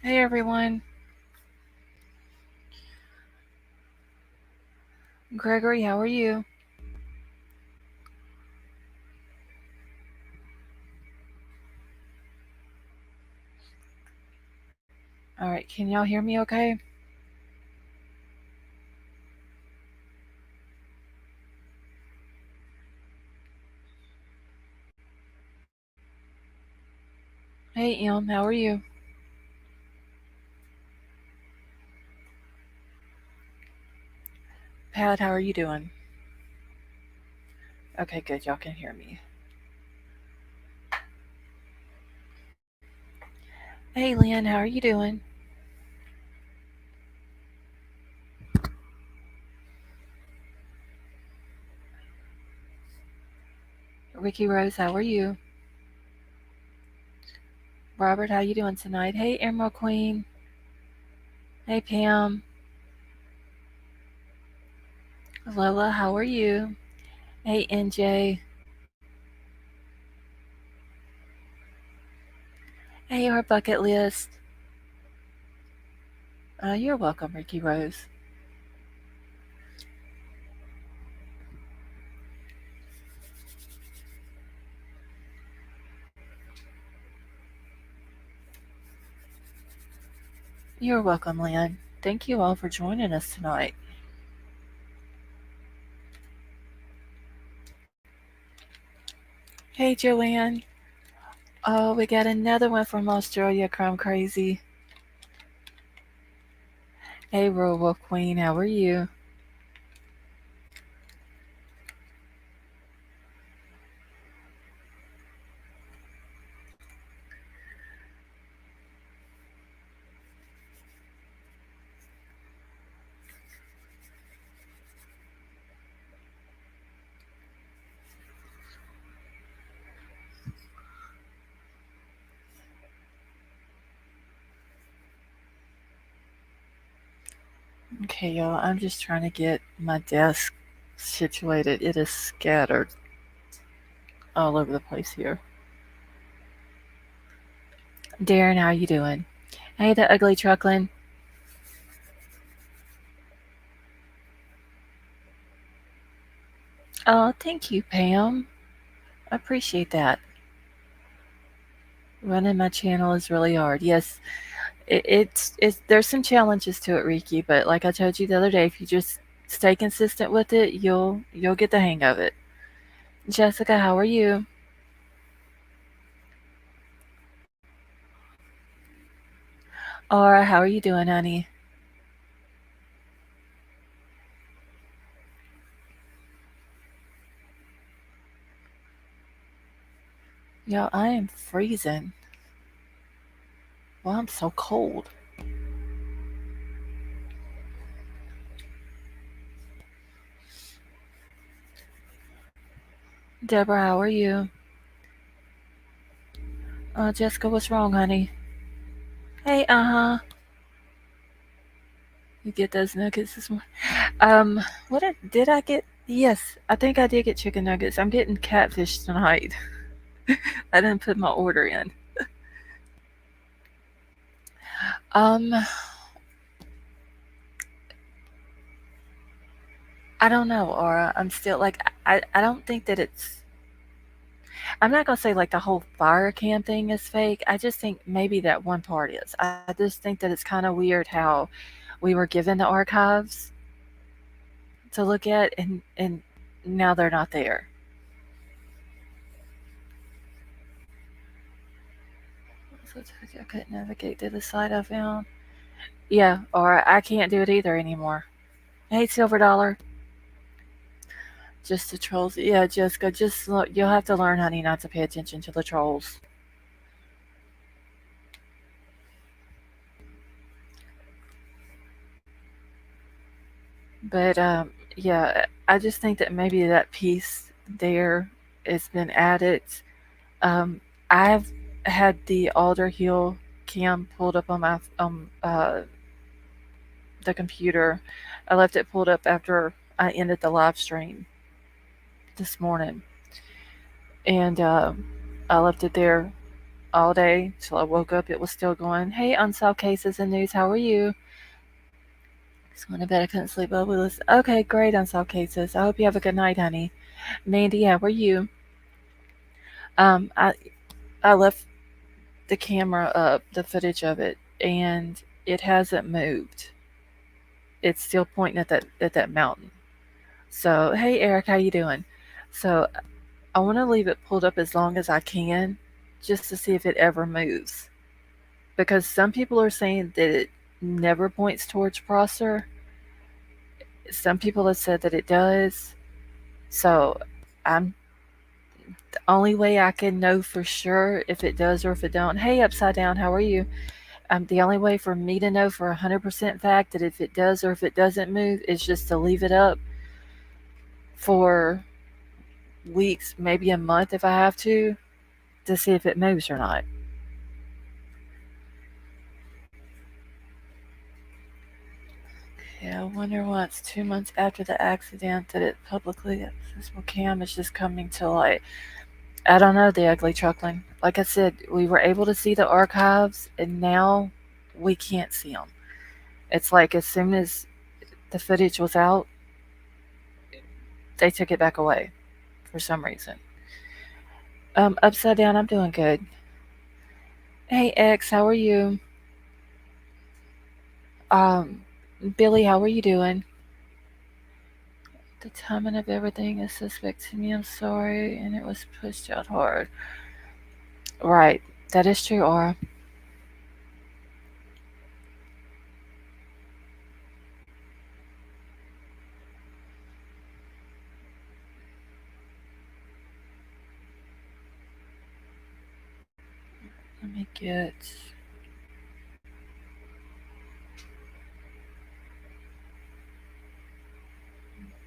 Hey everyone. Gregory, how are you? All right, can y'all hear me okay? Hey Em, how are you? Pat, how are you doing? Okay, good. Y'all can hear me. Hey Lynn, how are you doing? Ricky Rose, how are you? Robert, how you doing tonight? Hey Emerald Queen. Hey Pam. Lola, how are you? Hey NJ. Hey our bucket list. You're welcome, Ricky Rose. You're welcome, Lynn. Thank you all for joining us tonight. Hey Joanne. Oh, we got another one from Australia, Crumb Crazy. Hey Royal Queen, how are you? Okay, y'all, I'm just trying to get my desk situated. It is scattered all over the place here. Darren, how you doing? Hey, the ugly truckling. Oh, thank you, Pam. I appreciate that. Running my channel is really hard. Yes, it's there's some challenges to it, Ricky. But like I told you the other day, if you just stay consistent with it, you'll get the hang of it. Jessica, how are you? Aura, how are you doing, honey? Y'all, I am freezing. Well, I'm so cold. Deborah, how are you? Jessica, what's wrong, honey? Hey, you get those nuggets this morning? What did I get? Yes, I think I did get chicken nuggets. I'm getting catfish tonight. I didn't put my order in. Um, I don't know, Aura. I'm still like I don't think that it's. I'm not gonna say like the whole fire cam thing is fake. I just think maybe that one part is. I just think that it's kind of weird how we were given the archives to look at, and now they're not there. So I couldn't navigate to the site I found. Yeah, or I can't do it either anymore. Hey, Silver Dollar. Just the trolls. Yeah, Jessica, you'll have to learn, honey, not to pay attention to the trolls. But yeah, I just think that maybe that piece there has been added. Um, I've had the Alder Hill cam pulled up on my the computer. I left it pulled up after I ended the live stream this morning, and I left it there all day till I woke up. It was still going. Hey, unsolved cases and news. How are you? Just went to bed. I couldn't sleep. But we listen. Okay, great. Unsolved cases. I hope you have a good night, honey. Mandy, how are you? Um, I I left the camera up, the footage of it, and it hasn't moved. It's still pointing at that mountain. So, hey Eric, how you doing? So, I want to leave it pulled up as long as I can, just to see if it ever moves. Because some people are saying that it never points towards Prosser. Some people have said that it does. So, I'm the only way I can know for sure if it does or if it don't. Hey, Upside Down, how are you? The only way for me to know for 100% fact that if it does or if it doesn't move is just to leave it up for weeks, maybe a month if I have to see if it moves or not. Yeah, I wonder why it's 2 months after the accident that it publicly accessible cam is just coming to light. I don't know, the ugly truckling. Like I said, we were able to see the archives, and now we can't see them. It's like as soon as the footage was out, they took it back away for some reason. Upside Down, I'm doing good. Hey X, how are you? Um, Billy, how are you doing? The timing of everything is suspect to me. I'm sorry, and it was pushed out hard. Right, that is true, Aura. Let me get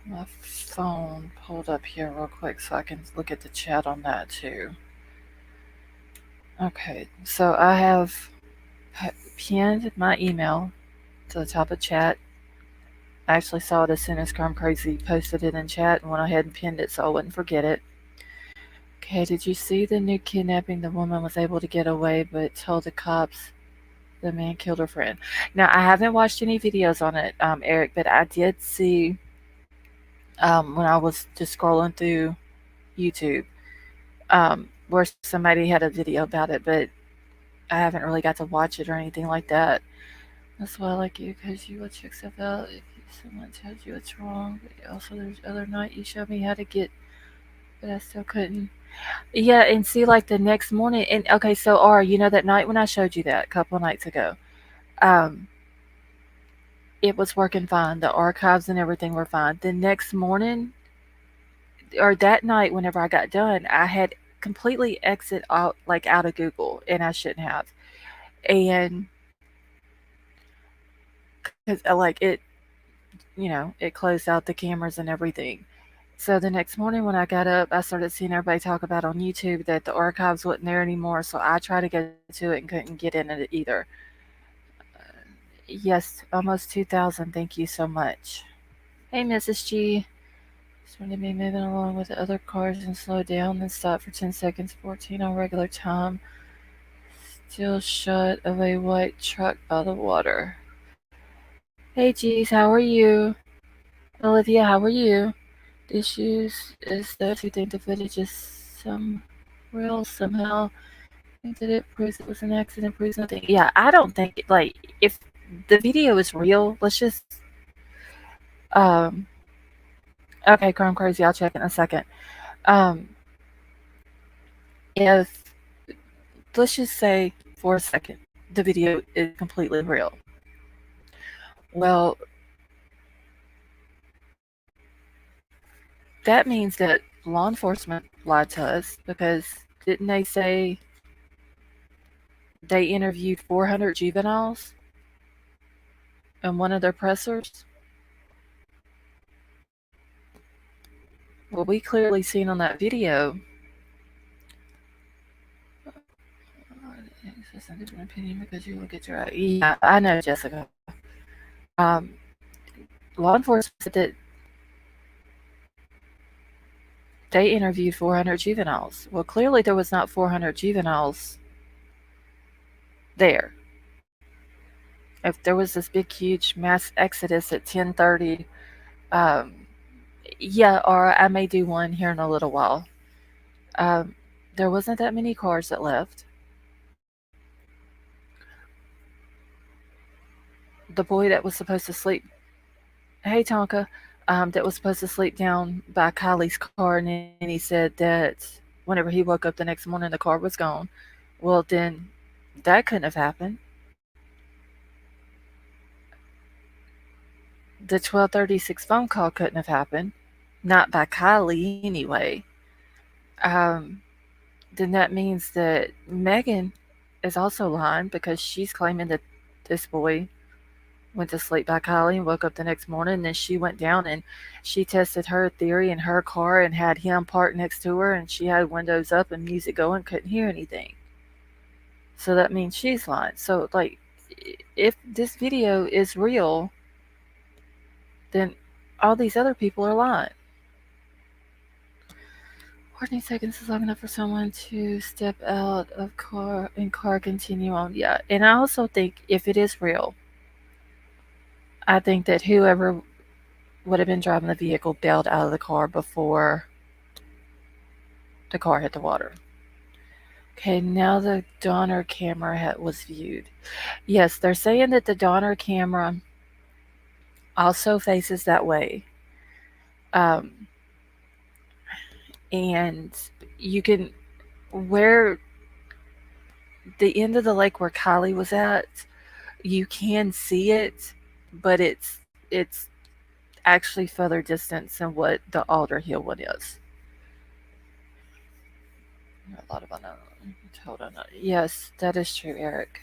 my phone pulled up here real quick so I can look at the chat on that too. Okay, so I have pinned my email to the top of chat. I actually saw it as soon as Carm Crazy posted it in chat and went ahead and pinned it so I wouldn't forget it. Okay, did you see the new kidnapping? The woman was able to get away but told the cops the man killed her friend. Now, I haven't watched any videos on it, Eric, but I did see when I was just scrolling through YouTube where somebody had a video about it, but I haven't really got to watch it or anything like that. That's why I like you, because you will check stuff out if someone tells you it's wrong. But also, there's other night you showed me how to get, but I still couldn't. Yeah, and see, like the next morning, and okay, so R, you know that night when I showed you that a couple of nights ago, um, it was working fine. The archives and everything were fine. The next morning, or that night, whenever I got done, I had completely exit out, like out of Google, and I shouldn't have. And because like it closed out the cameras and everything. So the next morning when I got up, I started seeing everybody talk about on YouTube that the archives wasn't there anymore. So I tried to get to it and couldn't get in it either. Yes, almost 2,000. Thank you so much. Hey, Mrs. G. Started to be moving along with the other cars and slowed down, then stopped for 10 seconds, 14 on regular time. Still shot of a white truck by the water. Hey, G's, how are you? Olivia, how are you? The issues is that you think the footage is some real somehow. Think that it proves it was an accident, proves nothing. Yeah, I don't think like if the video is real, let's just um okay, Chrome Crazy, I'll check in a second. Um if let's just say for a second the video is completely real. Well, that means that law enforcement lied to us because didn't they say they interviewed 400 juveniles in one of their pressers? Well, we clearly seen on that video. It's a different opinion because you look at your eye. Yeah, I know, Jessica. Um, Law enforcement said that they interviewed 400 juveniles. Well, clearly there was not 400 juveniles there. If there was this big, huge mass exodus at 10:30, um, yeah, or I may do one here in a little while. Um, there wasn't that many cars that left. The boy that was supposed to sleep, hey Tonka, that was supposed to sleep down by Kylie's car, and then he said that whenever he woke up the next morning, the car was gone. Well, then that couldn't have happened. The 12:36 phone call couldn't have happened, not by Kylie anyway. Um, then that means that Megan is also lying because she's claiming that this boy went to sleep by Kylie and woke up the next morning. And then she went down and she tested her theory in her car and had him parked next to her, and she had windows up and music going, couldn't hear anything. So that means she's lying. So, like, if this video is real, then all these other people are lying. 14 seconds is long enough for someone to step out of car and car continue on. Yeah, and I also think if it is real, I think that whoever would have been driving the vehicle bailed out of the car before the car hit the water. Okay, now the Donner camera was viewed. Yes, they're saying that the Donner camera also faces that way. Um, and you can, where the end of the lake where Kylie was at, you can see it, but it's actually further distance than what the Alder Hill one is. A lot of unknown. Hold on. Yes, that is true, Eric.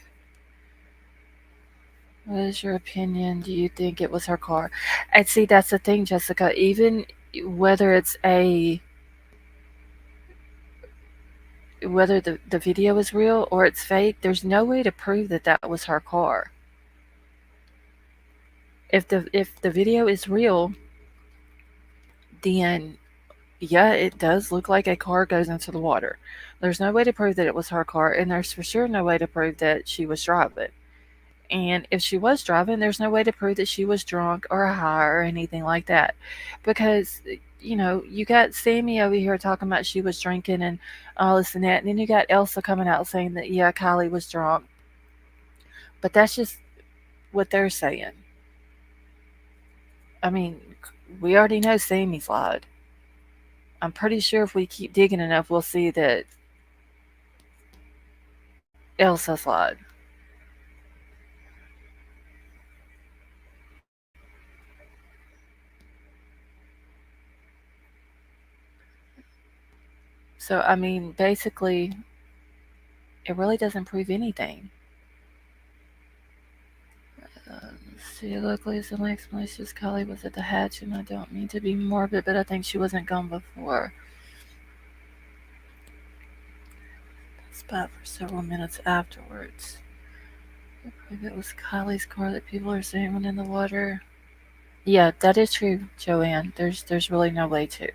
What is your opinion? Do you think it was her car? And see, that's the thing, Jessica. Even whether it's a whether the video is real or it's fake, there's no way to prove that that was her car. If the video is real, then yeah, it does look like a car goes into the water. There's no way to prove that it was her car, and there's for sure no way to prove that she was driving. And if she was driving, there's no way to prove that she was drunk or high or anything like that. Because, you got Sammy over here talking about she was drinking and all this and that. And then you got Elsa coming out saying that, yeah, Kylie was drunk. But that's just what they're saying. I mean, we already know Sammy's lied. I'm pretty sure if we keep digging enough, we'll see that Elsa's lied. So, I mean, basically, it really doesn't prove anything. See, luckily, some explanations. Kylie was at the hatch, and I don't mean to be morbid, but I think she wasn't gone before. Spot for several minutes afterwards. I believe it was Kylie's car that people are saying went in the water. Yeah, that is true, Joanne. There's really no way to.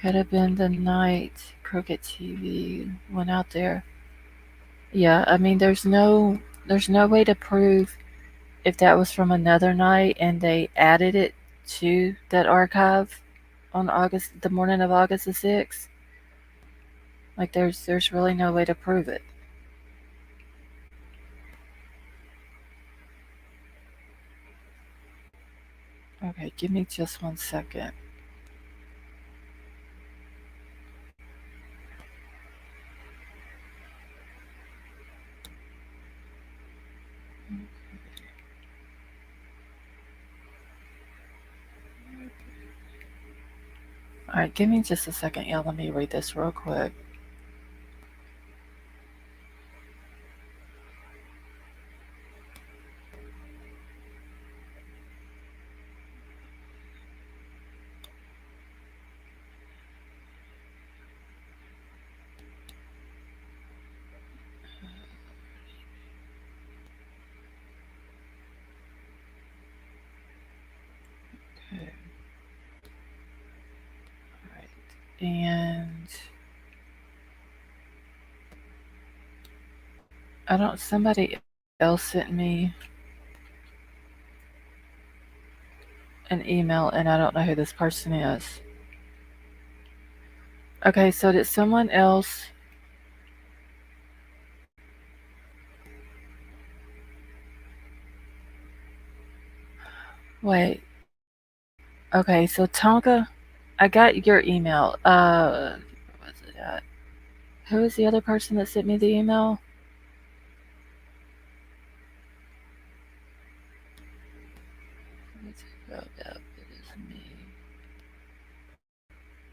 Could have been the night Crooked TV went out there. Yeah, I mean, there's no way to prove if that was from another night and they added it to that archive on the morning of August the 6th. Like there's really no way to prove it. Okay, give me just 1 second. All right, give me just a second. Yeah, let me read this real quick. Okay. All right. And I don't. Somebody else sent me an email, and I don't know who this person is. Okay, so did someone else? Wait. Okay, so Tonka, I got your email. Where was it at? Who is the other person that sent me the email? It is me.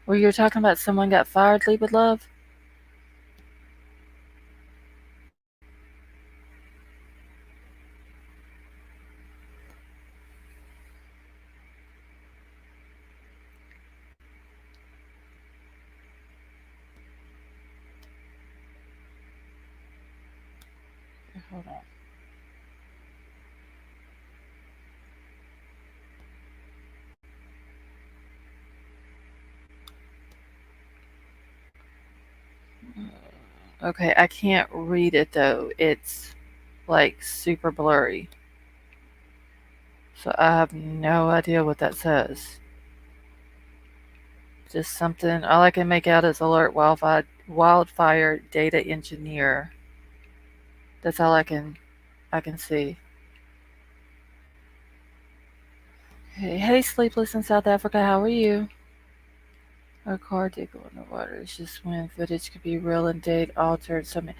Were you talking about someone got fired? Lead with love. Hold on. Okay, I can't read it though. It's like super blurry. So I have no idea what that says. Just something. All I can make out is alert wildfire data engineer. That's all I can see. Hey, sleepless in South Africa. How are you? A car did go in the water. It's just when footage could be real and date altered. Something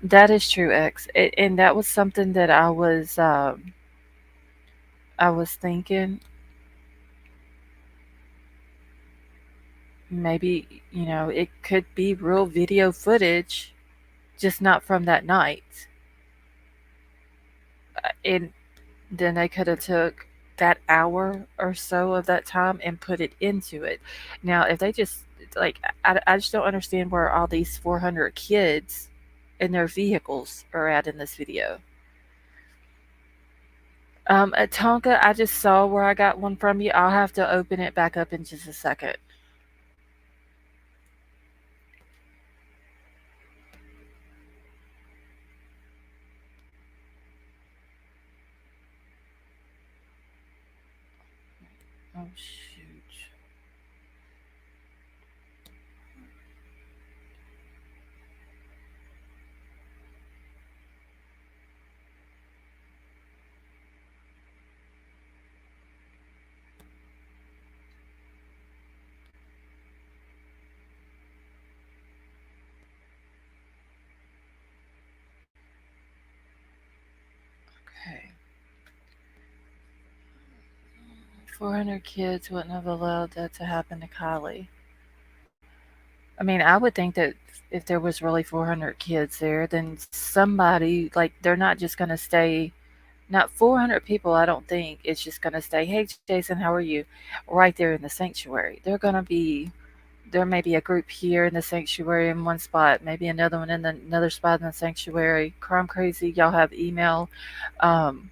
that is true, X. And that was something that I was thinking maybe it could be real video footage, just not from that night. And then they could have took that hour or so of that time and put it into it. Now, if they just like, I just don't understand where all these 400 kids in their vehicles are at in this video. At Tonka, I just saw where I got one from you. I'll have to open it back up in just a second. Oh shoot. Okay. 400 kids wouldn't have allowed that to happen to KIELY. I mean, I would think that if there was really 400 kids there, then somebody, like, they're not just going to stay, not 400 people, I don't think it's just going to stay, hey, Jason, how are you? Right there in the sanctuary. They're going to be, there may be a group here in the sanctuary in one spot, maybe another one in another spot in the sanctuary. Crime Crazy, y'all have email. Um,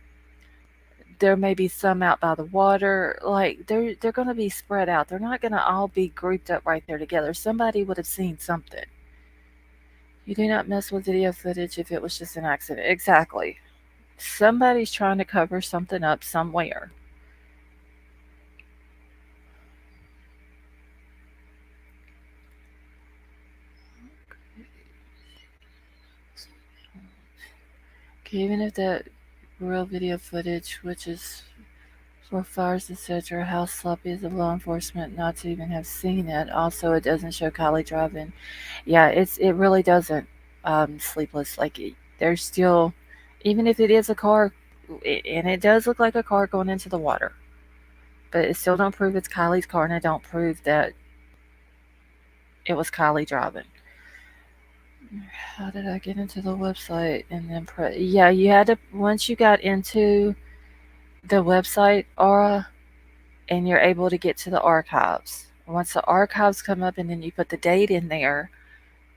there may be some out by the water. Like they're going to be spread out. They're not going to all be grouped up right there together. Somebody would have seen something. You do not mess with video footage if it was just an accident. Exactly. Somebody's trying to cover something up somewhere. Okay, even if that real video footage, which is for fires, etc., how sloppy is the law enforcement not to even have seen it? Also, it doesn't show Kylie driving. Yeah, it really doesn't. Sleepless. Like there's still, even if it is a car, and it does look like a car going into the water, but it still don't prove it's Kylie's car, and it don't prove that it was Kylie driving. How did I get into the website and then yeah, you had to once you got into the website, Aura, and you're able to get to the archives. Once the archives come up and then you put the date in there,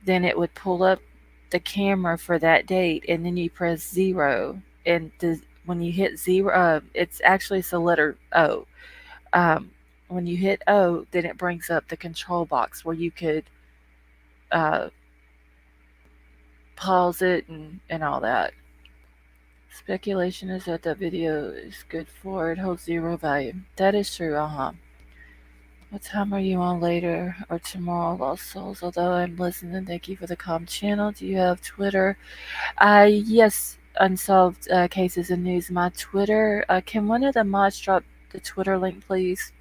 then it would pull up the camera for that date, and then you press 0, and when you hit 0, it's the letter O. When you hit O, then it brings up the control box where you could uh, pause it and all that. Speculation is that the video is good for it holds zero value. That is true, What time are you on later or tomorrow, Lost Souls? Although I'm listening, thank you for the calm channel. Do you have Twitter? Yes, Unsolved Cases and News, my Twitter. Can one of the mods drop the Twitter link, please?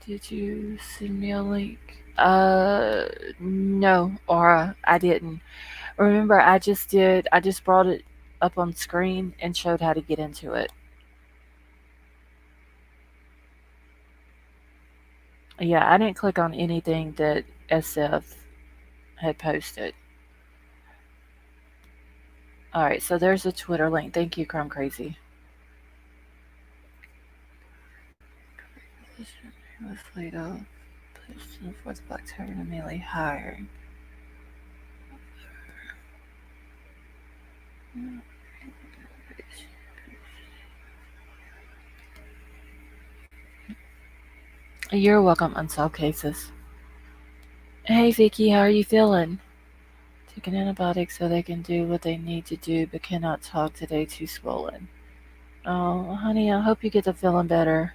Did you send me a link? No, Aura, I didn't. Remember, I just brought it up on screen and showed how to get into it. Yeah, I didn't click on anything that SF had posted. Alright, so there's a Twitter link. Thank you, Crumb Crazy. Was laid off. Pushed to the 4th of October and immediately hired. You're welcome, Unsolved Cases. Hey Vicky, how are you feeling? Taking antibiotics so they can do what they need to do but cannot talk today, too swollen. Oh, honey, I hope you get to feeling better.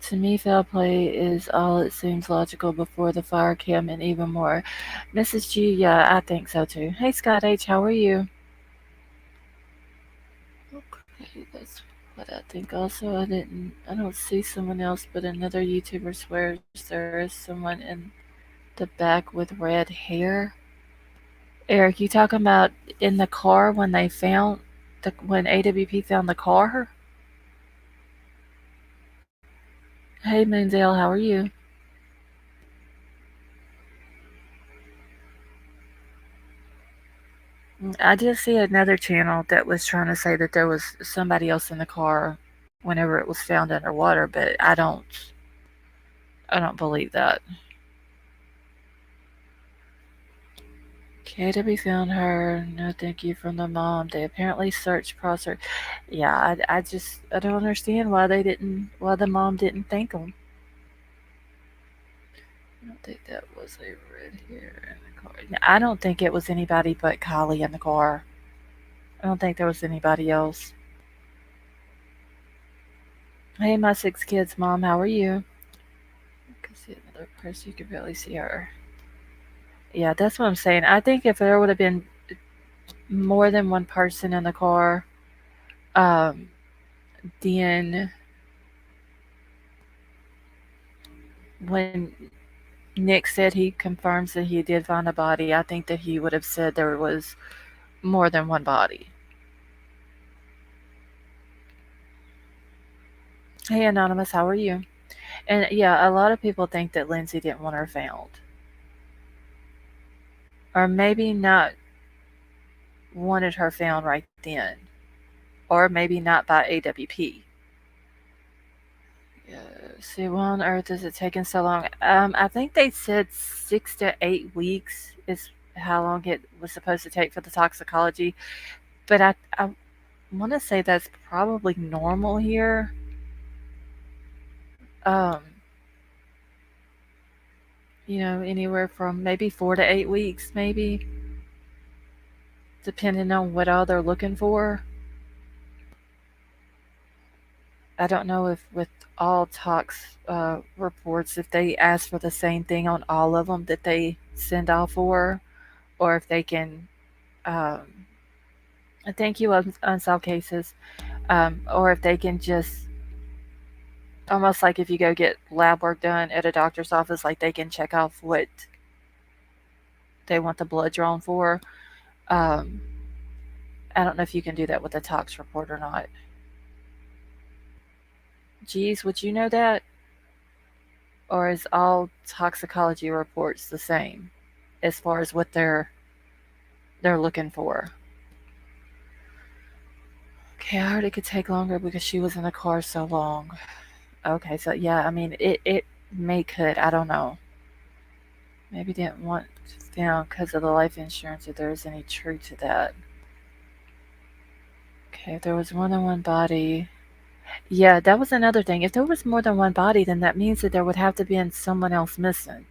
To me, foul play is all it seems logical before the fire cam and even more. Mrs. G, yeah, I think so too. Hey Scott H, how are you? Okay, that's what I think. Also, I don't see someone else, but another YouTuber swears there is someone in the back with red hair. Eric, you talking about in the car when they found when AWP found the car? Hey Moondale, how are you? I did see another channel that was trying to say that there was somebody else in the car whenever it was found underwater, but I don't believe that. KW found her. No thank you from the mom. They apparently searched Prosser. Yeah, I don't understand why the mom didn't thank them. I don't think that was a red hair in the car. I don't think it was anybody but KIELY in the car. I don't think there was anybody else. Hey, my 6 kids, Mom, how are you? I can see another person. You can barely see her. Yeah, that's what I'm saying. I think if there would have been more than one person in the car, um, then when Nick said he confirms that he did find a body, I think that he would have said there was more than one body. Hey, Anonymous, how are you? And yeah, a lot of people think that Lindsay didn't want her found. Or maybe not wanted her found right then. Or maybe not by AWP. Yeah, see, why on earth is it taking so long? I think they said 6 to 8 weeks is how long it was supposed to take for the toxicology. But I want to say that's probably normal here. Um, anywhere from maybe 4 to 8 weeks, maybe, depending on what all they're looking for. I don't know if with all tox reports, if they ask for the same thing on all of them that they send off for, or if they can. Um, thank you, Unsolved Cases, or if they can just almost like if you go get lab work done at a doctor's office, like they can check off what they want the blood drawn for. Um, I don't know if you can do that with a tox report or not. Geez, would you know that? Or is all toxicology reports the same as far as what they're looking for? Okay, I heard it could take longer because she was in the car so long. Okay, so yeah, I mean it may could, I don't know. Maybe didn't want down because of the life insurance if there's any truth to that. Okay, if there was more than one body. Yeah, that was another thing. If there was more than one body, then that means that there would have to be someone else missing.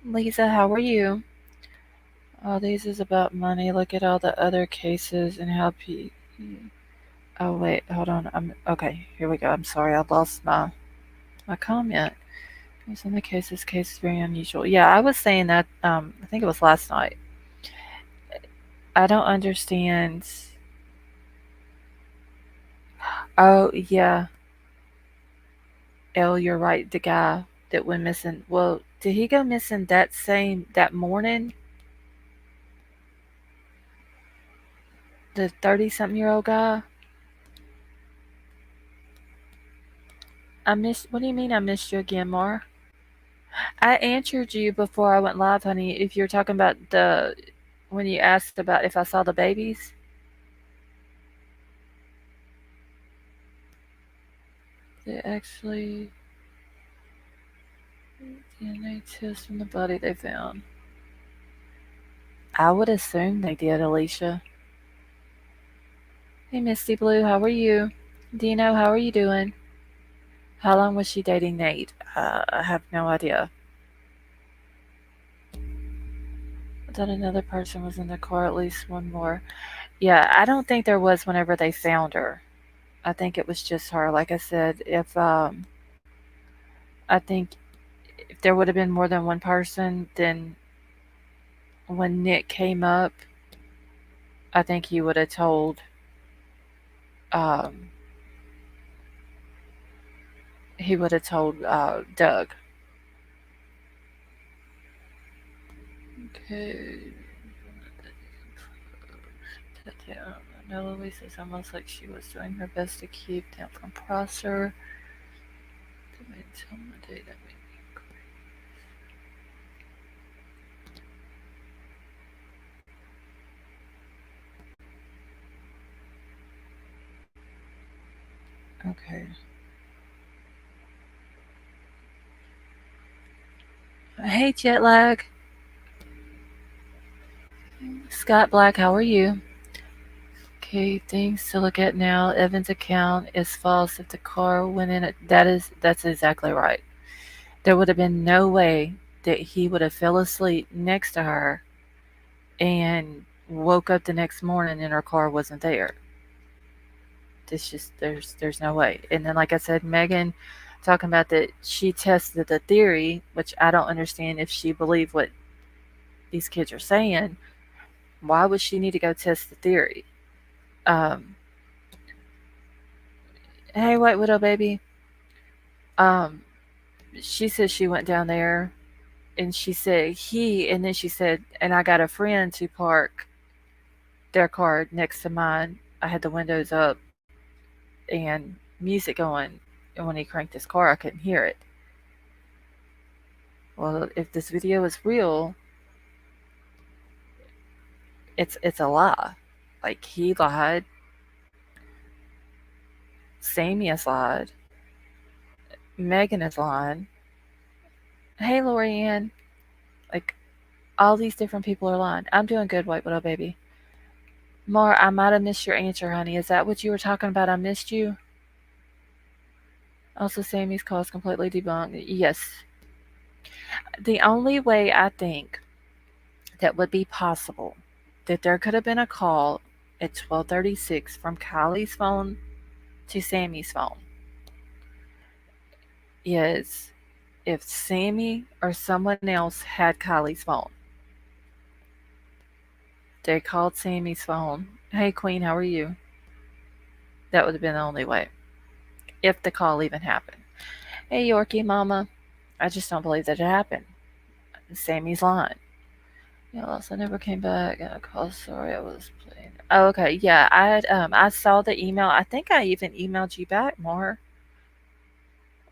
Lisa, how are you? Oh, this is about money. Look at all the other cases and how oh wait, hold on. I'm okay. Here we go. I'm sorry, I lost my comment. Some of the cases, case is very unusual. Yeah, I was saying that. I think it was last night. I don't understand. Oh yeah, Elle, you're right. The guy that went missing. Well, did he go missing that morning? The 30-something-year-old guy. I missed. What do you mean I missed you again, Mar? I answered you before I went live, honey. If you're talking about the when you asked about if I saw the babies, they actually DNA test from the body they found. I would assume they did, Alicia. Hey, Misty Blue, how are you? Dino, how are you doing? How long was she dating Nate? I have no idea. I thought another person was in the car, at least one more. Yeah, I don't think there was whenever they found her. I think it was just her. Like I said, if I think if there would have been more than one person, then when Nick came up, I think um, he would have told Doug. Okay. Yeah, no, Louise is almost like she was doing her best to keep down from Prosser. Tell my day that made me okay. Hey, jet lag. Scott Black, how are you? Okay, things to look at now. Evan's account is false if the car went in it. That's exactly right. There would have been no way that he would have fell asleep next to her and woke up the next morning and her car wasn't there. It's just there's no way. And then like I said, Megan talking about that she tested the theory, which I don't understand if she believed what these kids are saying. Why would she need to go test the theory? Um, hey, White Widow baby. Um, she said she went down there and she said and then she said, and I got a friend to park their car next to mine. I had the windows up and music going, and when he cranked his car, I couldn't hear it. Well, if this video is real, it's a lie. Like he lied, Sammy has lied, Megan is lying. Hey, Lorianne, like all these different people are lying. I'm doing good, White Widow baby. Mar, I might have missed your answer, honey. Is that what you were talking about? I missed you. Also, Sammy's call is completely debunked. Yes. The only way I think that would be possible that there could have been a call at 12:36 from Kylie's phone to Sammy's phone is if Sammy or someone else had Kylie's phone. They called Sammy's phone. Hey, Queen, how are you? That would have been the only way. If the call even happened. Hey, Yorkie, Mama. I just don't believe that it happened. Sammy's lying. Yeah, also never came back. I called. Sorry, I was playing. Oh, okay. Yeah, I saw the email. I think I even emailed you back more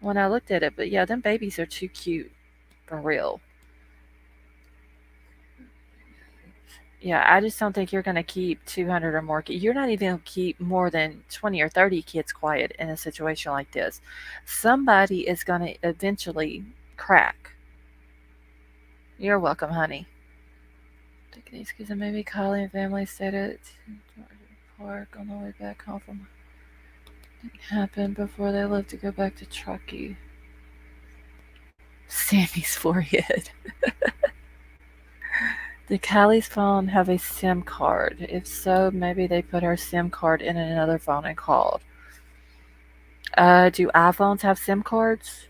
when I looked at it. But yeah, them babies are too cute for real. Yeah, I just don't think you're going to keep 200 or more. You're not even going to keep more than 20 or 30 kids quiet in a situation like this. Somebody is going to eventually crack. You're welcome, honey. Excuse me, maybe Kylie and family stayed at Park on the way back home from happened before they left to go back to Truckee. Sammy's forehead. Did Kylie's phone have a SIM card? If so, maybe they put her SIM card in another phone and called. Do iPhones have SIM cards?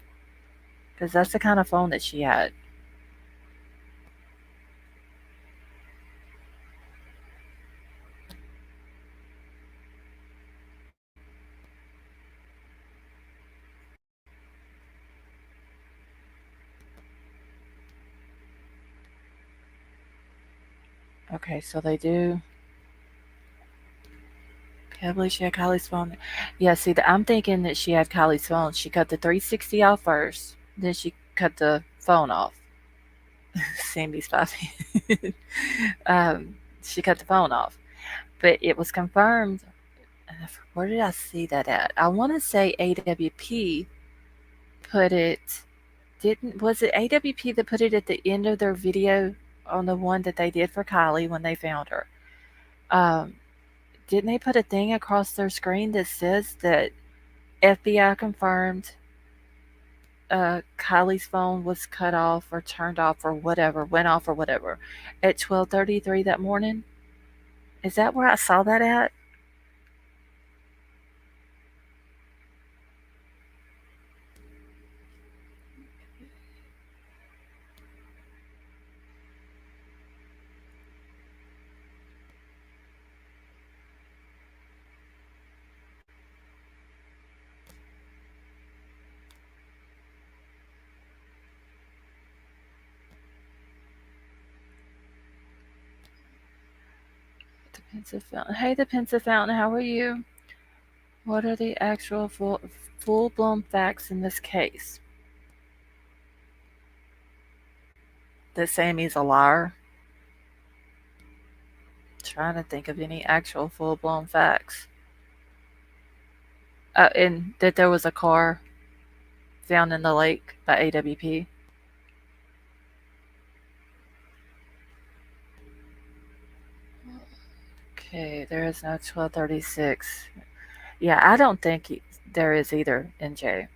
Because that's the kind of phone that she had. Okay, so they do. I believe she had Kylie's phone. Yeah, see, I'm thinking that she had Kylie's phone. She cut the 360 off first, then she cut the phone off. Sammy's laughing. She cut the phone off. But it was confirmed. Where did I see that at? I want to say AWP put it. Didn't was it AWP that put it at the end of their video on the one that they did for Kylie when they found her? Um, didn't they put a thing across their screen that says that FBI confirmed Kylie's phone was cut off or turned off or whatever, went off or whatever, at 12:33 that morning? Is that where I saw that at? The Pensive Fountain. Hey, the Pensive Fountain, how are you? What are the actual full blown facts in this case? That Sammy's a liar? Trying to think of any actual full blown facts. And that there was a car found in the lake by AWP. Okay, there is no 1236. Yeah, I don't think there is either, NJ.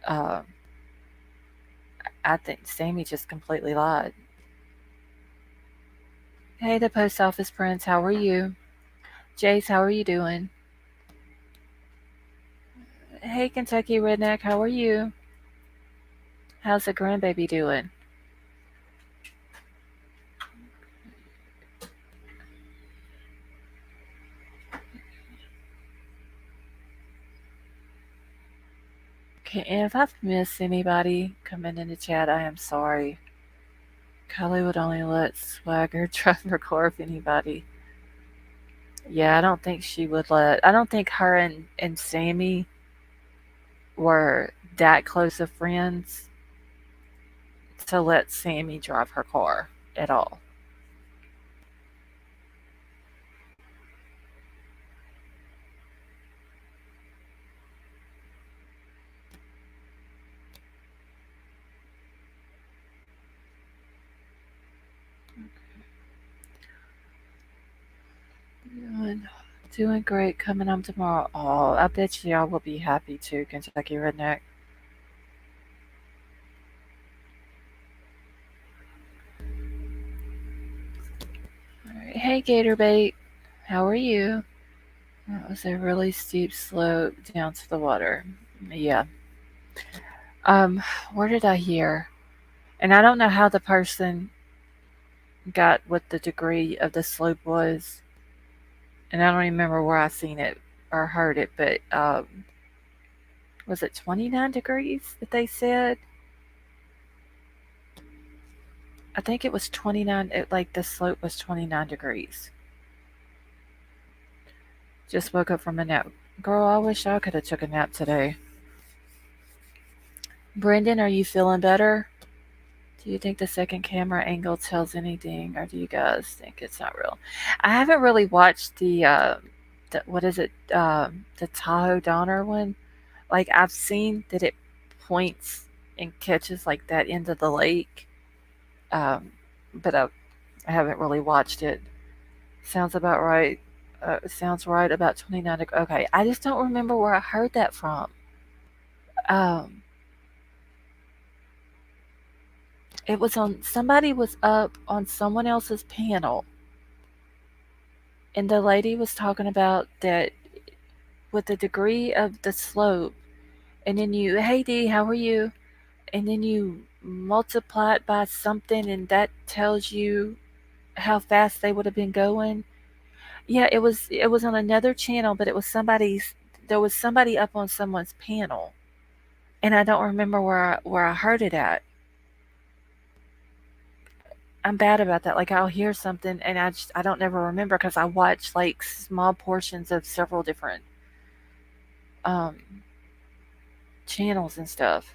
Uh, I think Sammy just completely lied. Hey, the post office prince, how are you? Jace, how are you doing? Hey, Kentucky redneck, how are you? How's the grandbaby doing? Okay, and if I've missed anybody coming in the chat, I am sorry. Kylie would only let Swagger drive her car if anybody. Yeah, I don't think she would let. I don't think her and Sammy were that close of friends to let Sammy drive her car at all. Doing great. Coming home tomorrow. Oh, I bet y'all will be happy too, Kentucky redneck. All right. Hey, Gatorbait. How are you? That was a really steep slope down to the water. Yeah. Where did I hear? And I don't know how the person got what the degree of the slope was, and I don't remember where I seen it or heard it, but was it 29 degrees that they said? I think it was 29. Like the slope was 29 degrees. Just woke up from a nap. Girl, I wish I could have took a nap today. Brendan, are you feeling better? Do you think the second camera angle tells anything, or do you guys think it's not real? I haven't really watched what is it, the Tahoe Donner one. Like I've seen that it points and catches like that into the lake, um, but I haven't really watched it. Sounds about right. Sounds right about 29. Okay, I just don't remember where I heard that from. Um, it was on somebody was up on someone else's panel, and the lady was talking about that with the degree of the slope, and then you, hey D, how are you? And then you multiply it by something, and that tells you how fast they would have been going. Yeah, it was on another channel, but it was somebody's. There was somebody up on someone's panel, and I don't remember where I heard it at. I'm bad about that. Like I'll hear something and I don't never remember because I watch like small portions of several different um, channels and stuff.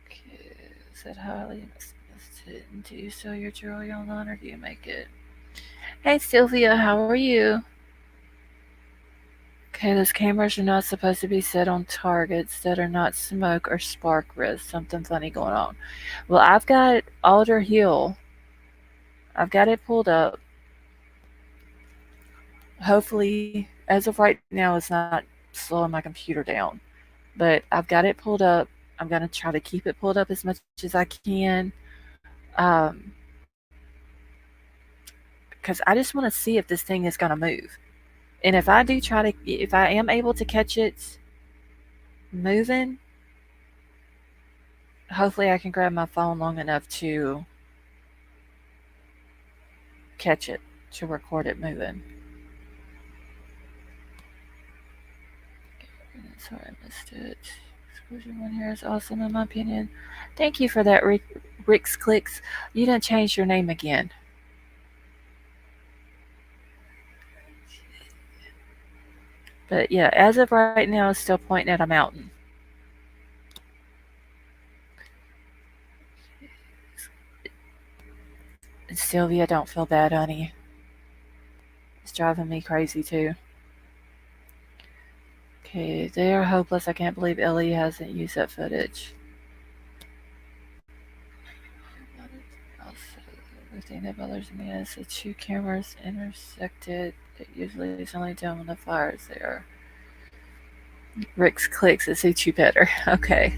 Okay, is it highly listed? Do you sell your jewelry online or do you make it? Hey Sylvia, how are you? Okay, those cameras are not supposed to be set on targets that are not smoke or spark risk. Something funny going on. Well, I've got Alder Hill. I've got it pulled up. Hopefully, as of right now, it's not slowing my computer down. But I've got it pulled up. I'm going to try to keep it pulled up as much as I can. Um, because I just want to see if this thing is going to move. And if I am able to catch it moving, hopefully I can grab my phone long enough to catch it, to record it moving. Sorry, I missed it. Exclusion one here is awesome in my opinion. Thank you for that, Rick's Clicks. You didn't change your name again. But yeah, as of right now, it's still pointing at a mountain. And Sylvia, don't feel bad, honey. It's driving me crazy too. Okay, they are hopeless. I can't believe Ellie hasn't used that footage. Also, the thing that bothers me is the two cameras intersected. It usually is only done when the fire is there. Rick's Clicks, it suits you better. Okay.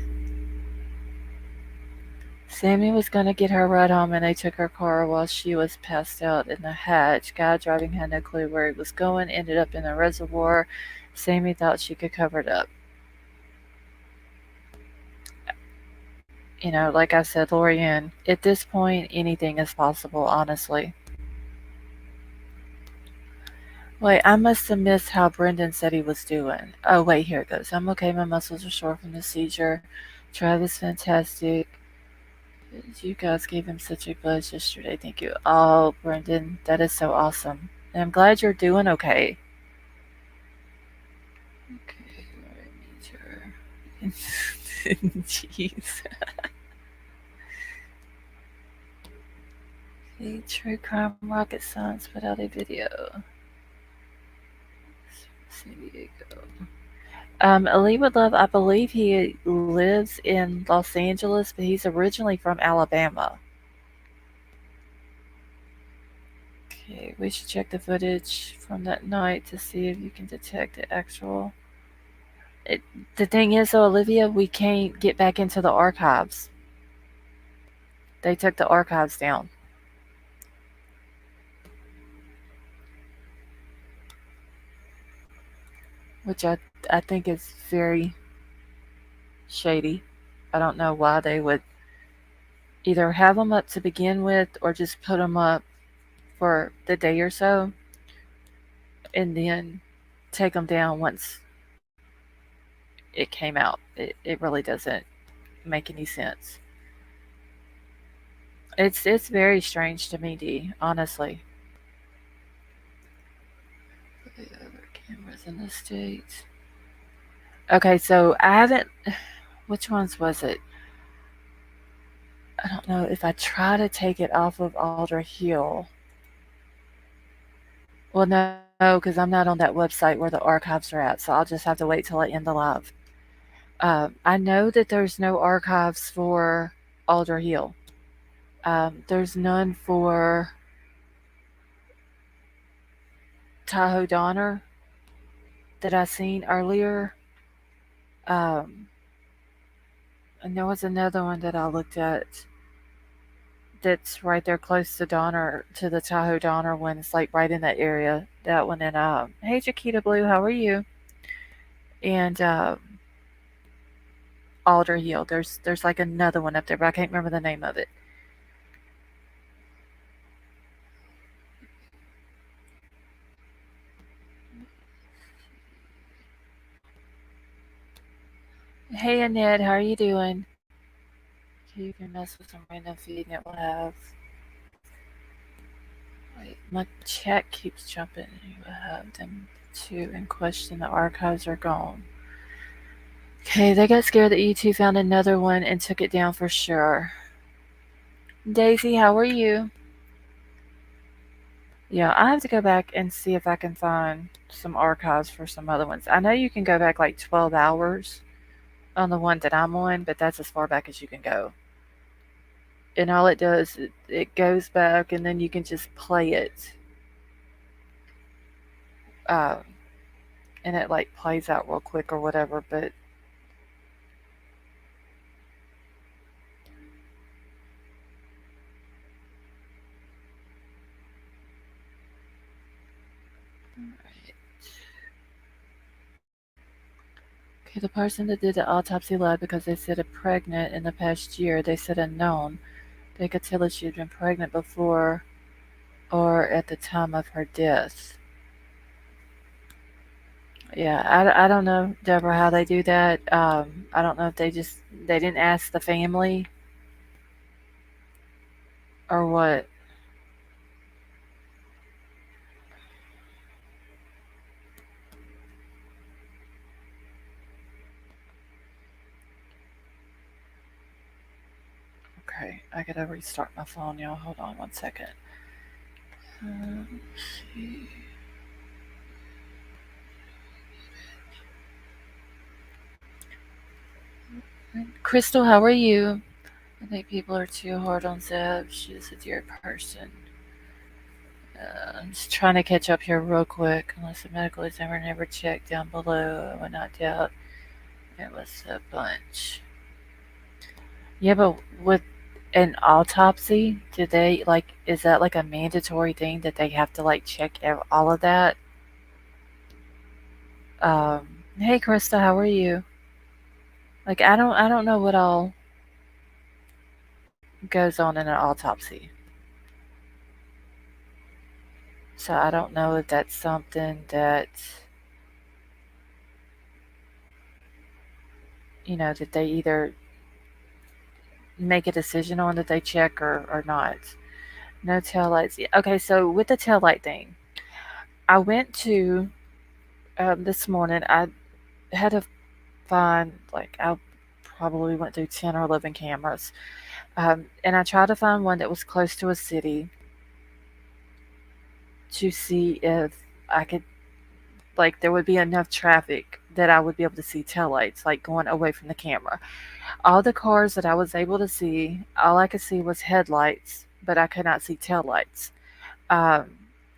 Sammy was going to get her ride home and they took her car while she was passed out in the hatch. Guy driving had no clue where he was going, ended up in the reservoir. Sammy thought she could cover it up. You know, like I said, Lorianne, at this point, anything is possible, honestly. Wait, I must have missed how Brendan said he was doing. Oh, wait, here it goes. I'm okay, my muscles are sore from the seizure. Travis, fantastic. You guys gave him such a buzz yesterday. Thank you. Oh, Brendan, that is so awesome. And I'm glad you're doing okay. Okay, meter. Jeez. The True Crime Rocket Science put out a video. San Diego. Ali would love, I believe he lives in Los Angeles, but he's originally from Alabama. Okay, we should check the footage from that night to see if you can detect the actual. The thing is, though, Olivia, we can't get back into the archives. They took the archives down. Which I think is very shady. I don't know why they would either have them up to begin with or just put them up for the day or so and then take them down once it came out. It really doesn't make any sense. It's very strange to me, D, honestly. The other cameras in the States. Okay, so I haven't. Which ones was it? I don't know if I try to take it off of Alder Hill. Well, no, because I'm not on that website where the archives are at, so I'll just have to wait till I end the live. I know that there's no archives for Alder Hill. There's none for Tahoe Donner that I seen earlier. Um, and there was another one that I looked at that's right there close to Donner, to the Tahoe Donner one. It's like right in that area. That one. And hey, Chiquita Blue, how are you? And Alder Hill. There's like another one up there, but I can't remember the name of it. Hey Annette, how are you doing? You can mess with some random feed and it will have. Wait, my chat keeps jumping. You will have them too in question. The archives are gone. Okay, they got scared that you two found another one and took it down for sure. Daisy, how are you? Yeah, I have to go back and see if I can find some archives for some other ones. I know you can go back like 12 hours on the one that I'm on, but that's as far back as you can go. And all it does, it goes back and then you can just play it. Um, and it like plays out real quick or whatever, but okay, the person that did the autopsy lied because they said a pregnant in the past year. They said unknown. They could tell that she had been pregnant before or at the time of her death. Yeah, I don't know, Deborah, how they do that. I don't know if they didn't ask the family or what. Okay, I gotta restart my phone, y'all. Hold on one second. Let's see. Crystal, how are you? I think people are too hard on Zeb. She's a dear person. I'm just trying to catch up here real quick. Unless the medical examiner never checked down below, I would not doubt it was a bunch. Yeah, but with an autopsy, do they like? Is that like a mandatory thing that they have to like check all of that? Hey, Krista, how are you? Like, I don't know what all goes on in an autopsy, so I don't know if that's something that that they either make a decision on that they check or not. No tail lights. Yeah, okay, so with the tail light thing, I went to this morning. I had to find like I probably went through 10 or 11 cameras, and I tried to find one that was close to a city to see if I could like there would be enough traffic that I would be able to see taillights like going away from the camera. All the cars that I was able to see, all I could see was headlights, but I could not see taillights. Um,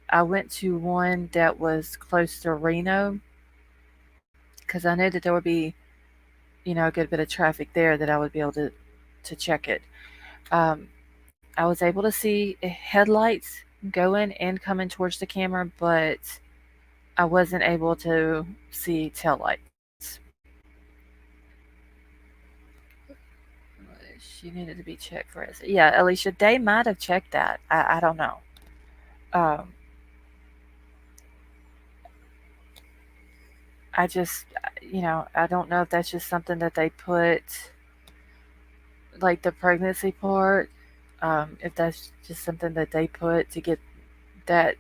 I went to one that was close to Reno because I knew that there would be, a good bit of traffic there that I would be able to check it. Um, I was able to see headlights going and coming towards the camera, but I wasn't able to see taillights. She needed to be checked for it. Yeah, Alicia, they might have checked that. I don't know. Um, I just, I don't know if that's just something that they put, like the pregnancy part, if that's just something that they put to get that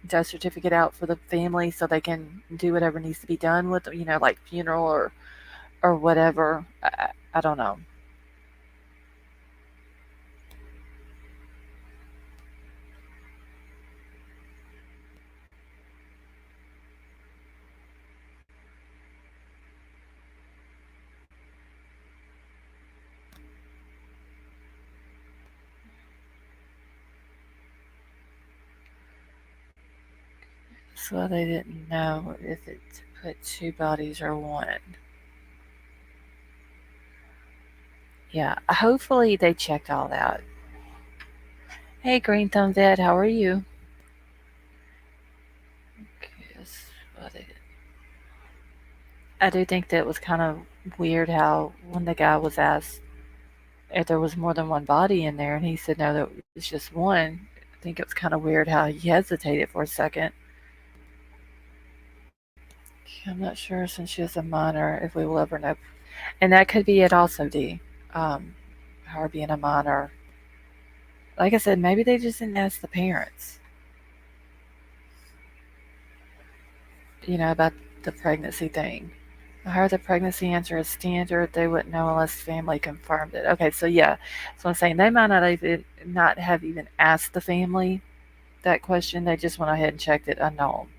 death certificate out for the family so they can do whatever needs to be done with, like funeral or whatever. I don't know. So they didn't know if it put two bodies or one. Yeah, hopefully they checked all that. Hey, Green Thumb Dad, how are you? Guess what they did. I do think that was kind of weird how when the guy was asked if there was more than one body in there, and he said no, that was just one. I think it was kind of weird how he hesitated for a second. I'm not sure since she is a minor if we will ever know, and that could be it also, D. Um, her being a minor. Like I said, maybe they just didn't ask the parents. About the pregnancy thing. I heard the pregnancy answer is standard. They wouldn't know unless family confirmed it. Okay, so yeah, so I'm saying they might not have even asked the family that question. They just went ahead and checked it unknown.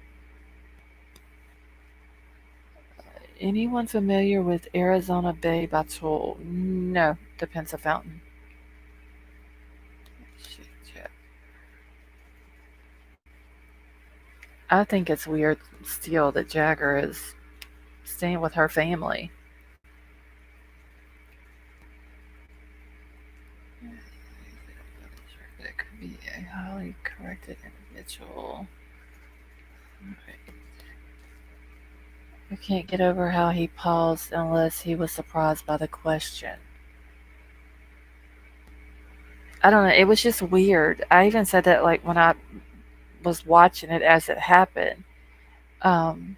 Anyone familiar with Arizona Bay Batul? No, depends on fountain. I think it's weird still that Jagger is staying with her family. It could be a highly corrected individual. Right. I can't get over how he paused unless he was surprised by the question. I don't know. It was just weird. I even said that like when I was watching it as it happened. Um,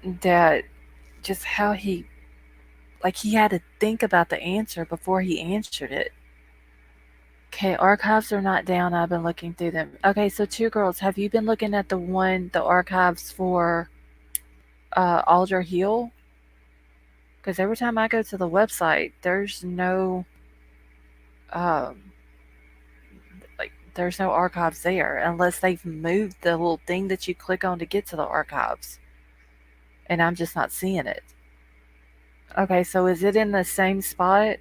that just how he had to think about the answer before he answered it. Okay, archives are not down. I've been looking through them. Okay, so two girls, have you been looking at the archives for Alder Hill? Because every time I go to the website, um, there's no archives there unless they've moved the little thing that you click on to get to the archives, and I'm just not seeing it. Okay, so is it in the same spot,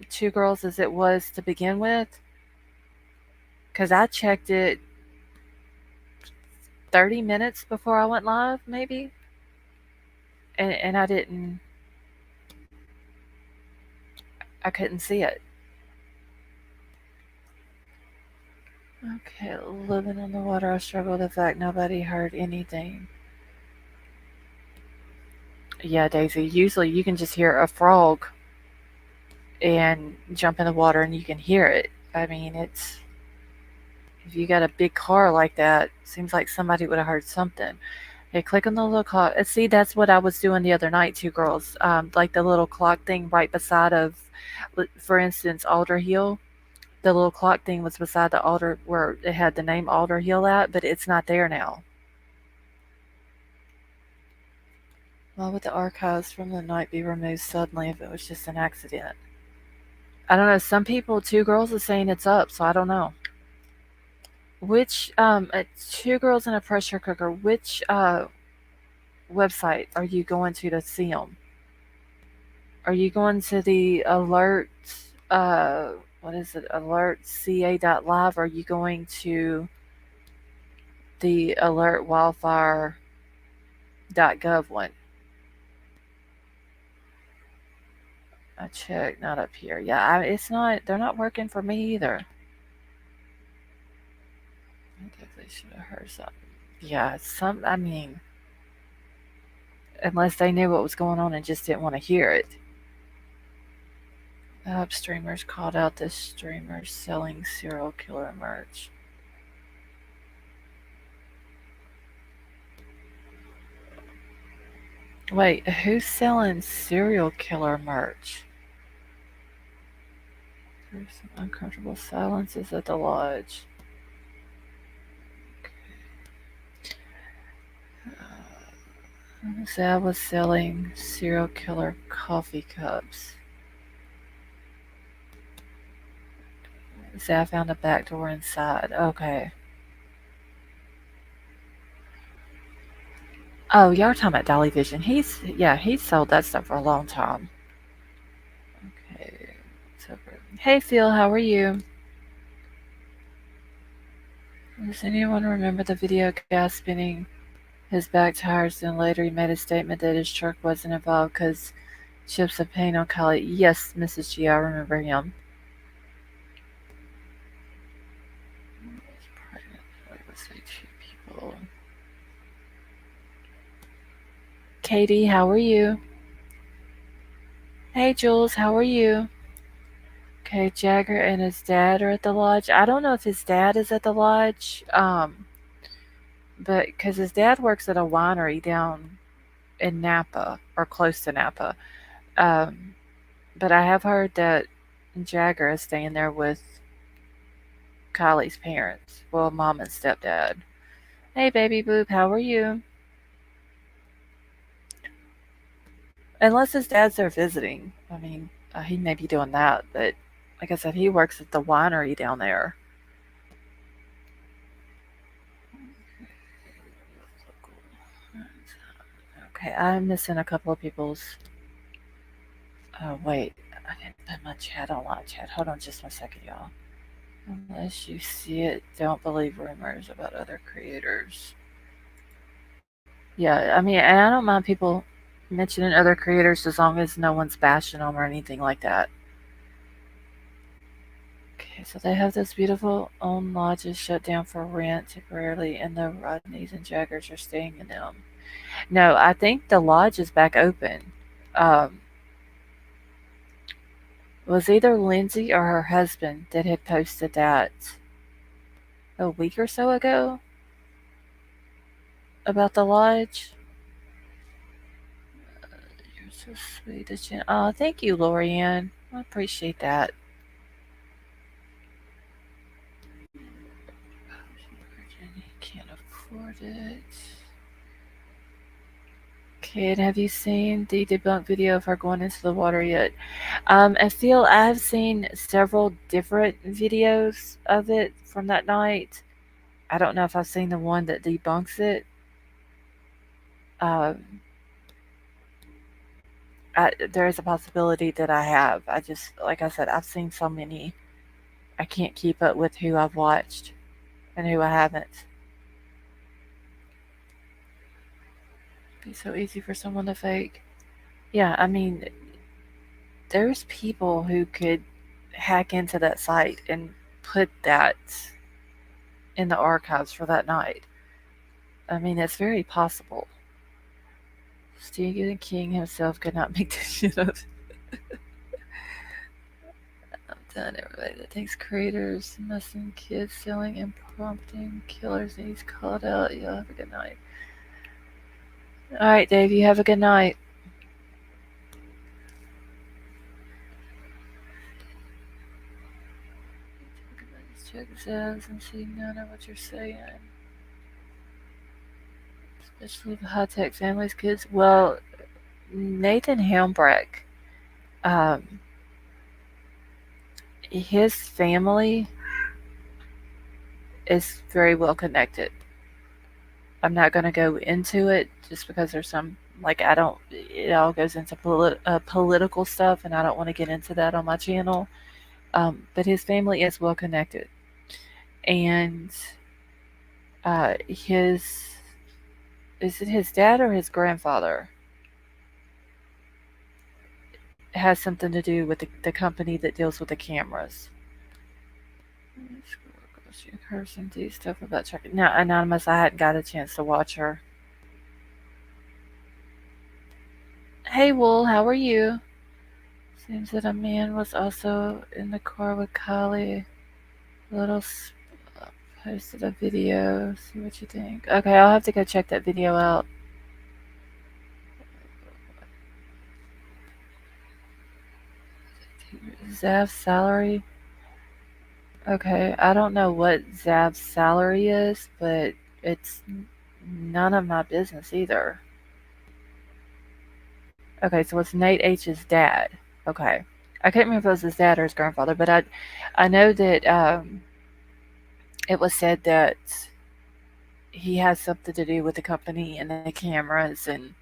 two girls, as it was to begin with? Because I checked it 30 minutes before I went live, maybe, and I couldn't see it. Okay, living on the water, I struggle with the fact nobody heard anything. Yeah, Daisy, usually you can just hear a frog and jump in the water and you can hear it. I mean, if you got a big car like that, seems like somebody would have heard something. Okay, click on the little clock. See, that's what I was doing the other night, two girls. Like the little clock thing right beside of, for instance, Alder Hill. The little clock thing was beside the altar where it had the name Alder Hill at, but it's not there now. Why would the archives from the night be removed suddenly if it was just an accident? I don't know. Some people, two girls, are saying it's up, so I don't know. Which two girls in a pressure cooker? Which website are you going to see them? Are you going to the alert? What is it? Alertca.live? Or are you going to the alertwildfire.gov one? I checked, not up here. Yeah, it's not. They're not working for me either. I definitely should have heard something. Yeah, I mean, unless they knew what was going on and just didn't want to hear it. Streamers called out this streamer selling serial killer merch. Wait, who's selling serial killer merch? There's some uncomfortable silences at the lodge. Zab was selling serial killer coffee cups. Zab found a back door inside. Okay. Oh, y'all talking about Dolly Vision. He's sold that stuff for a long time. Okay. Hey Phil, how are you? Does anyone remember the video gas spinning his back tires? Then later he made a statement that his truck wasn't involved because chips of paint on KIELY. Yes, Mrs. G, I remember him. Let's say two people. Katie, how are you? Hey, Jules, how are you? Okay, Jagger and his dad are at the lodge. I don't know if his dad is at the lodge, but because his dad works at a winery down in Napa or close to Napa. Um, but I have heard that Jagger is staying there with Kylie's parents. Well, mom and stepdad. Hey, baby boob, how are you? Unless his dad's there visiting. I mean, he may be doing that, but like I said, he works at the winery down there. Okay, I'm missing a couple of people's. Oh, wait. I didn't put my chat on live chat. Hold on just 1 second, y'all. Unless you see it, don't believe rumors about other creators. Yeah, I mean, and I don't mind people mentioning other creators as long as no one's bashing them or anything like that. Okay, so they have those beautiful own lodges shut down for rent temporarily, and the Rodneys and Jaggers are staying in them. No, I think the lodge is back open. Um, it was either Lindsay or her husband that had posted that a week or so ago about the lodge. You're so sweet. Oh, thank you, Lorianne. I appreciate that. Virginia can't afford it. Kid, have you seen the debunk video of her going into the water yet? I feel I have seen several different videos of it from that night. I don't know if I've seen the one that debunks it. Um, there is a possibility that I have. I just, like I said, I've seen so many. I can't keep up with who I've watched and who I haven't. It'd be so easy for someone to fake. Yeah, I mean, there's people who could hack into that site and put that in the archives for that night. I mean, it's very possible. Stephen King himself could not make this shit up. I'm done, everybody that thinks creators, messing kids, selling and prompting killers needs called out. Y'all have a good night. Alright, Dave, you have a good night. Check Zevs and see none of what you're saying. Especially the high-tech families, kids. Well, Nathan Helmbrecht, his family is very well connected. I'm not going to go into it just because there's some, like, I don't, it all goes into political stuff, and I don't want to get into that on my channel. But his family is well connected. And is it his dad or his grandfather? Has something to do with the company that deals with the cameras. She heard some deep stuff about checking. No, Anonymous, I hadn't got a chance to watch her. Hey, Wool, how are you? Seems that a man was also in the car with Kylie. Little posted a video. See what you think. Okay, I'll have to go check that video out. Zav's salary. Okay, I don't know what Zav's salary is, but it's none of my business either. Okay, so it's Nate H's dad. Okay. I can't remember if it was his dad or his grandfather, but I know that it was said that he has something to do with the company and the cameras and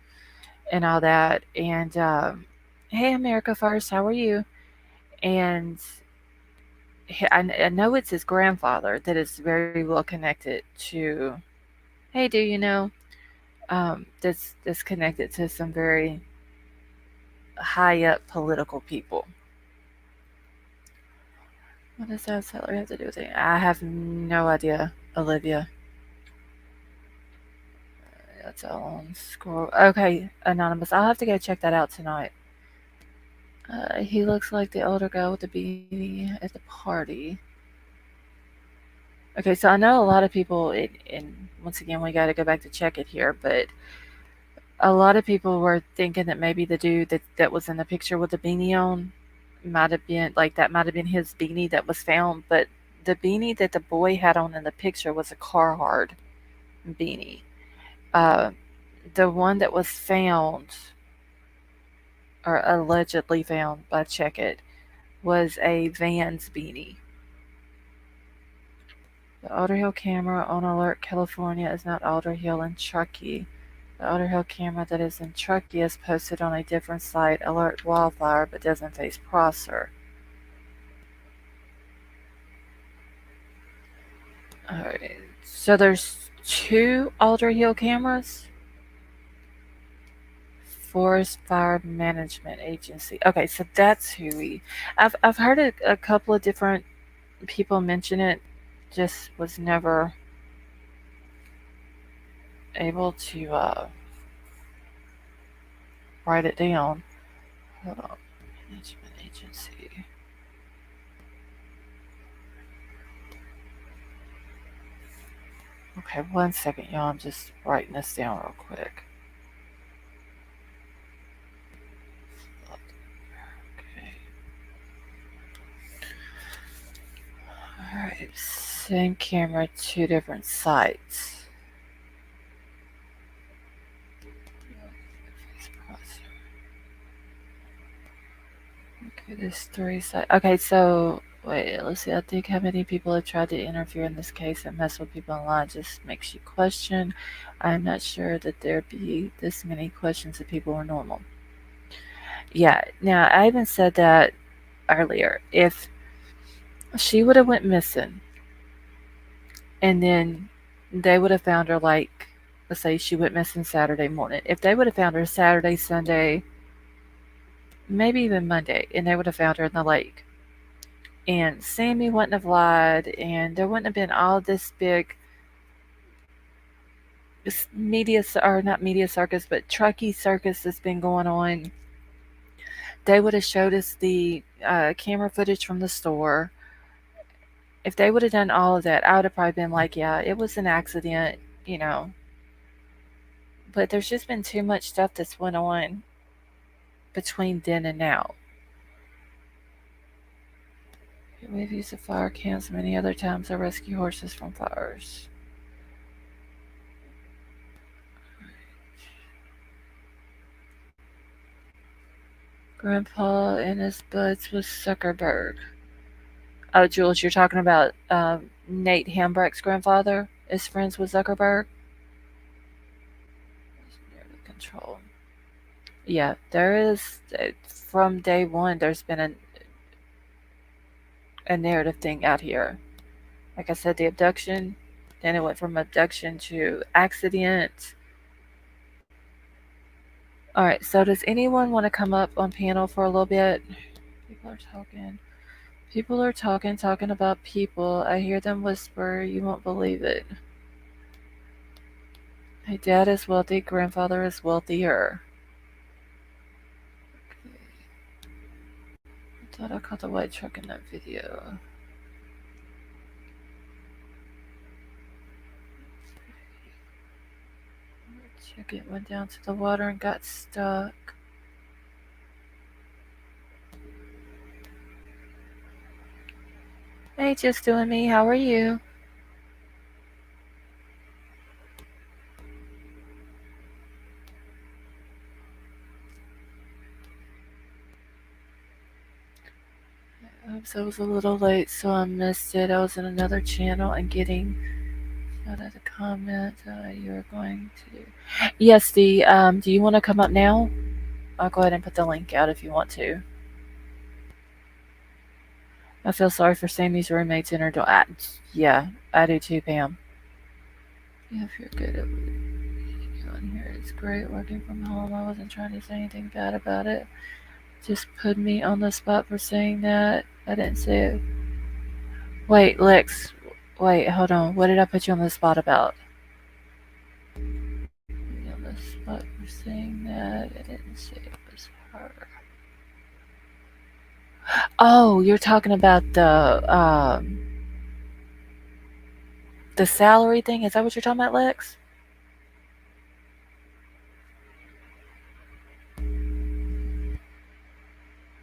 all that. And hey, America First, how are you? And I know it's his grandfather that is very well connected to. Hey, do you know? That's connected to some very high up political people. What does that salary have to do with it? I have no idea, Olivia. That's all on scroll. Okay, anonymous. I'll have to go check that out tonight. He looks like the older guy with the beanie at the party. Okay, so I know a lot of people, and once again, we got to go back to check it here, but a lot of people were thinking that maybe the dude that was in the picture with the beanie on might have been like that might have been his beanie that was found, but the beanie that the boy had on in the picture was a Carhartt beanie. Uh, the one that was found or allegedly found by Check It was a Vans beanie. The Alder Hill camera on Alert California is not Alder Hill in Truckee. The Alder Hill camera that is in Truckee is posted on a different site, Alert Wildfire, but doesn't face Prosser. Alright, so there's two Alder Hill cameras? Forest Fire Management Agency. Okay, so that's who we. I've heard a couple of different people mention it, just was never able to write it down. Hold on. Management Agency. Okay, 1 second, y'all. I'm just writing this down real quick. Okay. Alright, same camera, two different sites. Okay, there's three sites. Okay, so wait, let's see. I think how many people have tried to interfere in this case and mess with people online just makes you question. I'm not sure that there'd be this many questions if people were normal. Yeah, now I even said that earlier. If she would have went missing and then they would have found her, like, let's say she went missing Saturday morning. If they would have found her Saturday, Sunday, maybe even Monday, and they would have found her in the lake, and Sammy wouldn't have lied, and there wouldn't have been all this big media, or not media circus, but Truckee circus that's been going on. They would have showed us the camera footage from the store. If they would have done all of that, I would have probably been like, yeah, it was an accident, you know. But there's just been too much stuff that's went on between then and now. We've used the fire cams many other times to rescue horses from fires. Grandpa and his buds with Zuckerberg. Oh, Jules, you're talking about Nate Hambrecht's grandfather is friends with Zuckerberg? Control. Yeah, there is. From day one, there's been a narrative thing out here. Like I said, the abduction, then it went from abduction to accident. All right, so does anyone want to come up on panel for a little bit? People are talking. People are talking about people. I hear them whisper, you won't believe it. My dad is wealthy, grandfather is wealthier. Okay. I thought I caught the white truck in that video. Check it, went down to the water and got stuck. Hey, just doing me. How are you? Oops, I was a little late, so I missed it. I was in another channel and getting out of the comment you were going to do. Yes, do you want to come up now? I'll go ahead and put the link out if you want to. I feel sorry for Sammy's roommates in her door. Yeah, I do too, Pam. Yeah, if you're good at what you're doing here, it's great working from home. I wasn't trying to say anything bad about it. Just put me on the spot for saying that. I didn't say it. Wait, Lex. Wait, hold on. What did I put you on the spot about? Put me on the spot for saying that. I didn't say it was her. Oh, you're talking about the salary thing. Is that what you're talking about, Lex?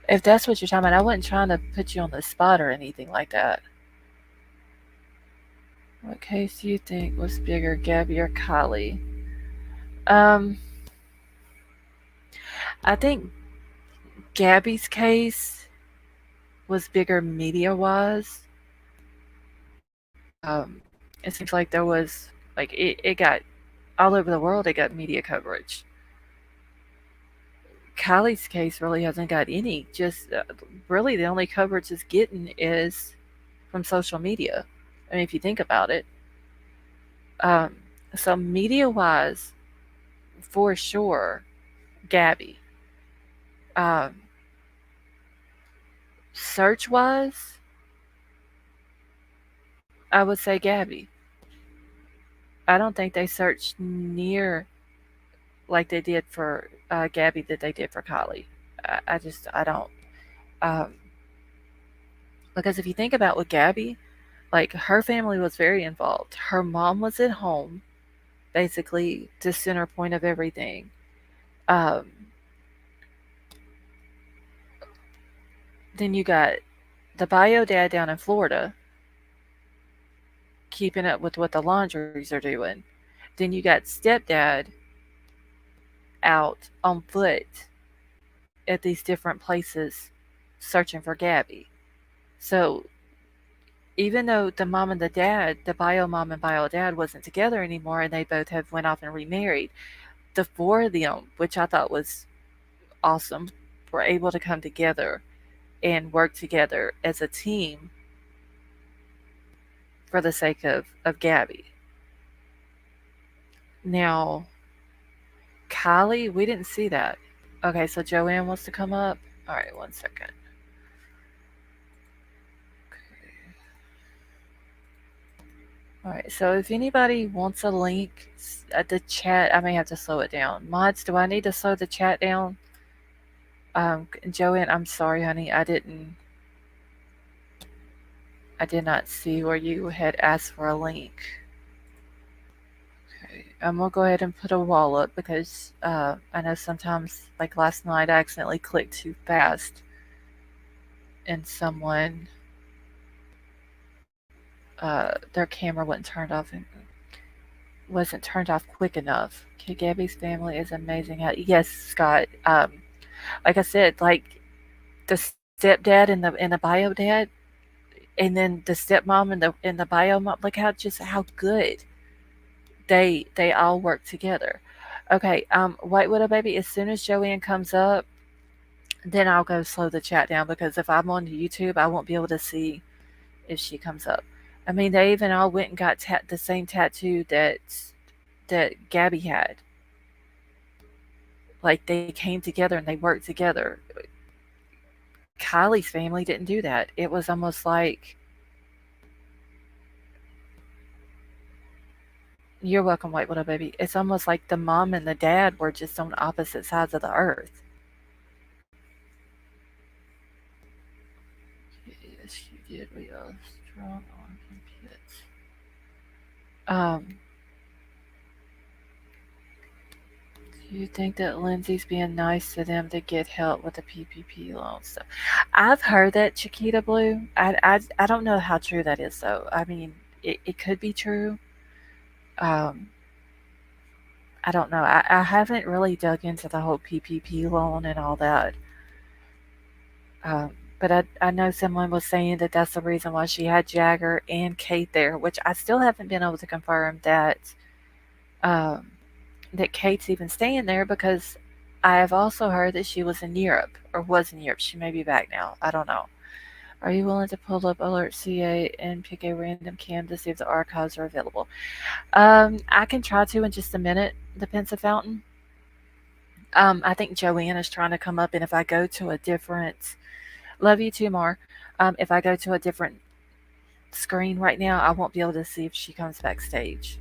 If that's what you're talking about, I wasn't trying to put you on the spot or anything like that. What case do you think was bigger, Gabby or Kylie? Um, I think Gabby's case was bigger media wise. It seems like there was like it got all over the world. It got media coverage. Kylie's case really hasn't got any. Just really the only coverage it's getting is from social media. I mean, if you think about it. Um, so media wise, for sure, Gabby. Um, search wise, I would say Gabby. I don't think they searched near like they did for Gabby that they did for Kylie. I don't. Um, because if you think about with Gabby, like her family was very involved. Her mom was at home, basically the center point of everything. Um, then you got the bio dad down in Florida, keeping up with what the laundries are doing. Then you got stepdad out on foot at these different places searching for Gabby. So even though the mom and the dad, the bio mom and bio dad wasn't together anymore and they both have went off and remarried, the four of them, which I thought was awesome, were able to come together and work together as a team for the sake of Gabby. Now, Kylie, we didn't see that. Okay, so Joanne wants to come up. All right, 1 second. All right, so if anybody wants a link at the chat, I may have to slow it down. Mods, do I need to slow the chat down? Joanne, I'm sorry, honey, I did not see where you had asked for a link. Okay, I'm gonna go ahead and put a wall up because I know sometimes, like last night, I accidentally clicked too fast, and someone their camera wasn't turned off quick enough. Okay, Gabby's family is amazing. Yes, Scott. Like I said, like the stepdad and the bio dad, and then the stepmom and the bio mom. Look how good they all work together. Okay, White Widow baby. As soon as Joanne comes up, then I'll go slow the chat down because if I'm on YouTube, I won't be able to see if she comes up. I mean, they even all went and got the same tattoo that Gabby had. Like they came together and they worked together. Kylie's family didn't do that. It was almost like, you're welcome, White Widow baby. It's almost like the mom and the dad were just on opposite sides of the earth. Yes, you did. We are strong on pits. Um, do you think that Lindsay's being nice to them to get help with the PPP loan stuff? I've heard that, Chiquita Blue. I don't know how true that is, though. I mean, it could be true. Um, I don't know. I haven't really dug into the whole PPP loan and all that. But I know someone was saying that that's the reason why she had Jagger and Kate there, which I still haven't been able to confirm um, that Kate's even staying there because I have also heard that she was in Europe or was in Europe. She may be back now. I don't know. Are you willing to pull up Alert CA and pick a random cam to see if the archives are available? I can try to in just a minute, the Pensa Fountain. I think Joanne is trying to come up, and if I go to a different, love you too, Mar. If I go to a different screen right now, I won't be able to see if she comes backstage.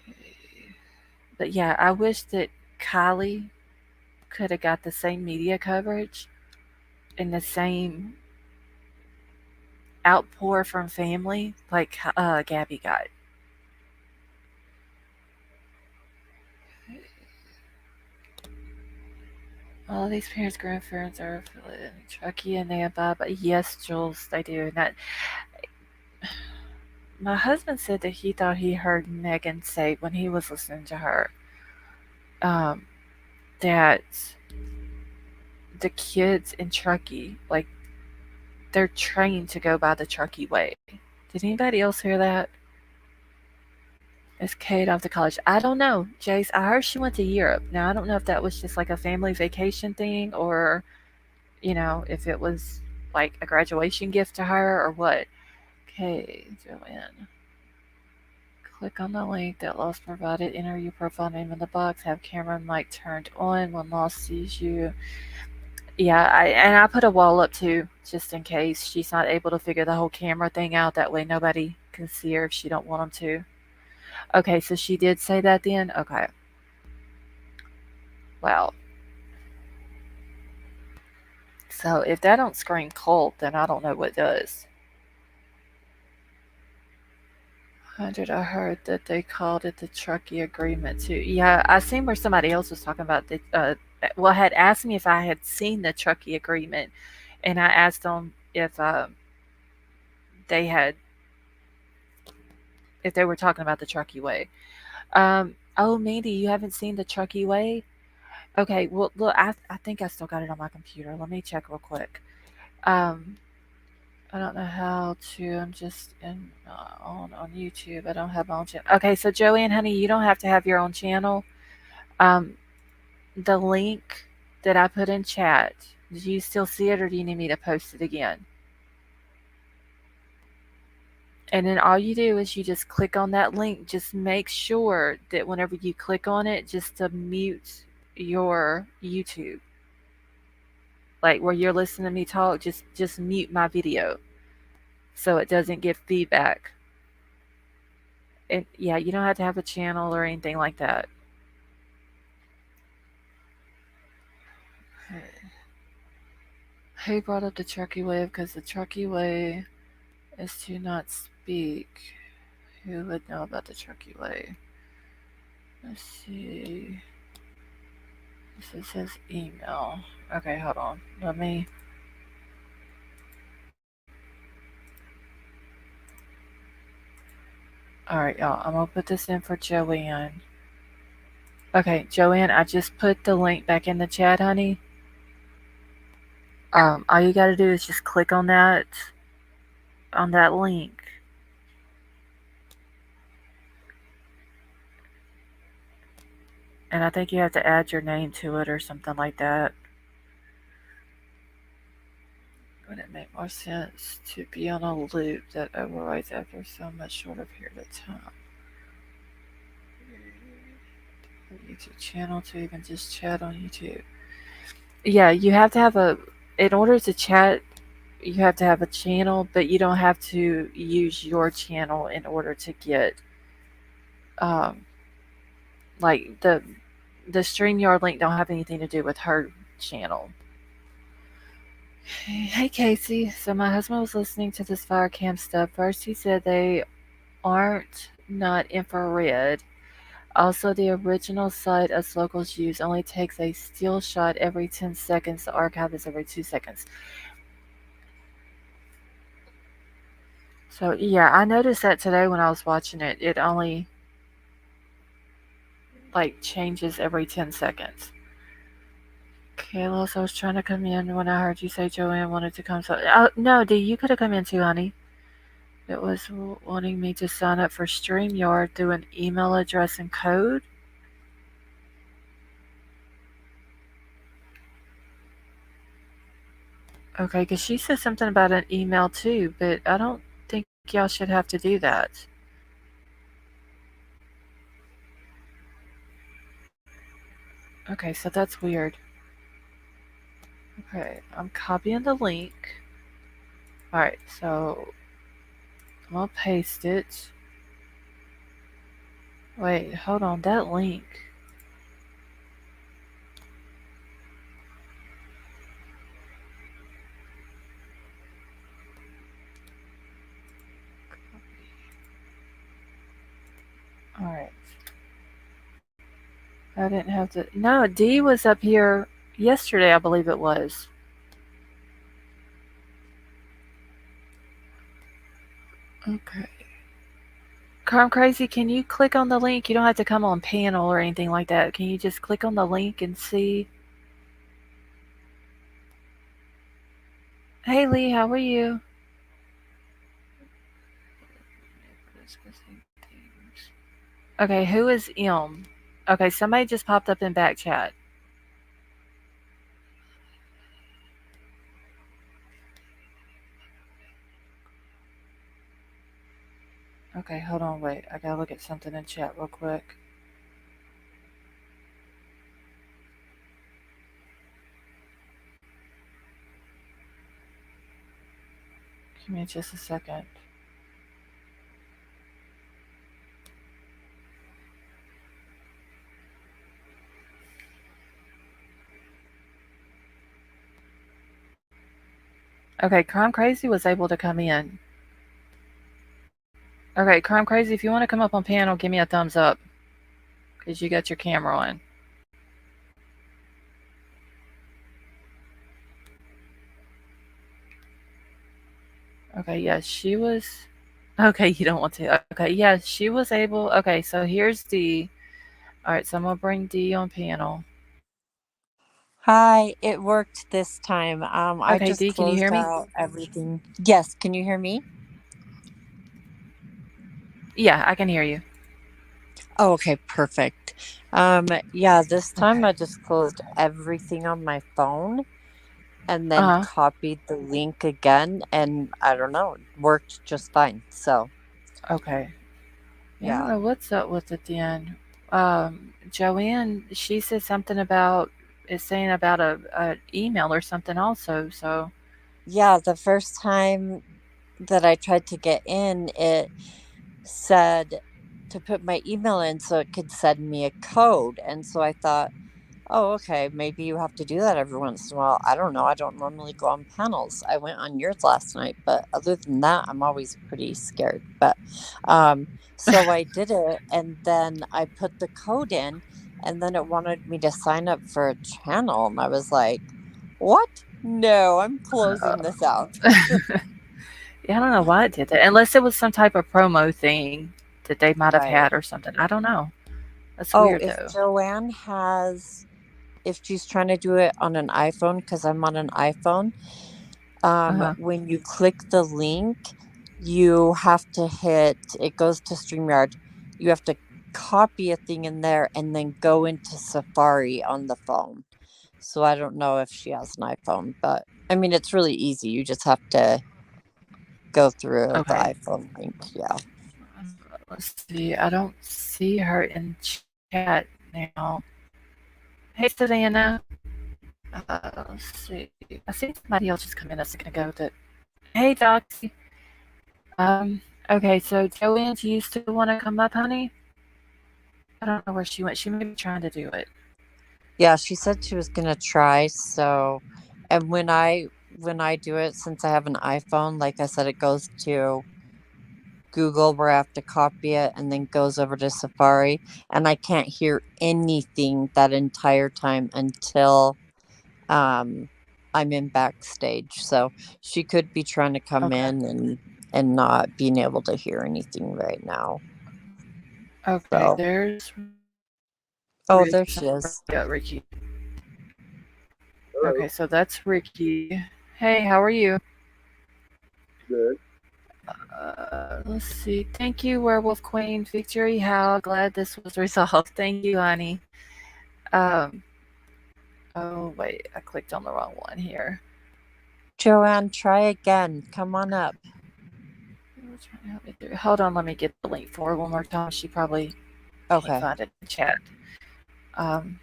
Okay. But yeah, I wish that KIELY could have got the same media coverage and the same outpour from family like Gabby got. All of these parents, grandparents are affiliated in Truckee and they abide by. Yes, Jules, they do. And that, my husband said that he thought he heard Megan say when he was listening to her um, that the kids in Truckee, like, they're trained to go by the Truckee way. Did anybody else hear that? Is Kate off to college? I don't know, Jace. I heard she went to Europe. Now, I don't know if that was just like a family vacation thing or, if it was like a graduation gift to her or what. Okay, Joanne. Click on the link that Lost provided. Enter your profile name in the box. Have camera and mic turned on when Lost sees you. Yeah, I put a wall up too, just in case she's not able to figure the whole camera thing out. That way nobody can see her if she don't want them to. Okay, so she did say that then? Okay. Well, so if that don't scream cult, then I don't know what does. 100, I heard that they called it the Truckee Agreement too. Yeah, I seen where somebody else was talking about had asked me if I had seen the Truckee Agreement, and I asked them they had, if they were talking about the Truckee Way. Oh, Mandy, you haven't seen the Truckee Way? Okay, well, look, I think I still got it on my computer. Let me check real quick. Um, I don't know how to. I'm just on YouTube. I don't have my own channel. Okay, so Joanne, honey, you don't have to have your own channel. Um, the link that I put in chat, do you still see it, or do you need me to post it again? And then all you do is you just click on that link. Just make sure that whenever you click on it, just to mute your YouTube. Like where you're listening to me talk, just mute my video so it doesn't get feedback. And yeah, you don't have to have a channel or anything like that. Who brought up the Truckee Way? Because the Truckee Way is to not speak. Who would know about the Truckee Way? Let's see. This is his email. Okay, hold on. Let me. Alright, y'all. I'm going to put this in for Joanne. Okay, Joanne, I just put the link back in the chat, honey. All you got to do is just click on that link. And I think you have to add your name to it or something like that. Would it make more sense to be on a loop that overrides after so much shorter period of time? YouTube channel to even just chat on YouTube. Yeah, you have to have in order to chat, you have to have a channel, but you don't have to use your channel in order to get, like the StreamYard link don't have anything to do with her channel. Hey Casey, so my husband was listening to this fire cam stuff. First he said they aren't not infrared. Also, the original site us locals use only takes a still shot every 10 seconds. The archive is every 2 seconds. So, yeah, I noticed that today when I was watching it. It only, like, changes every 10 seconds. Kayla, I was trying to come in when I heard you say Joanne wanted to come. No, D, you could have come in too, honey. It was wanting me to sign up for StreamYard through an email address and code. Okay, because she said something about an email too, but I don't think y'all should have to do that. Okay, so that's weird. Okay, I'm copying the link. Alright, so I'm gonna paste it. Wait, hold on, that link. Alright, I didn't have to. No, D was up here yesterday, I believe it was. Okay. Crime Crazy, can you click on the link? You don't have to come on panel or anything like that. Can you just click on the link and see? Hey Lee, how are you? Okay, who is M? Okay, somebody just popped up in back chat. Okay, hold on, wait. I gotta look at something in chat real quick. Give me just a second. Okay, Crime Crazy was able to come in. Okay, Crime Crazy, if you want to come up on panel, give me a thumbs up. Because you got your camera on. Okay, yes, she was. Okay, you don't want to. Okay, yes, she was able. Okay, so here's D. Alright, so I'm going to bring D on panel. Hi, it worked this time. I Okay, just D, can you hear closed me? out everything. Yes, can you hear me? Yeah, I can hear you. Oh, okay, perfect. Yeah, this time Okay. I just closed everything on my phone and then Uh huh. copied the link again, and I don't know, it worked just fine. So, Okay. Yeah, I don't yeah. know what's up with it then. Joanne, she said something about is saying about a email or something also. So Yeah, the first time that I tried to get in, it said to put my email in so it could send me a code. And so I thought, oh, okay. Maybe you have to do that every once in a while. I don't know. I don't normally go on panels. I went on yours last night, but other than that, I'm always pretty scared. But so I did it, and then I put the code in, and then it wanted me to sign up for a channel, and I was like, "What? No, I'm uh, closing this out." yeah, I don't know why it did that. Unless it was some type of promo thing that they might have Right. had or something. I don't know. That's Oh, weird if though. Joanne has, if she's trying to do it on an iPhone, because I'm on an iPhone, Uh huh. when you click the link, you have to hit, it goes to StreamYard. You have to copy a thing in there and then go into Safari on the phone. So I don't know if she has an iPhone, but I mean, it's really easy. You just have to go through the Okay. iPhone link. Yeah. Let's see. I don't see her in chat now. Hey, Savannah. Let's see. I seen somebody else just come in a second ago that. Hey, Doxy. Okay, so Joanne, do you still want to come up, honey? I don't know where she went. She may be trying to do it. Yeah, she said she was gonna try. So, and when I do it, since I have an iPhone, like I said, it goes to Google where I have to copy it and then goes over to Safari, and I can't hear anything that entire time until um I'm in backstage. So she could be trying to come Okay. in and not being able to hear anything right now. Okay, So, there's oh, Ricky. there she is. Yeah, Ricky. Hello. Okay, so that's Ricky. Hey, how are you? Good. Let's see. Thank you, Werewolf Queen. Victory. How glad this was resolved. Thank you, honey. Um. Oh wait, I clicked on the wrong one here. Joanne, try again. Come on up. Hold on, let me get the link for her one more time. She probably can't Okay. find it in the chat. Um,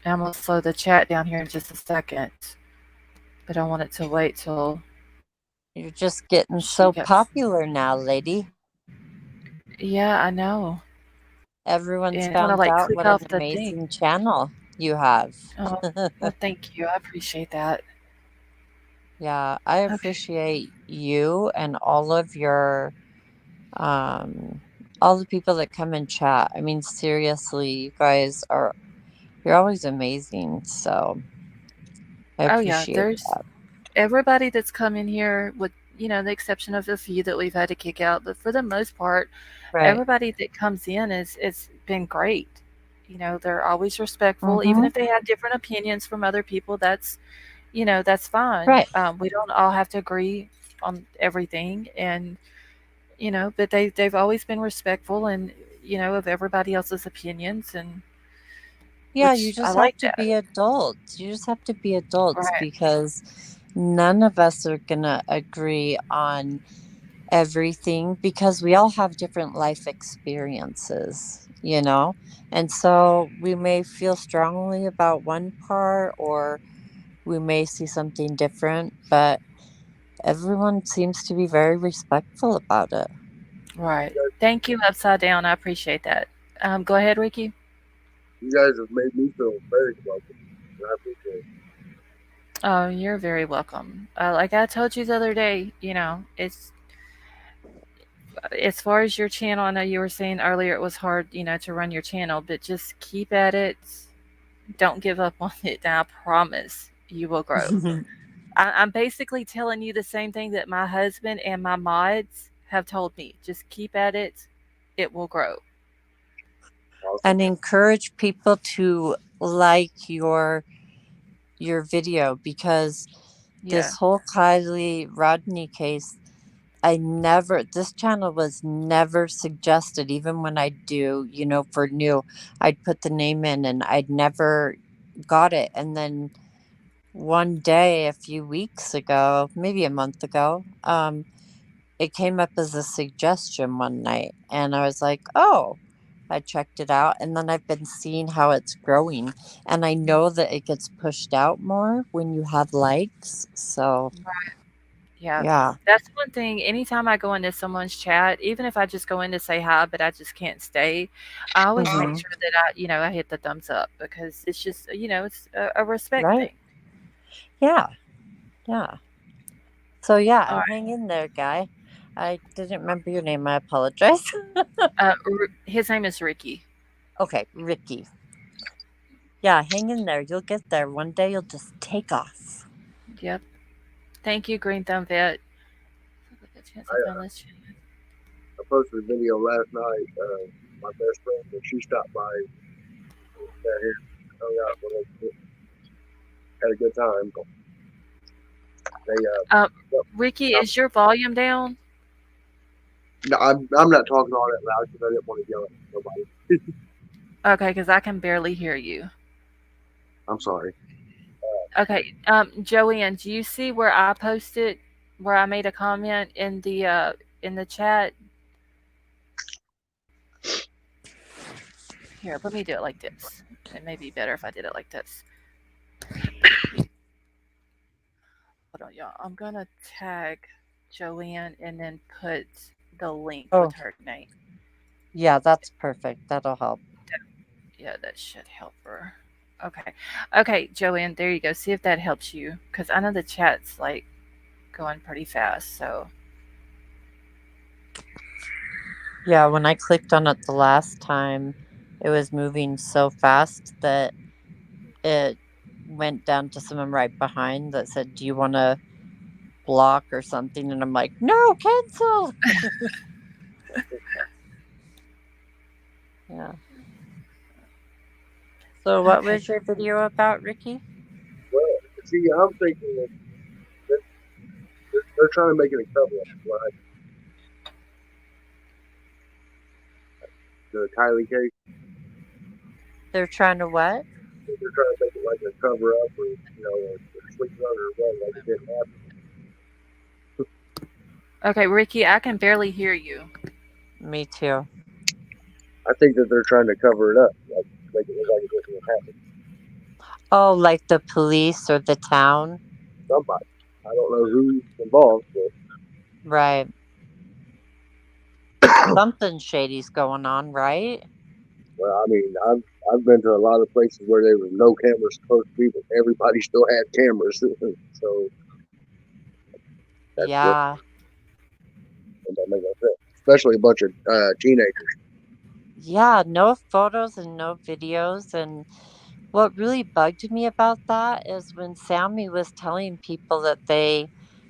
I'm gonna slow the chat down here in just a second, but I want it to wait till You're just getting she so gets. popular now, lady. Yeah, I know. Everyone's And I want to found like out click what an off the thing. amazing channel you have. Oh, well, thank you. I appreciate that. Yeah, I Okay. appreciate you and um all the people that come and chat. I mean, seriously, you guys are you're always amazing. So I Oh yeah, appreciate there's that. everybody that's come in here with the exception of a few that we've had to kick out, but for the most part, Right. everybody that comes in is it's been great. They're always respectful, even Mm-hmm. if they have different opinions from other people. That's fine. Right. We don't all have to agree on everything, and but they've always been respectful and of everybody else's opinions, and Yeah, you which I just have like to that. be adults. You just have to be adults Right. because none of us are gonna agree on everything because we all have different life experiences. And so we may feel strongly about one part or we may see something different, but everyone seems to be very respectful about it. Right. Thank you, Upside Down. I appreciate that. Go ahead, Ricky. You guys have made me feel very welcome. I appreciate it. Oh, you're very welcome. Like I told you the other day, it's as far as your channel. I know you were saying earlier it was hard, to run your channel, but just keep at it. Don't give up on it, and I promise you will grow. I'm basically telling you the same thing that my husband and my mods have told me. Just keep at it. It will grow. Awesome. And encourage people to like your video because Yeah. this whole Kylie Rodney case, this channel was never suggested, even when I do, for new, I'd put the name in and I'd never got it. And then one day, a few weeks ago, maybe a month ago, it came up as a suggestion one night. And I was like, oh, I checked it out. And then I've been seeing how it's growing. And I know that it gets pushed out more when you have likes. So, Yeah. yeah. That's one thing. Anytime I go into someone's chat, even if I just go in to say hi, but I just can't stay, I always make Hmm. sure that I hit the thumbs up because it's just, it's a respect Right. thing. Yeah. Yeah. So yeah, All and hang in there, guy. I didn't remember your name. I apologize. right. His name is Ricky. Okay, Ricky. Yeah, hang in there. You'll get there. One day you'll just take off. Yep. Thank you, Green Thumb Vet. A chance I found this. I posted a video last night. My best friend, when she stopped by, sat here, hung out with us, had a good time. They, Uh, no, Ricky, is your volume down? no, I'm not talking all that loud because I didn't want to yell at nobody. Okay, because I can barely hear you. I'm sorry. Okay, Joanne, do you see where I posted, where I made a comment in the chat? Here, let me do it like this. It may be better if I did it like this. Hold on, y'all. I'm gonna tag Joanne and then put the link with Oh, her name. yeah, that's perfect. That'll help. Yeah, that should help her. Okay, okay, Joanne, there you go. See if that helps you, because I know the chat's like going pretty fast. So Yeah, when I clicked on it the last time, it was moving so fast that it went down to someone right behind that said, "Do you want to block or something?" And I'm like, "No, cancel." Yeah. So, what okay, was your video about, Ricky? Well, see, I'm thinking that they're trying to make it a cover up, right? The Kylie case. They're trying to what? They're trying to make it like a cover up or or sleeping under a rug like it didn't happen. Okay, Ricky, I can barely hear you. Me too. I think that they're trying to cover it up, like make it look like it didn't happen. Oh, like the police or the town? Somebody, I don't know who's involved, but Right. Something shady's going on, right? well, I mean, I've been to a lot of places where there was no cameras supposed to be, but everybody still had cameras. So that's just Yeah. that don't make no sense. Especially a bunch of teenagers. Yeah, no photos and no videos. And what really bugged me about that is when Sammy was telling people that they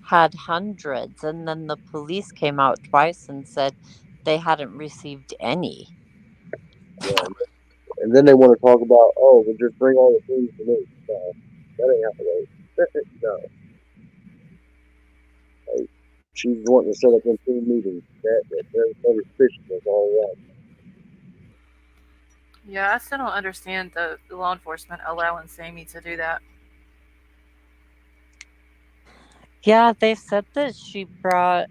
had hundreds, and then the police came out twice and said they hadn't received any. Yeah, and then they want to talk about, oh, well, just bring all the things to me. No, that ain't how it goes. No, like, she's wanting to set up them team meetings. That suspicion is all wrong. Yeah, I still don't understand the law enforcement allowing Sammy to do that. Yeah, they said that she brought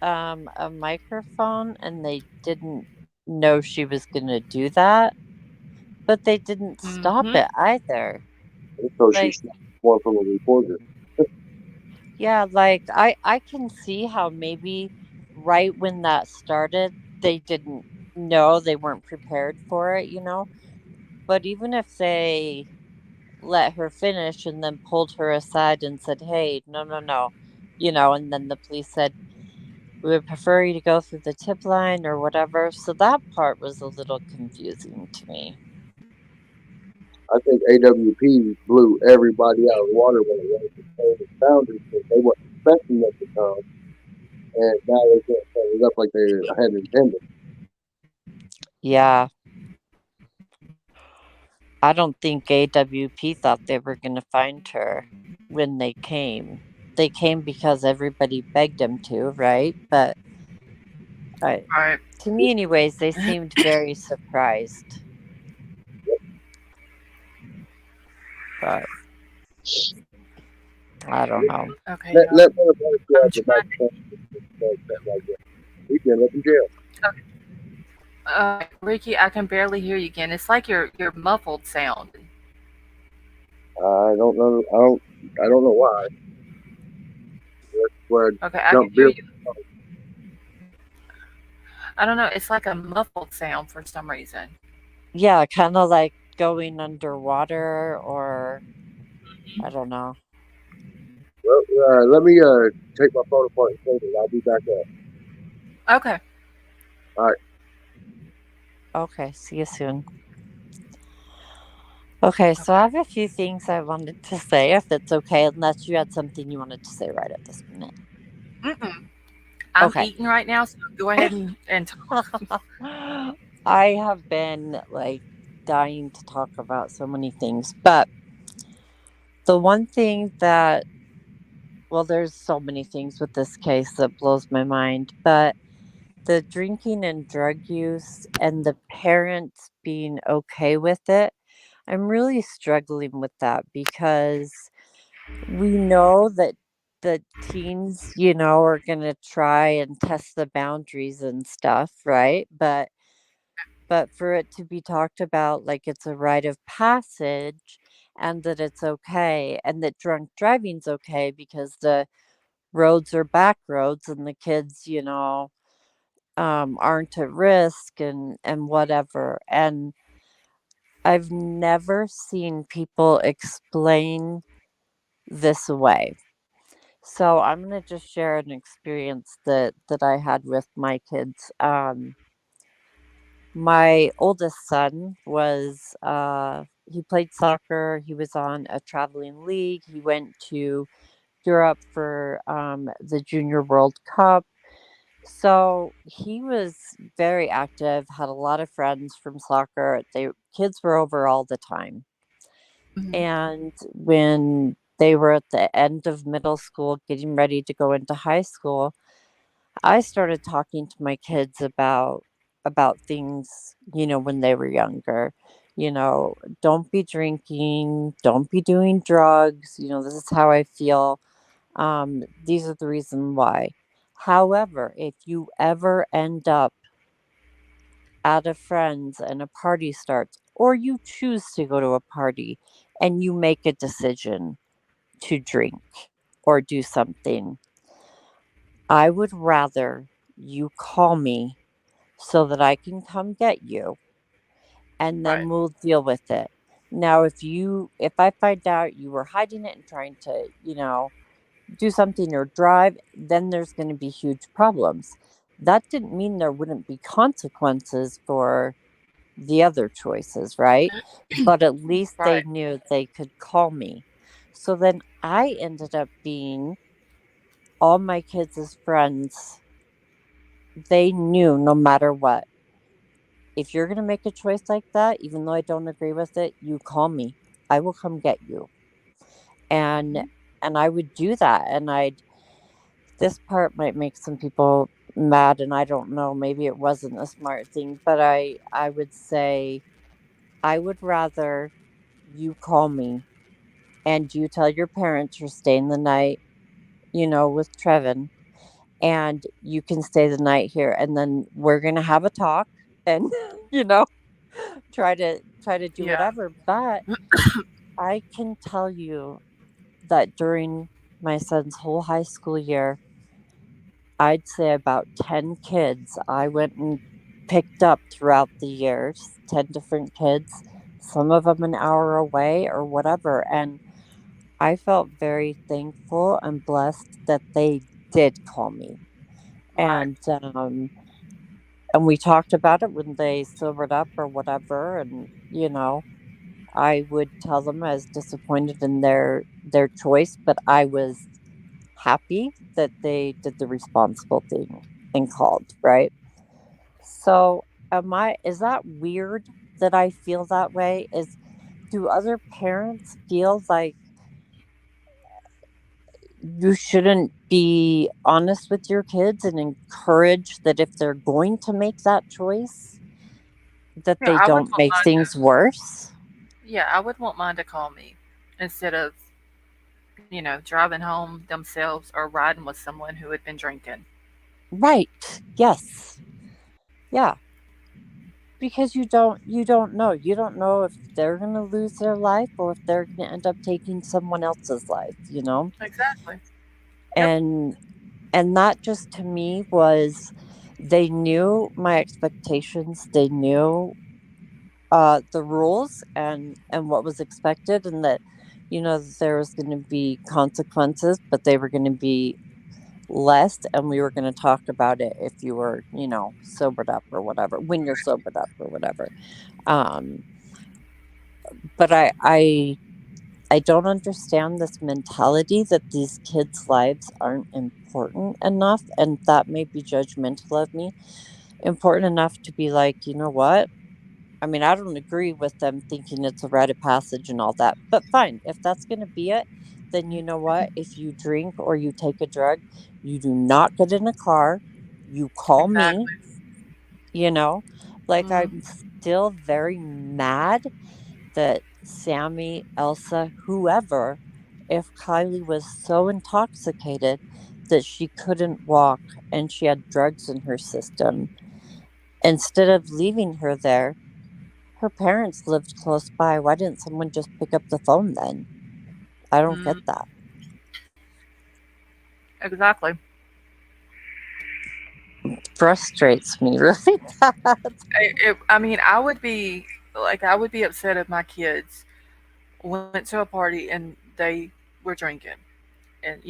a microphone and they didn't know she was going to do that, but they didn't stop Mm-hmm. it either. And so Like, she's one from a reporter. yeah, like I can see how maybe right when that started they didn't know, they weren't prepared for it, you know. But even if they let her finish and then pulled her aside and said, "Hey, no, no, no," you know, and then the police said, "We would prefer you to go through the tip line or whatever." So that part was a little confusing to me. I think AWP blew everybody out of the water when it rained the boundaries because they weren't expecting them to come, and now they can't set it up like they had intended. Yeah, I don't think AWP thought they were going to find her when they came. They came because everybody begged them to, right? But I, Right. to me, anyways, they seemed very surprised. But I don't know. Okay, y'all. Let motherfuckers go I'm after about trying. the stuff like that. We can up in jail. Okay, Ricky, I can barely hear you again. It's like you're muffled sound. I don't know. I don't know why. That's where I Okay, I can jump hear beer. you. I don't know. It's like a muffled sound for some reason. Yeah, kind of like going underwater, or I don't know. Well, let me take my phone apart and clean it. I'll be back up. Okay. All right. Okay, see you soon. Okay, so I Okay. have a few things I wanted to say, if it's okay, unless you had something you wanted to say right at this minute. Mm-mm. I'm Okay. eating right now, so go ahead and talk. I have been like dying to talk about so many things, but the one thing that, well, there's so many things with this case that blows my mind, but the drinking and drug use and the parents being okay with it, I'm really struggling with that because we know that the teens, you know, are going to try and test the boundaries and stuff, right? But for it to be talked about like it's a rite of passage and that it's okay and that drunk driving's okay because the roads are back roads and the kids, you know, aren't at risk and whatever. And I've never seen people explain this away. So I'm gonna just share an experience that I had with my kids. My oldest son was he played soccer. He was on a traveling league. He went to Europe for the Junior World Cup. So he was very active. Had a lot of friends from soccer. They kids were over all the time. Mhm. And when they were at the end of middle school, getting ready to go into high school, I started talking to my kids about things, you know, when they were younger. Don't be drinking, don't be doing drugs. This is how I feel. These are the reason why. However, if you ever end up at a friend's and a party starts, or you choose to go to a party and you make a decision to drink or do something, I would rather you call me so that I can come get you, and Right. then we'll deal with it. Now, if I find out you were hiding it and trying to, do something or drive, then there's going to be huge problems. That didn't mean there wouldn't be consequences for the other choices, right? But at least Right. they knew they could call me. So then I ended up being all my kids' friends. They knew no matter what, if you're going to make a choice like that, even though I don't agree with it, you call me. I will come get you. And Mhm. and I would do that, and I'd this part might make some people mad, and I don't know, maybe it wasn't a smart thing, but I would say I would rather you call me and you tell your parents you're staying the night, with Trevin, and you can stay the night here, and then we're going to have a talk and you know try to do Yeah. whatever. But I can tell you that during my son's whole high school year, I'd say about 10 kids I went and picked up throughout the years, 10 different kids, some of them an hour away or whatever. And I felt very thankful and blessed that they did call me. Right. And, um, and we talked about it when they sobered up or whatever. And, I would tell them I was disappointed in their choice, but I was happy that they did the responsible thing and called, right? So, is that weird that I feel that way? Do other parents feel like you shouldn't be honest with your kids and encourage that if they're going to make that choice, that Yeah, they I would don't want make mine things worse? yeah, I would want mine to call me instead of, driving home themselves or riding with someone who had been drinking. Right. Yes. Yeah. Because you don't know. You don't know if they're going to lose their life or if they're going to end up taking someone else's life. Exactly. Yep. And that just to me was, they knew my expectations. They knew the rules and what was expected, and that there was going to be consequences, but they were going to be less, and we were going to talk about it if you were sobered up or whatever, when you're sobered up or whatever. um but I don't understand this mentality that these kids' lives aren't important enough, and that may be judgmental of me. Important enough to be like, you know what? I mean, I don't agree with them thinking it's a rite of passage and all that, but fine. If that's going to be it, then you know what? If you drink or you take a drug, you do not get in a car. You call me, Exactly. you know? Like, Hmm. I'm still very mad that Sammy, Elsa, whoever, if Kylie was so intoxicated that she couldn't walk and she had drugs in her system, instead of leaving her there, her parents lived close by. Why didn't someone just pick up the phone then? I don't get Hmm. that. Exactly. Frustrates me really bad. I mean, I would be upset if my kids went to a party and they were drinking, and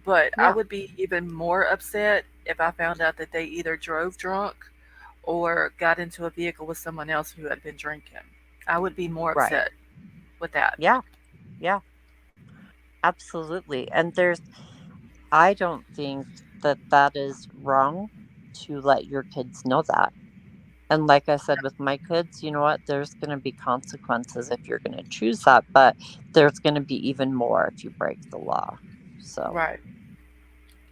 but I Yeah, would be even more upset if I found out that they either drove drunk or got into a vehicle with someone else who had been drinking. I would be more right. upset with that. Yeah, yeah, absolutely. And I don't think that that is wrong to let your kids know that. And like I said with my kids, you know what? There's going to be consequences if you're going to choose that, but there's going to be even more if you break the law. So, Right.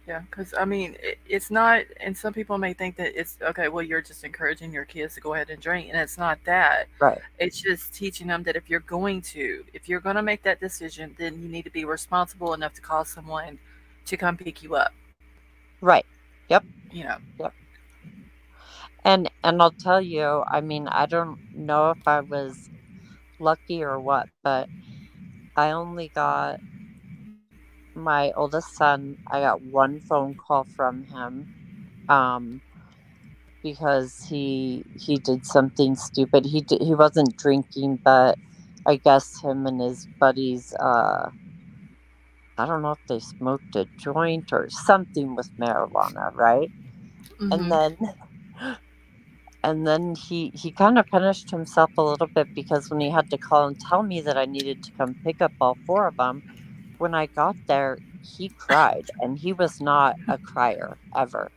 Yeah, because I mean, it's not, and some people may think that it's okay, well, you're just encouraging your kids to go ahead and drink, and it's not that. Right. It's just teaching them that if you're going to make that decision, then you need to be responsible enough to call someone to come pick you up, Right. Yep. you know. Yep. And I'll tell you, I mean, I don't know if I was lucky or what, but I only got my oldest son, I got one phone call from him. Um because he did something stupid. He wasn't drinking, but I guess him and his buddies I don't know if they smoked a joint or something with marijuana, right? And Hmm. then he kind of punished himself a little bit because when he had to call and tell me that I needed to come pick up all four of them, when I got there, he cried and he was not a crier ever.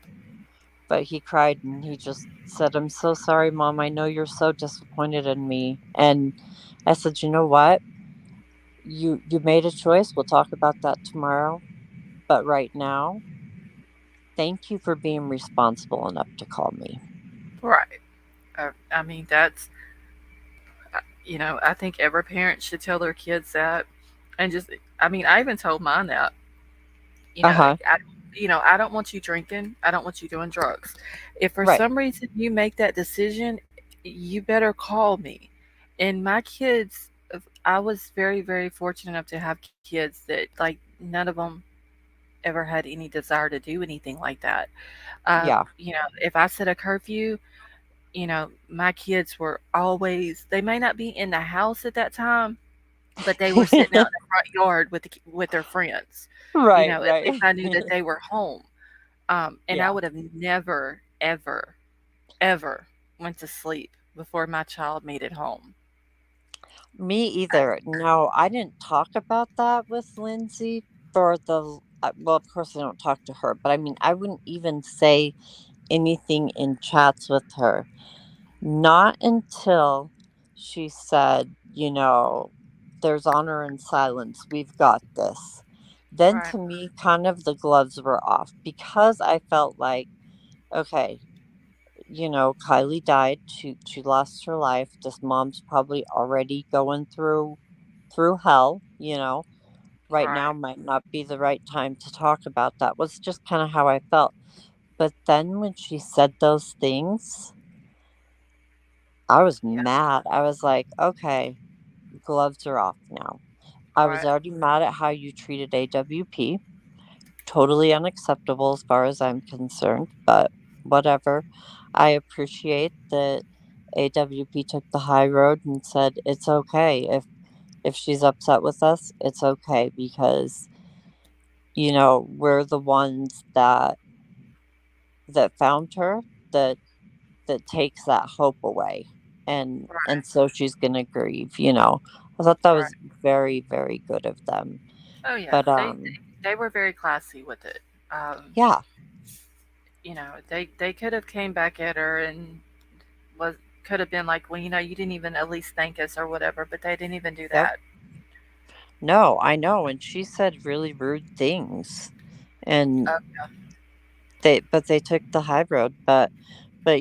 But he cried and he just said, "I'm so sorry, Mom. I know you're so disappointed in me." And I said, "You know what? You made a choice. We'll talk about that tomorrow. But right now, thank you for being responsible enough to call me." Right. I mean, I think every parent should tell their kids that. And just, I mean, I even told mine that, Uh-huh. I don't want you drinking. I don't want you doing drugs. If for Right. some reason you make that decision, you better call me. And my kids, I was very, very fortunate enough to have kids that, like, none of them ever had any desire to do anything like that. Yeah. If I set a curfew, my kids were always, they may not be in the house at that time, but they were sitting out in the front yard with their friends. Right, At least right. I knew that they were home. And I Yeah. would have never, ever, ever went to sleep before my child made it home. Me either. No, I didn't talk about that with Lindsay for well, of course I don't talk to her, but I mean, I wouldn't even say anything in chats with her. Not until she said, "There's honor in silence. We've got this." Then Right, to me, kind of the gloves were off because I felt like, okay, Kylie died. She lost her life. This mom's probably already going through hell. Right right. now might not be the right time to talk about that. Was just kind of how I felt. But then when she said those things, I was Yeah, mad. I was like, okay, gloves are off now. I was right. already mad at how you treated AWP. Totally unacceptable as far as I'm concerned, but whatever. I appreciate that AWP took the high road and said it's okay if she's upset with us, it's okay because we're the ones that found her that takes that hope away, and Right, so she's gonna grieve. I thought that right. was very, very good of them. Oh, yeah. But They were very classy with it. yeah. They could have came back at her and was could have been like, well, you didn't even at least thank us or whatever, but they didn't even do Yep. that. No, I know, and she said really rude things, and Uh, they took the high road. But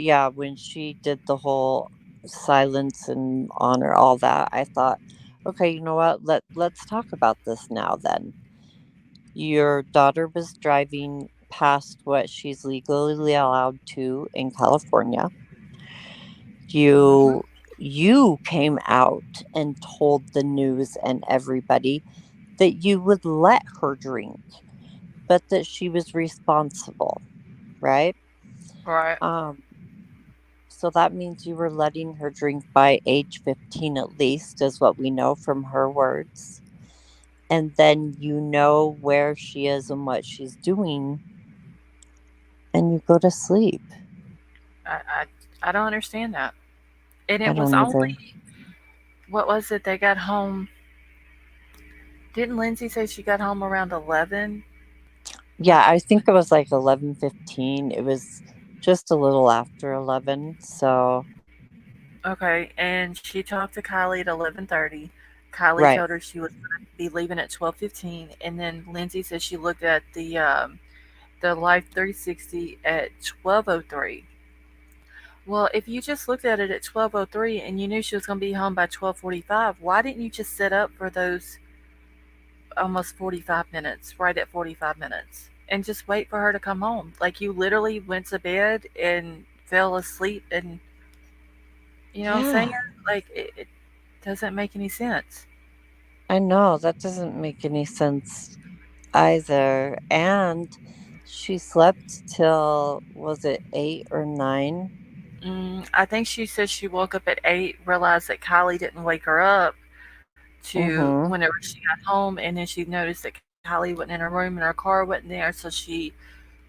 yeah, when she did the whole silence and honor all that, I thought, okay, you know what? Let's talk about this now. Then your daughter was driving past what she's legally allowed to in California. mhm. You came out and told the news and everybody that you would let her drink, but that she was responsible, right? Right, Um, so that means you were letting her drink by age 15 at least, is what we know from her words. And then you know where she is and what she's doing, and you go to sleep. I, I I don't understand that. And I it was don't either. only, what was it? They got home. Didn't Lindsay say she got home around 11? When Yeah, I think it was like 11:15. It was just a little after 11. So, Okay, and she talked to Kylie at 11:30. Kylie right. told her she was going to be leaving at 12:15, and then Lindsay said she looked at the the Life 360 at 12:03. Well, if you just looked at it at 12:03 and you knew she was going to be home by 12:45, why didn't you just set up for those almost 45 minutes, right at 45 minutes, and just wait for her to come home? Like you literally went to bed and fell asleep, and you know what I'm saying? Yeah, Like it doesn't make any sense. I know that doesn't make any sense either. And she slept till, was it 8 or 9? I think she said she woke up at 8, realized that Kylie didn't wake her up to Mm-hmm. whenever she got home, and then she noticed that Kylie wasn't in her room and her car wasn't there, so she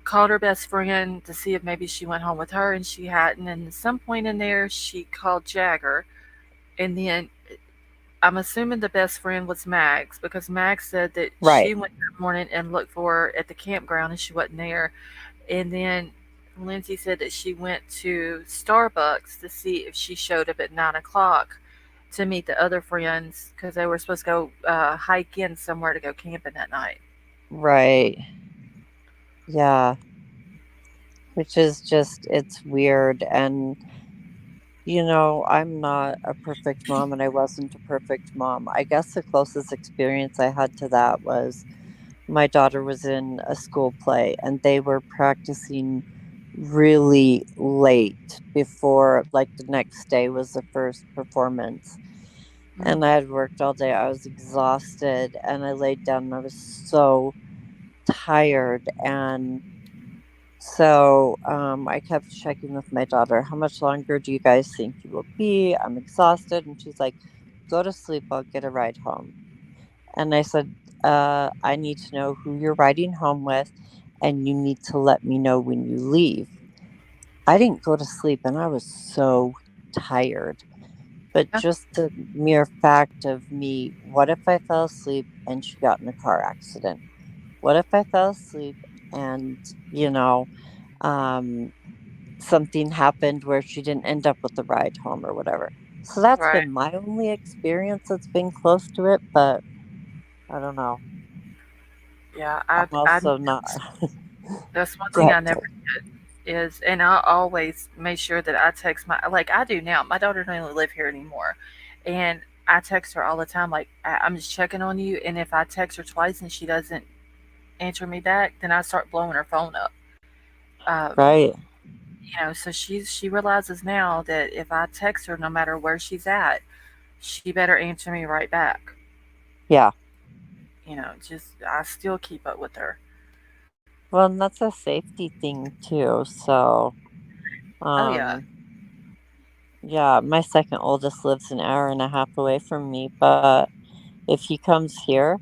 called her best friend to see if maybe she went home with her, and she hadn't. And at some point in there, she called Jagger, and then I'm assuming the best friend was Max because Max said that Right, she went that morning and looked for her at the campground and she wasn't there. And then Lindsay said that she went to Starbucks to see if she showed up at 9 o'clock to meet the other friends because they were supposed to go hike in somewhere to go camping that night. right. Yeah, which is just, it's weird. And, I'm not a perfect mom and I wasn't a perfect mom. I guess the closest experience I had to that was my daughter was in a school play and they were practicing really late before, like, the next day was the first performance. Mm, And I had worked all day. I was exhausted and I laid down and I was so tired. And so I kept checking with my daughter, how much longer do you guys think you will be? I'm exhausted. And she's like, go to sleep. I'll get a ride home. And I said, I need to know who you're riding home with, and you need to let me know when you leave. I didn't go to sleep, and I was so tired. But yeah, just the mere fact of me, what if I fell asleep and she got in a car accident? What if I fell asleep and, you know, um, something happened where she didn't end up with the ride home or whatever? So that's right. been my only experience that's been close to it, but I don't know. Yeah, I'm I also not. that's one Go thing I ahead. never is, and I always make sure that I text my like I do now. My daughter doesn't live here anymore, and I text her all the time. Like I'm just checking on you, and if I text her twice and she doesn't answer me back, then I start blowing her phone up. Right. So she realizes now that if I text her, no matter where she's at, she better answer me right back. Yeah. Just I still keep up with her. Well, and that's a safety thing too. So, Oh yeah, um, yeah, my second oldest lives an hour and a half away from me, but if he comes here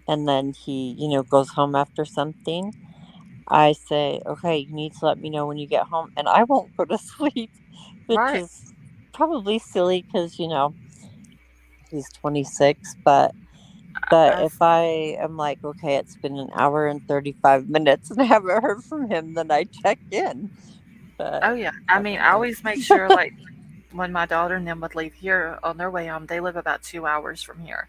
and then he, goes home after something, I say, okay, you need to let me know when you get home, and I won't go to sleep, which right. is probably silly because, he's 26, but I, if I am like, okay, it's been an hour and 35 minutes and I haven't heard from him, then I check in. oh But yeah. I I mean, don't I know. always make sure like when my daughter and them would leave here on their way home, they live about 2 hours from here.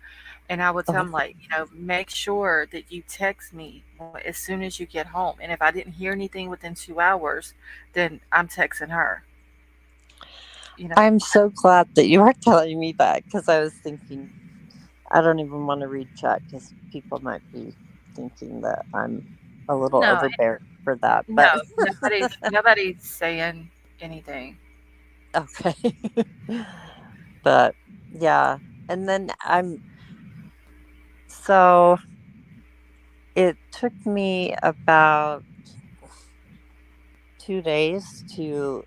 And I would tell them, Okay. like, make sure that you text me as soon as you get home. And if I didn't hear anything within 2 hours, then I'm texting her. You know, I'm so glad that you are telling me that because I was thinking, I don't even want to read chat because people might be thinking that I'm a little no, overbearing for that. no, But nobody's saying anything. okay. But yeah. And then so it took me about 2 days to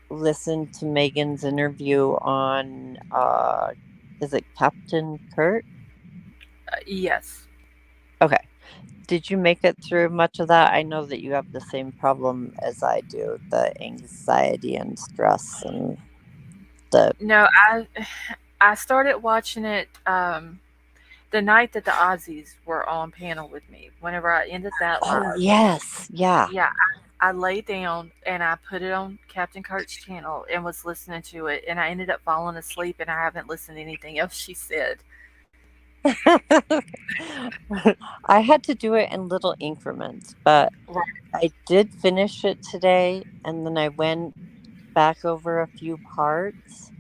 listen to Megan's interview on, is it Captain Kurt? Yes. Okay. Did you make it through much of that? I know that you have the same problem as I do, the anxiety and stress and the No, I started watching it the night that the Aussies were on panel with me. Whenever I ended that Oh live, yes, yeah. yeah, I laid down and I put it on Captain Kurt's channel and was listening to it, and I ended up falling asleep, and I haven't listened to anything else she said. I had to do it in little increments, but Right. I did finish it today, and then I went back over a few parts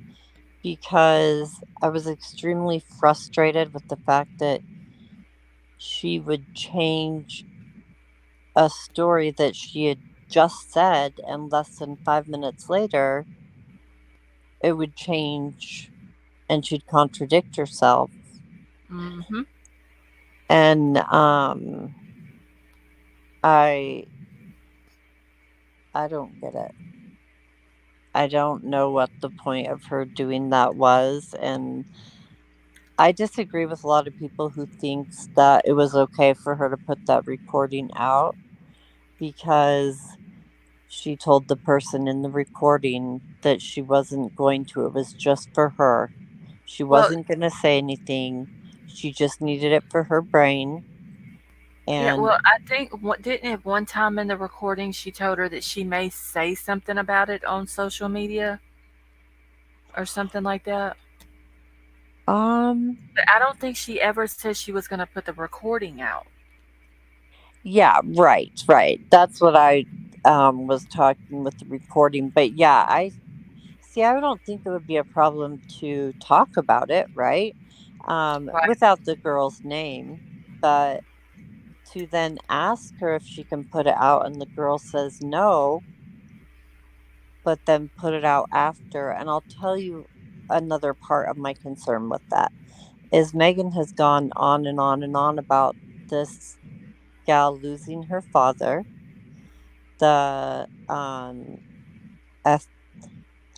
because I was extremely frustrated with the fact that she would change a story that she had just said, and less than 5 minutes later, it would change and she'd contradict herself. Mm-hmm. And I I don't get it. I don't know what the point of her doing that was, and I disagree with a lot of people who thinks that it was okay for her to put that recording out because she told the person in the recording that she wasn't going to. It was just for her. She Well, wasn't going to say anything. She just needed it for her brain. yeah. And Well, I think what didn't it one time in the recording she told her that she may say something about it on social media or something like that. um But I don't think she ever said she was going to put the recording out. yeah, right. That's what I was talking with the recording. But yeah, I see, I don't think it would be a problem to talk about it, right? Right. Without the girl's name, but to then ask her if she can put it out and the girl says no, but then put it out after. And I'll tell you another part of my concern with that is Megan has gone on and on and on about this gal losing her father, the eth-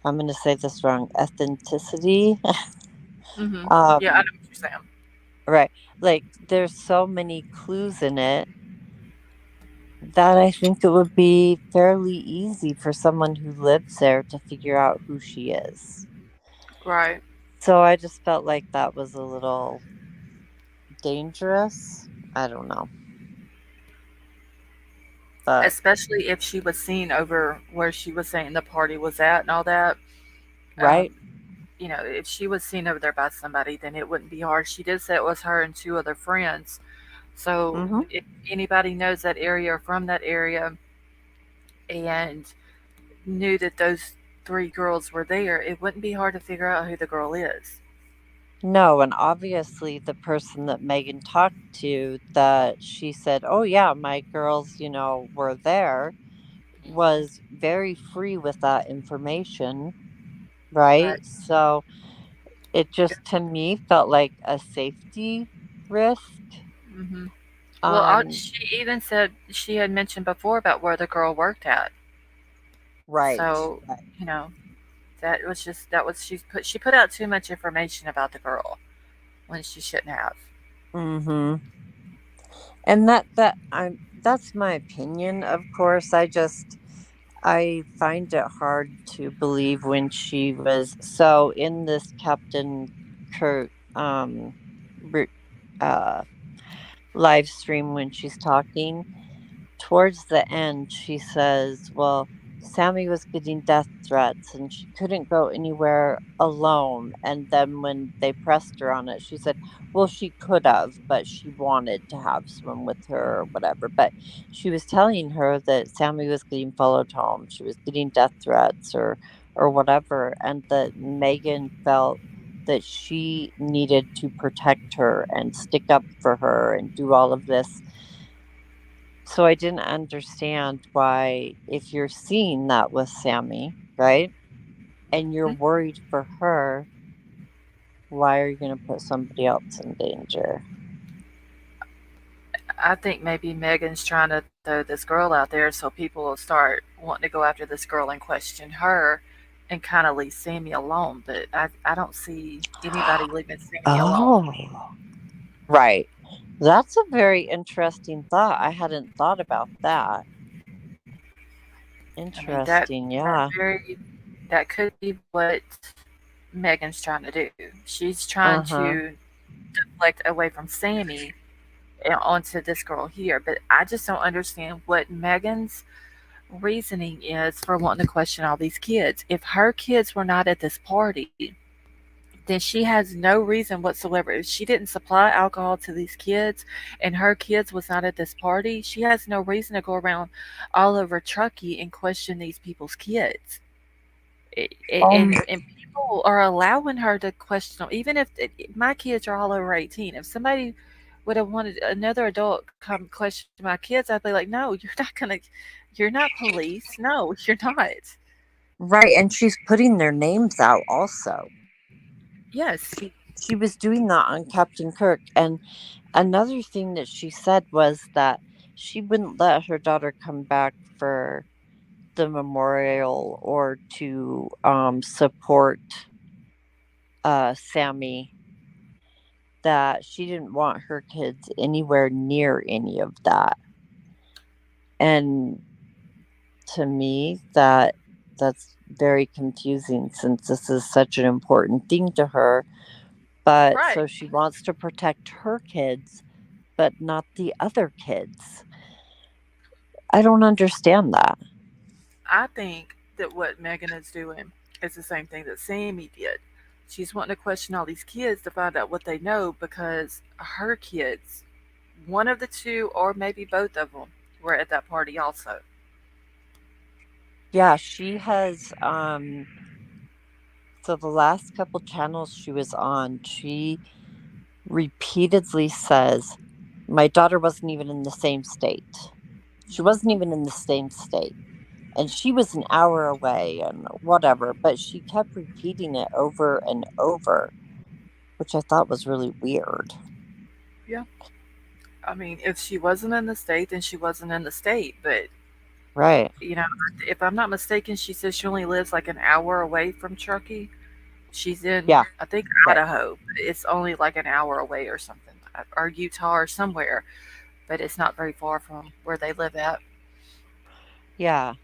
I'm going to say this wrong, ethnicity. Mm-hmm. Yeah, I um know what you're saying. right, like there's so many clues in it that I think it would be fairly easy for someone who lives there to figure out who she is. Right. So I just felt like that was a little dangerous. I don't know. But Especially if she was seen over where she was saying the party was at and all that. Um, right? if she was seen over there by somebody, then it wouldn't be hard. She did say it was her and two other friends. So Mhm. if anybody knows that area or from that area and knew that those three girls were there, it wouldn't be hard to figure out who the girl is. No, and obviously the person that Megan talked to that she said, "Oh yeah, my girls, were there," was very free with that information, Right. right? So it just to me felt like a safety risk. Hmm. Well, Um she even said she had mentioned before about where the girl worked at. right, So, right. you know, she put out too much information about the girl when she shouldn't have. Mhm. And that's my opinion, of course. I find it hard to believe when she was so in this Captain Kurt re- uh live stream when she's talking. Towards the end, she says, "Well, Sammy was getting death threats and she couldn't go anywhere alone." And then when they pressed her on it, she said, "Well, she could have, but she wanted to have someone with her or whatever." But she was telling her that Sammy was getting followed home, she was getting death threats or whatever, and that Megan felt that she needed to protect her and stick up for her and do all of this. So I didn't understand why, if you're seeing that with Sammy, right? And you're Hmm? worried for her, why are you going to put somebody else in danger? I think maybe Megan's trying to throw this girl out there so people will start wanting to go after this girl and question her and kind of leave Sammy alone. But I don't see anybody leaving Sammy alone. Oh, right. That's a very interesting thought. I hadn't thought about that. I mean that Interesting. that Yeah. very that could be what Megan's trying to do. She's trying Uh huh. to deflect away from Sammy and onto this girl here. But I just don't understand what Megan's reasoning is for wanting to question all these kids. If her kids were not at this party, then she has no reason whatsoever. If she didn't supply alcohol to these kids and her kids was not at this party, she has no reason to go around all over Truckee and question these people's kids. Um, And people are allowing her to question them, even if my kids are all over 18. If somebody would have wanted another adult come question my kids, I'd be like, no, you're not police. No, you're not. right, and she's putting their names out also. Yes, She was doing that on Captain Kirk. And another thing that she said was that she wouldn't let her daughter come back for the memorial or to support Sammy, that she didn't want her kids anywhere near any of that. And to me, that's very confusing since this is such an important thing to her. But right. so she wants to protect her kids, but not the other kids. I don't understand that. I think that what Megan is doing is the same thing that Sammy did. She's wanting to question all these kids to find out what they know because her kids, one of the two or maybe both of them, were at that party also. Yeah, she has so the last couple channels she was on, she repeatedly says, my daughter wasn't even in the same state. She wasn't even in the same state. And she was an hour away and whatever, but she kept repeating it over and over, which I thought was really weird. Yeah. I mean, if she wasn't in the state, then she wasn't in the state. But, Right. you know, if I'm not mistaken, she says she only lives like an hour away from Truckee. She's in, Yeah. I think, Right. Idaho. But it's only like an hour away or something, or Utah or somewhere. But it's not very far from where they live at. Yeah.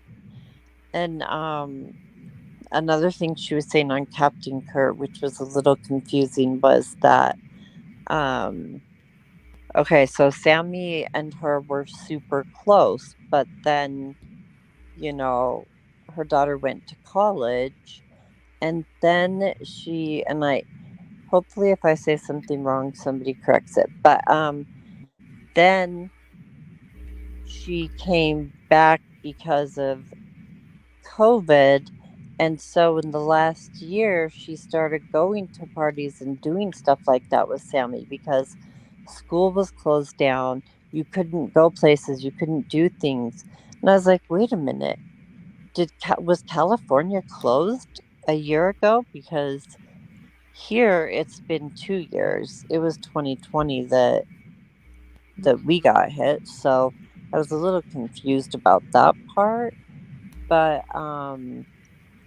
And another thing she was saying on Captain Kurt, which was a little confusing, was that um okay, so Sammy and her were super close, but then, you know, her daughter went to college, and then she, and I, hopefully if I say something wrong somebody corrects it, but then she came back because of COVID. And so in the last year, she started going to parties and doing stuff like that with Sammy because school was closed down. You couldn't go places, you couldn't do things. And I was like, wait a minute. Was California closed a year ago? Because here it's been 2 years. It was 2020 that we got hit. So I was a little confused about that part. But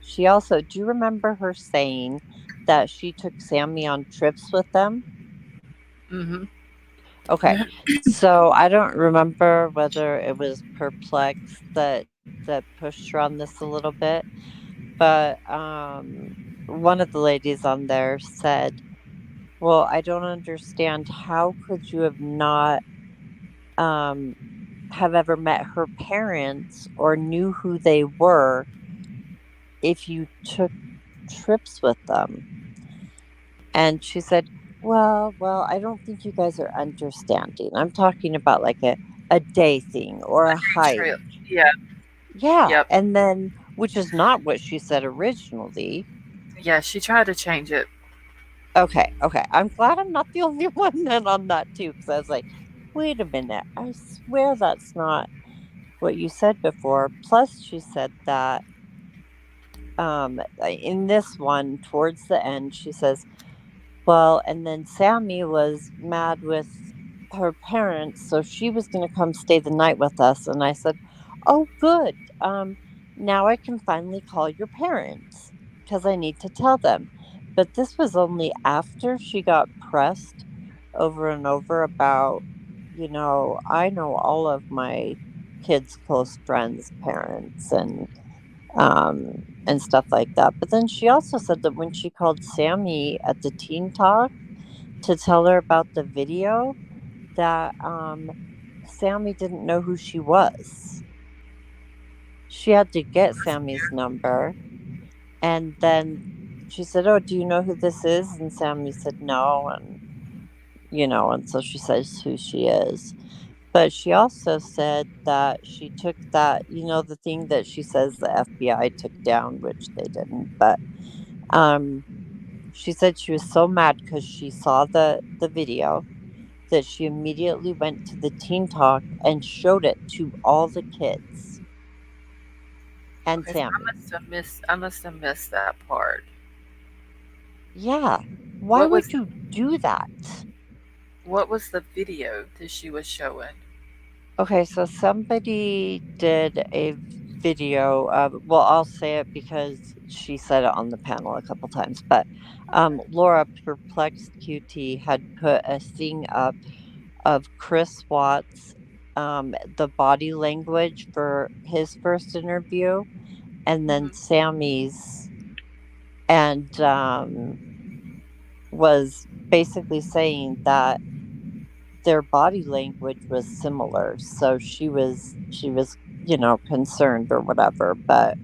she also, do you remember her saying that she took Sammy on trips with them? Mm-hmm. Okay. So I don't remember whether it was Perplex that pushed her on this a little bit, but one of the ladies on there said, "Well, I don't understand, how could you have not um have ever met her parents or knew who they were if you took trips with them?" And she said, well, I don't think you guys are understanding. I'm talking about like a day thing or a hike. True. Yeah. Yeah. Yep. And then, which is not what she said originally. Yeah. She tried to change it. Okay. Okay. I'm glad I'm not the only one then on that too. Cause I was like, wait a minute. I swear that's not what you said before. Plus, she said that in this one, towards the end, she says, well, and then Sammy was mad with her parents, so she was going to come stay the night with us. And I said, "Oh, good. Now I can finally call your parents because I need to tell them." But this was only after she got pressed over and over about, I know all of my kids' close friends' parents and stuff like that. But then she also said that when she called Sammy at the teen talk to tell her about the video, that Sammy didn't know who she was. She had to get Sammy's number, and then she said, "Oh, do you know who this is?" And Sammy said, "No." And, and so she says who she is. But she also said that she took that, the thing that she says the FBI took down, which they didn't. But um, she said she was so mad because she saw the video that she immediately went to the Teen Talk and showed it to all the kids and Okay, so Sammy. I must have missed that part. Yeah. Why What was would you do that? what was the video that she was showing? Okay, so somebody did a video of, well, I'll say it because she said it on the panel a couple times, but Okay. Laura Perplexed QT had put a thing up of Chris Watts, the body language for his first interview, and then Hmm. Sammy's, and was basically saying that their body language was similar, so she was concerned or whatever. But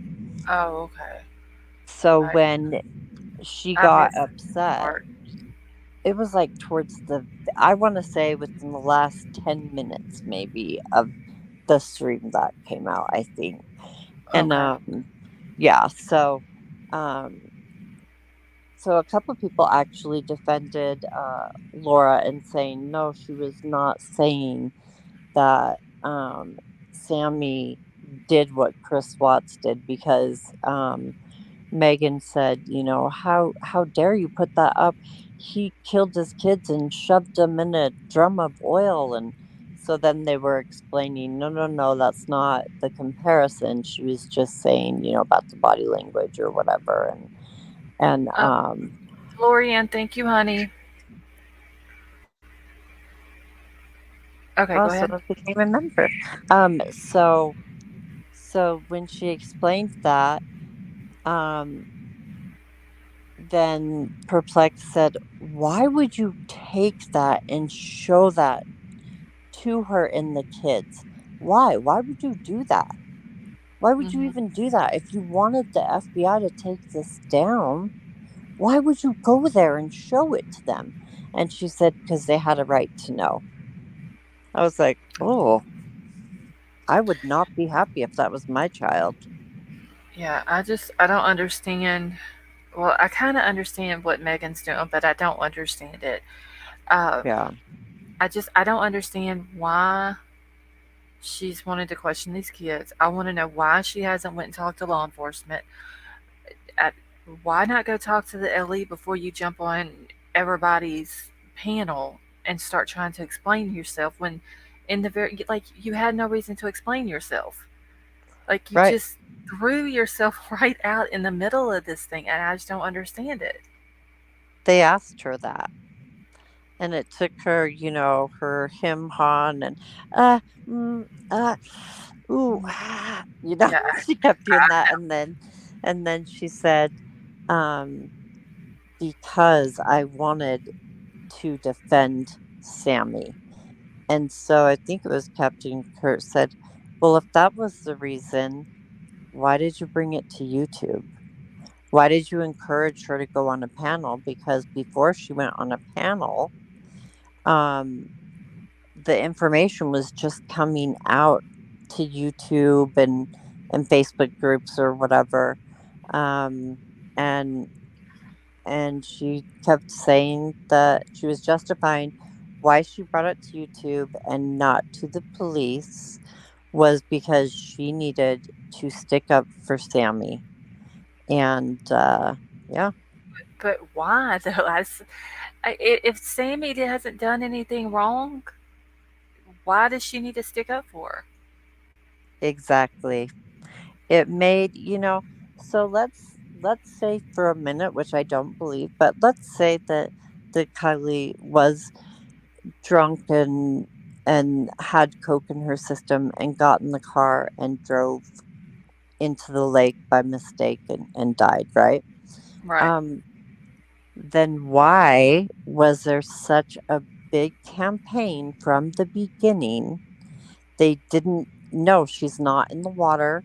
Oh, okay. so I when she I got missed that upset, part. it was like towards the, I want to say within the last 10 minutes maybe of the stream that came out, I think. And Okay. yeah, um so a couple of people actually defended Laura and saying no, she was not saying that Sammy did what Chris Watts did, because Megan said, how dare you put that up? He killed his kids and shoved them in a drum of oil. And so then they were explaining, no, no, no, that's not the comparison. She was just saying, about the body language or whatever. And Uh, Lorianne, thank you, honey. Okay, go also ahead. became a member. So when she explained that, um, then Perplex said, "Why would you take that and show that to her and the kids? Why? Why would you do that? Why would you Hmm. even do that? If you wanted the FBI to take this down, why would you go there and show it to them?" And she said, "Because they had a right to know." I was like, "Oh, I would not be happy if that was my child." Yeah, I don't understand. Well, I kind of understand what Megan's doing, but I don't understand it. Um, Yeah, I don't understand why she's wanted to question these kids. I want to know why she hasn't went and talked to law enforcement. I, why not go talk to the LE before you jump on everybody's panel and start trying to explain yourself when in the very like you had no reason to explain yourself. Like you right. just threw yourself right out in the middle of this thing and I just don't understand it. They asked her that. And it took her, her him han and uh mm, uh ooh Yeah, she kept doing that, and then she said, um because I wanted to defend Sammy. And so I think it was Captain Kurt said, "Well, if that was the reason, why did you bring it to YouTube? Why did you encourage her to go on a panel? Because before she went on a panel, um the information was just coming out to YouTube and Facebook groups or whatever." Um, and she kept saying that she was justifying why she brought it to YouTube and not to the police was because she needed to stick up for Sammy. And yeah, but why though? If Sammy hasn't done anything wrong, why does she need to stick up for her? exactly. It made, so let's say for a minute, which I don't believe, but let's say that Kylie was drunk and had coke in her system and got in the car and drove into the lake by mistake and died, right? Right. um then why was there such a big campaign from the beginning? They didn't know she's not in the water.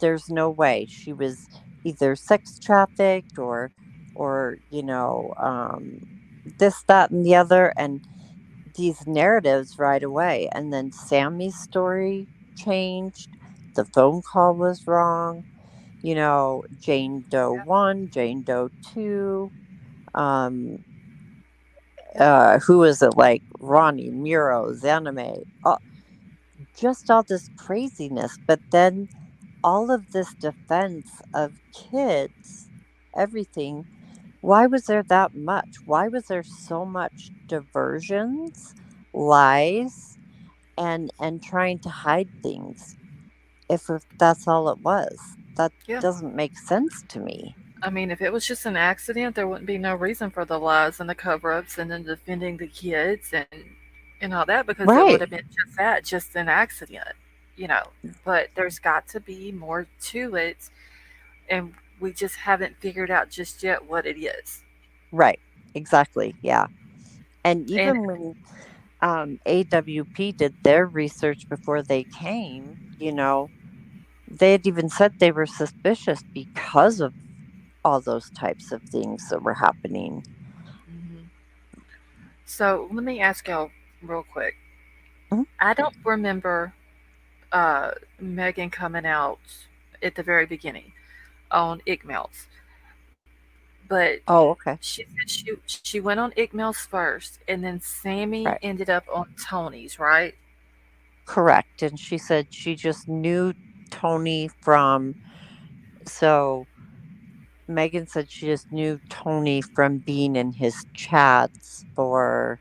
There's no way she was either sex trafficked or or this, that, and the other, and these narratives right away. And then Sammy's story changed. The phone call was wrong. Jane Doe 1, Jane Doe 2. Um, who is it, like Ronnie, Miro, Zanime, just all this craziness. But then all of this defense of kids, everything. Why was there that much? Why was there so much diversions, lies, and trying to hide things? If that's all it was, that Yeah. doesn't make sense to me. I mean, if it was just an accident, there wouldn't be no reason for the lies and the cover-ups and then defending the kids and all that because it would Right, have been just that, just an accident, you know. But there's got to be more to it, and we just haven't figured out just yet what it is. right, exactly, yeah. And And even when AWP did their research before they came, they had even said they were suspicious because of all those types of things that were happening. mhm. So let me ask y'all real quick. Mhm. I don't remember uh, Megan coming out at the very beginning on Ickmel's, but Oh, okay. she went on Ickmel's first, and then Sammy Right. ended up on Tony's, right? Correct. And she said she just knew Tony from, so Megan said she just knew Tony from being in his chats for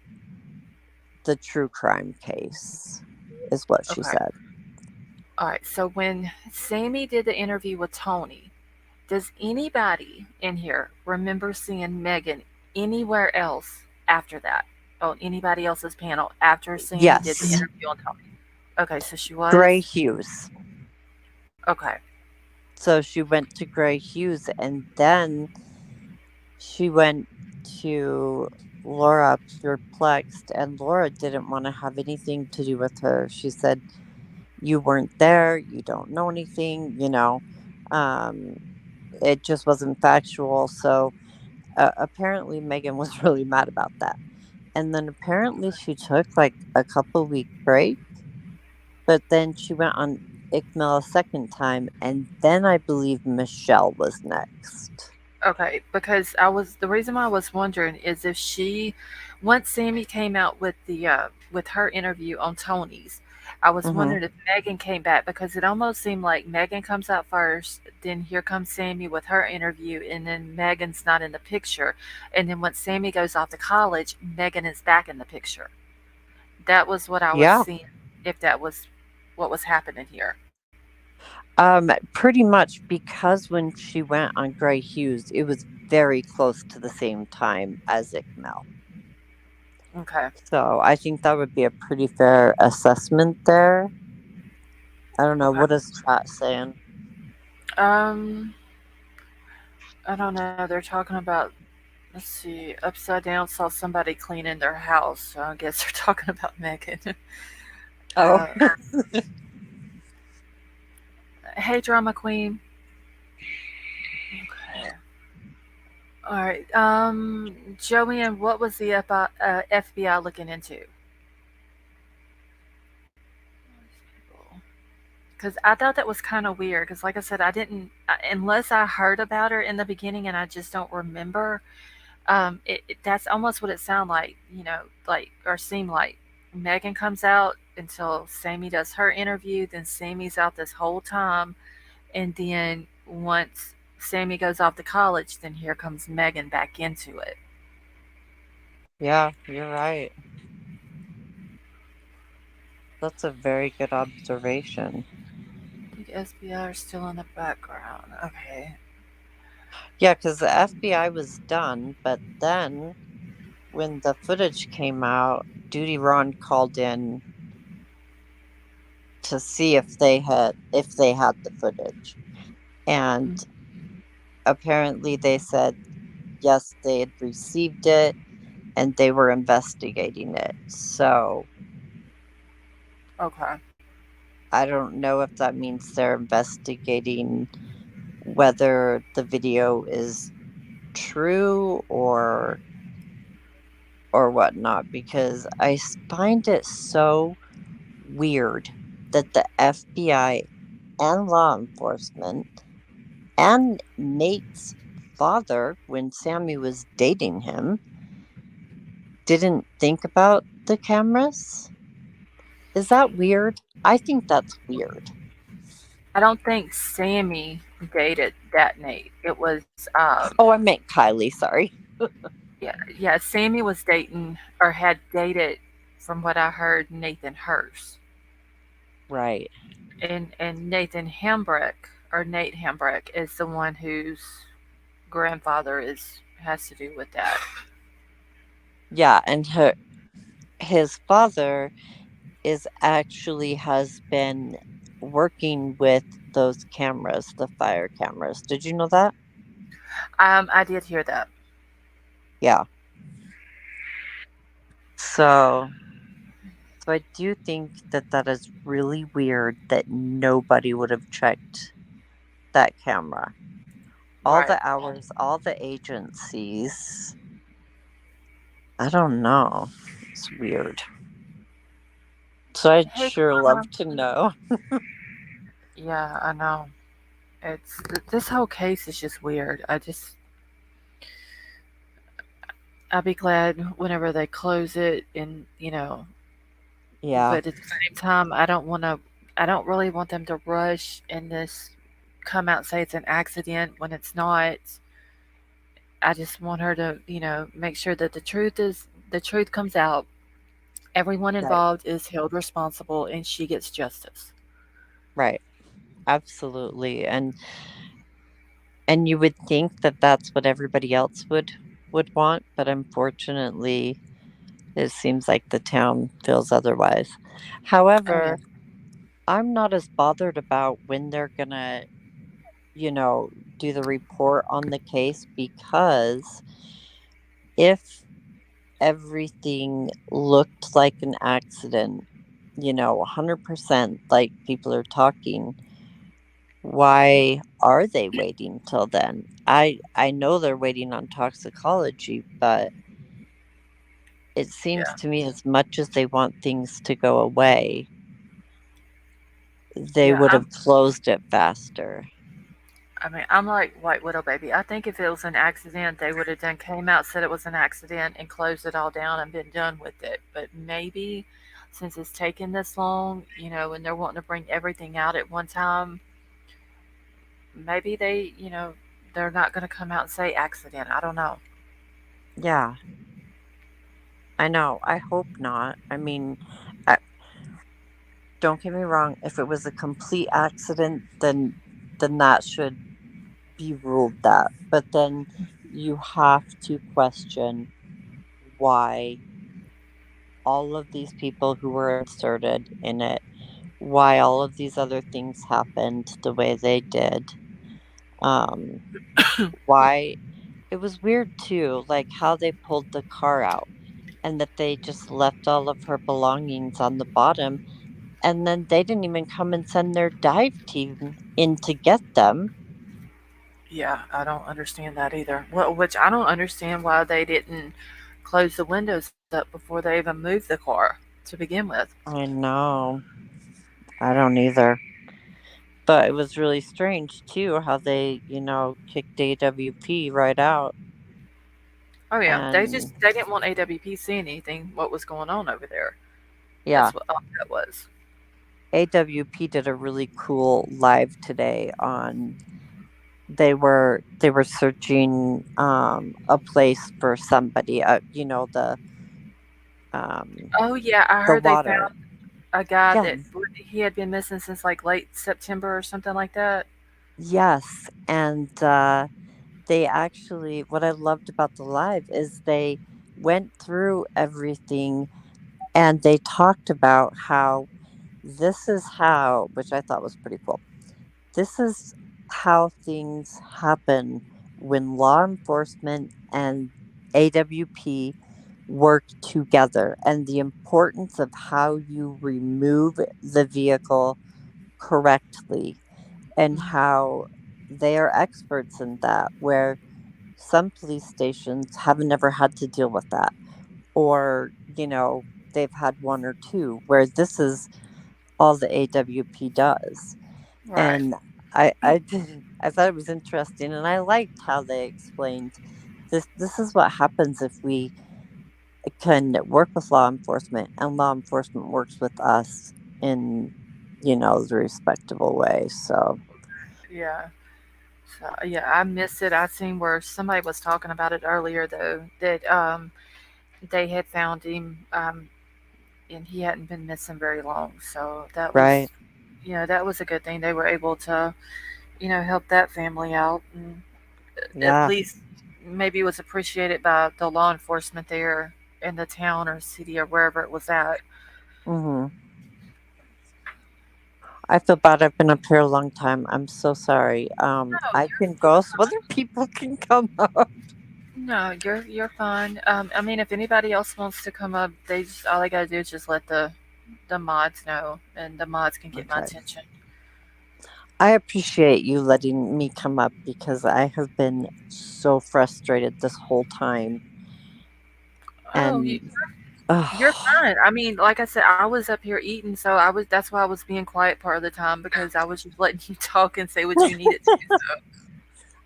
the true crime case, is what she Okay. said. All right. So when Sammy did the interview with Tony, does anybody in here remember seeing Megan anywhere else after that? On anybody else's panel after Sammy did the Yes. interview on Tony? Okay, so she was. Gray Hughes. Okay. So she went to Gray Hughes, and then she went to Laura Perplexed, and Laura didn't want to have anything to do with her. She said, "You weren't there, you don't know anything, um, it just wasn't factual." So apparently Megan was really mad about that. And then apparently she took like a couple-week break, but then she went on ICML a second time, and then I believe Michelle was next. Okay, because the reason why I was wondering is if she, once Sammy came out with her interview on Tony's, I was Mm-hmm. wondering if Megan came back because it almost seemed like Megan comes out first, then here comes Sammy with her interview, and then Megan's not in the picture, and then once Sammy goes off to college, Megan is back in the picture. That was what I was Yeah. seeing. If that was what was happening here. Pretty much, because when she went on Gray Hughes, it was very close to the same time as ICML. Okay. So I think that would be a pretty fair assessment there. I don't know. Okay. What is chat saying? Um, I don't know. They're talking about, let's see, Upside Down saw somebody cleaning their house. So I guess they're talking about Megan. Oh, uh, hey, Drama Queen. Okay. All right. Joanne, what was the FBI looking into? Because I thought that was kind of weird. Because, like I said, I didn't, unless I heard about her in the beginning and I just don't remember. That's almost what it sounded like, like or seemed like. Megan comes out until Sammy does her interview, then Sammy's out this whole time, and then once Sammy goes off to college, then here comes Megan back into it. yeah, you're right. That's a very good observation. I think SBI are still in the background. Okay. Yeah, because the FBI was done, but then when the footage came out, Duty Ron called in to see if they had the footage, and Mm, apparently they said yes, they had received it and they were investigating it. So okay. I don't know if that means they're investigating whether the video is true or whatnot, because find it so weird that the FBI and law enforcement and Nate's father, when Sammy was dating him, didn't think about the cameras. Is that weird? I think that's weird. I don't think Sammy dated that Nate. It was Oh, I meant Kylie, sorry. yeah, Sammy was dating or had dated, from what I heard, Nathan Hurst. Right. And Nathan Hambrecht, or Nate Hambrecht, is the one whose grandfather is has to do with that. Yeah, and his father is actually has been working with those cameras, the fire cameras. Did you know that? I did hear that. Yeah. So I do think that that is really weird that nobody would have checked that camera. All Right. the hours, all the agencies. I don't know. It's weird. So I'd Hey, sure love to know. yeah, I know. This whole case is just weird. I'll be glad whenever they close it, and Yeah, but at the same time, I don't really want them to rush and this come out and say it's an accident when it's not. I just want her to, make sure that the truth comes out. Everyone right, involved is held responsible, and she gets justice. right. Absolutely. And you would think that that's what everybody else would want, but unfortunately, it seems like the town feels otherwise. Oh yeah, However, I'm not as bothered about when they're gonna, you know, do the report on the case, because if everything looked like an accident, 100% like people are talking, why are they waiting till then? I know they're waiting on toxicology, but it seems yeah. to me as much as they want things to go away, they Yeah, would have closed it faster. I mean, I'm like White Widow, baby. I think if it was an accident, they would have done came out, said it was an accident, and closed it all down and been done with it. But maybe since it's taken this long, and they're wanting to bring everything out at one time, maybe they're not going to come out and say accident. I don't know. Yeah, I know. I hope not. I mean, I, don't get me wrong. If it was a complete accident, then that should be ruled that. But then you have to question why all of these people who were inserted in it, why all of these other things happened the way they did. Um, why it was weird too, like how they pulled the car out and that they just left all of her belongings on the bottom, and then they didn't even come and send their dive team in to get them. Yeah, I don't understand that either. Well, which I don't understand why they didn't close the windows up before they even moved the car to begin with. I know. I don't either. But it was really strange too how they, kicked AWP right out. Oh yeah, And they didn't want AWP seeing anything what was going on over there. yeah, That's what all that was. AWP did a really cool live today on they were searching a place for somebody, um Oh yeah, I the heard they water. found a guy Yeah, that he had been missing since like late September or something like that. yes. And they actually, what I loved about the live is they went through everything and they talked about how this is how, which I thought was pretty cool. This is how things happen when law enforcement and AWP work together, and the importance of how you remove the vehicle correctly, and Mm. how they are experts in that, where some police stations have never had to deal with that, or, they've had one or two, where this is all the AWP does. Right. And I thought it was interesting, and I liked how they explained this is what happens if we can work with law enforcement, and law enforcement works with us in, the respectable way. So Yeah. So yeah, I missed it. I seen where somebody was talking about it earlier though that they had found him and he hadn't been missing very long. So that was right, that was a good thing. They were able to help that family out and at yeah. least maybe it was appreciated by the law enforcement there in the town or city or wherever it was at. Hmm. I feel bad. I've been up here a long time. I'm so sorry. No, I can go so other people can come up. you're fine. I mean, if anybody else wants to come up, all they gotta do is just let the mods know, and the mods can get my Okay. attention. I appreciate you letting me come up because I have been so frustrated this whole time. Oh, And you're oh, fine. I mean, like I said, I was up here eating, so I was. That's why I was being quiet part of the time because I was just letting you talk and say what you needed to. So,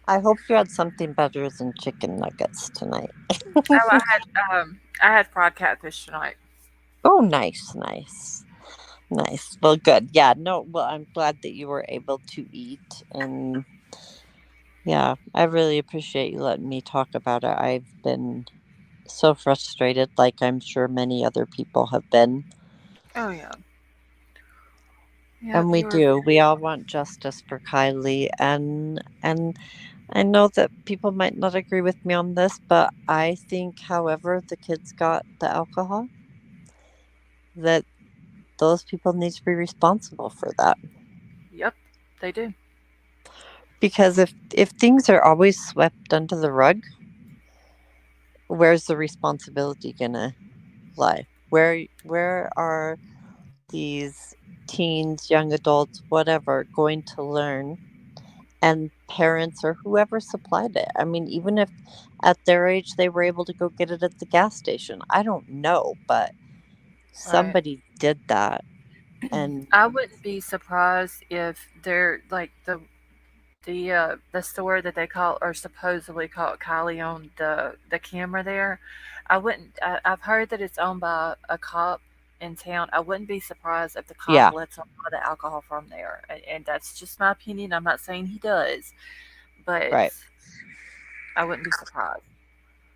I hope you had something better than chicken nuggets tonight. oh, I had fried catfish tonight. Oh, nice, nice, nice. Well, good. Yeah, no, well, I'm glad that you were able to eat. And yeah, I really appreciate you letting me talk about it. I've been so frustrated, like I'm sure many other people have been. Oh yeah, yeah. And we You were. do. We all want justice for Kylie. And I know that people might not agree with me on this, but I think however the kids got the alcohol, that those people need to be responsible for that. Yep, they do. Because if things are always swept under the rug, where's the responsibility gonna lie? Where are these teens, young adults, whatever, going to learn, and parents or whoever supplied it? I mean, even if at their age they were able to go get it at the gas station, I don't know, but Right. somebody did that. And I wouldn't be surprised if they're like the store that they call or supposedly called Kylie on the camera there. I wouldn't. I've heard that it's owned by a cop in town. I wouldn't be surprised if the cop yeah, lets them buy the alcohol from there. And that's just my opinion. I'm not saying he does, but right. I wouldn't be surprised.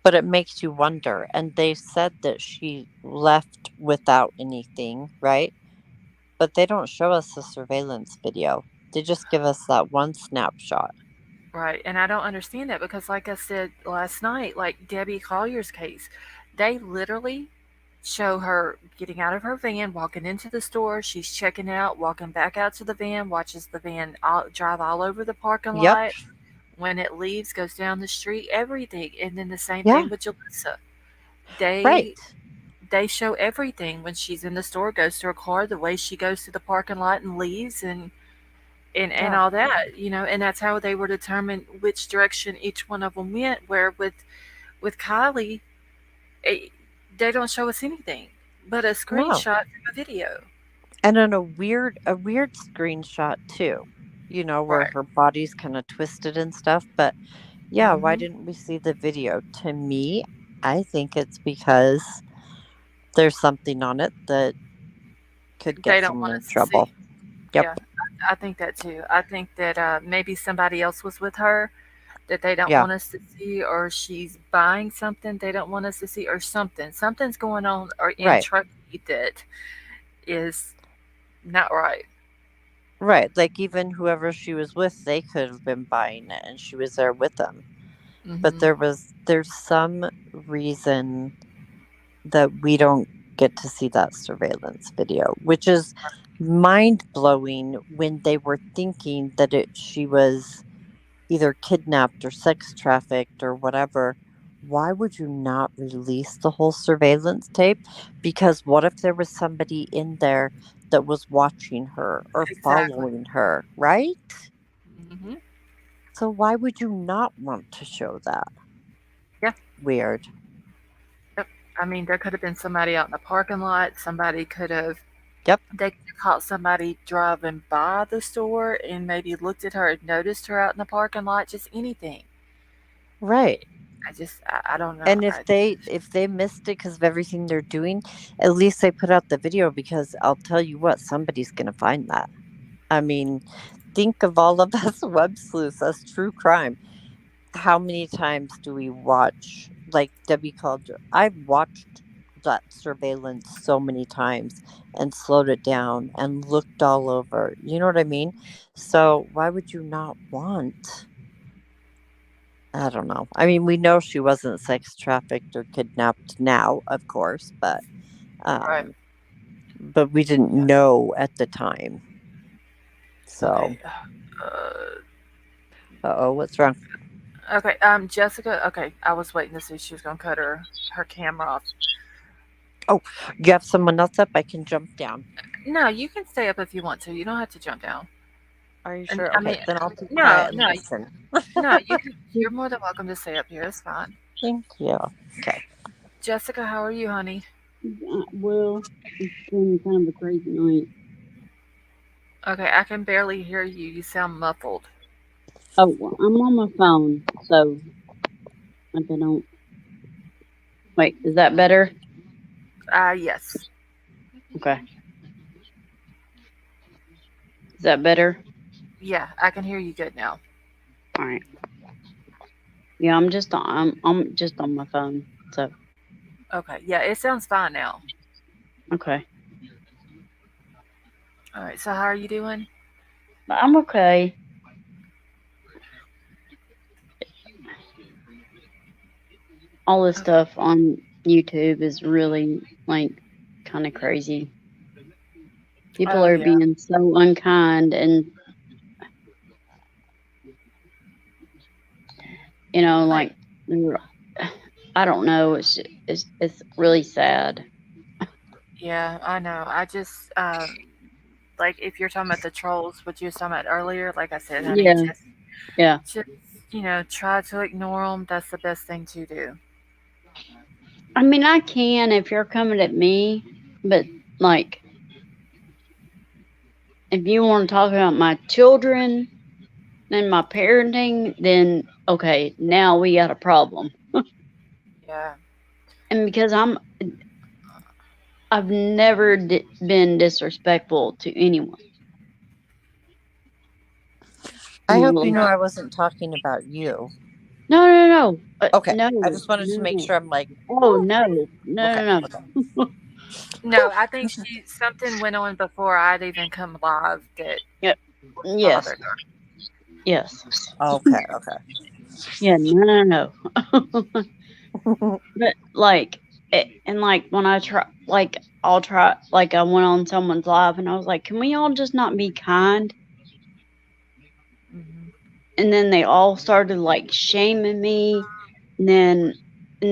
But it makes you wonder. And they said that she left without anything, right? But they don't show us the surveillance video. They just give us that one snapshot. Right. And I don't understand that because, like I said last night, like Debbie Collier's case, they literally show her getting out of her van, walking into the store. She's checking out, walking back out to the van, watches the van drive all over the parking Yep. lot. When it leaves, goes down the street, everything. And then the same Yeah. thing with Jalissa. Right. They they show everything when she's in the store, goes to her car, the way she goes to the parking lot and leaves, and Yeah. all that, and that's how they were determined which direction each one of them went. Where with Kylie, eh, they don't show us anything but a No. screenshot from a video. And in a weird screenshot too. Where Right. her body's kind of twisted and stuff, but yeah, why Hmm. didn't we see the video? To me, I think it's because there's something on it that could They get don't someone want in us to see. trouble. Yep. Yeah, I think that too. I think that maybe somebody else was with her that they don't Yeah. want us to see, or she's buying something they don't want us to see, or something. Something's going on or in Right. Truckee that is not right. Right. Like even whoever she was with, they could have been buying it and she was there with them. But Hmm. there's some reason that we don't get to see that surveillance video, which is mind blowing when they were thinking that she was either kidnapped or sex trafficked or whatever. Why would you not release the whole surveillance tape? Because what if there was somebody in there that was watching her or Exactly. following her, right? Hmm. So why would you not want to show that? weird. Yep. I mean, there could have been somebody out in the parking lot. Somebody could have. Yep. They could have caught somebody driving by the store and maybe looked at her and noticed her out in the parking lot. Just anything. Right. I don't know. And if they missed it because of everything they're doing, at least they put out the video, because I'll tell you what, somebody's gonna find that. I mean, think of all of us web sleuths, us true crime. How many times do we watch, like Debbie called, I've watched that surveillance so many times and slowed it down and looked all over. You know what I mean? So why would you not want? I don't know. I mean, we know she wasn't sex trafficked or kidnapped now, of course, Right. um but we didn't know at the time. So, Okay. Uh, oh, what's wrong? okay. Jessica. Okay. I was waiting to see if she was gonna cut her camera off. Oh, you have someone else up? I can jump down. No, you can stay up if you want to. You don't have to jump down. Are you And sure? I Okay, mean, then I'll be no, quiet and no, listen. no. You can. You're more than welcome to stay up here. It's fine. Thank you. Okay. Jessica, how are you, honey? Well, it's been kind of a crazy night. Okay, I can barely hear you. You sound muffled. Oh, well, I'm on my phone, so I don't. Wait, is that better? Yes. Okay. Is that better? Yeah, I can hear you good now. All right. Yeah, I'm just on my phone. So Okay, yeah, it sounds fine now. okay, All right, so how are you doing? but I'm okay. All this Okay. stuff on YouTube is really like kind of crazy. People Oh are yeah. being so unkind, and Like like I don't know. It's really sad. yeah, I know. I just like if you're talking about the trolls, what you were talking about earlier, like I said, honey, Yeah, yeah. just try to ignore them. That's the best thing to do. I mean, I can if you're coming at me, but like if you want to talk about my children and my parenting, then okay, now we got a problem. Yeah. And because I've never been disrespectful to anyone. I hope you Well, know I wasn't talking about you. no, no, no, Okay. no, I just wanted to make no. sure I'm like, Oh woo. no, no, Okay. no, Okay. no. No, I think something went on before I'd even come live that Yep. Yes, bothered her. yes. Okay. Okay. Yeah, no, no, no. But like, and like when I try, like I'll try, like I went on someone's live and I was like, can we all just not be kind? Hmm. And then they all started like shaming me. And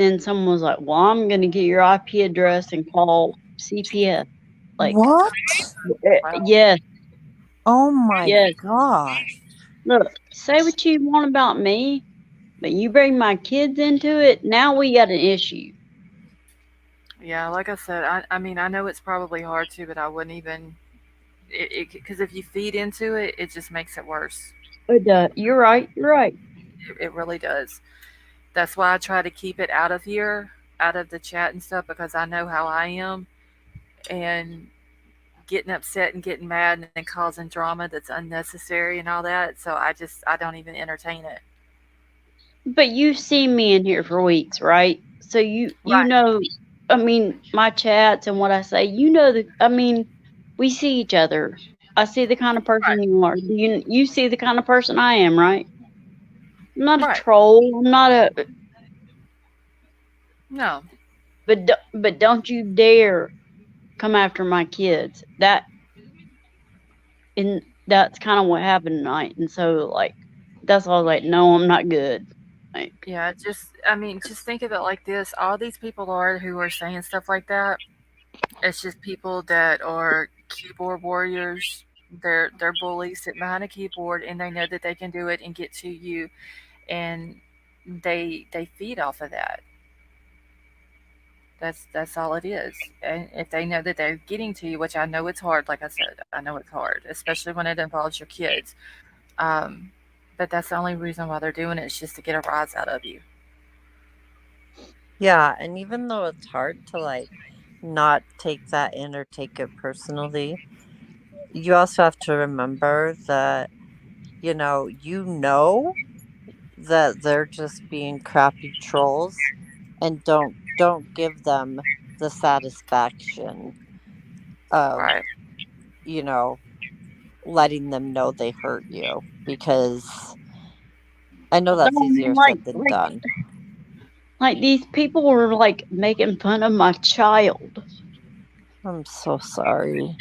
then someone was like, well, I'm gonna get your IP address and call CPS. Like, What? Well, yes, Oh my yes. gosh. Look, say what you want about me, but you bring my kids into it. Now we got an issue. yeah, like I said, I mean, I know it's probably hard to, but I wouldn't even, because if you feed into it, it just makes it worse. You're right. You're right. It really does. That's why I try to keep it out of here, out of the chat and stuff, because I know how I am. And getting upset and getting mad and then causing drama that's unnecessary and all that. So I don't even entertain it. But you've seen me in here for weeks, right? So you Right. know, I mean, my chats and what I say, I mean, we see each other. I see the kind of person Right. you are. You see the kind of person I am, right? I'm not a Right. troll. I'm not a No. but don't you dare come after my kids. That's kind of what happened tonight. And so like that's why I was like, no, I'm not good. Like, Yeah, I mean, just think of it like this. All these people are who are saying stuff like that. It's just people that are keyboard warriors. They're bullies sitting behind a keyboard and they know that they can do it and get to you and they feed off of that. That's all it is. And if they know that they're getting to you, which I know it's hard, like I said, I know it's hard, especially when it involves your kids. Um, but that's the only reason why they're doing it is just to get a rise out of you. Yeah, and even though it's hard to like not take that in or take it personally, you also have to remember that you know that they're just being crappy trolls, and don't give them the satisfaction of, Right. you know, letting them know they hurt you, because I know But that's I mean, easier said than done. like these people were like making fun of my child. I'm so sorry.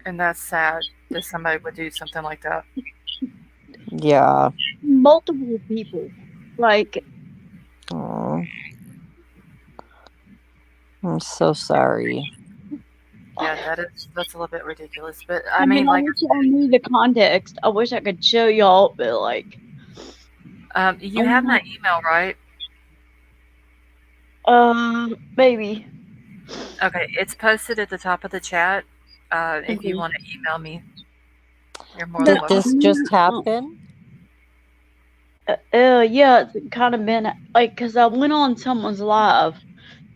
And that's sad that somebody would do something like that. Yeah. Multiple people. Like, Aw, I'm so sorry. Yeah, that's a little bit ridiculous. But I I mean, mean, I like wish I knew the context. I wish I could show y'all, but like, you have I'm my email, right? maybe. Okay, it's posted at the top of the chat. If you Okay. want to email me, you're more than But Did welcome. this just happen? yeah, it's kind of been like, cause I went on someone's live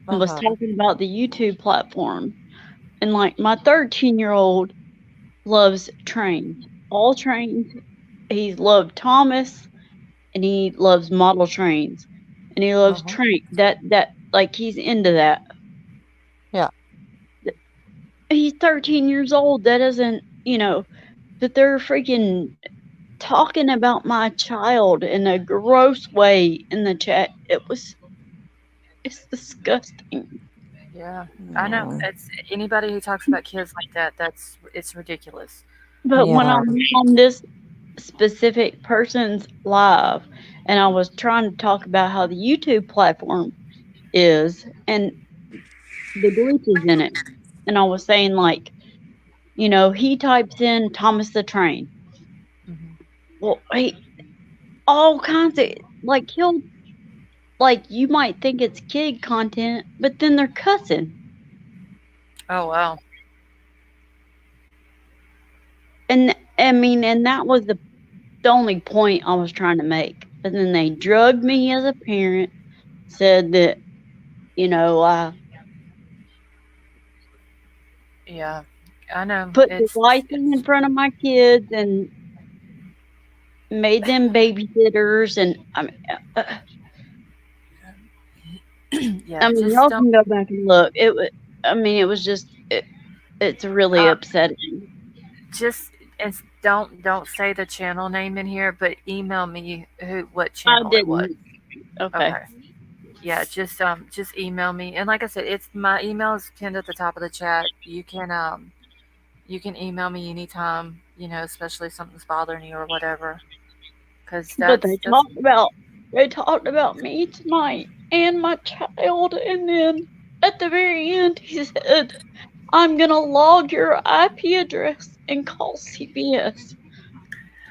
and was Uh-huh. talking about the YouTube platform, and like my 13-year-old loves trains, all trains. He's loved Thomas, and he loves model trains, and he loves Uh-huh. train that like he's into that. Yeah. He's 13 years old. That doesn't, that they're freaking talking about my child in a gross way in the chat. It's disgusting. Yeah, I know. Mm, It's anybody who talks about kids like that. It's ridiculous. But when yeah. I'm on this specific person's live and I was trying to talk about how the YouTube platform is and the glitches in it, and I was saying like, he types in Thomas the Train. Hmm. Well, all kinds of like he'll like you might think it's kid content, but then they're cussing. Oh wow. And I mean, and that was the only point I was trying to make. But then they drugged me as a parent, said that, I Yeah, I know. put the license It's in front of my kids and made them babysitters. And yeah. I mean, Just y'all don't. can go back and look. I mean, it was just, it's really Uh, upsetting. just it's don't say the channel name in here, but email me what I channel it was. didn't. Okay. Okay. Yeah, just email me. And like I said, it's my email is pinned at the top of the chat. You can email me anytime, especially if something's bothering you or whatever. Cuz But that's they talked about me tonight and my child, and then at the very end he said, "I'm gonna log your IP address and call CPS,"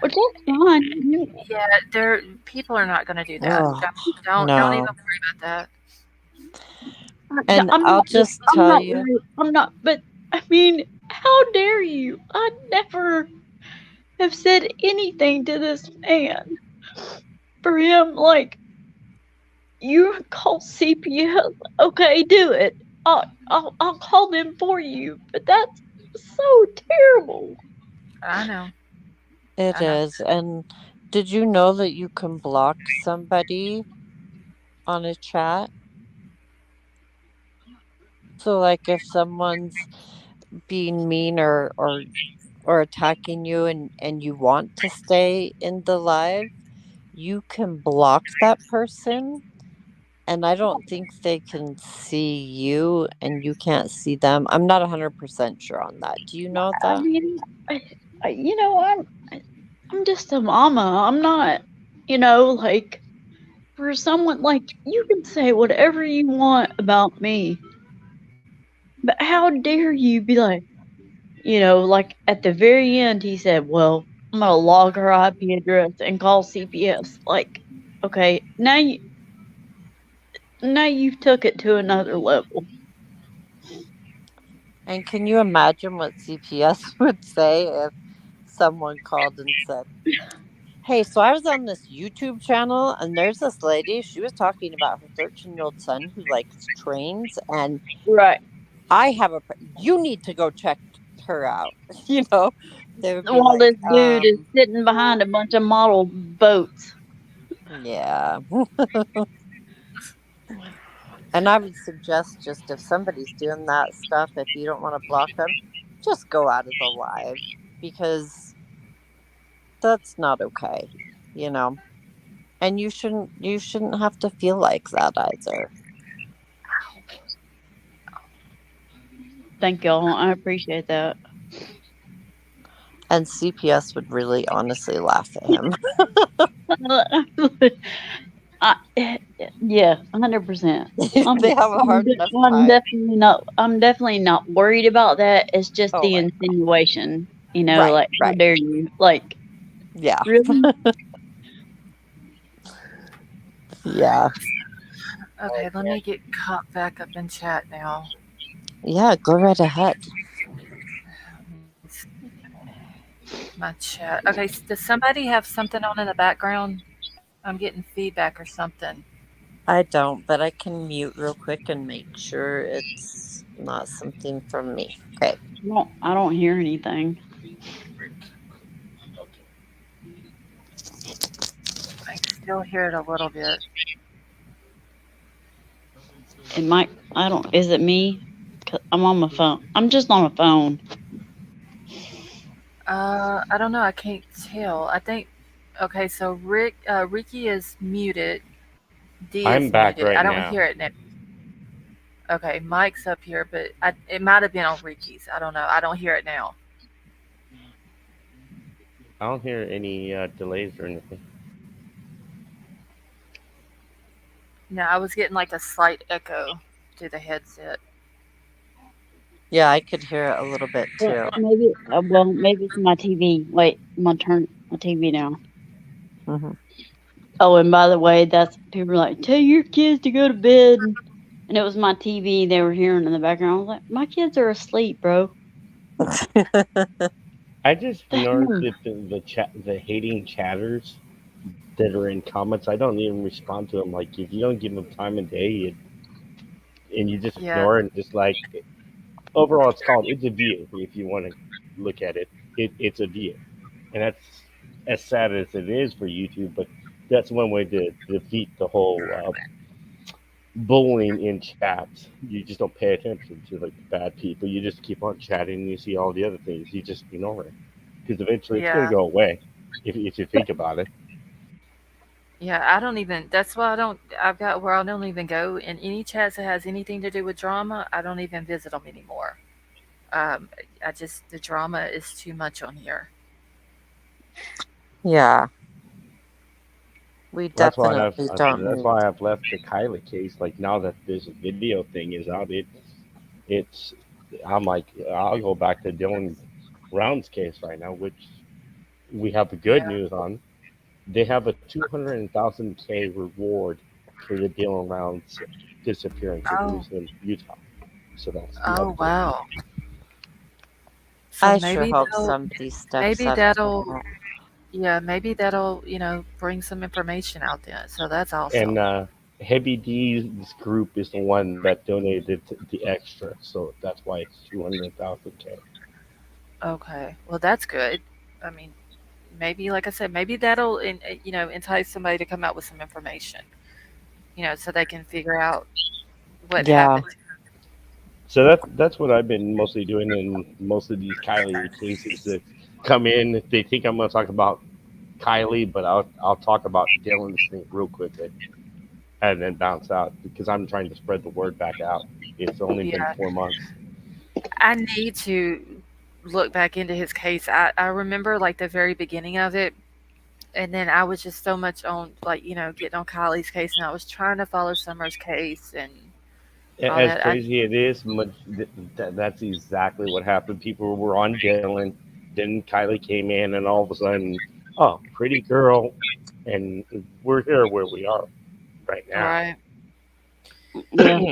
which is fine. yeah, there people are not going to do that. Oh, Don't even no. worry about that. And I'm I'll not. just I'm tell not. you, I'm not. But I mean, how dare you? I never have said anything to this man. For him, like, you call CPS. Okay, do it. I'll call them for you. But that's so terrible. I know. it I know. is. And did you know that you can block somebody on a chat? So like if someone's being mean or attacking you, and you want to stay in the live, you can block that person, and I don't think they can see you and you can't see them. I'm not 100% sure on that. Do you know I that? mean, I'm just a mama. I'm not, like for someone like you can say whatever you want about me, but how dare you be like, like at the very end he said, "Well, I'm gonna log her IP address and call CPS." Like, okay, now you've took it to another level. And can you imagine what CPS would say if someone called and said, "Hey, so I was on this YouTube channel and there's this lady, she was talking about her 13-year-old son who likes trains, and Right. I have you need to go check her out." You know, they would be While like, this dude is sitting behind a bunch of model boats. yeah. And I would suggest, just if somebody's doing that stuff, if you don't want to block them, just go out of the live, because that's not okay, you know. And you shouldn't have to feel like that either. Thank y'all. I appreciate that. And CPS would really honestly laugh at him. Yeah, 100%. They have a hard enough time. I'm definitely not worried about that. It's just Oh, the I know. insinuation, Right, like, how right. dare you? Like, Yeah. really? Yeah. Okay, let me get caught back up in chat now. Yeah, go right ahead. My chat. Okay, does somebody have something on in the background? I'm getting feedback or something. I don't, but I can mute real quick and make sure it's not something from me. Okay. I don't hear anything. I still hear it a little bit. It might. I don't. Is it me? 'Cause I'm on my phone. I'm just on a phone. I don't know. I can't tell. I think. Okay, so Ricky is muted. D is I'm back muted. I right don't now. hear it now. Okay, Mike's up here, but it might have been on Ricky's. I don't know. I don't hear it now. I don't hear any delays or anything. No, I was getting like a slight echo through the headset. Yeah, I could hear it a little bit too. Maybe it's my TV. Wait, I'm gonna turn my TV down. Hmm. Oh, and by the way, that's people were like, tell your kids to go to bed. And it was my TV they were hearing in the background. I was like, my kids are asleep, bro. I just noticed Damn. that the hating chatters that are in comments, I don't even respond to them. Like, if you don't give them time of day and you just Yeah, ignore it, and just like, overall, it's a view. If you want to look at it, it's a view, and that's as sad as it is for YouTube. But that's one way to defeat the whole bullying in chats. You just don't pay attention to like the bad people. You just keep on chatting, and you see all the other things. You just ignore it because eventually it's going yeah, to go away if you think about it. yeah. I don't even. That's why I don't. I've got where I don't even go in any chats that has anything to do with drama. I don't even visit them anymore. Um, I just the drama is too much on here. Yeah, we That's why definitely don't that's need. why I've left the KIELY case. Like now that this video thing is out, it's I'm like I'll go back to Dylan Brown's case right now, which we have the good Yeah. news on. They have a 200,000 K reward for the Dylan Brown's disappearance if he Oh. was in Utah. So that's Oh good. wow. So I sure hope somebody steps maybe up to that'll that. yeah, maybe that'll, bring some information out there. So that's And awesome. Heavy D's group is the one that donated the extra, so that's why it's 200,000 K. Okay. Well, that's good. I mean, maybe like I said, maybe that'll entice somebody to come out with some information, so they can figure out what Yeah. happened. So that's what I've been mostly doing in most of these KIELY cases that come in. They think I'm going to talk about KIELY, but I'll talk about Dylan's thing real quickly and then bounce out because I'm trying to spread the word back out. It's only been Yeah. 4 months. I need to look back into his case. I remember like the very beginning of it. And then I was just so much on, like, getting on Kylie's case, and I was trying to follow Summer's case and all As that. crazy it is, that's exactly what happened. People were on Dylan, then KIELY came in, and all of a sudden, oh, pretty girl, and we're here where we are right now. Right. Yeah.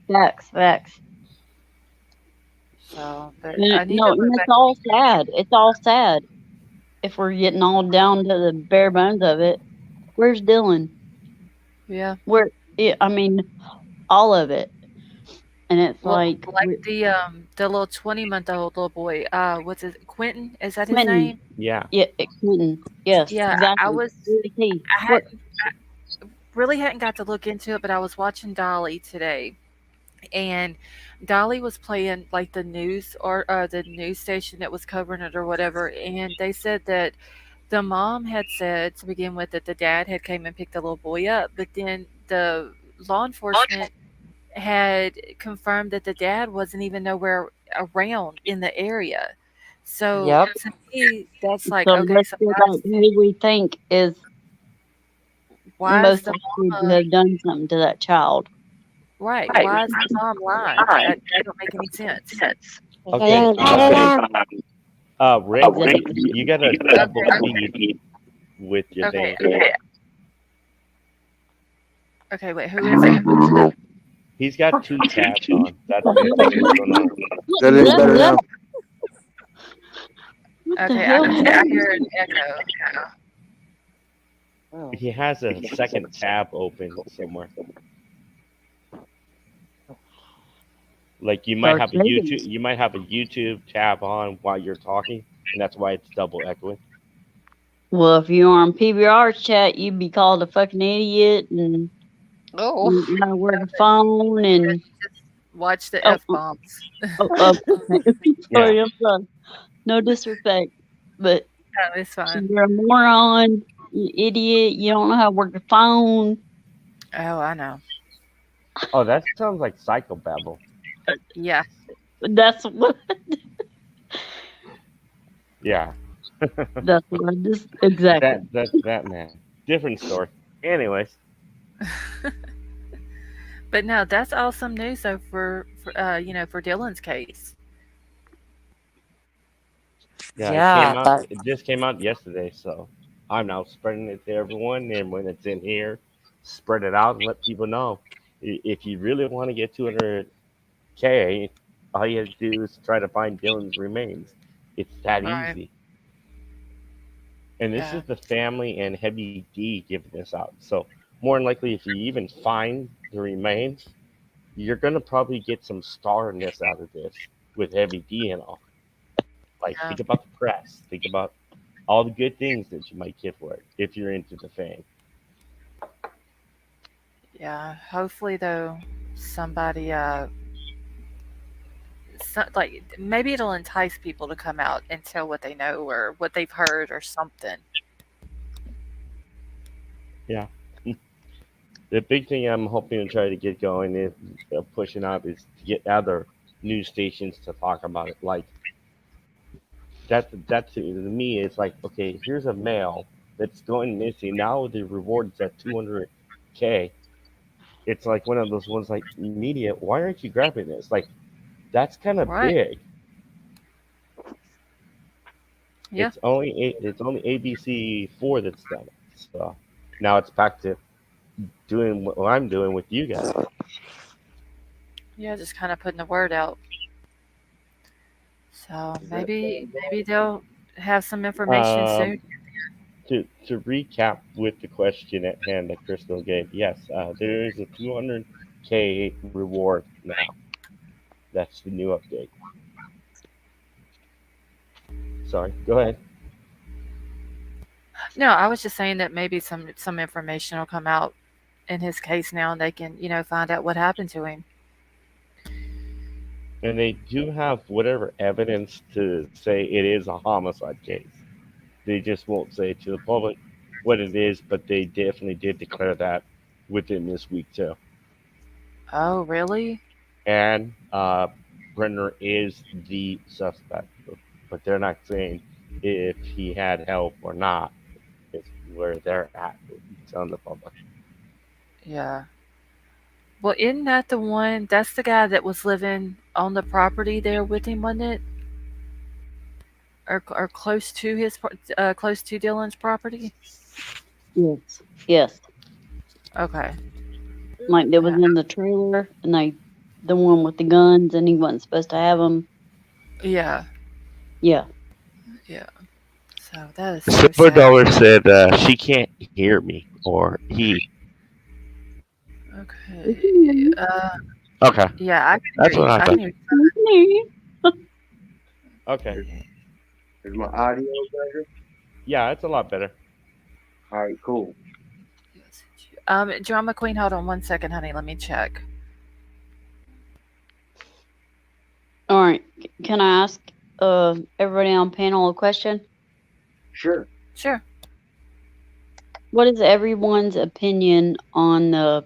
Facts. So, but I And need no, to and look it's back. all sad. It's all sad. If we're getting all down to the bare bones of it, where's Dylan? Yeah. Where? Yeah, I mean, all of it. And it's Well, like like the little 20-month-old little boy. What's his Quentin? Is that his Quentin. name? Yeah. Yeah, Quentin. Yes, Yeah. I exactly. was. Where's he? I What? hadn't really hadn't got to look into it, but I was watching Dolly today, and Dolly was playing like the news or the news station that was covering it or whatever, and they said that the mom had said to begin with that the dad had came and picked the little boy up, but then the law enforcement had confirmed that the dad wasn't even nowhere around in the area. So Yep. to me, that's like So okay. let's So go back to who we think is why is most the likely to mama have done something to that child. right? Why is the mom lying? That don't make any sense. Okay. Rick, Exactly. you gotta double Okay. speed with your Okay. thing. Okay. Wait. Who is it? He's got two tabs on. That's what's going on. Is that any better now? What the Okay. hell? I hear an echo. He has a second tab open somewhere. Like you might have a YouTube, you might have a YouTube tab on while you're talking, and that's why it's double echoing. Well, if you were on PBR's chat, you'd be called a fucking idiot and Oh. you know where the phone and Just watch the oh, f bombs. okay. Sorry, I'm sorry. No disrespect, but No, it's fine. you're a moron, you idiot. You don't know how to work the phone. Oh, I know. Oh, that sounds like psychobabble. Yeah. That's what. Yeah. That's what I just exactly. That man. Different story. Anyways. But no, that's awesome news though for Dylan's case. Yeah, Yeah. it just came out yesterday, so I'm now spreading it to everyone, and when it's in here, spread it out and let people know. If you really want to get 200K, all you have to do is try to find Dylan's remains. It's that Right. easy. And this Yeah. is the family and Heavy D giving this out. So more than likely, if you even find the remains, you're gonna probably get some starness out of this with Heavy D and all. Like, Yeah. think about the press. Think about all the good things that you might get for it if you're into the fame. Yeah. Hopefully though somebody like maybe it'll entice people to come out and tell what they know or what they've heard or something. Yeah. The big thing I'm hoping to try to get going is pushing out is to get other news stations to talk about it. Like that to me is like, okay, here's a male that's going missing. Now the reward's at 200K. It's like one of those ones like, media, why aren't you grabbing this? Like, that's kind of Right. big. Yeah. It's only ABC4 that's done it. So now it's back to doing what I'm doing with you guys. Yeah, just kind of putting the word out. So maybe they'll have some information soon. To recap with the question at hand that Crystal gave, yes, there is a 200K reward now. That's the new update. Sorry, go ahead. No, I was just saying that maybe some information will come out in his case now, and they can find out what happened to him. And they do have whatever evidence to say it is a homicide case. They just won't say to the public what it is, but they definitely did declare that within this week too. Oh, really? And Brenner is the suspect, but they're not saying if he had help or not. It's where they're at telling the public. Yeah. Well, isn't that the one? That's the guy that was living on the property there with him, wasn't it? Or close to close to Dylan's property. Yes. Yes. Okay. Like there was in the trailer, and the one with the guns, and he wasn't supposed to have them. Yeah, Yeah. yeah. So that is so Silver sad. Dollar said she can't hear me or he. Okay. Okay, Yeah, I can hear that's you. what I I can thought. hear you. Okay, Is, is my audio better? yeah, it's a lot better. All right, cool. Drama Queen, hold on 1 second, honey. Let me check. All right. Can I ask everybody on panel a question? Sure. Sure. What is everyone's opinion on the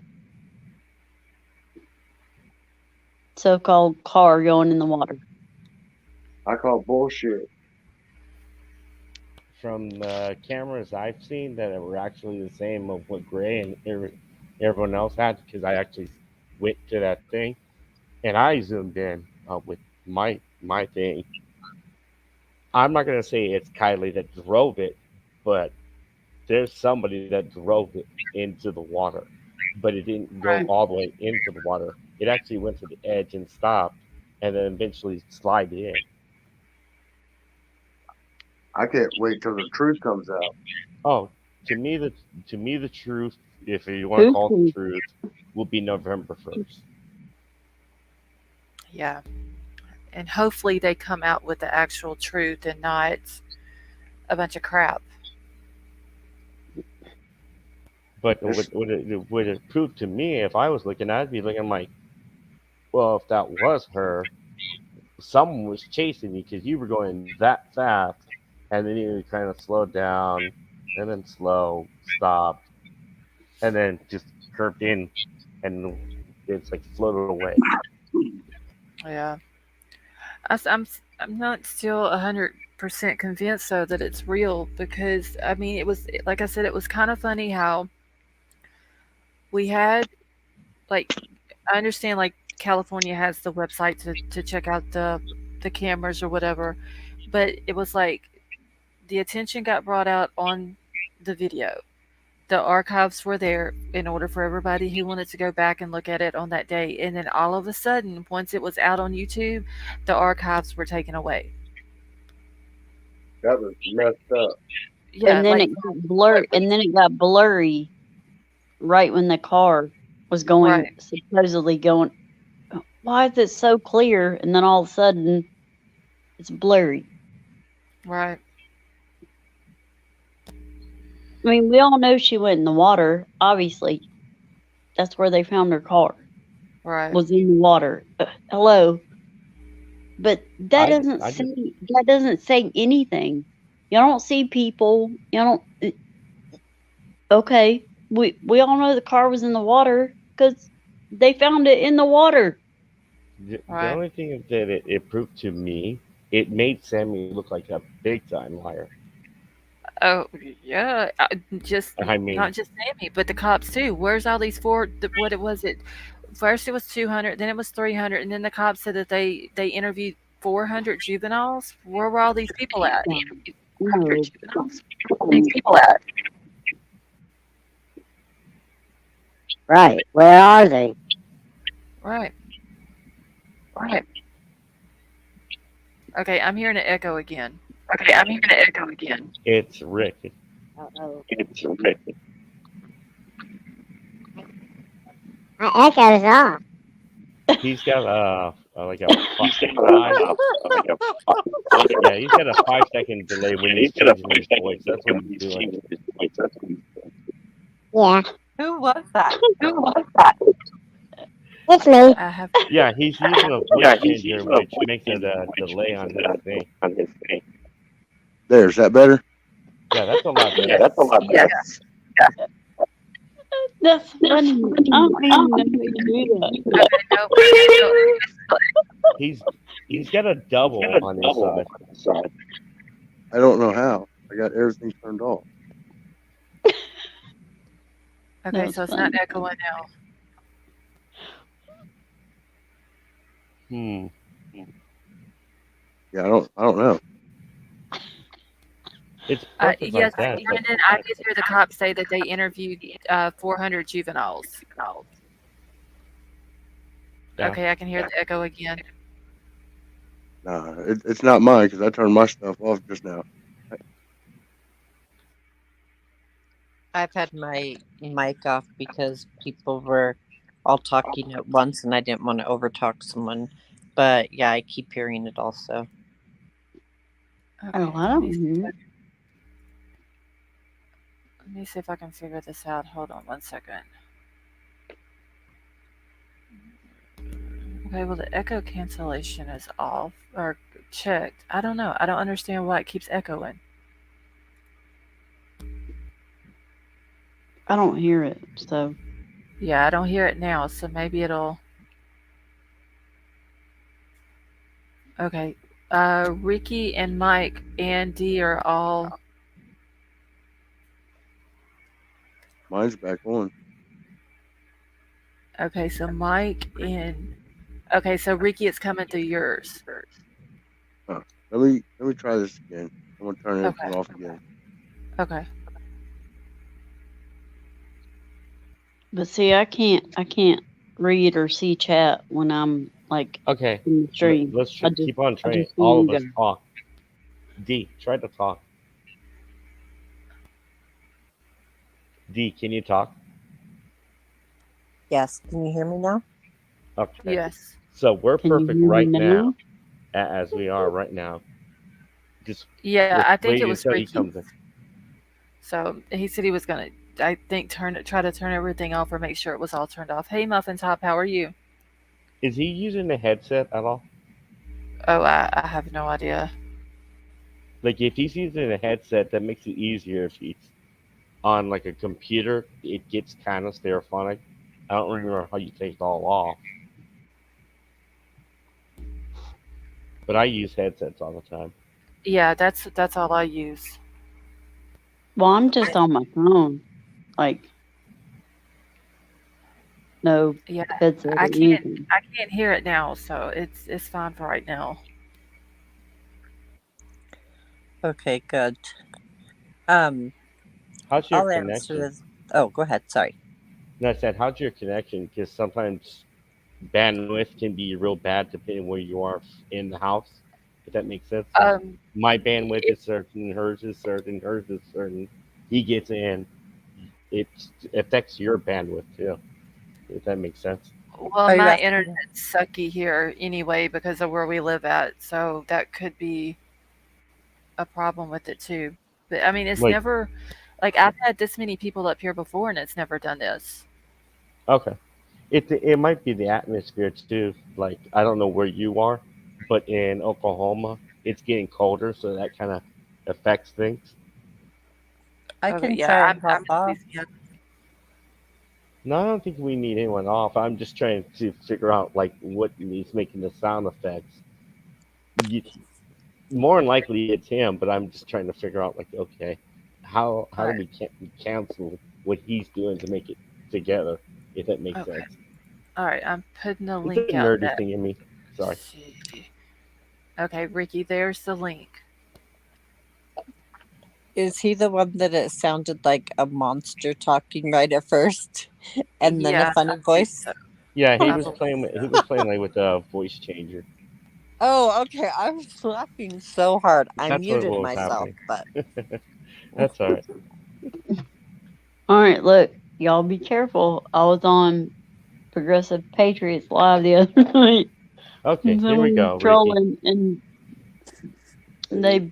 so-called car going in the water? I call bullshit. From the cameras I've seen that were actually the same of what Gray and everyone else had, because I actually went to that thing and I zoomed in with my thing. I'm not gonna say it's Kylie that drove it, but there's somebody that drove it into the water, but it didn't go Right. all the way into the water. It actually went to the edge and stopped, and then eventually slid in. I can't wait till the truth comes out. Oh, to me the to me the truth, if you want to Who's call it the the truth, will be November 1st. Yeah. And hopefully they come out with the actual truth and not a bunch of crap. But This would it prove to me if I was looking, I'd be looking like, well, if that was her, someone was chasing you because you were going that fast, and then you kind of slowed down, and then slow, stopped, and then just curved in, and it's like floated away. Yeah. I'm not still 100% convinced though that it's real because I mean it was like I said it was kind of funny how we had like I understand like California has the website to check out the cameras or whatever, but it was like the attention got brought out on the video. The archives were there in order for everybody who wanted to go back and look at it on that day. And then all of a sudden, once it was out on YouTube, the archives were taken away. that was messed up. Yeah, and then like it got blurry and then it got blurry right when the car was right, going supposedly going why is it so clear and then all of a sudden it's blurry. right, I mean, we all know she went in the water. Obviously, that's where they found her car right, was in the water. Hello, but I just that doesn't say anything. You don't see people. You don't. Okay, we all know the car was in the water because they found it in the water. the right. only thing that it proved to me, it made Sammy look like a big time liar. Oh, yeah. Just I mean, not just Sammy, but the cops too. Where's all these what it was it? First it was 200, then it was 300, and then the cops said that they interviewed 400 juveniles. Where were all these people at? No, These people at? Right. Where are they? Right, right. Okay, I'm hearing an echo again. Okay, I'm hearing an echo again. it's Rick. Uh-oh. It's Rick. My echo's off. He's got like a five. Yeah, he's got a 5 second delay when he's changing his voice. That's what he's doing. Yeah, Who was that? Who was that? it's me. I have Yeah, he's using a voice changer, which makes it a delay on his thing. There, is that better? Yeah, that's a lot better. yes, yes. that's funny. I don't even know how you do that. Okay, no, He's got a double on his side. I don't know how. I got everything turned off. okay, That's so it's funny. not echoing now. Hmm. Yeah, I don't know. It's perfect Yes, like that. But Brendan, I did hear the cops say that they interviewed 400 juveniles. yeah, Okay, I can hear the echo again. Nah, it's not mine because I turned my stuff off just now. I've had my mic off because people were all talking at once and I didn't want to overtalk someone. But yeah, I keep hearing it also. Okay, Oh, I don't hear it. let me see if I can figure this out. Hold on one second. Okay, well, the echo cancellation is off or checked. I don't know. I don't understand why it keeps echoing. I don't hear it. So Yeah, I don't hear it now, so maybe it'll. Okay. Ricky and Mike and Dee are all. Mine's back on. Okay, so Mike and. Okay, so Ricky is coming through yours. Huh. Let me try this again. I'm gonna turn everything Okay. off again. Okay. but see, I can't read or see chat when I'm like Okay, in the stream. let's keep on I trying. just see All you of us guys. talk. D, try to talk. D, can you talk? Yes, can you hear me now? Okay. Yes. So we're Can you perfect hear me right now, now? as we are right now. Just Yeah, let's I think wait it was until he Ricky. comes in. So he said he was gonna. I think try to turn everything off or make sure it was all turned off. Hey, Muffin Top, how are you? Is he using a headset at all? Oh, I have no idea. Like if he's using a headset, that makes it easier. If he's on like a computer, it gets kind of stereophonic. I don't remember how you take it all off, but I use headsets all the time. Yeah, that's all I use. Well, I'm just on my phone. Like no Yeah, headset I or can't anything. I can't hear it now, so it's fine for right now. Okay, good. Um, How's your I'll answer connection? this. Oh, go ahead. Sorry. And I said, how's your connection? Because sometimes bandwidth can be real bad depending where you are in the house. If that makes sense. Like Um, my bandwidth it, is certain, hers is certain, hers is certain. He gets in. It affects your bandwidth too. If that makes sense. well, Are you my asking? internet's sucky here anyway because of where we live at, so that could be a problem with it too. But I mean, it's Like never like I've had this many people up here before, and it's never done this. okay, it might be the atmosphere too. Like I don't know where you are, but in Oklahoma, it's getting colder, so that kind of affects things. I Okay, can yeah, try and hop I'm in off. Louisiana. No, I don't think we need anyone off. I'm just trying to figure out like what is making the sound effects. You, more than likely it's him, but I'm just trying to figure out like okay, how All do right, we cancel what he's doing to make it together? If that makes okay, sense. all right. I'm putting a It's a link out nerdy now. thing in me. Sorry. Let's see. Okay, Ricky, there's the link. Is he the one that it sounded like a monster talking right at first, and then a Yeah, funny I believe voice? so. Yeah, I believe he so. was playing like with a voice changer. Oh, okay. I was laughing so hard. I That's what muted was myself, happening. but That's all right. All right, look, y'all be careful. I was on Progressive Patriots Live the other night, Okay, and here we someone was go, Ricky. trolling, and they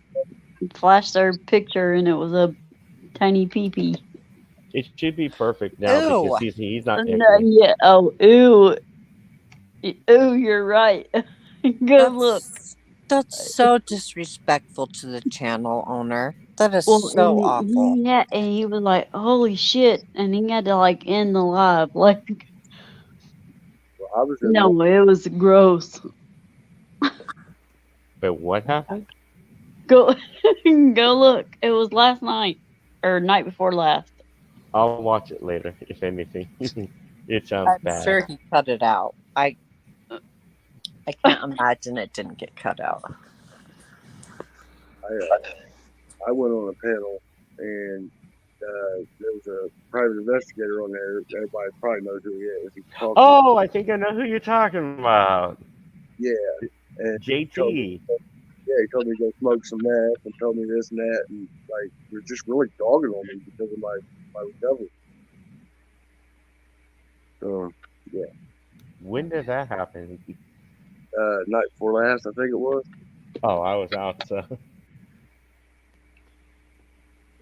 flashed their picture, and it was a tiny peepee. It should be perfect now because ew. he's not And echoing. yeah, oh, ew, ew, you're right. Go look. That's so disrespectful to the channel owner. That is Well, so and awful. he was like, "Holy shit!" and he had to like end the live. Like, Well, I was in one. no, it was gross. But what happened? Go, go look. It was last night or night before last. I'll watch it later, if anything. It sounds I'm bad. sure he cut it out. I can't imagine it didn't get cut out. I went on a panel and there was a private investigator on there. Everybody probably knows who he is. He's talking. Oh, I think I know who you're talking about. Yeah, and he told me, JT. yeah, he told me to go smoke some meth and told me this and that, and like was just really dogging on me because of my recovery. So yeah, When did that happen? night before last, I think it was. Oh, I was out. So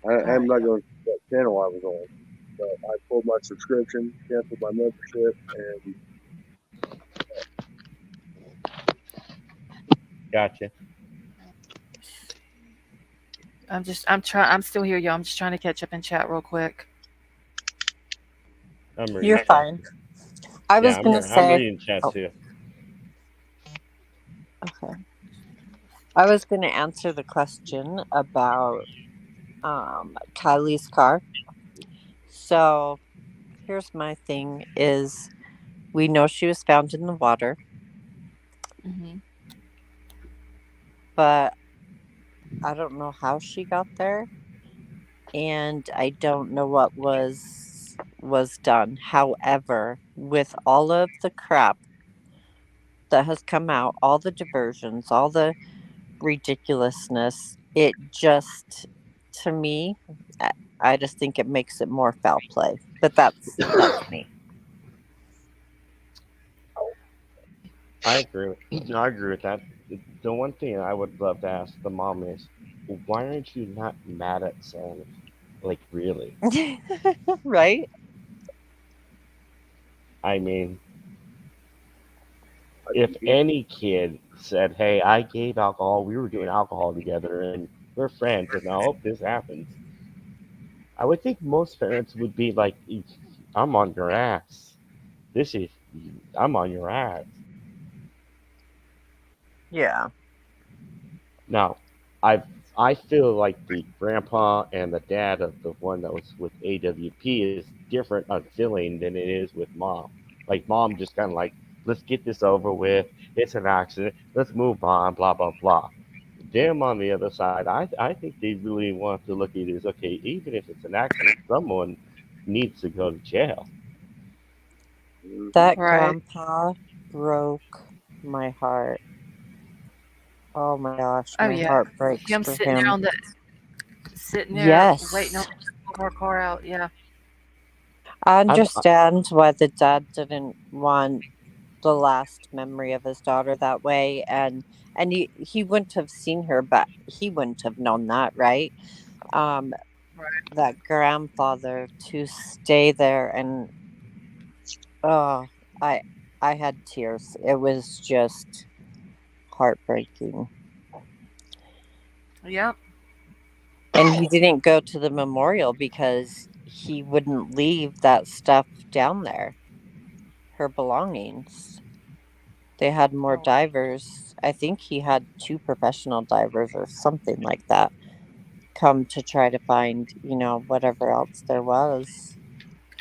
I'm not going to what channel I was on, but I pulled my subscription, canceled my membership, and gotcha. I'm still here, y'all. I'm just trying to catch up in chat real quick. I'm reading You're chat. fine. I was Yeah, gonna I'm say, reading chat oh, too. okay. I was gonna answer the question about Kylie's car. So here's my thing: is we know she was found in the water, Hmm. but I don't know how she got there, and I don't know what was done. However, with all of the crap that has come out, all the diversions, all the ridiculousness, it just, to me, I just think it makes it more foul play. But that's me. I agree. I agree with that. The one thing I would love to ask the mom is, why aren't you not mad at Sam? Like really? Right? I mean, I if think he, any kid said, "Hey, I gave alcohol. We were doing alcohol together, and we're friends, and I hope this happens," I would think most parents would be like, "I'm on your ass. This is, I'm on your ass." Yeah. Now, I I feel like the grandpa and the dad of the one that was with AWP is different on feeling than it is with mom. Like mom just kind of like, let's get this over with. It's an accident. Let's move on. Blah blah blah. Them on the other side, I think they really want to look at it as okay. Even if it's an accident, someone needs to go to jail. mm-hmm. That Right. grandpa broke my heart. Oh my gosh, Oh my yeah. heart breaks Him for sitting there him. on the sitting there waiting on Yes. to pull her car out. Yeah. I I, understand why the dad didn't want the last memory of his daughter that way, and he wouldn't have seen her, but he wouldn't have known that, right? Um Right. that grandfather to stay there, and oh, I I had tears. It was just heartbreaking. Yep. And he didn't go to the memorial because he wouldn't leave that stuff down there, her belongings. They had more Oh, divers. I think he had two professional divers or something like that come to try to find, whatever else there was.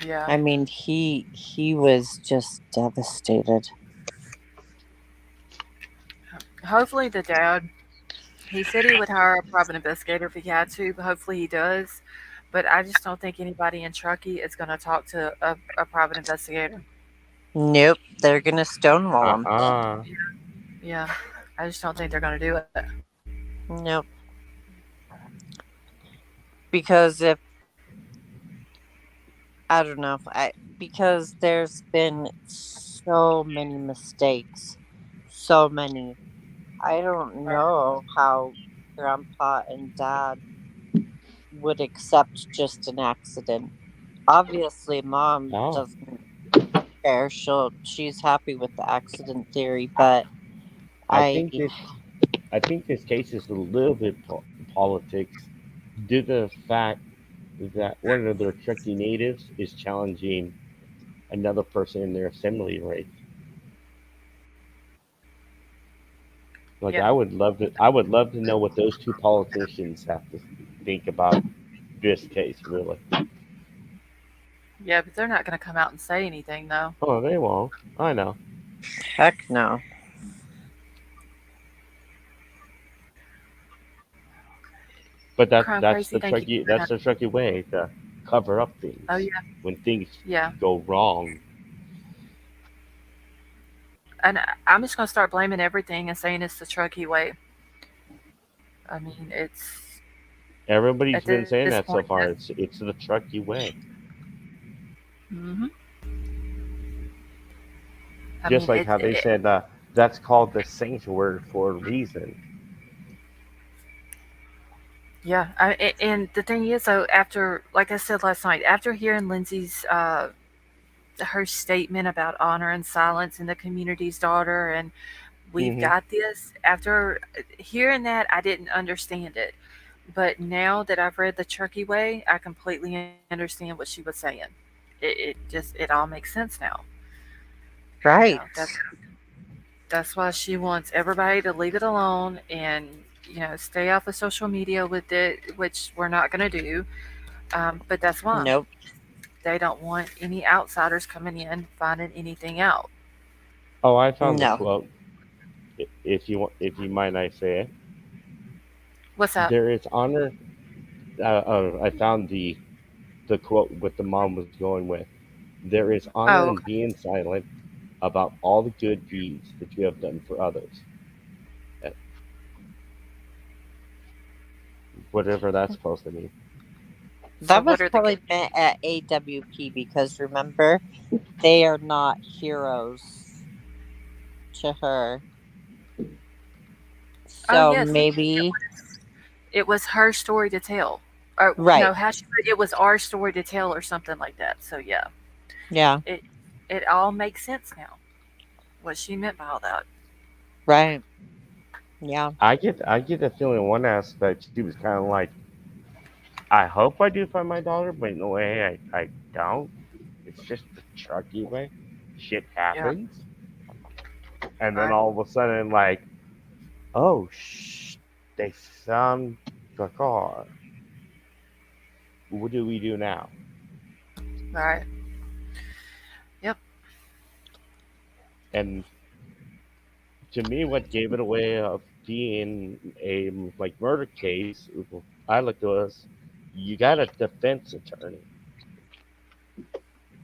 yeah. I mean, he was just devastated. Hopefully the dad. He said he would hire a private investigator if he had to, but hopefully he does. But I just don't think anybody in Truckee is going to talk to a private investigator. Nope, they're gonna stonewall him. uh-uh. Yeah. I just don't think they're going to do it. Nope, because if I don't know, I because there's been so many mistakes, so many. I don't know how grandpa and dad would accept just an accident. Obviously, mom Oh, doesn't care. She's happy with the accident theory, but I I think this I think this case is a little bit politics due to the fact that one of their Cherokee natives is challenging another person in their assembly race. Like Yeah. I would love to know what those two politicians have to think about this case, really. Yeah, but they're not going to come out and say anything, though. Oh, they won't. I know, heck no. but Crime Crazy, thank you. That's the Cherokee way to cover up Oh, things yeah. when things Yeah. go wrong. and I'm just gonna start blaming everything and saying it's the Truckee way. I mean, it's Everybody's at been this saying point. that so far. It's the Truckee way. Hmm. I Just mean, like how they said that's called the sanctuary for a reason. yeah. And the thing is, though, after, like I said last night, after hearing Lindsay's her statement about honor and silence in the community's daughter, and we've Hmm. got this. After hearing that, I didn't understand it, but now that I've read the Turkey Way, I completely understand what she was saying. It all makes sense now. You know, Right. that's why she wants everybody to leave it alone and, stay off of social media with it, which we're not going to do. But that's why Nope. they don't want any outsiders coming in finding anything out. Oh, I found the No. quote. If you mind, I say it. What's that? There is honor. I found the quote what the mom was going with. There is honor Oh, in being silent about all the good deeds that you have done for others. Uh, Whatever that's supposed to mean. so That what was are the good? probably meant at AWP because remember, they are not heroes to her. Oh, So yes, maybe, it was her story to tell. Or right. no, how she said it was our story to tell, or something like that. So yeah, Yeah. it it all makes sense now. What she meant by all that. Right. Yeah. I get the feeling in one aspect she was kind of like, I hope I do find my daughter, but in a way I don't. It's just the Chucky way. Shit Yeah, happens, and then right, all of a sudden like, oh they found the car. What do we do now? right. Yep. And to me, what gave it away of being a like murder case, I looked at us. You got a defense attorney.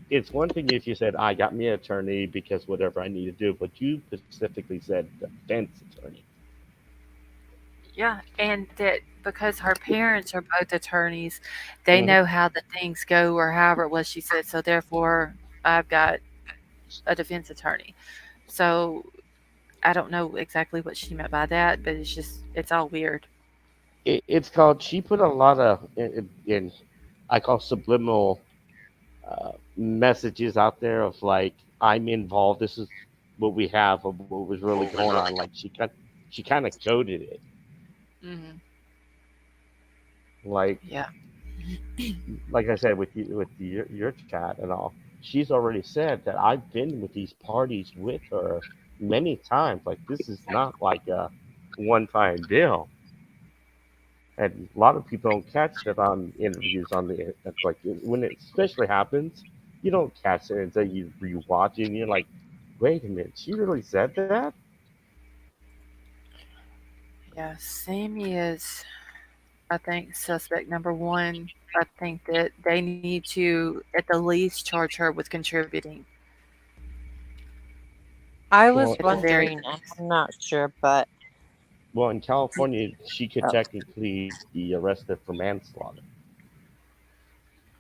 It's one thing if you said, I got me an attorney because whatever I need to do, but you specifically said defense attorney. Yeah, and that because her parents are both attorneys, they Hmm. know how the things go, or however it was she said. So therefore, I've got a defense attorney. So I don't know exactly what she meant by that, but it's all weird. It's called, she put a lot of, in I call subliminal messages out there of like, I'm involved. This is what we have of what was really going on. Like she kind of coded it. Hmm. Like Yeah. like I said with your chat and all, she's already said that I've been with these parties with her many times. Like this is not like a one time deal. And a lot of people don't catch that on interviews on the it's like when it especially happens, you don't catch it until you watch it and you're like, wait a minute, she really said that? Yeah. Sammy is, I think, suspect number one. I think that they need to, at the least, charge her with contributing. I Well, was At the very wondering, and least. I'm not sure, but well, in California, she could oh, technically be arrested for manslaughter.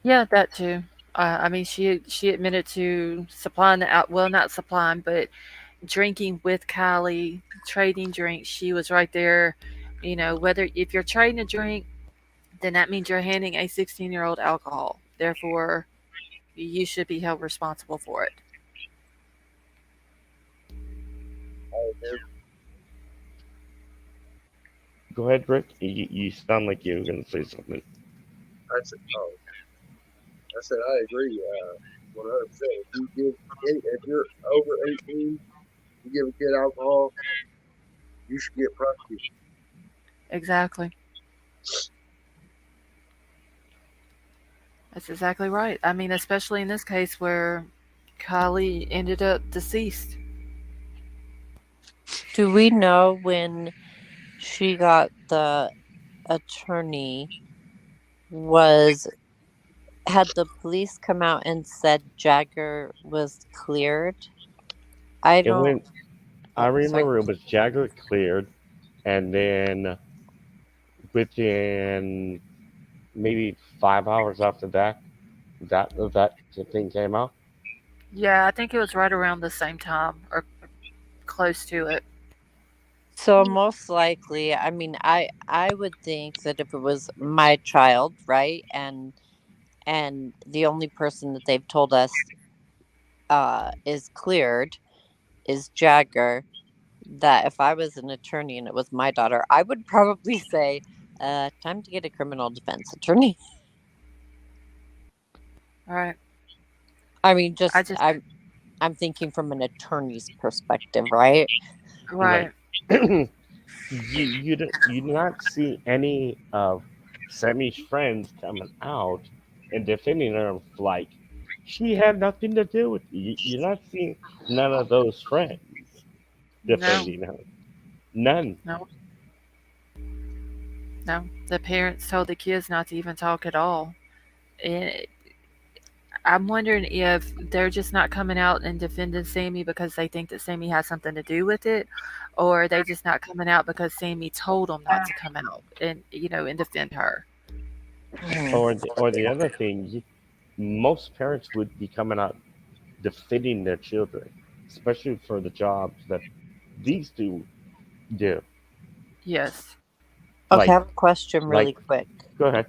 Yeah, that too. I mean, she admitted to supplying the out. Well, not supplying, but drinking with Kylie, trading drinks. She was right there. Whether if you're trading a drink, then that means you're handing a 16-year-old alcohol. Therefore, you should be held responsible for it. Go ahead, Rick. You sound like you were gonna say something. I said, oh, I said I agree, 100%. If you're over 18, you give a kid alcohol, you should get prosecuted. Exactly. That's exactly right. I mean, especially in this case where Kylie ended up deceased. do we know when she got the attorney? Was had the police come out and said Jagger was cleared? I It don't. went. I Sorry. remember it was Jagger cleared, and then within maybe 5 hours after that, that thing came out. Yeah, I think it was right around the same time or close to it. So most likely, I mean, I would think that if it was my child, right, and the only person that they've told us is cleared is Jagger, that if I was an attorney and it was my daughter, I would probably say, time to get a criminal defense attorney. Right. I mean, I just just I'm thinking from an attorney's perspective, right? right. Right. You do not see any of Sammy's friends coming out and defending her like she had nothing to do with it. You're not seeing none of those friends No. defending her. None. No. No. The parents told the kids not to even talk at all. And I'm wondering if they're just not coming out and defending Sammy because they think that Sammy has something to do with it, or are they just not coming out because Sammy told them not to come out and and defend her. Mhm. Or the other thing, most parents would be coming out defending their children, especially for the jobs that these two do. Yes. Okay, I Like have a question like really quick. go ahead.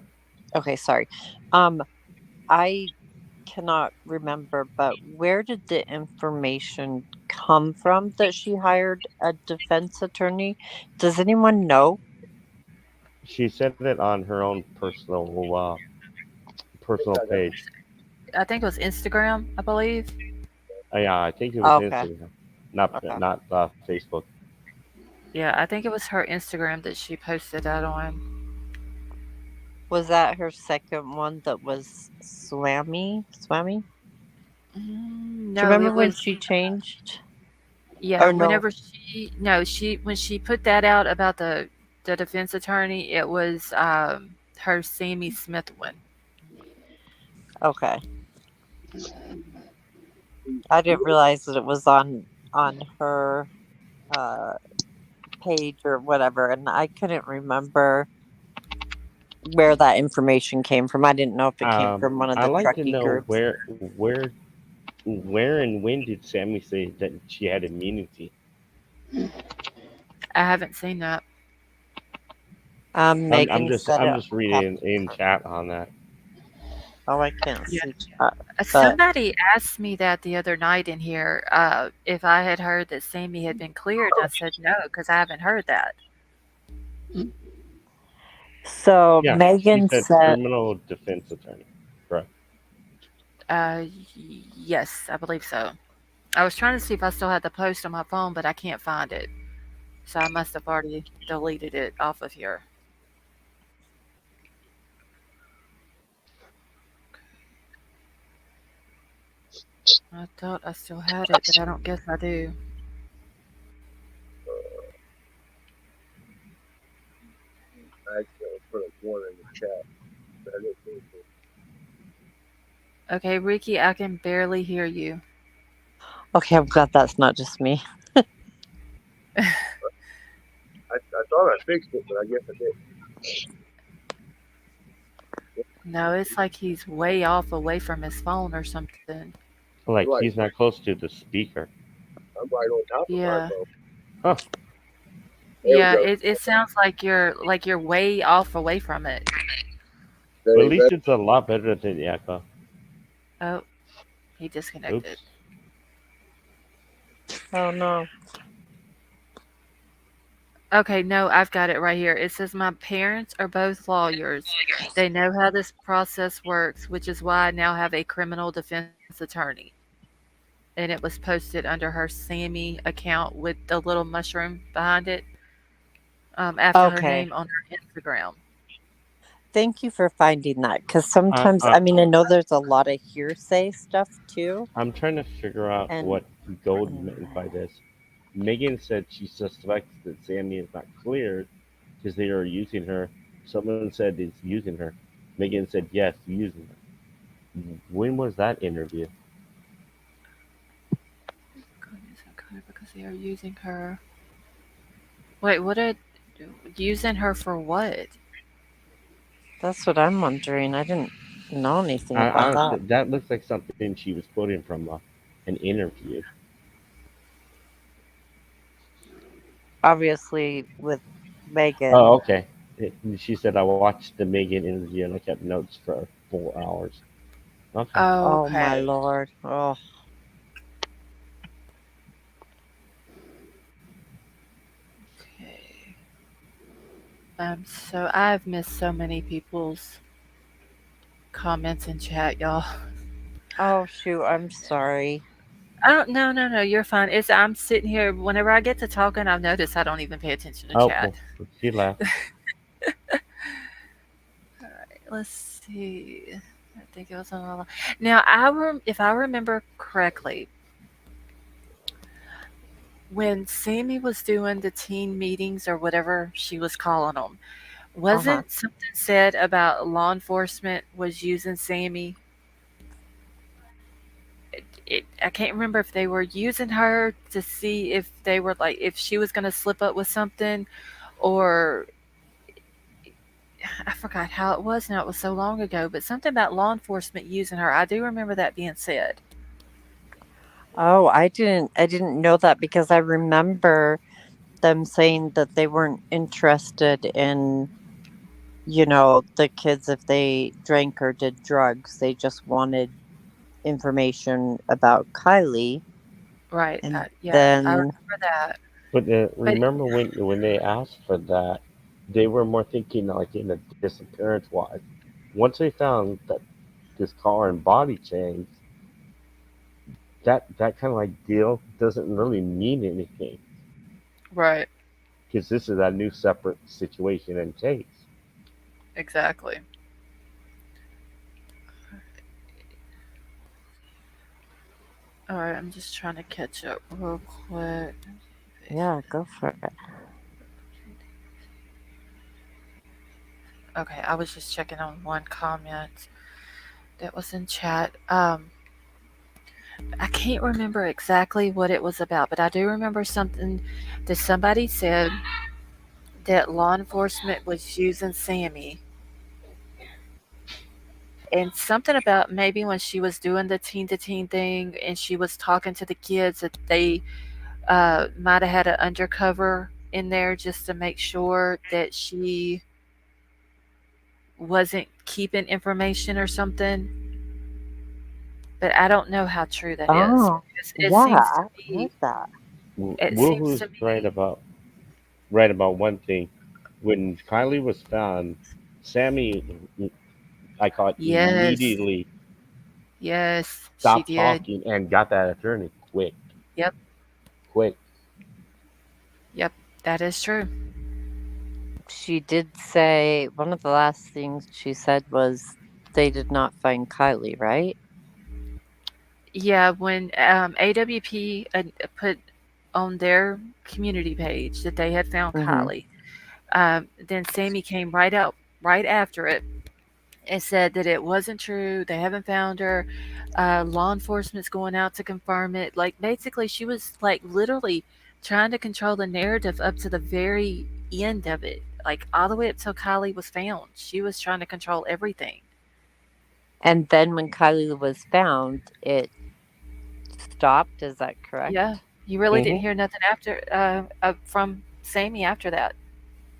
Okay, sorry. Um, I cannot remember, but where did the information come from that she hired a defense attorney? Does anyone know? She said it on her own I think personal I got page. I think it was Instagram, I believe. Yeah, I think it was Okay, Instagram, not okay. not Facebook. Yeah, I think it was her Instagram that she posted that on. Was that her second one that was Swammy? Do you No, remember it when was she changed? yeah, Or no? whenever she no, she when she put that out about the defense attorney, it was her Sammy Smith one. Okay. you, I you didn't realize that it was on her uh page or whatever, and I couldn't remember where that information came from. I didn't know if it came from one of I the like to truckee know groups. where and when did Sammy say that she had immunity? I haven't seen that. Megan said I'm it just reading in chat on that. Oh, I can't Yeah. see chat, but Somebody asked me that the other night in here, if I had heard that Sammy had been cleared. I said no, because I haven't heard that. so Yeah, she Megan said said, criminal defense attorney. Correct. Yes, I believe so. I was trying to see if I still had the post on my phone, but I can't find it. So I must have already deleted it off of here. I thought I still had it, but I don't guess I do. I accidentally put a one in the chat. But I didn't mean to. Okay, Ricky, I can barely hear you. okay, I'm glad that's not just me. I thought I fixed it, but I guess I didn't. No, it's like he's way off away from his phone or something. Like Right, he's not close to the speaker. I'm right on top of my Yeah. phone. Huh. There we Yeah, go. it sounds like you're way off away from it. That But at ain't least better. it's a lot better than the echo. Oh, he disconnected. Oops. Oh no. Okay, no, I've got it right here. It says my parents are both lawyers. They know how this process works, which is why I now have a criminal defense attorney. And it was posted under her Sammy account with the little mushroom behind it, after her Okay. name on her Instagram. Thank you for finding that, because I, sometimes, I I mean, I know there's a lot of hearsay stuff too, I'm trying to figure out and what Gold meant by this. Megan said she suspects that Sammy is not cleared because they are using her. Someone said it's using her. Megan said yes, using her. When was that interview? Goodness, okay, because They are using her. Wait, what are using her for what? That's what I'm wondering. I didn't know anything I about honestly, that. that looks like something she was quoting from an interview. Obviously, with Oh, Megan. okay. She said I watched the Megan interview and I kept notes for 4 hours. Okay. Oh my Okay. lord. Oh, Okay. So I've missed so many people's comments in chat, y'all. oh shoot. I'm sorry. I don't. No, no, no. You're fine. It's I'm sitting here. Whenever I get to talking, I've noticed I don't even pay attention to Oh, chat. well, she left. All right. Let's see. I think it was on. Now, if I remember correctly, when Sammy was doing the teen meetings or whatever she was calling them, Uh huh. wasn't something said about law enforcement was using Sammy? I can't remember if they were using her to see if they were like if she was going to slip up with something, or I forgot how it was now. It was so long ago, but something about law enforcement using her. I do remember that being said. Oh, I didn't know that because I remember them saying that they weren't interested in, the kids if they drank or did drugs. They just wanted information about Kylie. Right. And Yeah, I then, remember that. But But remember when they asked for that, they were more thinking like in a disappearance wise. Once they found that this car and body changed, that kind of like deal doesn't really mean anything right, because this is a new separate situation and case. exactly. All right, I'm just trying to catch up real quick. yeah, go for it. Okay, I was just checking on one comment that was in chat. I can't remember exactly what it was about, but I do remember something that somebody said that law enforcement was using Sammy, and something about maybe when she was doing the teen to teen thing and she was talking to the kids that they might have had an undercover in there just to make sure that she wasn't keeping information or something. But I don't know how true that is Oh, because it yeah, seems to I heard me that. it seems to Woohoo's me right about one thing. When Kylie was found, Sammy, I caught yes, immediately yes, she stopped did. talking and got that attorney quick, Yep, quick. yep, that is true. She did say one of the last things she said was they did not find Kylie, right? Yeah, when AWP put on their community page that they had found Mm-hmm. Kylie, then Sammy came right after it and said that it wasn't true. They haven't found her. Law enforcement's going out to confirm it. Like basically, she was like literally trying to control the narrative up to the very end of it, like all the way up till Kylie was found. She was trying to control everything. And then when Kylie was found, it stopped. Is that Yeah, correct? you really didn't Hmm. hear nothing after from Sammy after that.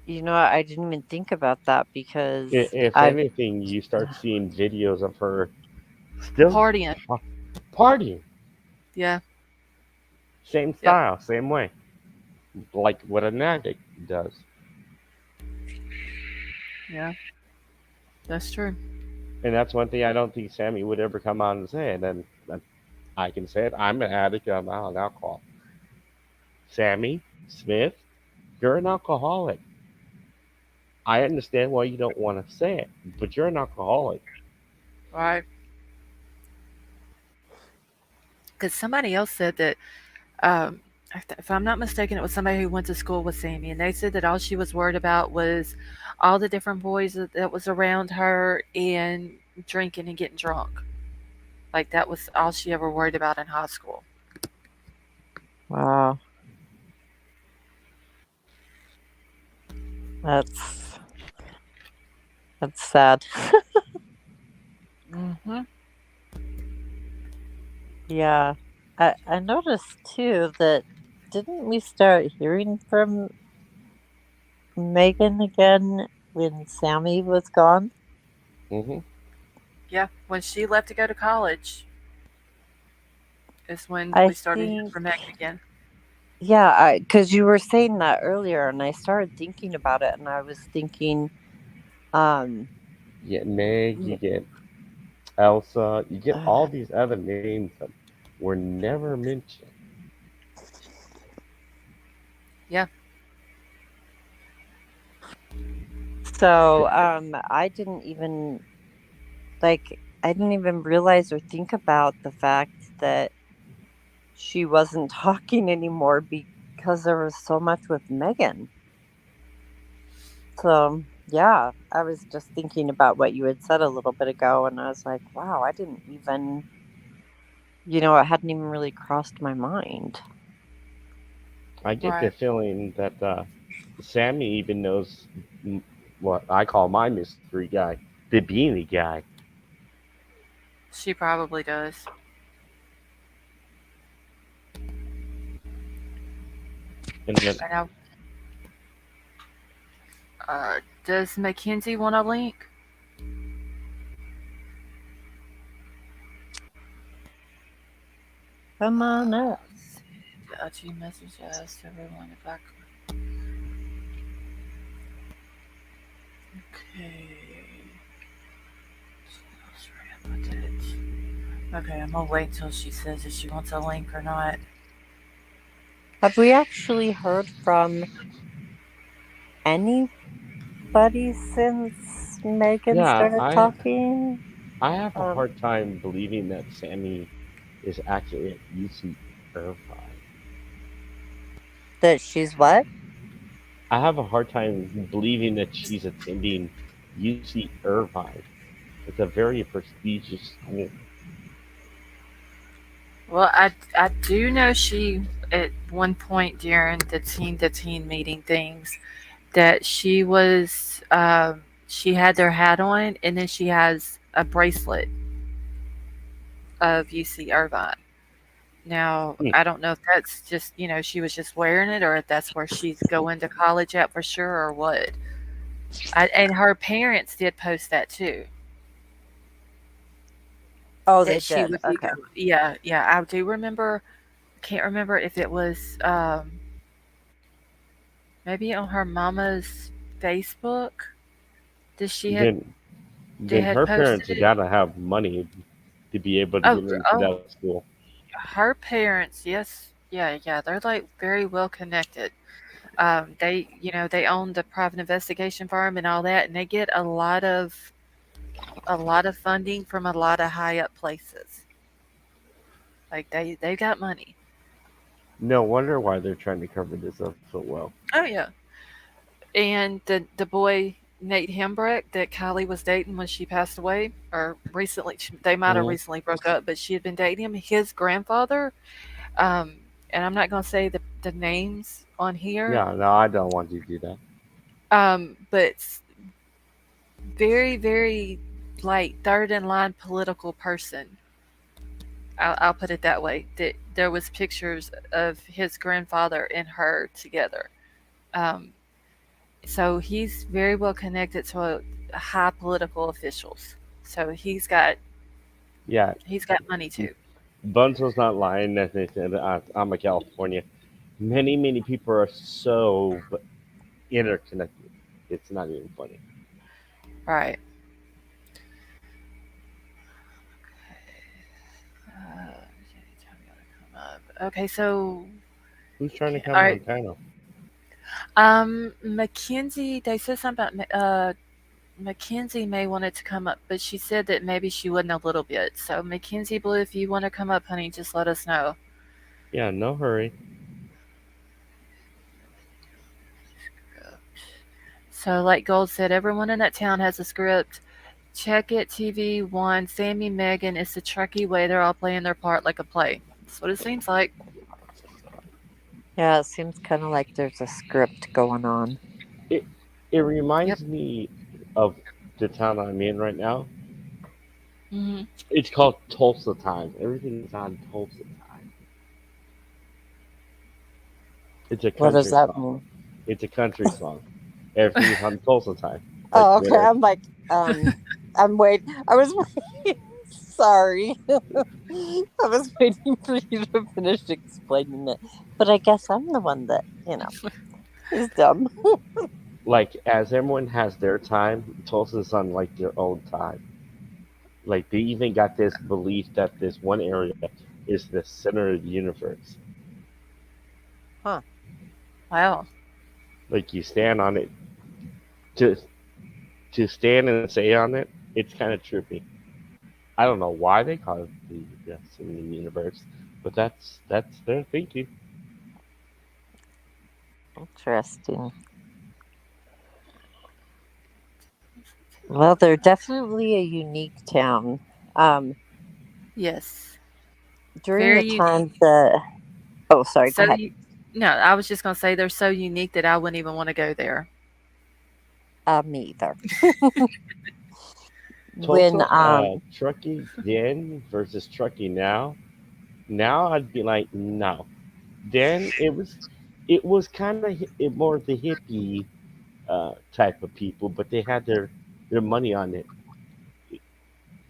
You know what? I didn't even think about that because If I've. anything, you start seeing videos of her still Partying. pa- partying, Yeah. same Yep. style, same way, like what an addict does. Yeah. That's true. And that's one thing I don't think Sammy would ever come out and say. And then I can say it. I'm an addict. I'm out on alcohol. Sammy Smith, you're an alcoholic. I understand why you don't want to say it, but you're an alcoholic. Right. Because somebody else said that, um, if I'm not mistaken, it was somebody who went to school with Sammy, and they said that all she was worried about was all the different boys that was around her and drinking and getting drunk. Like that was all she ever worried about in high school. Wow. That's sad. Mm-hmm. Yeah. I noticed too that didn't we start hearing from Megan again when Sammy was gone? Hmm. Yeah, when she left to go to college is when I we started hearing think, from Megan again. yeah, because you were saying that earlier, and I started thinking about it, and I was thinking, um, You get Meg, you y- get Elsa, you get all uh, these other names that were never mentioned. Yeah, so I didn't even realize or think about the fact that she wasn't talking anymore because there was so much with Megan. So, yeah, I was just thinking about what you had said a little bit ago, and I was like, wow, I didn't even, it hadn't even really crossed my mind. I get the right. feeling that Sammy even knows what I call my mystery guy, the beanie guy. She probably does. And then, And now, does Mackenzie want a link? Come on up. She messaged us everyone if I could. Okay. Sorry, I put it. Okay, I'm gonna wait till she says if she wants a link or not. Have we actually heard from anybody since Megan yeah, started talking? I have a Um, hard time believing that Sammy is actually at UC Irvine. that she's what? I have a hard time believing that she's attending UC Irvine. It's a very prestigious school. Well, I do know she at one point during the teen to teen meeting things that she had their hat on and then she has a bracelet of UC Irvine. Now, Hmm. I don't know if that's just, she was just wearing it or if that's where she's going to college at for sure or what. And her parents did post that too. Oh, they That she did. would be Okay. going. Yeah, yeah. I do remember. Can't remember if it was maybe on her mama's Facebook. Did she had Then, they then had her posted parents have it? got to have money to be able to Oh, get into oh, that school. her parents. Yes, yeah, yeah. They're like very well connected. They own the private investigation firm and all that, and they get a lot of funding from a lot of high up places. Like they got money. No wonder why they're trying to cover this up so well. Oh yeah. And the boy Nate Hembrecht that Kylie was dating when she passed away, or recently, they might have Hmm. recently broke up, but she had been dating him. His grandfather, and I'm not going to say the names on here, Yeah, no, I don't want you to do that. but very, very like third in line political person. I'll put it that way. That there was pictures of his grandfather and her together. Um, so he's very well connected to high political officials. So Yeah, he's got money too. Bunzel's not lying that they said I'm a California. Many people are so interconnected. It's not even funny. Right. Okay, so Who's trying to all come on right. panel? Mackenzie, they said something about Mackenzie may wanted to come up, but she said that maybe she wouldn't a little bit. So Mackenzie Blue, if you want to come up, honey, just let us know. Yeah, no hurry. So like Gold said, everyone in that town has a script. Check it, TV One, Sammy, Megan. It's the Truckee way. They're all playing their part like a play. That's what it seems like. Yeah, it seems kind of like there's a script going on. It Yep. reminds me of the town I'm in right now. Hmm. It's called Tulsa Time. Everything is on Tulsa Time. It's a What does country that song. mean? It's a country song. Everything's on Tulsa Time. Like Oh, okay. winter. I'm like, I'm waiting. I was waiting. Sorry. I was waiting for you to finish explaining it. But I guess I'm the one that, is dumb. Like as everyone has their time, Tulsa's on like their own time. Like they even got this belief that this one area is the center of the universe. Huh. Wow. Like you stand on it to stand and say on it. It's kind of trippy. I don't know why they call it the center of the universe, but that's their thinking. Interesting. Well, they're definitely a unique town. Um, Yes. during Very the unique. time that, oh, sorry, go So ahead. you, no, I was just gonna say they're so unique that I wouldn't even want to go there. Me either. Tulsa, When, trucking then versus trucking now. Now I'd be like, no. Then it was kind of more the hippie type of people, but they had their money on it.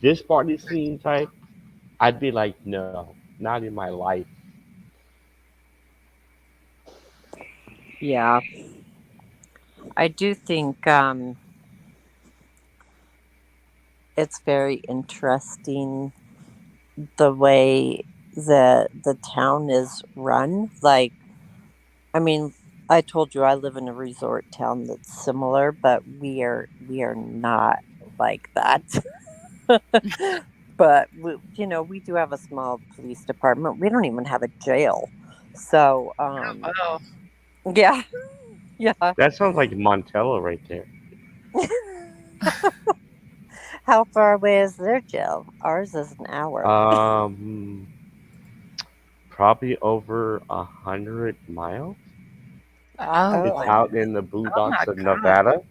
This party scene type, I'd be like, no, not in my life. yeah, I do think, it's very interesting the way that the town is run. Like, I mean, I told you I live in a resort town that's similar, but we are not like that. But we do have a small police department. We don't even have a jail. So, Oh, yeah, yeah. That sounds like Montella right there. How far away is their jail? Ours is an hour. Um, Probably over 100 miles. oh, Oh, It's wow. out in the Oh my boondocks of God. Nevada.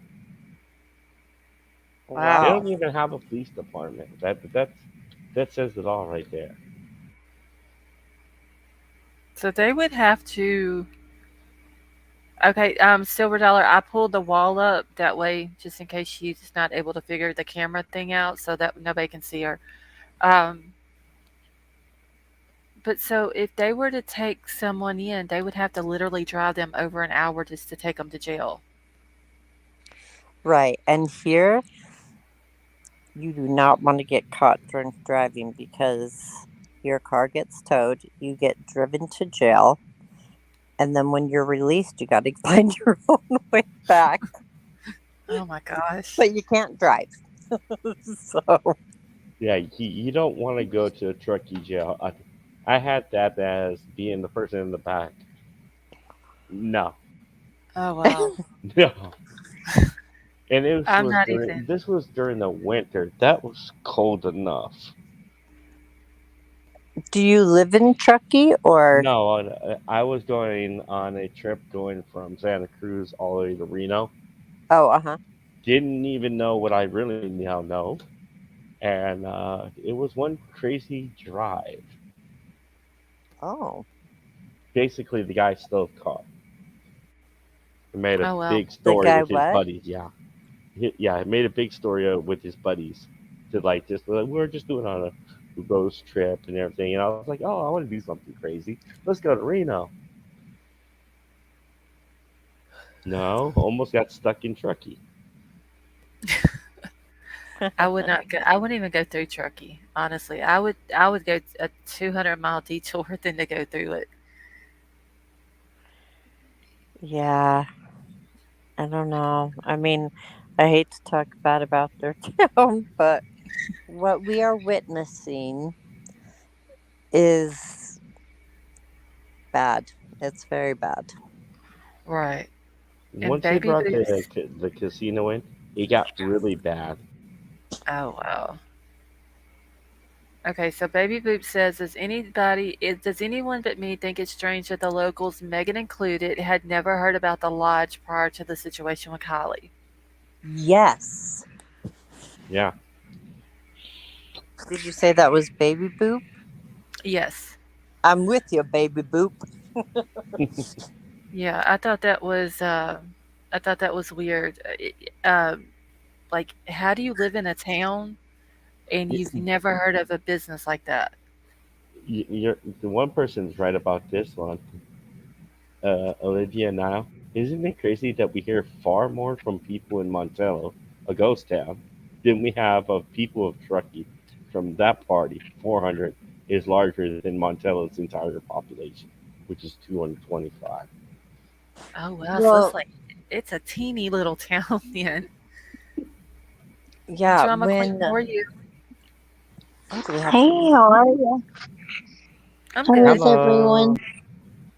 They Wow. don't wow. even have a police department. That says it all right there. So they would have to. Okay, Silver Dollar, I pulled the wall up that way just in case she's not able to figure the camera thing out so that nobody can see her. Um, but so if they were to take someone in, they would have to literally drive them over an hour just to take them to jail. Right. And here, you do not want to get caught drunk driving because your car gets towed, you get driven to jail, and then when you're released, you got to find your own way back, Oh my gosh. but you can't drive. So, Yeah, you don't want to go to a truckie jail. I had that as being the person in the back. No, Oh wow. no. And I'm not even. this was during the winter. That was cold enough. do you live in Truckee or? No, I was going on a trip going from Santa Cruz all the way to Reno. Oh, uh huh. Didn't even know what I really now know, and it was one crazy drive. Oh, Basically, the guy stole the car. He made a Oh well. big the story guy with his what? buddies. Yeah, yeah, he made a big story with his buddies to like just like we're just doing on a roast trip and everything. And I was like, oh, I want to do something crazy. Let's go to Reno. No, almost got stuck in Truckee. I would not go. I wouldn't even go through Turkey. Honestly, I would go a 200-mile detour than to go through it. Yeah, I don't know. I mean, I hate to talk bad about their town, but what we are witnessing is bad. It's very bad. Right. And Once they baby brought boots. the casino in, it got really bad. Oh wow. Okay, so Baby Boop says, does anyone but me think it's strange that the locals, Megan included, had never heard about the lodge prior to the situation with Kylie? Yes. Yeah. Did you say that was baby boop? Yes. I'm with you, baby boop. Yeah, I thought that was weird. Like, how do you live in a town and you've never heard of a business like that? You're the one person's right about this one, Olivia. Now, isn't it crazy that we hear far more from people in Montello, a ghost town, than we have of people of Truckee? From that party, 400 is larger than Montello's entire population, which is 225. Oh wow, so Well, it's a teeny little town then. yeah, Drama queen, when how are you? oh, do we have Hey, somebody? how are you? I'm How good. is everyone? Hello.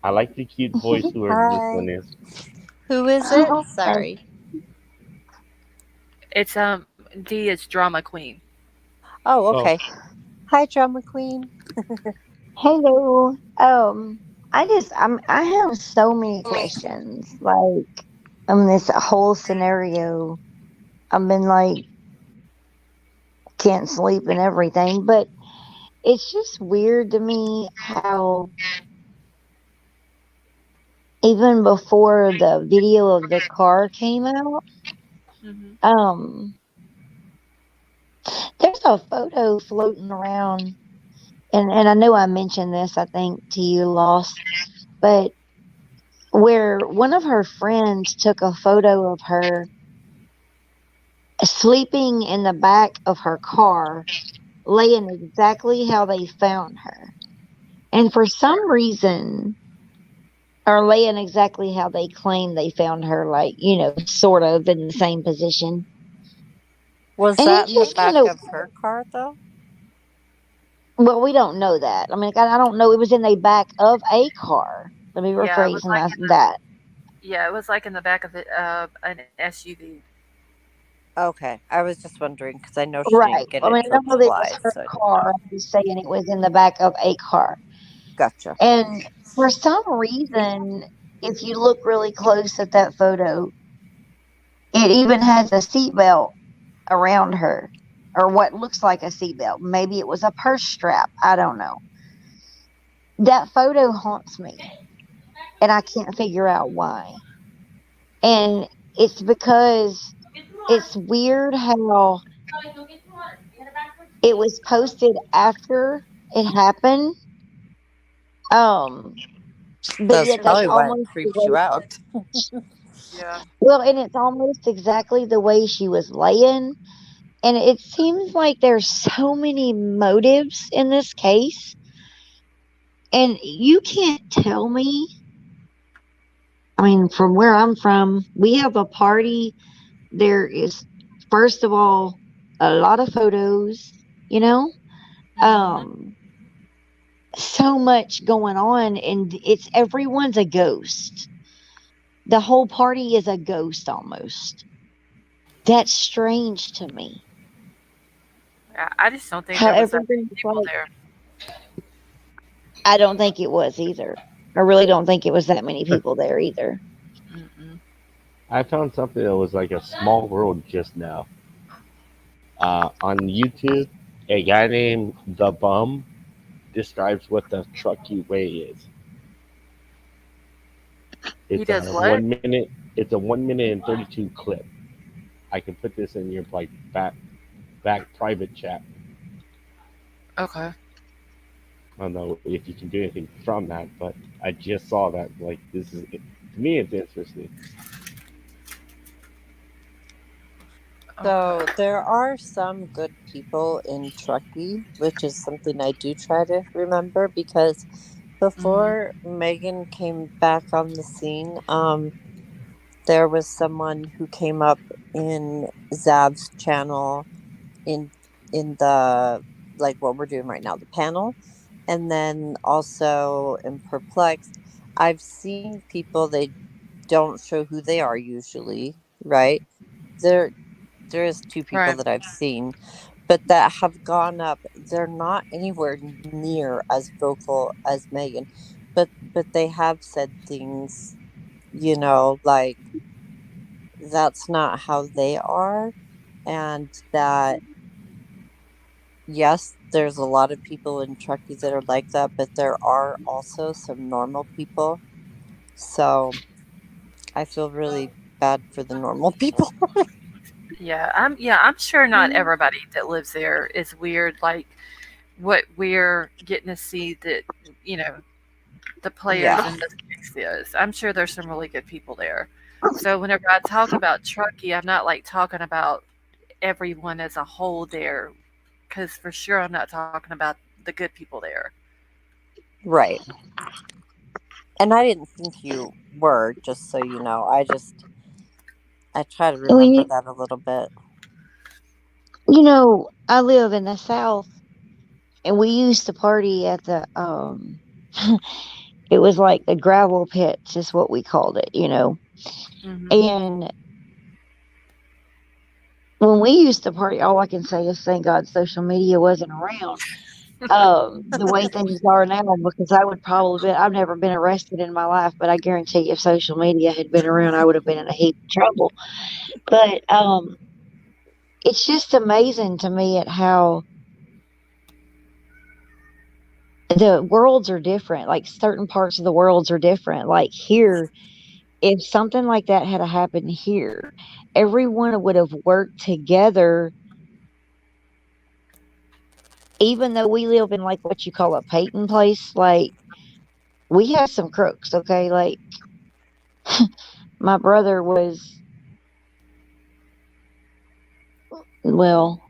I like the cute voice, whoever this Hi. one is. Who is it? Oh, Sorry. It's D is drama queen. Oh, Oh, okay. Hi, drama queen. hello. I have so many questions. Like, this whole scenario, I've been like can't sleep and everything, but it's just weird to me how even before the video of the car came out, Hmm. um, there's a photo floating around, and I know I mentioned this, I think, to you, Lost, but where one of her friends took a photo of her sleeping in the back of her car, laying exactly how they found her. And for some reason, or laying exactly how they claim they found her, like, sort of in the same position. Was And that it in the just kind back of, of her car, though? well, we don't know that. I mean, I don't know. It was in the back of a car. Let me Yeah, it was rephrase like that. yeah, it was like in the back of an SUV. Okay. I was just wondering because I know she Right. didn't get I mean, I into a know that it was collide, her so I didn't car. know. I'm just saying it was in the back of a car. Gotcha. And for some reason, if you look really close at that photo, it even has a seatbelt around her, or what looks like a seatbelt. Maybe it was a purse strap. I don't know. That photo haunts me, and I can't figure out why. And it's because it's weird how it was posted after it happened. Um, but That's yet that's probably why it almost the creeps you way. out. Yeah. Well, and it's almost exactly the way she was laying. And it seems like there's so many motives in this case. And you can't tell me. I mean, from where I'm from, we have a party. There is, first of all, a lot of photos, you know, Hmm. so much going on, and it's everyone's a ghost. The whole party is a ghost almost. That's strange to me. I just don't think How there was that many everything's people like, there. I don't think it was either. I really don't think it was that many people there either. Mm-mm. I found something that was like a small world just now. On YouTube, a guy named The Bum describes what the Truckee Way is. He It's a does what? 1 minute. It's a 1 minute and 32 clip. I can put this in your like back private chat. Okay. I don't know if you can do anything from that, but I just saw that. Like this is to me, it's interesting. So Okay. there are some good people in Truckee, which is something I do try to remember because Hmm. before Megan came back on the scene, there was someone who came up in Zav's channel in the like what we're doing right now, the panel, and then also in Perplexed. I've seen people they don't show who they are usually, right? There there is two people Right. that I've seen, but that have gone up. They're not anywhere near as vocal as Megan, but they have said things, like that's not how they are, and that yes, there's a lot of people in Truckee that are like that, but there are also some normal people. So I feel really bad for the normal people. I'm sure not everybody that lives there is weird like what we're getting to see that you know the players Yeah. in this case is. I'm sure there's some really good people there. So whenever I talk about Truckee, I'm not like talking about everyone as a whole there, because for sure I'm not talking about the good people there. Right. And I didn't think you were, just so you know. I try to When remember that a little bit. I live in the South, and we used to party at the it was like the gravel pits is what we called it. Hmm. And when we used to party, all I can say is thank God social media wasn't around. The way things are now, because I've never been arrested in my life, but I guarantee you if social media had been around, I would have been in a heap of trouble. But it's just amazing to me at how the worlds are different. Like certain parts of the worlds are different. Like here, if something like that had happened here, everyone would have worked together, even though we live in like what you call a Peyton place. Like we have some crooks, okay? Like my brother was, well,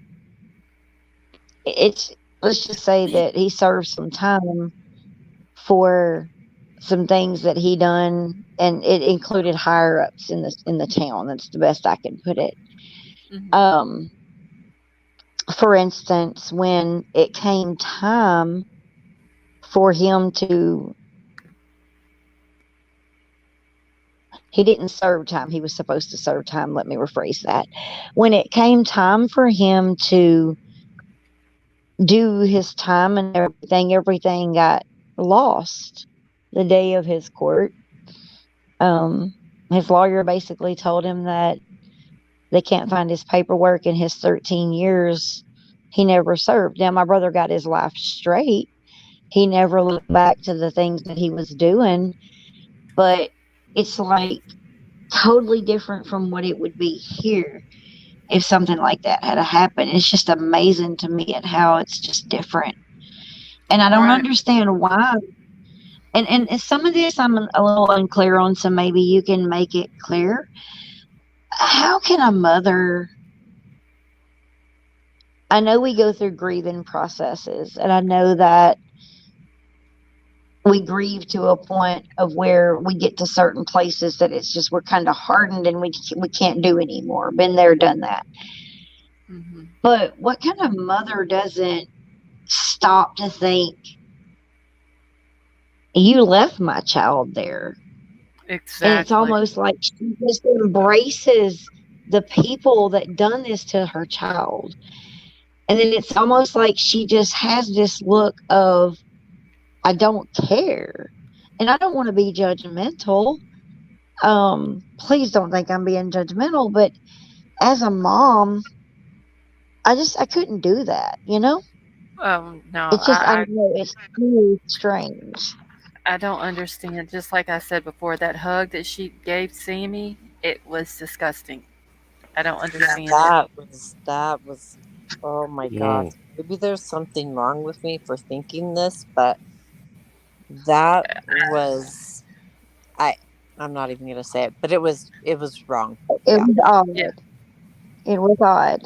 it's, let's just say that he served some time for some things that he done, and it included higher ups in the town. That's the best I can put it. Hmm. Um, for instance, when it came time for him to, he didn't serve time. He was supposed to serve time. Let me rephrase that. When it came time for him to do his time and everything got lost the day of his court. Um, his lawyer basically told him that they can't find his paperwork in his 13 years. He never served. Now, my brother got his life straight. He never looked back to the things that he was doing, but it's like totally different from what it would be here if something like that had happened. It's just amazing to me at how it's just different. And I don't Right. understand why. And some of this I'm a little unclear on, so maybe you can make it clear. How can a mother, I know we go through grieving processes, and I know that we grieve to a point of where we get to certain places that it's just we're kind of hardened and we can't do anymore. Been there, done that. Hmm. But what kind of mother doesn't stop to think, you left my child there? And it's Exactly. almost like she just embraces the people that done this to her child. And then it's almost like she just has this look of, I don't care. And I don't want to be judgmental. Please don't think I'm being judgmental, but as a mom, I couldn't do that. Oh no, It's just, I don't know, it's really strange. I don't understand. Just like I said before, that hug that she gave Sammy, it was disgusting. I don't Yeah, understand it. that was oh my gosh. Mm. Maybe there's something wrong with me for thinking this, but that was I I'm not even gonna say it, but it was wrong. It Yeah. was Yeah, odd. It was odd.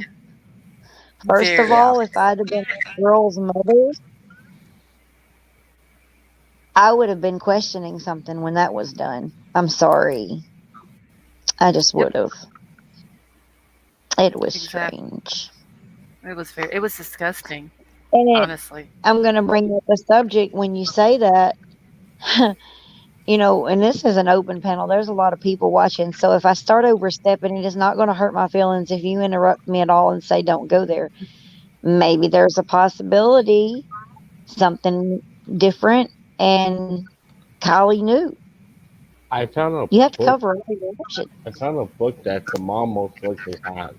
First of very. Yeah. all, if I'd have been a girl's mother, I would have been questioning something when that was done. I'm sorry. I just Yep, would have. It was exactly. strange. It was disgusting, And honestly. I'm going to bring up a subject when you say that. And this is an open panel. There's a lot of people watching. So if I start overstepping, it is not going to hurt my feelings if you interrupt me at all and say, don't go there. Maybe there's a possibility something different, and Kylie knew. I found a You have to book. cover every direction. I found a book that the mom most likely has,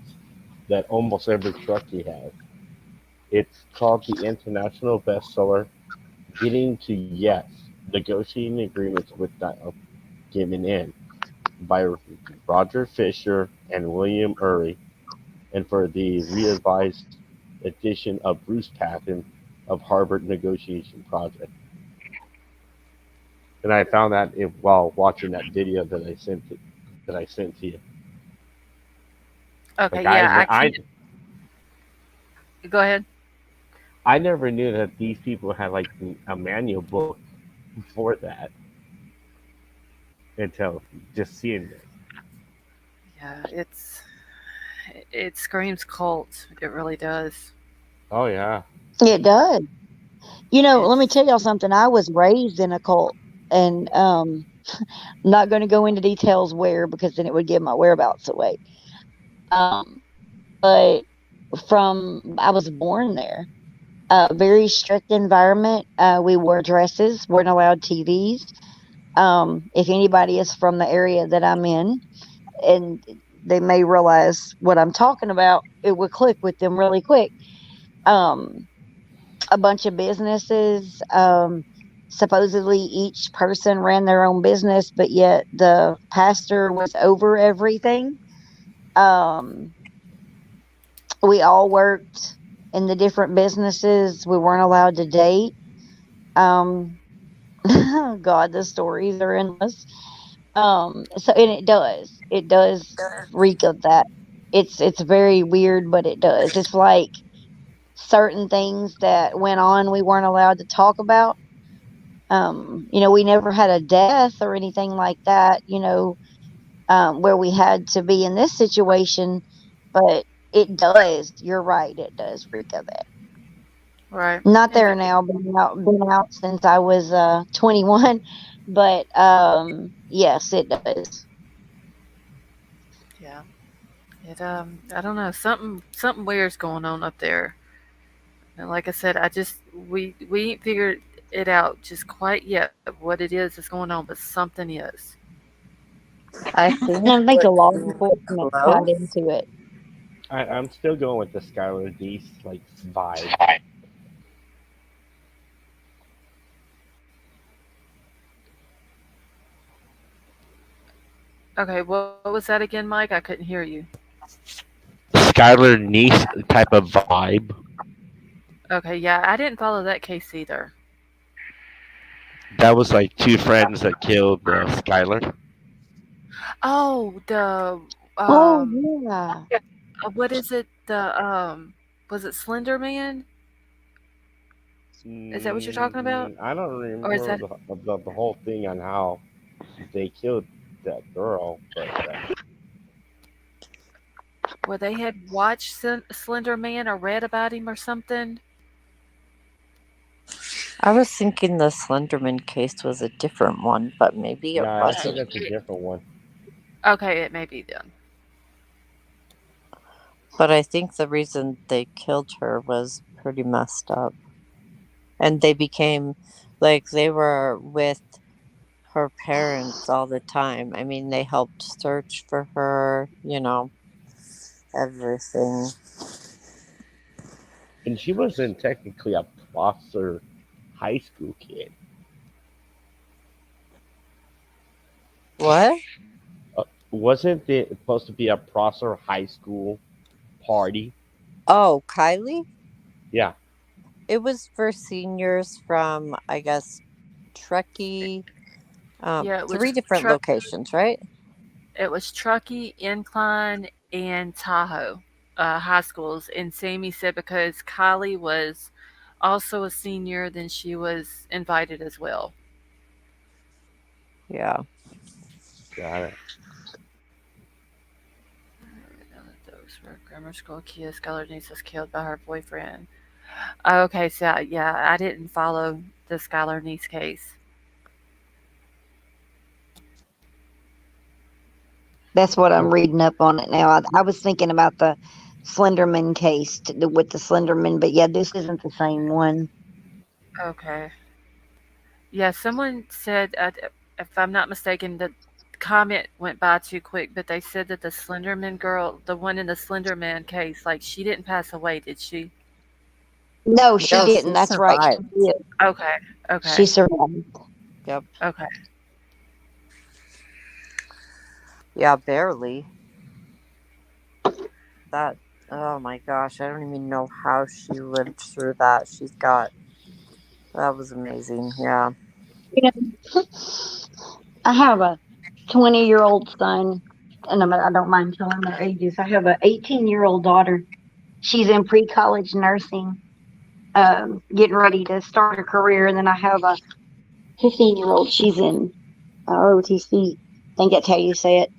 that almost every truckie has. It's called the international bestseller, "Getting to Yes: Negotiating Agreements Without Giving In," by Roger Fisher and William Ury, and for the revised edition of Bruce Patton of Harvard Negotiation Project. And I found that while watching that video that I sent to you. Okay, Like yeah, I can't. Go ahead. I never knew that these people had like a manual book for that until just seeing this. Yeah, it screams cult. It really does. Oh yeah. It does. Let me It's tell y'all something. I was raised in a cult, and I'm not going to go into details where because then it would give my whereabouts away. Um, but I was born there. Very strict environment. We wore dresses, weren't allowed TVs. If anybody is from the area that I'm in, and they may realize what I'm talking about, it would click with them really quick. Um, a bunch of businesses. Supposedly, each person ran their own business, but yet the pastor was over everything. Um, we all worked in the different businesses. We weren't allowed to date. Um, God, the stories are endless. And it does reek of that. It's very weird, but it does. It's like certain things that went on we weren't allowed to talk about. We never had a death or anything like that, where we had to be in this situation, but it does. You're right. It does reek of it. right. Not If there it, now. Been out since I was 21, but yes, it does. yeah, I don't know. Something weird's going on up there. And like I said, we ain't figured it out just quite yet what it is that's going on, but something is. I think And I think we're the law getting enforcement's tied close. into it. I'm still going with the Skylar Deese like vibe. Okay, what was that again, Mike? I couldn't hear you. Skylar niece type of vibe. Okay, yeah, I didn't follow that case either. That was like two friends that killed Skylar. Oh, the Oh um, yeah. what is it? Was it Slender Man? Is that what you're talking about, I don't or is remember that the whole thing on how they killed that girl, but where they had watched Slender Man or read about him or something? I was thinking the Slenderman case was a different one, but maybe it yeah, I think wasn't. that's a different one. Okay, it may be then. But I think the reason they killed her was pretty messed up. And they became like they were with her parents all the time. I mean, they helped search for her, everything. And she wasn't technically a Prosser high school kid. What? Wasn't it supposed to be a Prosser high school party? Oh, Kylie? Yeah. It was for seniors from, I guess, Truckee. Yeah, it Three was different locations, right? Truckee, Incline, and Tahoe high schools. And Sammy said because Kylie was also a senior, then she was invited as well. Yeah. Got it. Those were grammar school kids. Skylar Denise was killed by her boyfriend. Okay, so yeah, I didn't follow the Skylar niece case. That's what I'm reading up on it now. I was thinking about the Slenderman case with the Slenderman, but yeah, this isn't the same one. Okay. Yeah, someone said if I'm not mistaken, the comment went by too quick, but they said that the Slenderman girl, the one in the Slenderman case, like she didn't pass away, did she? No, she No, didn't. she That's right. She survived. did. Okay, She okay, survived. Yep. okay. Yeah, barely. That, oh my gosh, I don't even know how she lived through that. That was amazing. Yeah. You know, I have a 20-year-old son, and I don't mind telling their ages. I have an 18-year-old daughter. She's in pre-college nursing, getting ready to start her career, and then I have a 15-year-old. She's in OTC. Think that's how you say it.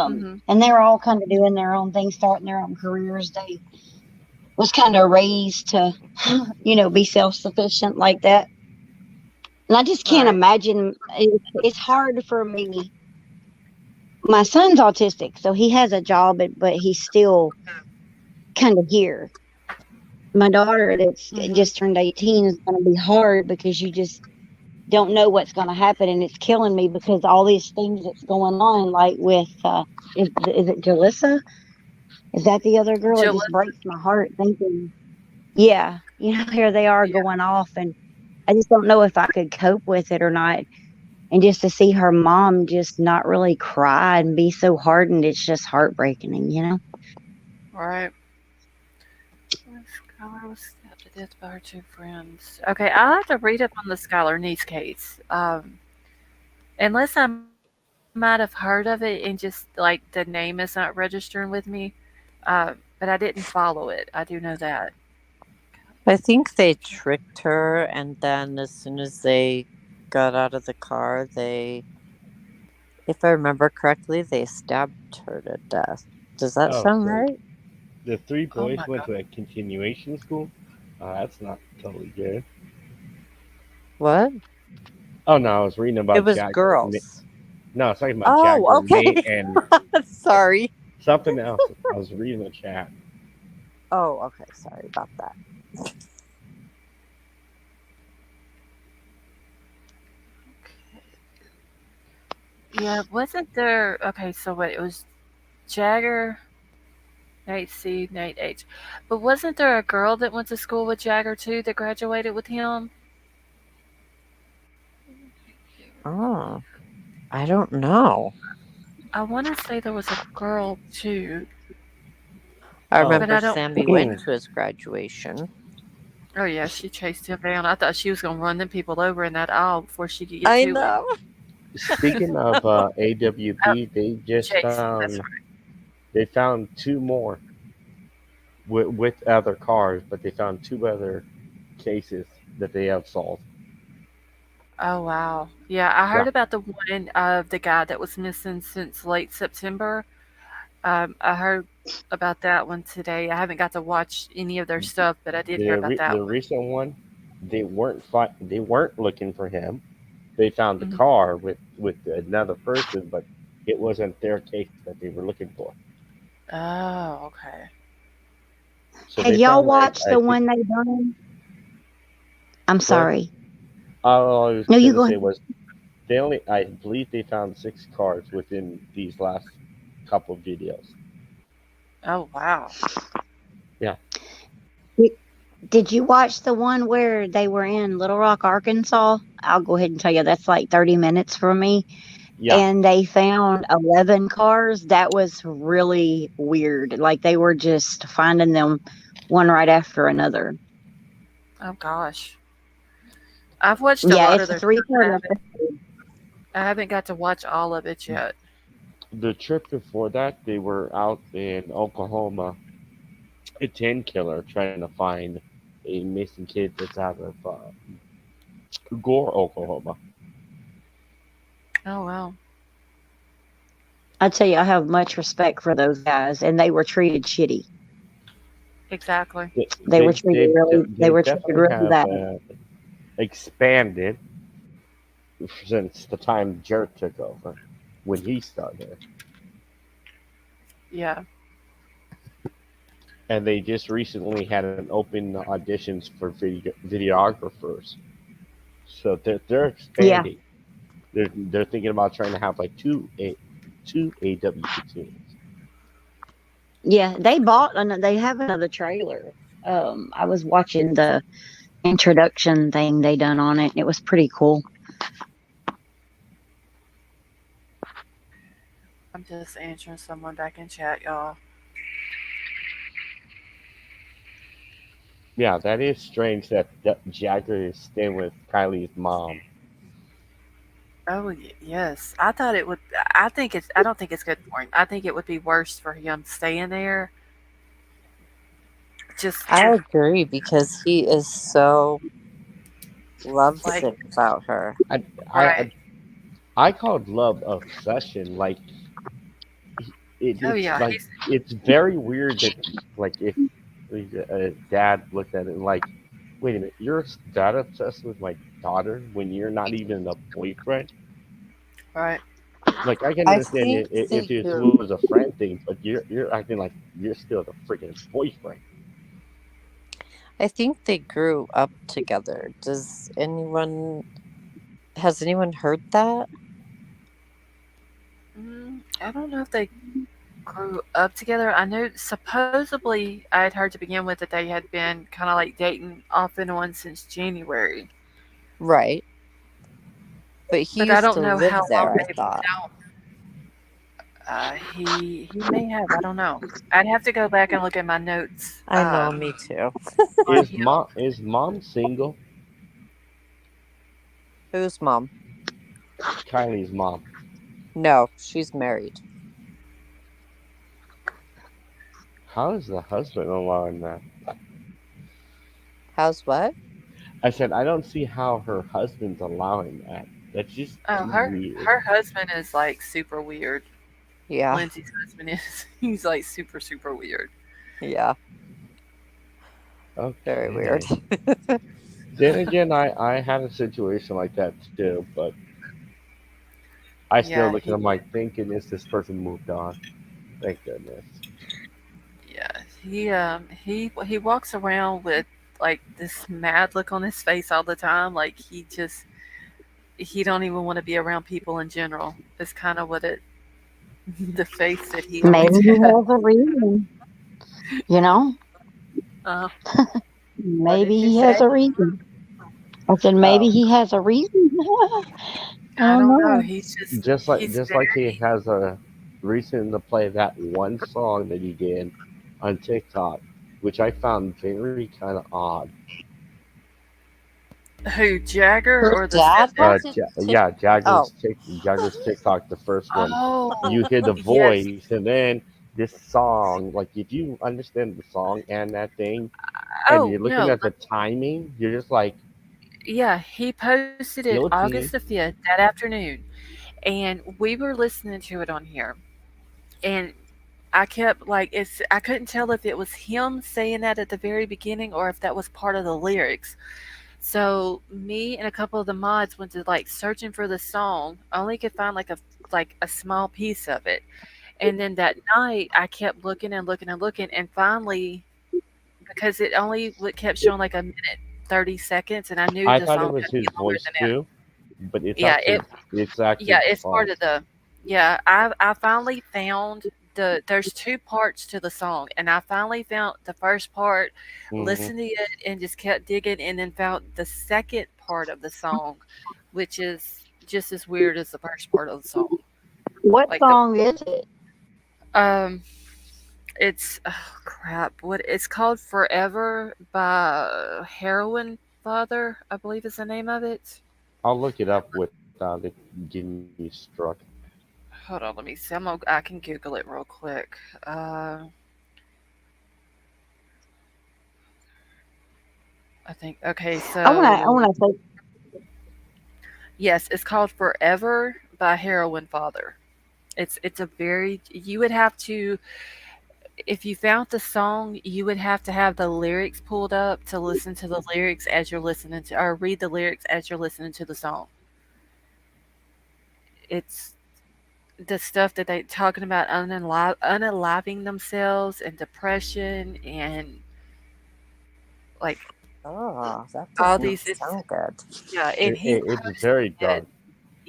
Mhm. And they're all kind of doing their own thing, starting their own careers. They was kind of raised to, be self-sufficient like that. And I just can't Right. imagine. It's hard for me. My son's autistic, so he has a job, but he's still kind of here. My daughter that's Mhm. just turned 18 is going to be hard because you just don't know what's going to happen, and it's killing me because all these things that's going on, like with is it Jalissa? Is that the other girl? It Jill, just breaks my heart thinking, yeah, here they are yeah. going off, and I just don't know if I could cope with it or not. And just to see her mom just not really cry and be so hardened, it's just heartbreaking. Right. Skylar was stabbed to death by her two friends. Okay, I'll have to read up on the Skylar Niece case. Unless I might have heard of it and just like the name is not registering with me, but I didn't follow it. I do know that. I think they tricked her, and then as soon as they got out of the car, if I remember correctly, they stabbed her to death. Does that Oh, sound so right? the three Oh boys my went god. to a continuation school? That's not totally good. What? Oh, no, I was reading It about was Jagger. girls. No, I was talking about Oh, Jagger, okay. Nate, and Sorry. something else. I was reading the chat. Oh, okay. Sorry about that. Yeah, wasn't there? Okay, so wait, it was Jagger, Nate C, Nate H. But wasn't there a girl that went to school with Jagger too that graduated with him? Oh, I don't know. I want to say there was a girl too, I Oh, but remember I don't. Sammy went to his graduation. Oh yeah, she chased him down. I thought she was gonna run them people over in that aisle before she could get I to him. know. speaking of Oh, AWP, chase. That's right. they found two more with other cars, but they found two other cases that they have solved. Oh wow. Yeah, I Yeah. heard about the one of the guy that was missing since late September. I heard about that one today. I haven't got to watch any of their stuff, but I did hear about that The one. recent one, they weren't looking for him. They found the Mhm. car with another person, but it wasn't their case that they were looking for. Oh, okay. So Have they y'all found like watched I the think one they done? I'm go ahead. sorry. All I was No, you gonna go say ahead. was I believe they found six cars within these last couple of videos. Oh, wow. Yeah, Did you watch the one where they were in Little Rock, Arkansas? I'll go ahead and tell you that's like 30 minutes from me. yeah. And they found 11 cars. That was really weird. Like they were just finding them one right after another. Oh gosh. I've watched a Yeah, lot of it's a their stuff, but three-part episode. I haven't got to watch all of it yet. The trip before that, they were out in Oklahoma, a 10 killer trying to find a missing kid that's out of Gore, Oklahoma. Oh wow. I tell you, I have much respect for those guys, and they were treated shitty. Exactly. They They were treated definitely really have bad. expanded since the time Jared took over when he started. Yeah. And they just recently had an open auditions for videographers. So they're Yeah, expanding. They're thinking about trying to have like two AWT tunes. Yeah, they have another trailer. I was watching the introduction thing they done on it. It was pretty cool. I'm just answering someone back in chat, y'all. Yeah, that is strange that Jagger is staying with Kylie's mom. Oh yes, I thought it would. I think it's. I don't think it's good for him. I think it would be worse for him staying there. Just I agree because he is so like lovesick about her. I right. I I called love obsession. Like Oh yeah, it's very weird that like if a dad looked at it and like, wait a minute, you're that obsessed with my daughter when you're not even a boyfriend. right. Like I can I understand think it if they it grew. was a friend thing, but you're acting like you're still the freaking boyfriend. I think they grew up together. Has anyone heard that? I don't know if they grew up together. I know supposedly I had heard to begin with that they had been kind of like dating off and on since January, Right. But he but I used don't to know live how long there, I they've thought. known. He may have. I don't know. I'd have to go back and look at my notes I know, me too. on him. Is mom single? Whose mom? Kylie's mom. No, she's married. How is the husband allowing that? How's what? I said I don't see how her husband's allowing that. That's just Oh, weird. her husband is like super weird. Yeah, Lindsay's husband is. He's like super weird. yeah, very weird. Okay. Then again, I had a situation like that too, but I still Yeah, look at him like, thank goodness this person moved on. Thank goodness. yeah, he walks around with like this mad look on his face all the time. Like he don't even want to be around people in general. It's kind of what it the face that he Maybe always he has. has a reason. You know, Uh, what maybe did you he has say? a reason. I said maybe Oh, he has a reason. I I don't don't know. know. He's Just like he very has a reason to play that one song that he did on TikTok, which I found very kind of odd. who Jagger her or the dad has stepdad? a tick. Oh, Jagger's TikTok, the first one. You Oh hear the yes. voice, and then this song. Like if you understand the song and that thing, and Oh you're looking no. at the timing, you're just like Yeah, he posted it August the guilty. 5th that afternoon, and we were listening to it on here, and I kept like I couldn't tell if it was him saying that at the very beginning or if that was part of the lyrics. So me and a couple of the mods went to like searching for the song, only could find like a small piece of it. And then that night I kept looking and looking and looking, and finally, because it only kept showing like a minute 30 seconds, and I knew I the thought it song was couldn't be his longer voice than that. too, but Yeah, it's actually yeah, the it's song. part of the yeah, I finally found there's 2 parts to the song, and I finally found the first part, Hmm. listened to it, and just kept digging, and then found the second part of the song, which is just as weird as the first part of the song. What Like the song is it? um it's oh crap, what it's called Forever by Heroin Father, I believe is the name of it. I'll look it up without it getting me struck. Hold on, let me see. I can Google it real quick. I think okay, I so wanna say yes, it's called Forever by Heroin Father. It's a very you would have to if you found the song, you would have to have the lyrics pulled up to listen to the lyrics as you're listening to or read the lyrics as you're listening to the song. It's the stuff that they talking about unaliving themselves and depression and like oh, that all doesn't these it's sound good. yeah, and he It's posted very it. dark.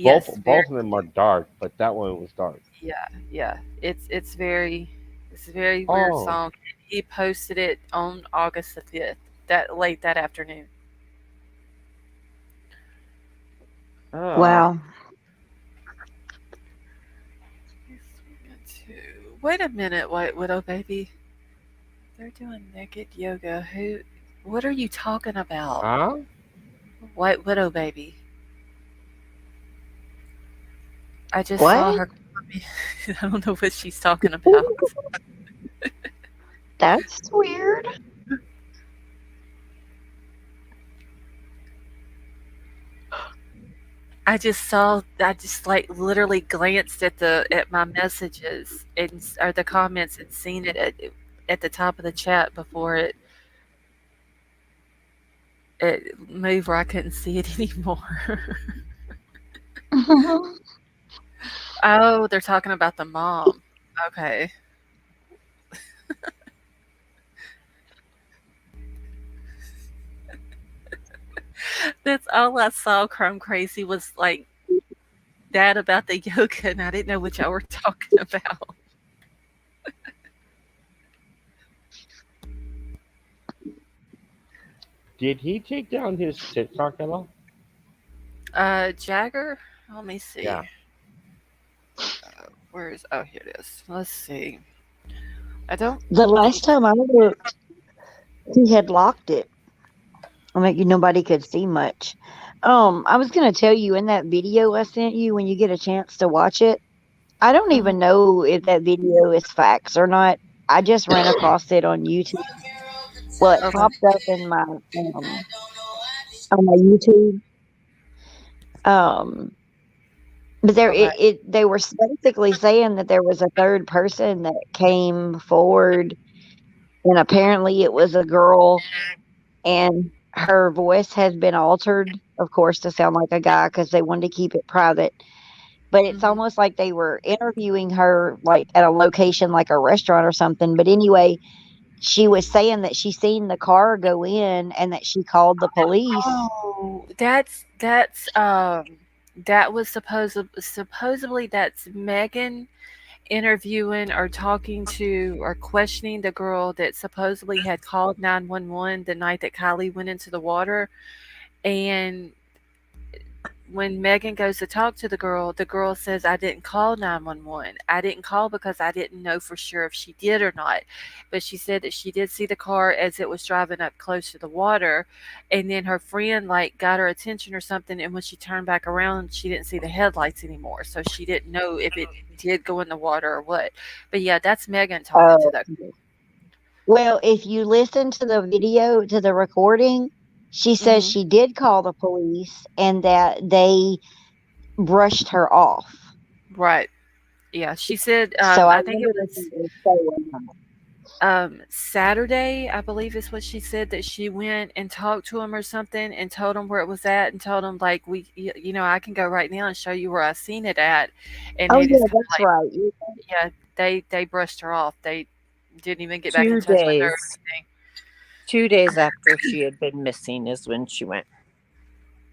Yes, very. Both of them are dark, but that one was dark. Yeah, yeah. It's a very weird Oh, song. He posted it on August the 5th, that late that afternoon. oh, Wow. Wait a minute, White Widow baby. They're doing naked yoga. Who? What are you talking about? huh? White Widow baby. I just saw What? her. I don't know what she's talking about. That's weird. I just like literally glanced at my messages or the comments and seen it at the top of the chat before it moved where I couldn't see it anymore. Oh, they're talking about the mom. Okay. That's all I saw. Chrome Crazy was like that about the yoga, and I didn't know what y'all were talking about. Did he take down his TikTok at all? Jagger. Let me Yeah. see. Where's? Oh, here it is. Let's see. I don't The think. last time I looked, he had locked it. I mean, nobody could see much. I was gonna tell you in that video I sent you when you get a chance to watch it. I don't Mhm. even know if that video is facts or not. I just ran across it on YouTube. Well, it Okay. popped up in my on my YouTube. Um, but Okay. they were basically saying that there was a third person that came forward, and apparently it was a girl, and her voice has been altered, of course, to sound like a guy because they wanted to keep it private. But it's Mhm. almost like they were interviewing her like at a location like a restaurant or something. But anyway, she was saying that she seen the car go in and that she called the police. Oh, that was supposedly that's Megan interviewing or talking to or questioning the girl that supposedly had called 911 the night that Kylie went into the water. And when Megan goes to talk to the girl says, I didn't call 911. I didn't call because I didn't know for sure if she did or not. But she said that she did see the car as it was driving up close to the water. And then her friend, like, got her attention or something. And when she turned back around, she didn't see the headlights anymore. So she didn't know if it did go in the water or what. But yeah, that's Megan talking to Uh, that. well, if you listen to the video, to the recording, she says Hmm. she did call the police and that they brushed her off. Right. Yeah. She said, So I I think it wondered if was. it was so or not. Saturday, I believe is what she said, that she went and talked to him or something and told him where it was at and told him like you know, I can go right now and show you where I seen it at, and Oh they yeah, just kind of that's like, right. yeah, they brushed her off. They didn't even get back in Two touch with her or days. anything. 2 days after she had been missing is when she went.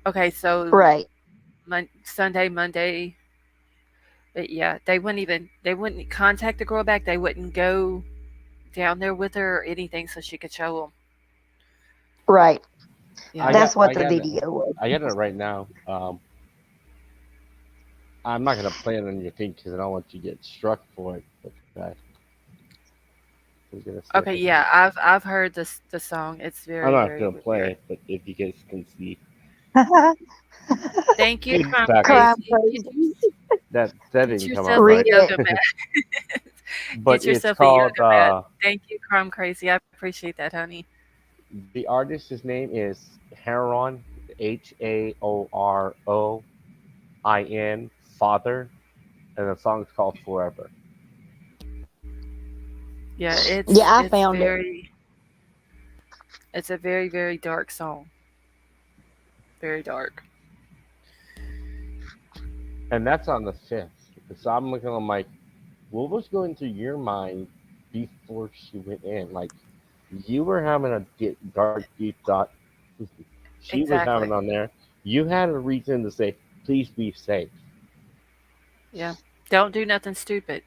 Okay, so Right. Sunday, Monday, but yeah, they wouldn't contact the girl back. They wouldn't go down there with her or anything so she could show them. Right. I Yeah. got That's what I the got it. video was. I got it right now. I'm not gonna play it on your thing because I don't want you to get struck for it. But I was gonna say Okay, yeah, I've heard the song. It's I'm very not very gonna play weird. it, but if you guys can see, Thank you, it's Crime backwards. Crime Crazy. crazy. That Get didn't come out yourself a right. Read it. yoga mat. But Get it's yourself a called yoga mat. Thank you, Crime Crazy. I appreciate that, honey. the artist's name is Heron, HAOROIN, Father, and the song's called Forever. Yeah, Yeah, I it's found it. very it's a very very dark song. Very dark. And that's on the 5th. So I'm looking, I'm like, what was going through your mind before she went in? Like, you were having a dark, deep thought. She was having Exactly. on there. You had a reason to say, please be safe. Yeah. Don't do nothing stupid.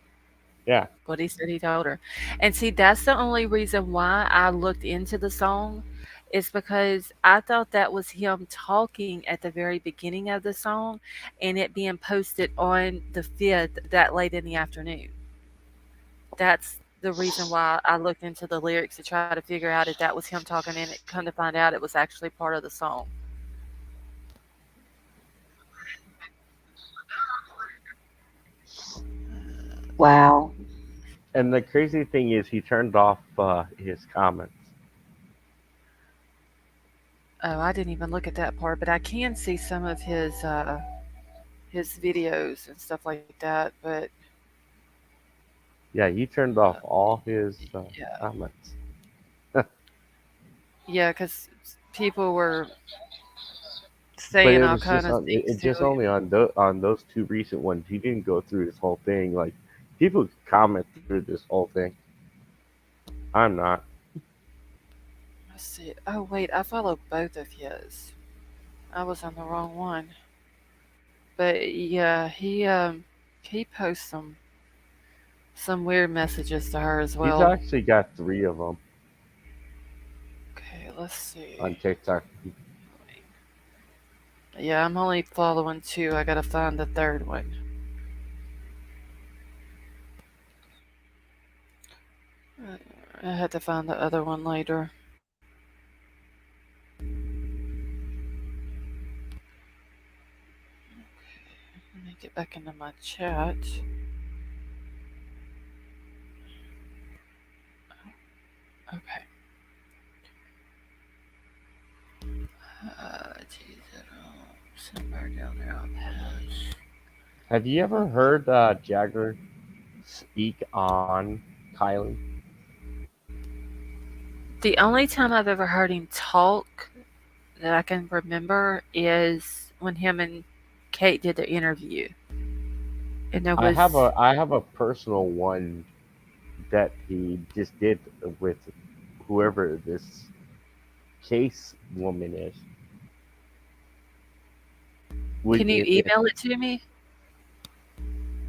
Yeah. What he said he told her. And see, that's the only reason why I looked into the song is because I thought that was him talking at the very beginning of the song and it being posted on the 5th that late in the afternoon. That's the reason why I looked into the lyrics to try to figure out if that was him talking and it come to find out it was actually part of the song. Wow. And the crazy thing is, he turned off his comments. Oh, I didn't even look at that part, but I can see some of his videos and stuff like that. But Yeah, he turned off all his yeah, comments. yeah, because people were But saying it all was kind just of on things to just him. only on those two recent ones. He didn't go through his whole thing. Like people comment through this whole thing. I'm not. Let's see. Oh wait, I follow both of his. I was on the wrong one. But yeah, he posts some weird messages to her as He's well. actually got three of them Okay, let's see. on TikTok. Yeah, I'm only following two. I gotta find the third one. Uh, I had to find the other one later. Let me get back into my chat. Okay. Geez, somewhere down there I'll pass. Have you ever heard Jagger speak on Kylie? The only time I've ever heard him talk that I can remember is when him and Kate did the interview. And there was I have a personal one that he just did with whoever this case woman is. can Would you if email it to me?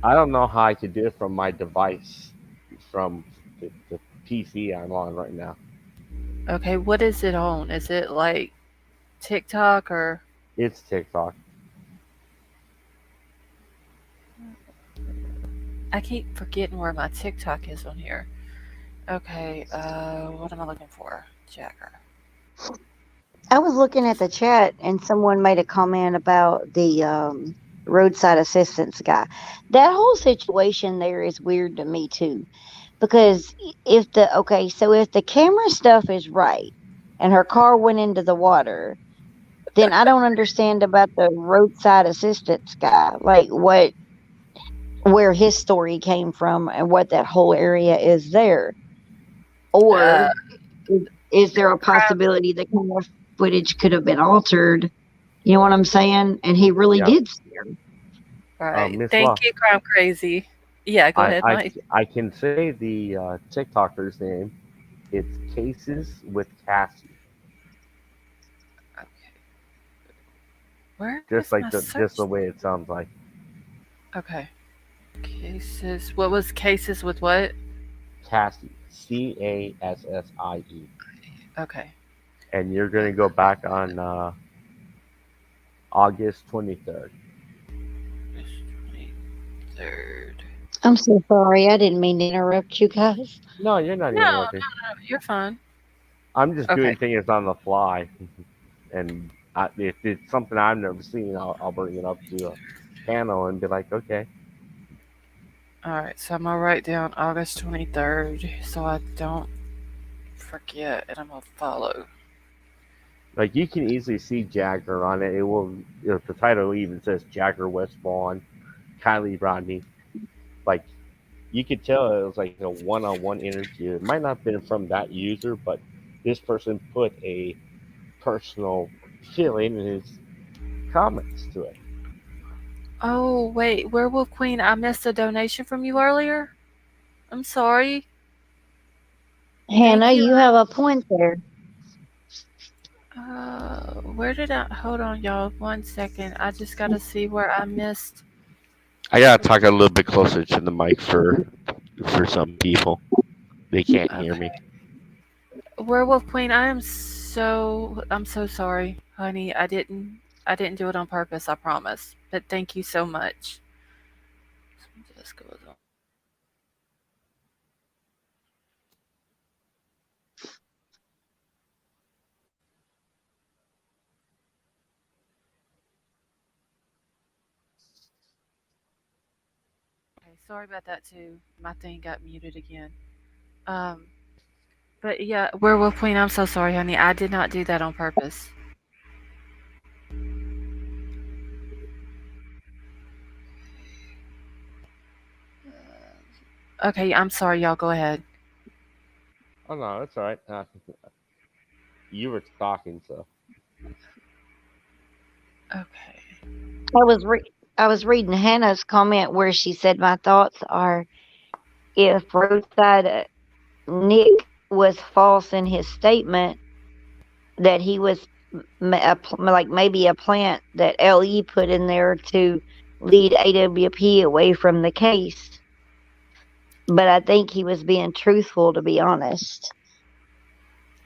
I don't know how I could do it from my device, from the PC I'm on right now. Okay, what is it on? Is it like TikTok or It's TikTok. I keep forgetting where my TikTok is on here. Okay, what am I looking for? Jagger. I was looking at the chat and someone made a comment about the roadside assistance guy. That whole situation there is weird to me too. Because if the camera stuff is right and her car went into the water, then I don't understand about the roadside assistance guy. Like what where his story came from and what that whole area is there. Uh, Or is there a crime. possibility the camera footage could have been altered? You know what I'm saying? And he really Yeah. did see her. Right. Miss Thank Law. you, Crime Crazy. Yeah, go ahead, Mike. I can say the TikToker's name. It's Cases with Cassie. Okay. Where is my Just search? the way it sounds like. Okay. Cases. What was cases with what? Cassie. CASSIE. Okay. And you're gonna go back on August 23rd. August 23rd. I'm so sorry. I didn't mean to interrupt you guys. No, you're not No, no, interrupting. no, you're fine. I'm just Okay. doing things on the fly, and if it's something I've never seen, I'll bring it up to a panel and be like, okay. All right. So I'm gonna write down August 23rd so I don't forget, and I'm gonna follow. Like you can easily see Jagger on it. It will. The title even says Jagger West Vaughn, Kylie Rodney. Like you could tell it was like a one-on-one interview. It might not have been from that user, but this person put a personal feeling in his comments to it. Oh wait, Werewolf Queen. I missed a donation from you earlier. I'm sorry. Hannah, Thank you. you have a point there. Where did I? Hold on, y'all. 1 second. I just gotta see where I missed. I gotta talk a little bit closer to the mic for some people. They can't hear me. Okay. Werewolf Queen. I'm so sorry, honey. I didn't do it on purpose. I promise. But thank you so much. Just goes on. Okay, sorry about that too. My thing got muted again. Um, but yeah, Werewolf Queen. I'm so sorry, honey. I did not do that on purpose. Okay, I'm sorry, y'all. Go ahead. Oh no, that's all right. You were talking, so Okay. I was reading Hannah's comment where she said my thoughts are if roadside Nick was false in his statement that he was like maybe a plant that LE put in there to lead AWP away from the case. But I think he was being truthful, to be honest.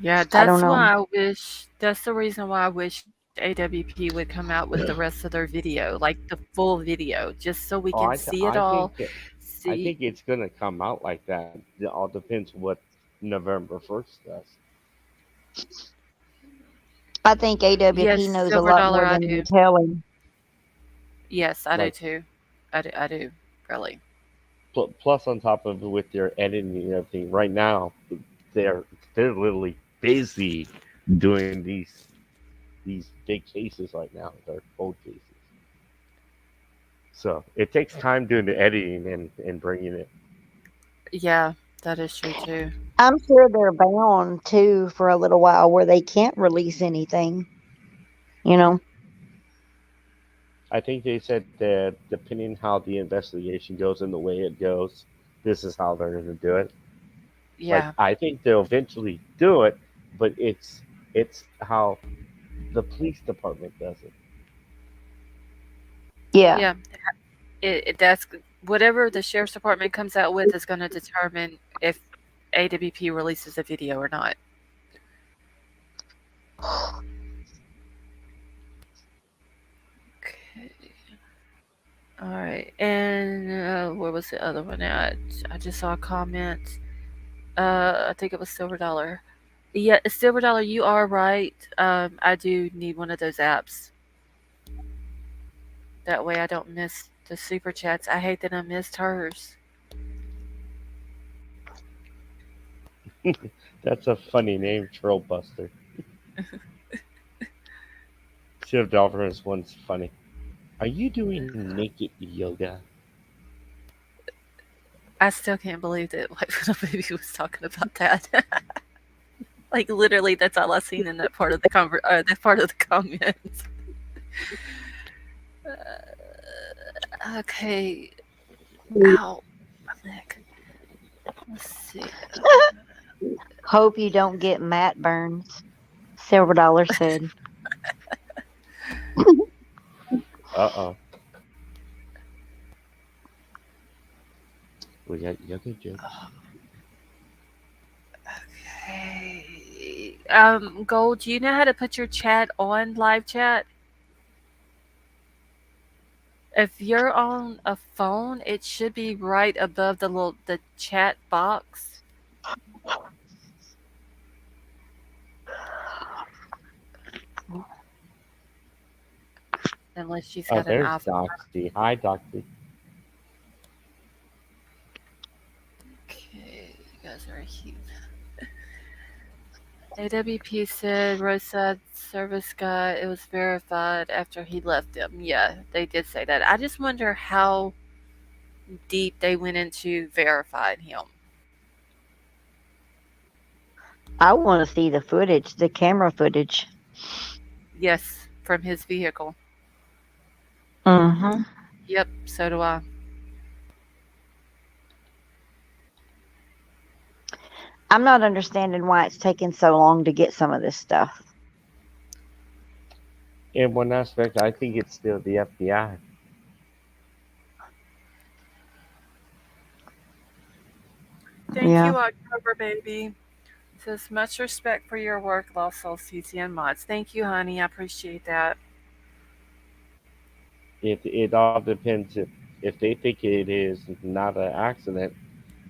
Yeah, I don't that's know. why I wish. That's the reason why I wish AWP would come out with the rest of their video, like the full video, just so we can see it all. I See, think it's gonna come out like that. It all depends what November 1st does. I think yes, AWP knows a silver lot dollar, more I than do. they're telling. Yes, I do Like too. I do. Really. plus on top of it with their editing and everything. Right now, they're they're literally busy doing these big cases right now. They're cold cases. So it takes time doing the editing and bringing it. Yeah, that is true too. I'm sure they're bound too for a little while where they can't release anything, you know. I think they said that depending how the investigation goes and the way it goes, this is how they're going to do it. Like Yeah, I think they'll eventually do it, but it's how the police department does it. Yeah. yeah. That's whatever the sheriff's department comes out with is going to determine if AWP releases a video or not. Okay. All right. And where was the other one at? I just saw a comment. I think it was Silver Dollar. Yeah, Silver Dollar, you are right. I do need one of those apps. That way I don't miss the super chats. I hate that I missed hers. That's a funny name, Troll Buster. Shiv Dolphins one's funny. Are you doing naked yoga? I still can't believe that White Widow Baby was talking about that. Like literally, that's all I seen in that part of the that part of the comments. Okay. Ow, my neck. Let's see. Hope you don't get Matt burns, Silver Dollar said. Uh-oh. We got yoga jokes. Okay. Gold, do you know how to put your chat on live chat? If you're on a phone, it should be right above the chat box. Unless she's Oh, got an there's iPhone. Doxy. Hi, Doxy. Okay, you guys are cute. AWP said roadside service guy. It was verified after he left them. Yeah, they did say that. I just wonder how deep they went into verifying him. I want to see the footage, the camera footage. Yes, from his vehicle. Mm-hmm. Yep, so do I. I'm not understanding why it's taking so long to get some of this stuff. In one aspect, I think it's still the FBI. Thank Yeah. you, October baby. Says much respect for your work, Lost Souls CCN mods. Thank you, honey. I appreciate that. It all depends if they think it is not an accident,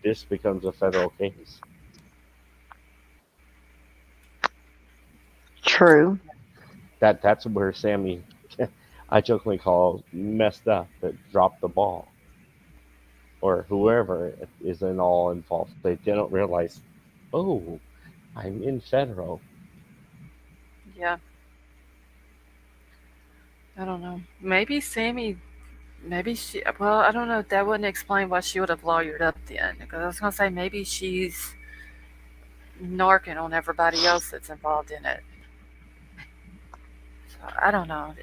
this becomes a federal case. True. That's where Sammy, I jokingly call messed up, that dropped the ball, or whoever is in all involved. They don't realize, oh, I'm in federal. Yeah, I don't know. Maybe Sammy, maybe she, well, I don't know. That wouldn't explain why she would have lawyered up then. Because I was going to say maybe she's narking on everybody else that's involved in it. So I don't know.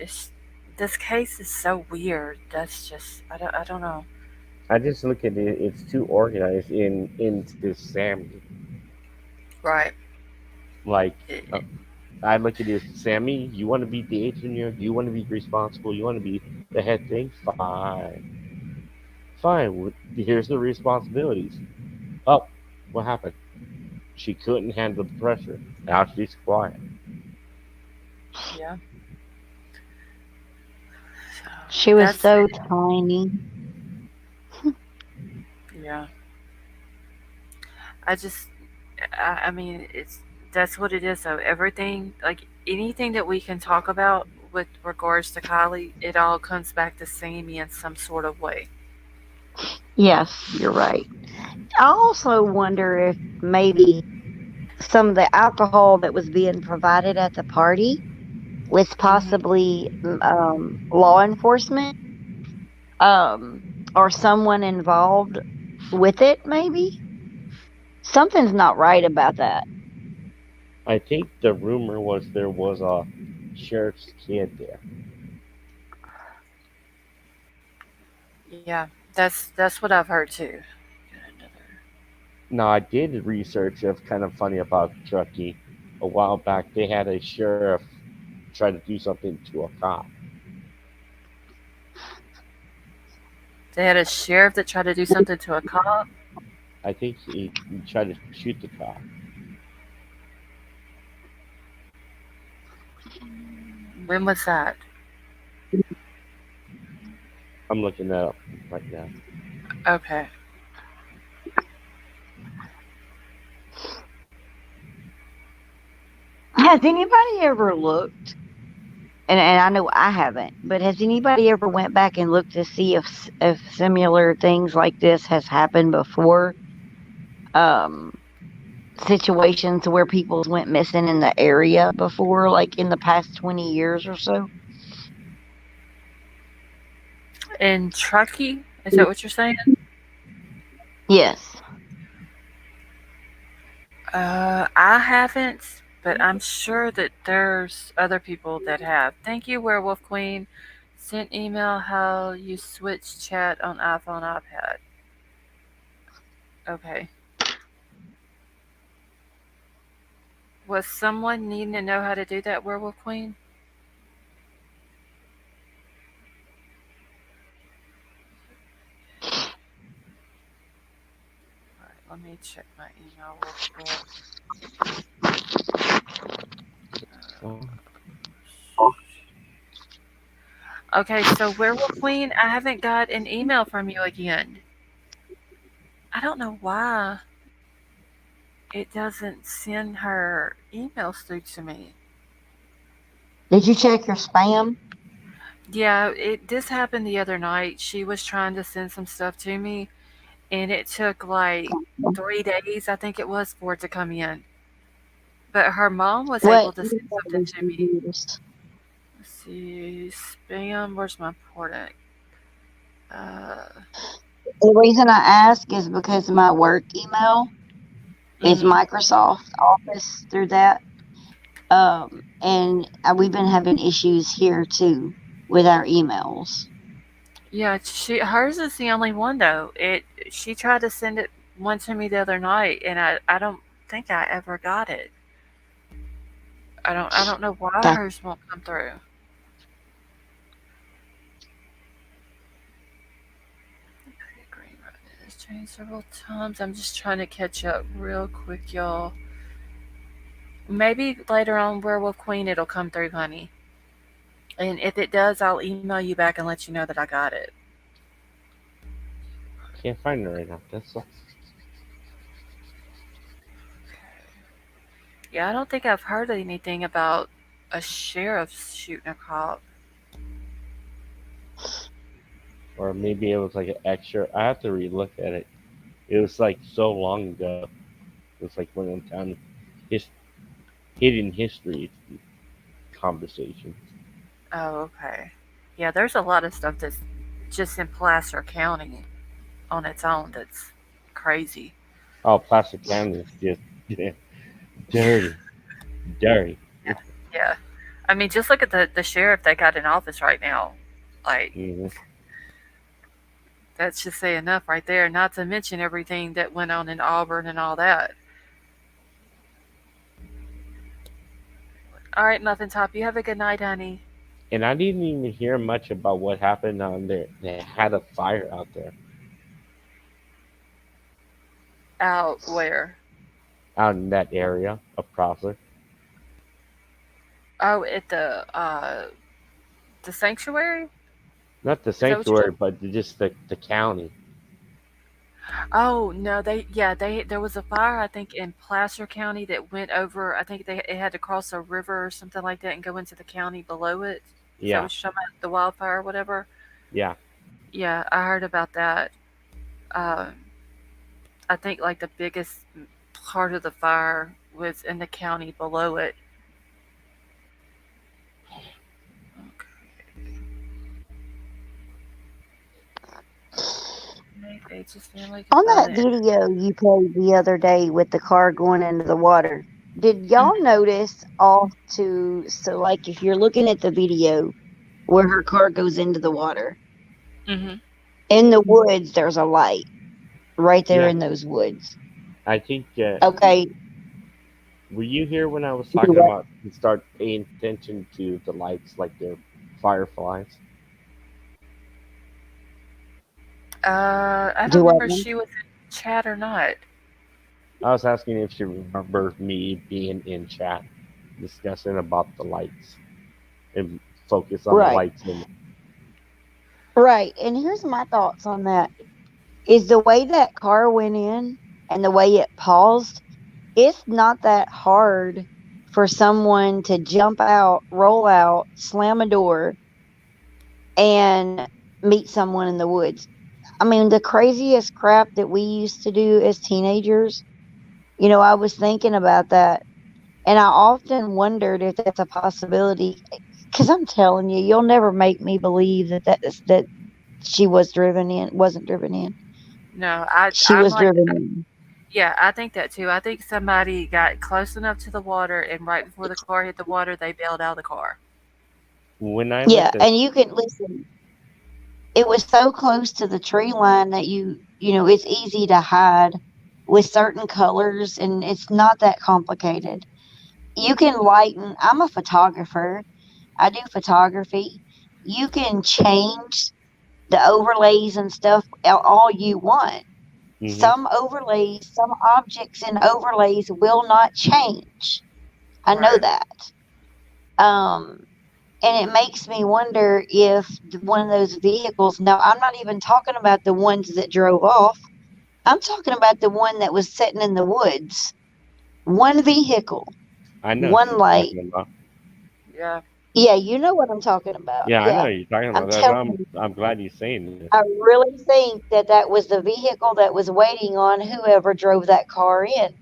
This case is so weird. That's just, I don't know. I just look at it; it's too organized into Sammy. Right. Like, It, uh, I look at it as Sammy. You want to be the agent here? You want to be responsible? You want to be the head thing? Fine, fine. Here's the responsibilities. Oh, what happened? She couldn't handle the pressure. Now she's quiet. yeah. So She was that's, so tiny. yeah. I just, I mean, that's what it is. So everything, like anything that we can talk about with regards to Kylie, it all comes back to Sammy in some sort of way. Yes, you're right. I also wonder if maybe some of the alcohol that was being provided at the party was Hmm. possibly law enforcement or someone involved with it, maybe. Something's not right about that. I think the rumor was there was a sheriff's kid there. Yeah, that's what I've heard too. Now I did research of kind of funny about Truckee. A while back, they had a sheriff try to do something to a cop. They had a sheriff that tried to do something to a cop. I think he tried to shoot the cop. When was that? I'm looking that up right now. Okay. Has anybody ever looked? And I know I haven't, but has anybody ever went back and looked to see if similar things like this has happened before? Um, Situations where people went missing in the area before, like in the past 20 years or so? In Truckee, is that what you're saying? Yes. I haven't, but I'm sure that there's other people that have. Thank you, Werewolf Queen. Sent email how you switch chat on iPhone, iPad. Okay. Was someone needing to know how to do that, Werewolf Queen? Alright, let me check my email real Oh, quick. Okay, so Werewolf Queen, I haven't got an email from you again. I don't know why it doesn't send her emails through to me. Did you check your spam? Yeah, this happened the other night. She was trying to send some stuff to me, and it took like 3 days, I think it was, for it to come in. But her mom was What able to send something email did to you me. use? Let's see, spam. Where's my important? Uh, The reason I ask is because my work email is mhm. Microsoft Office through that. And we've been having issues here too with our emails. Yeah, hers is the only one though. She tried to send it one to me the other night, and I don't think I ever got it. I don't know why That hers won't come through. changed several times. I'm just trying to catch up real quick, y'all. Maybe later on Werewolf Queen it'll come through, honey. And if it does, I'll email you back and let you know that I got it. Can't find it right now. That's all. Yeah, I don't think I've heard anything about a sheriff shooting a cop. Or maybe it was like an extra. I have to relook at it. It was like so long ago. It was like one of them his, hidden history conversations. Oh, okay. Yeah, there's a lot of stuff that's just in Placer County on its own that's crazy. Oh, Placer County is just dirty, dirty. Yeah. I mean, just look at the sheriff they got in office right now. Like, Hmm. that should say enough right there, not to mention everything that went on in Auburn and all that. All right, Muffin Top, you have a good night, honey. And I didn't even hear much about what happened on there. They had a fire out there, Out where? out in that area of Prosser. Oh, at the sanctuary? Not the Is that what you're sanctuary, talking? but just the county. Oh no, they there was a fire I think in Placer County that went over. I think it had to cross a river or something like that and go into the county below it. Is that Yeah, what you're talking about? The wildfire or whatever? yeah. Yeah, I heard about that. Um, I think like the biggest part of the fire was in the county below it. Okay, Page's family On confirmed that that. video you played the other day with the car going into the water, did y'all notice off to, so like if you're looking at the video where her car goes into the water, Mm-hmm. in the woods there's a light right there Yeah, in those woods. I think. Okay, Were you here when I was do talking what? about you start paying attention to the lights like they're fireflies? I don't Do what remember if now? she was in chat or not. I was asking if she remember me being in chat discussing about the lights and focus on the Right, lights and right. And here's my thoughts on that. Is the way that car went in and the way it paused, it's not that hard for someone to jump out, roll out, slam a door, and meet someone in the woods. I mean, the craziest crap that we used to do as teenagers, I was thinking about that. And I often wondered if that's a possibility. Because I'm telling you, you'll never make me believe that she wasn't driven in. No, She I'm was like, driven in. yeah, I think that too. I think somebody got close enough to the water, and right before the car hit the water, they bailed out of the car. when I Yeah, went to and you can listen. It was so close to the tree line that it's easy to hide with certain colors, and it's not that complicated. You can lighten. I'm a photographer. I do photography. You can change the overlays and stuff all you want. hmm Some overlays, some objects and overlays will not change. I know Right. that. Um, and it makes me wonder if one of those vehicles, no, I'm not even talking about the ones that drove off. I'm talking about the one that was sitting in the woods. One vehicle, I know what one you're light. talking about. Yeah. Yeah, you know what I'm talking about. Yeah, I know Yeah. what you're talking I'm about. That's why telling I'm you, I'm glad you're saying this. I really think that was the vehicle that was waiting on whoever drove that car in.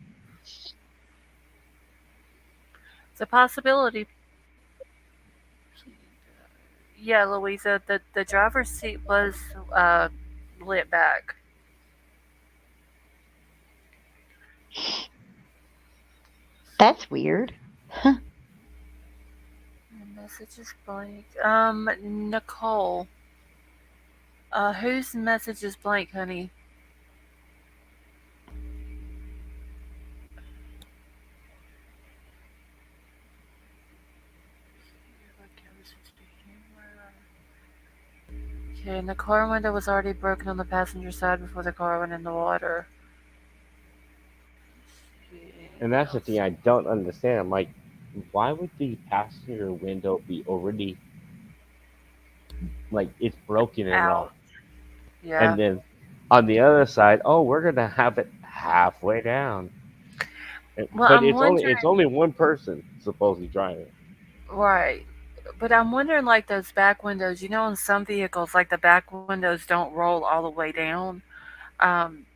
It's a possibility. Yeah, Louisa, the driver's seat was uh, lit back. That's weird. Message is blank. Nicole. Whose message is blank, honey? Okay, and the car window was already broken on the passenger side before the car went in the water. And that's the thing I don't understand. I'm like, why would the passenger window be already like it's broken and all? Out. Yeah. And then on the other side, oh, we're gonna have it halfway down. Well, But I'm it's wondering. only one person supposedly driving. Right. But I'm wondering, like those back windows. In some vehicles, like the back windows don't roll all the way down.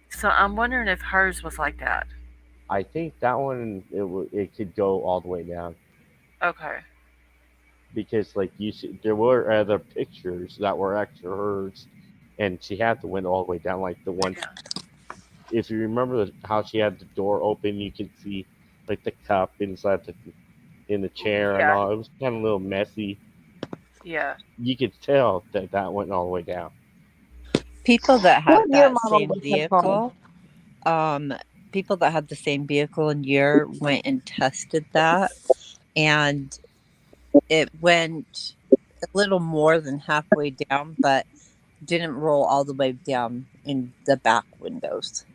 So I'm wondering if hers was like that. I think that one it could go all the way down Okay. because like you see, there were other pictures that were actually hers, and she had the window all the way down. Like the one, Yeah. if you remember how she had the door open, you could see like the cup inside in the chair and Yeah. all. It was kind of a little messy. Yeah. You could tell that that went all the way down. People that What had year that model same was her car? vehicle, um, people that had the same vehicle and year went and tested that, and it went a little more than halfway down, but didn't roll all the way down in the back windows.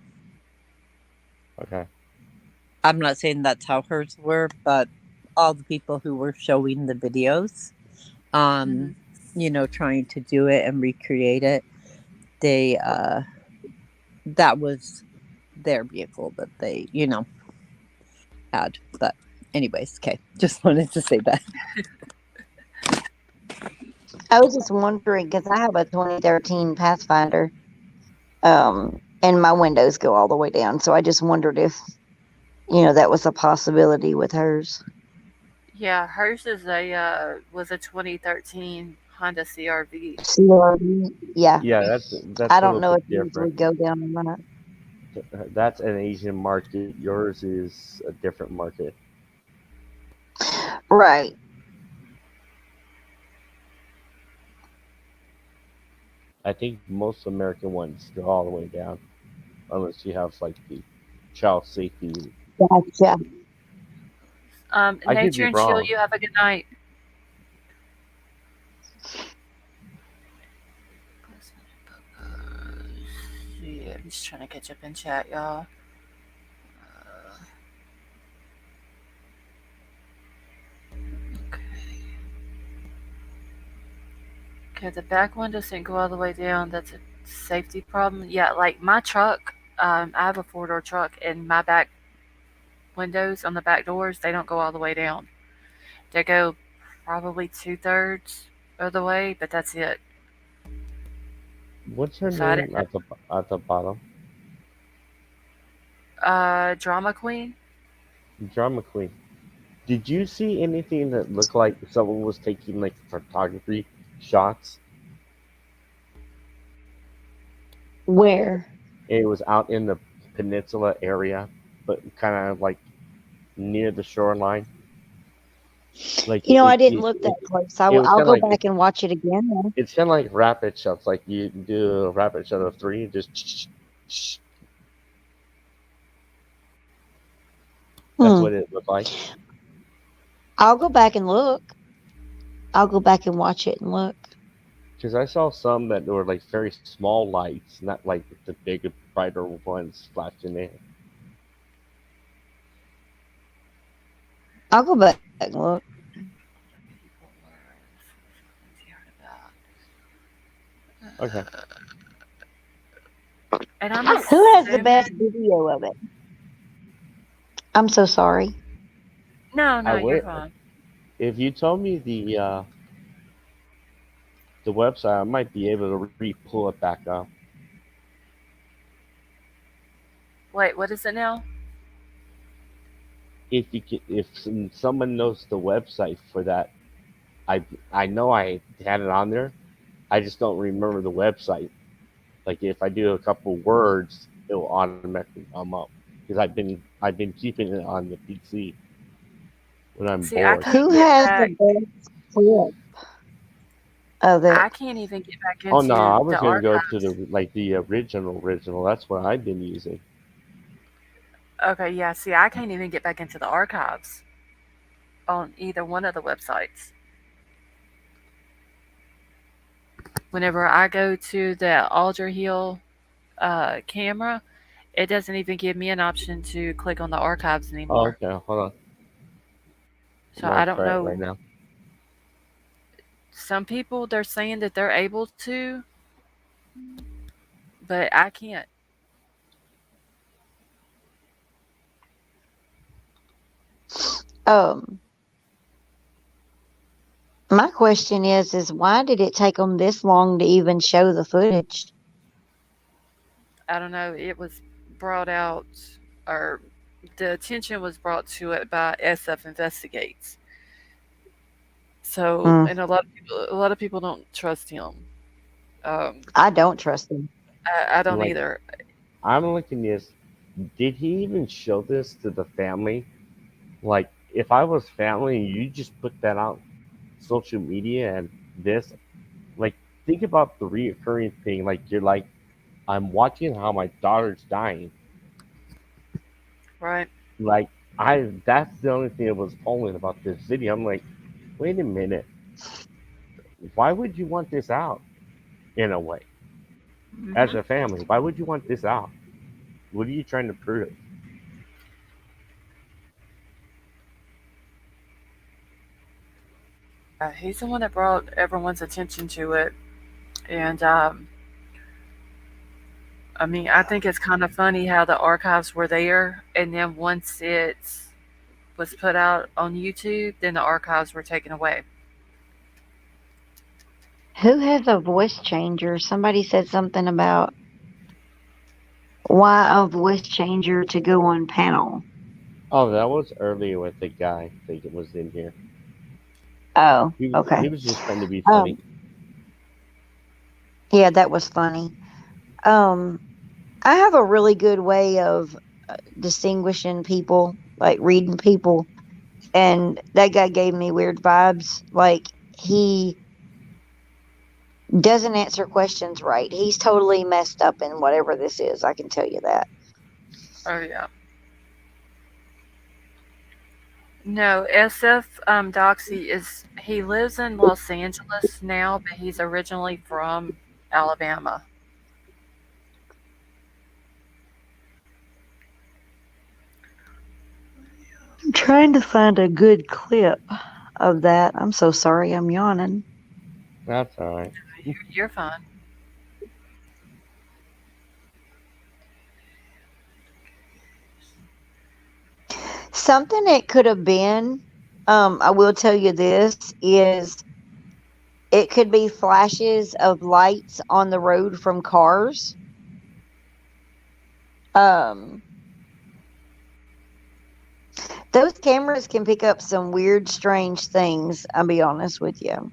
Okay. I'm not saying that's how hers were, but all the people who were showing the videos, Hmm. trying to do it and recreate it, they that was their vehicle that they, had. But anyways, okay. Just wanted to say that. I was just wondering because I have a 2013 Pathfinder, and my windows go all the way down. So I just wondered if that was a possibility with hers. Yeah. Hers is a was a 2013 Honda CRV. CRV, yeah. Yeah, I that's a don't little know bit if yours different. would go down or not. That's an Asian market. Yours is a different market. Right. I think most American ones go all the way down, unless you have like the child safety. Gotcha. I could Nature be and chill. wrong. You have a good night. Yeah, I'm just trying to catch up in chat, y'all. Uh, okay. Okay, the back windows didn't go all the way down. That's a safety problem. Yeah, like my truck. I have a four-door truck, and my back windows on the back doors they don't go all the way down. They go probably 2/3 of the way, but that's it. What's her So I name didn't. at the bottom? Drama queen. Drama Queen. Did you see anything that looked like someone was taking like photography shots? Where? It was out in the peninsula area, but kind of like near the shoreline. Like I didn't look that close. it was I'll kind of go like back and watch it again. Then. it's kind of like rapid shots. Like you do a rapid shot of three, and just that's Hmm. what it looked like. I'll go back and look. I'll go back and watch it and look. Because I saw some that were like very small lights, not like the big, brighter ones flashing in. I'll go back and look. Okay. And I'm Who has the best assuming. video of it? I'm so sorry. No, I no, you're would fine. if you told me the website, I might be able to pull it back up. Wait, what is it now? If someone knows the website for that, I know I had it on there. I just don't remember the website. Like if I do a couple words, it will automatically come up because I've been keeping it on the PC when I'm See, I bored. can't Who get has the back. best clip of I it? can't even get back Oh no, I into was the gonna go to archives. the like the original. That's what I've been using. Okay, yeah. See, I can't even get back into the archives on either one of the websites. Whenever I go to the Alder Hill camera, it doesn't even give me an option to click on the archives Oh, anymore. okay. Hold on. I'm So gonna I don't try it right know. now. Some people they're saying that they're able to, but I can't. Um, my question is why did it take them this long to even show the footage? I don't know. It was brought out, or the attention was brought to it by SF Investigates. So, Mm, and a lot of people don't trust him. Um, I don't trust them. I don't Like, either. I'm looking this. Did he even show this to the family? Like, if I was family and you just put that out social media and this, like, think about the reoccurring thing. Like, you're like, I'm watching how my daughter's dying. Right? Like, that's the only thing that was appalling about this video. I'm like, wait a minute, why would you want this out in a way? As Hmm. a family, why would you want this out? What are you trying to prove? Yeah, he's the one that brought everyone's attention to it, and I mean, I think it's kind of funny how the archives were there, and then once it was put out on YouTube, then the archives were taken away. Who has a voice changer? Somebody said something about why a voice changer to go on panel. Oh, that was earlier with the guy. I think it was in here. Oh, He okay. was just trying to be funny. Um, yeah, that was funny. Um, I have a really good way of distinguishing people, like reading people, and that guy gave me weird vibes. Like he doesn't answer questions right. He's totally messed up in whatever this is. I can tell you that. Oh yeah. No, SF Doxy is he lives in Los Angeles now, but he's originally from Alabama. I'm trying to find a good clip of that. I'm so sorry. I'm yawning. That's all right. You're fine. Something it could have been, I will tell you this, is it could be flashes of lights on the road from cars. Um, those cameras can pick up some weird, strange things. I'll be honest with you.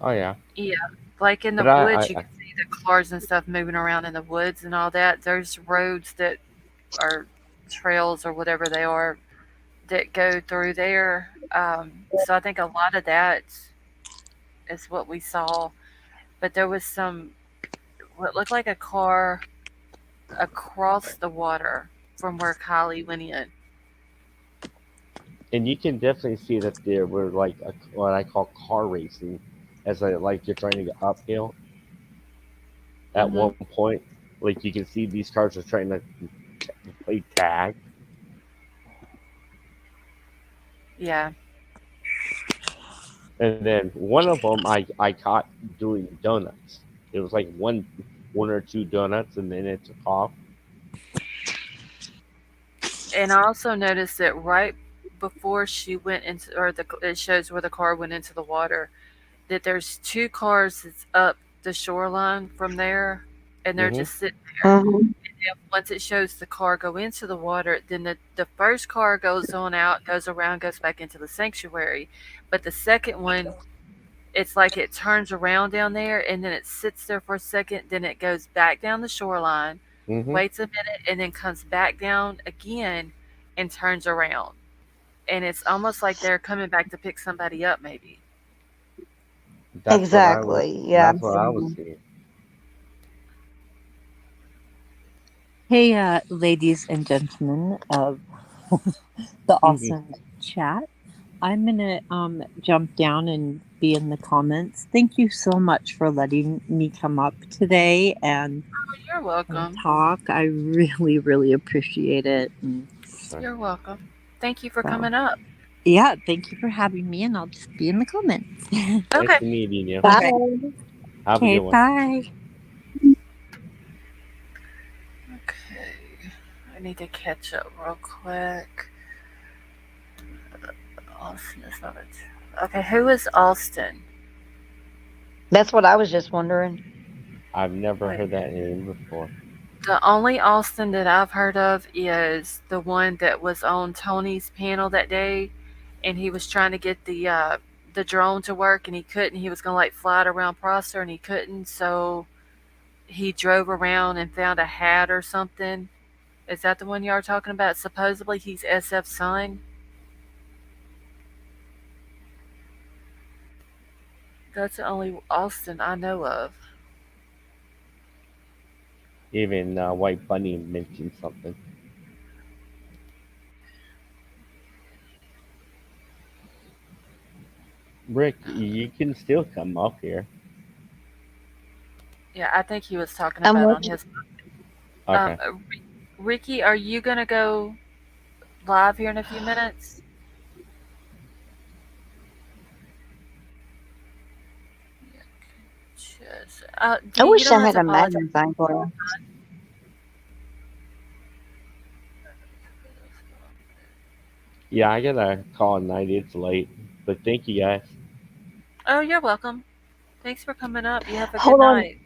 Oh yeah, Yeah, like in the but woods, you can see the cars and stuff moving around in the woods and all that. There's roads that are trails or whatever they are that go through there. So I think a lot of that is what we saw. But there was some what looked like a car across the water from where Kylie went in. and you can definitely see that there were like what I call car racing, as like you're trying to get uphill. At Hmm. one point, like you can see these cars are trying to play tag, Yeah. and then one of them I caught doing donuts. It was like one or two donuts, and then it took off. And I also noticed that right before she went into, or it shows where the car went into the water, that there's two cars that's up the shoreline from there, and they're Hmm. just sitting there. Mhm. And once it shows the car go into the water, then the first car goes on out, goes around, goes back into the sanctuary. But the second one, it's like it turns around down there and then it sits there for a second, then it goes back down the shoreline, Hmm. waits a minute, and then comes back down again and turns around. And it's almost like they're coming back to pick somebody up, maybe. That's what I was. Exactly. Yeah. That's what I was seeing. Hey, ladies and gentlemen of the awesome chat. I'm gonna jump down and be in the comments. Thank you so much for letting me come up today and You're welcome. talk. I really, really appreciate it. And Sure. You're welcome. Thank you for so, coming up. yeah, thank you for having me, and I'll just be in the comments. Nice Okay. to meeting you. Bye. Okay. Have a Okay. good one. Bye. Okay. I need to catch up real quick. Austin is not it. Okay, who is Austin? That's what I was just wondering. I've never Wait. heard that name before. The only Austin that I've heard of is the one that was on Tony's panel that day, and he was trying to get the drone to work, and he couldn't. He was gonna like fly it around Prosser, and he couldn't. So he drove around and found a hat or something. Is that the one you are talking about? Supposedly he's SF's son. That's the only Austin I know of. Even White Bunny mentioned something. Rick, you can still come up here. Yeah, I think he was talking I'm about on looking. his. Okay. Ricky, are you gonna go live here in a few minutes? Just, I you wish don't I have had to a apologize. magnifying glass. Yeah, I gotta call at night. It's late. But thank you guys. Oh, you're welcome. Thanks for coming up. You have a good Hold on. night.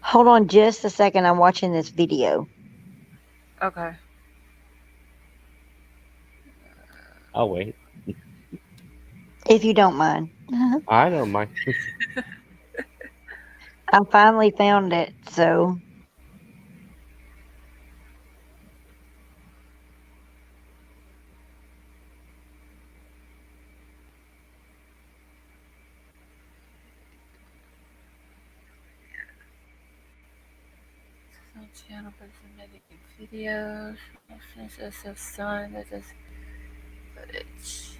Hold on just a second. I'm watching this video. Okay. I'll wait. If you don't mind. I don't mind. I finally found it, so Some channel person making videos. Since it's a son, that is footage.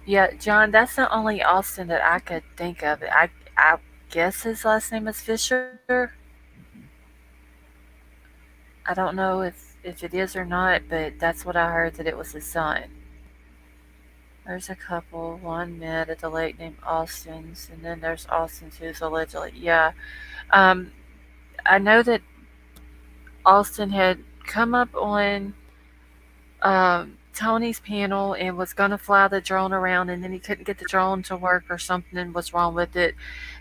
Yeah, John, that's the only Austin that I could think of. I guess his last name is Fisher. I don't know if it is or not, but that's what I heard that it was his son. There's a couple. One met at the lake named Austin's, and then there's Austin's who's allegedly yeah. Um, I know that Austin had come up on Tony's panel and was going to fly the drone around, and then he couldn't get the drone to work or something was wrong with it.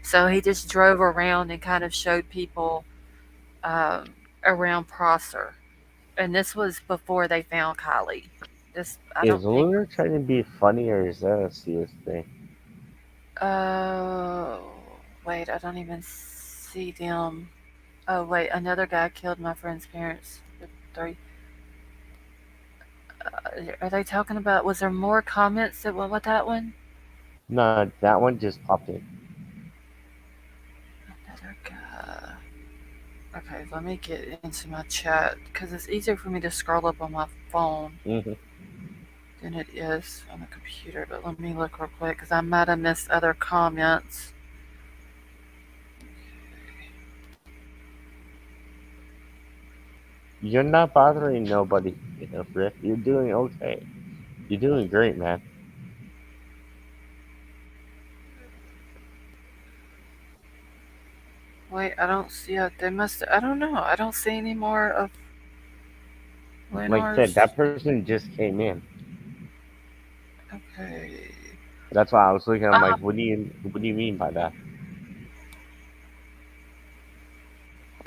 So he just drove around and kind of showed people around Prosser. And this was before they found Kylie. This, I Is don't think. Lunar trying to be funny or is that a serious thing? Oh, wait, I don't even see them. Oh, wait, another guy killed my friend's parents. Three. Are they talking about? Was there more comments that went with that one? No, that one just popped in. Another guy. Okay, let me get into my chat because it's easier for me to scroll up on my phone Hmm. than it is on the computer. But let me look real quick because I might have missed other comments. You're not bothering nobody, Rick. You're doing okay. You're doing great, man. Wait, I don't see it. They must. I don't know. I don't see any more of Like I said, Lenar's. that person just came in. Okay. That's why I was looking. I'm Uh, like, what do you mean by that?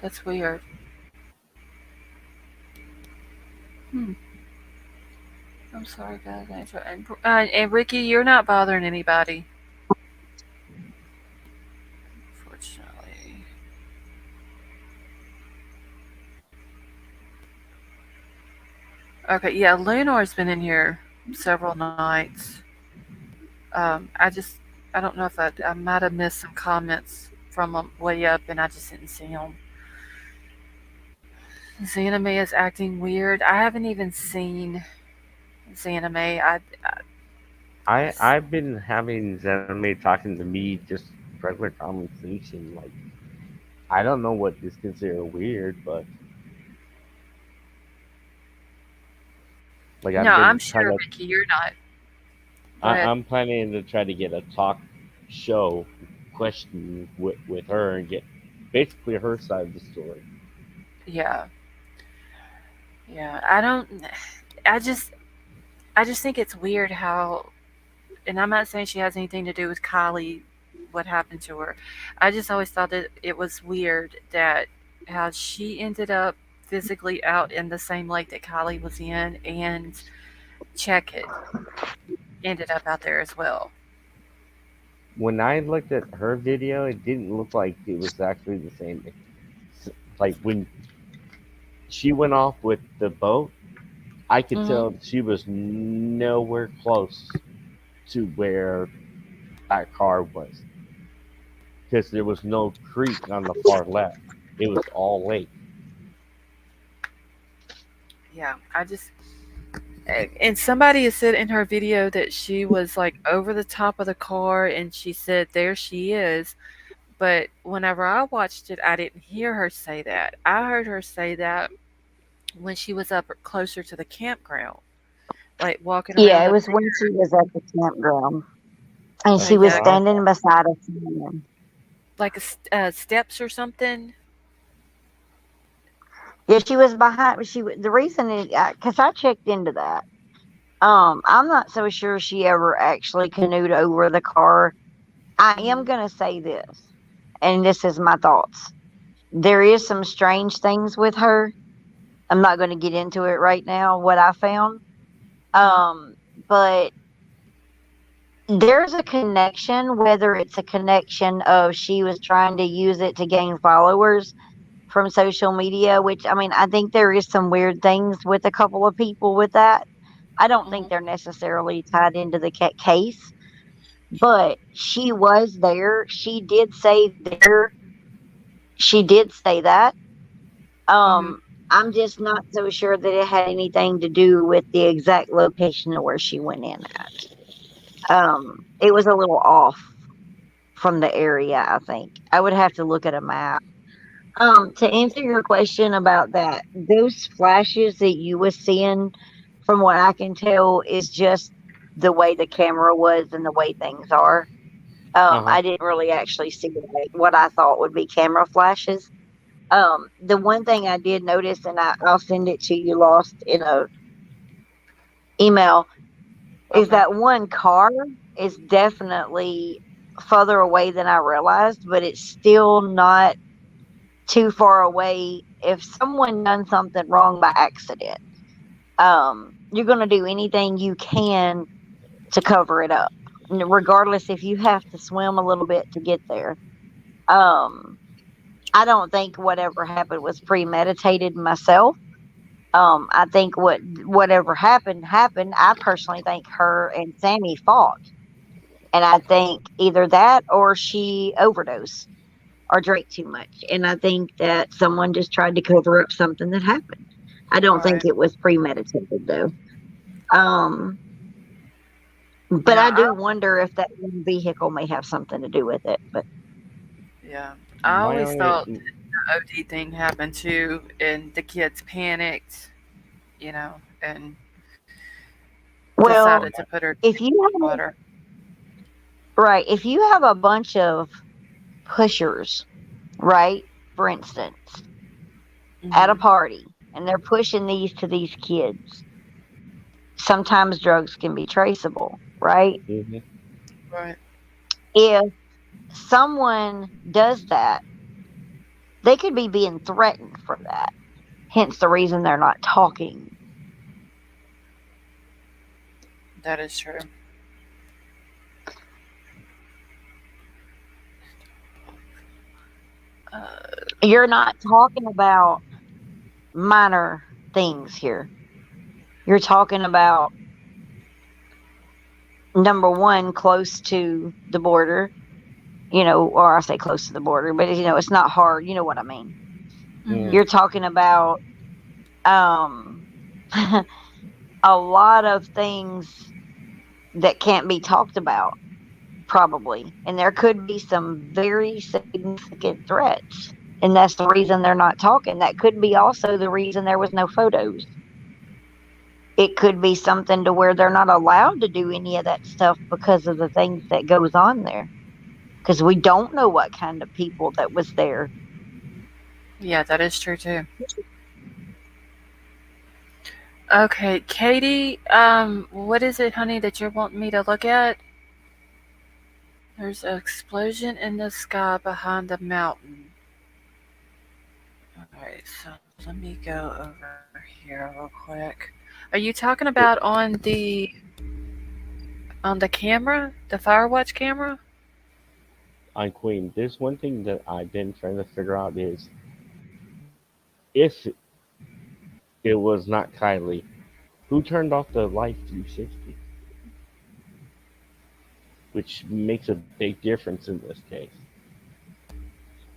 that's weird. Hmm. I'm sorry, guys. And Ricky, you're not bothering anybody. Unfortunately. Okay, yeah, Leonor's been in here several nights. I just, I don't know if I might have missed some comments from way up and I just didn't see them. Xaname is acting weird. I haven't even seen Xaname. I've been having Zename talking to me just regular conversation. Like I don't know what is considered weird, but like No, I've I'm been trying sure, to. Vicky, you're not. Go ahead. I'm planning to try to get a talk show question with her and get basically her side of the story. Yeah, yeah. I just think it's weird how, and I'm not saying she has anything to do with Kylie, what happened to her. I just always thought that it was weird that how she ended up physically out in the same lake that Kylie was in, and Check It ended up out there as well. When I looked at her video, it didn't look like it was actually the same. Like when she went off with the boat, I could Hmm. tell she was nowhere close to where that car was because there was no creek on the far left. It was all lake. Yeah, and somebody has said in her video that she was like over the top of the car, and she said there she is. But whenever I watched it, I didn't hear her say that. I heard her say that when she was up closer to the campground, like walking Yeah, around it up was when she there. was at the campground and That's she Like was what that, I standing thought. beside a fan. like steps or something. Yeah, she was behind. The reason is because I checked into that. I'm not so sure she ever actually canoed over the car. I am Hmm. gonna say this, and this is my thoughts. There is some strange things with her. I'm not going to get into it right now. What I found, Hmm. um, but there's a connection. Whether it's a connection of she was trying to use it to gain followers from social media, which I mean, I think there is some weird things with a couple of people with that. I don't think Hmm. they're necessarily tied into the case, but she was there. She did say there. She did say that. Hmm. Um, I'm just not so sure that it had anything to do with the exact location of where she went in at. It was a little off from the area, I think. I would have to look at a map. To answer your question about that, those flashes that you was seeing, from what I can tell, is just the way the camera was and the way things are. Uh huh. I didn't really actually see like what I thought would be camera flashes. The one thing I did notice, and I'll send it to you, lost in a email, is Okay. that one car is definitely further away than I realized, but it's still not too far away. If someone done something wrong by accident, you're going to do anything you can to cover it up, regardless if you have to swim a little bit to get there. Um, I don't think whatever happened was premeditated myself. I think whatever happened happened. I personally think her and Sammy fought, and I think either that or she overdosed or drank too much. And I think that someone just tried to cover up something that happened. I don't think Right. it was premeditated though. Um, but Yeah. I do wonder if that one vehicle may have something to do with it. But Yeah. I My always only thought the OD thing happened too, and the kids panicked, and well, decided to put her if you in have water. right, if you have a bunch of pushers, right, for instance, at a Hmm. party, and they're pushing these to these kids, sometimes drugs can be traceable, right? mhm. Right. If someone does that, they could be being threatened for that. Hence the reason they're not talking. That is true. Uh, You're not talking about minor things here. You're talking about number one, close to the border, or I say close to the border, but it's not hard. You know what I mean? hmm. Mm. You're talking about um, a lot of things that can't be talked about, probably. And there could be some very significant threats. And that's the reason they're not talking. That could be also the reason there was no photos. It could be something to where they're not allowed to do any of that stuff because of the things that goes on there. Because we don't know what kind of people that was there. Yeah, that is true too. Okay, Katie, what is it, honey, that you're wanting me to look at? There's an explosion in the sky behind the mountain. Alright, so let me go over here real quick. Are you talking about on the camera? The Firewatch camera? On Queen, there's one thing that I've been trying to figure out is if it was not Kylie, who turned off the Life 360? Which makes a big difference in this case.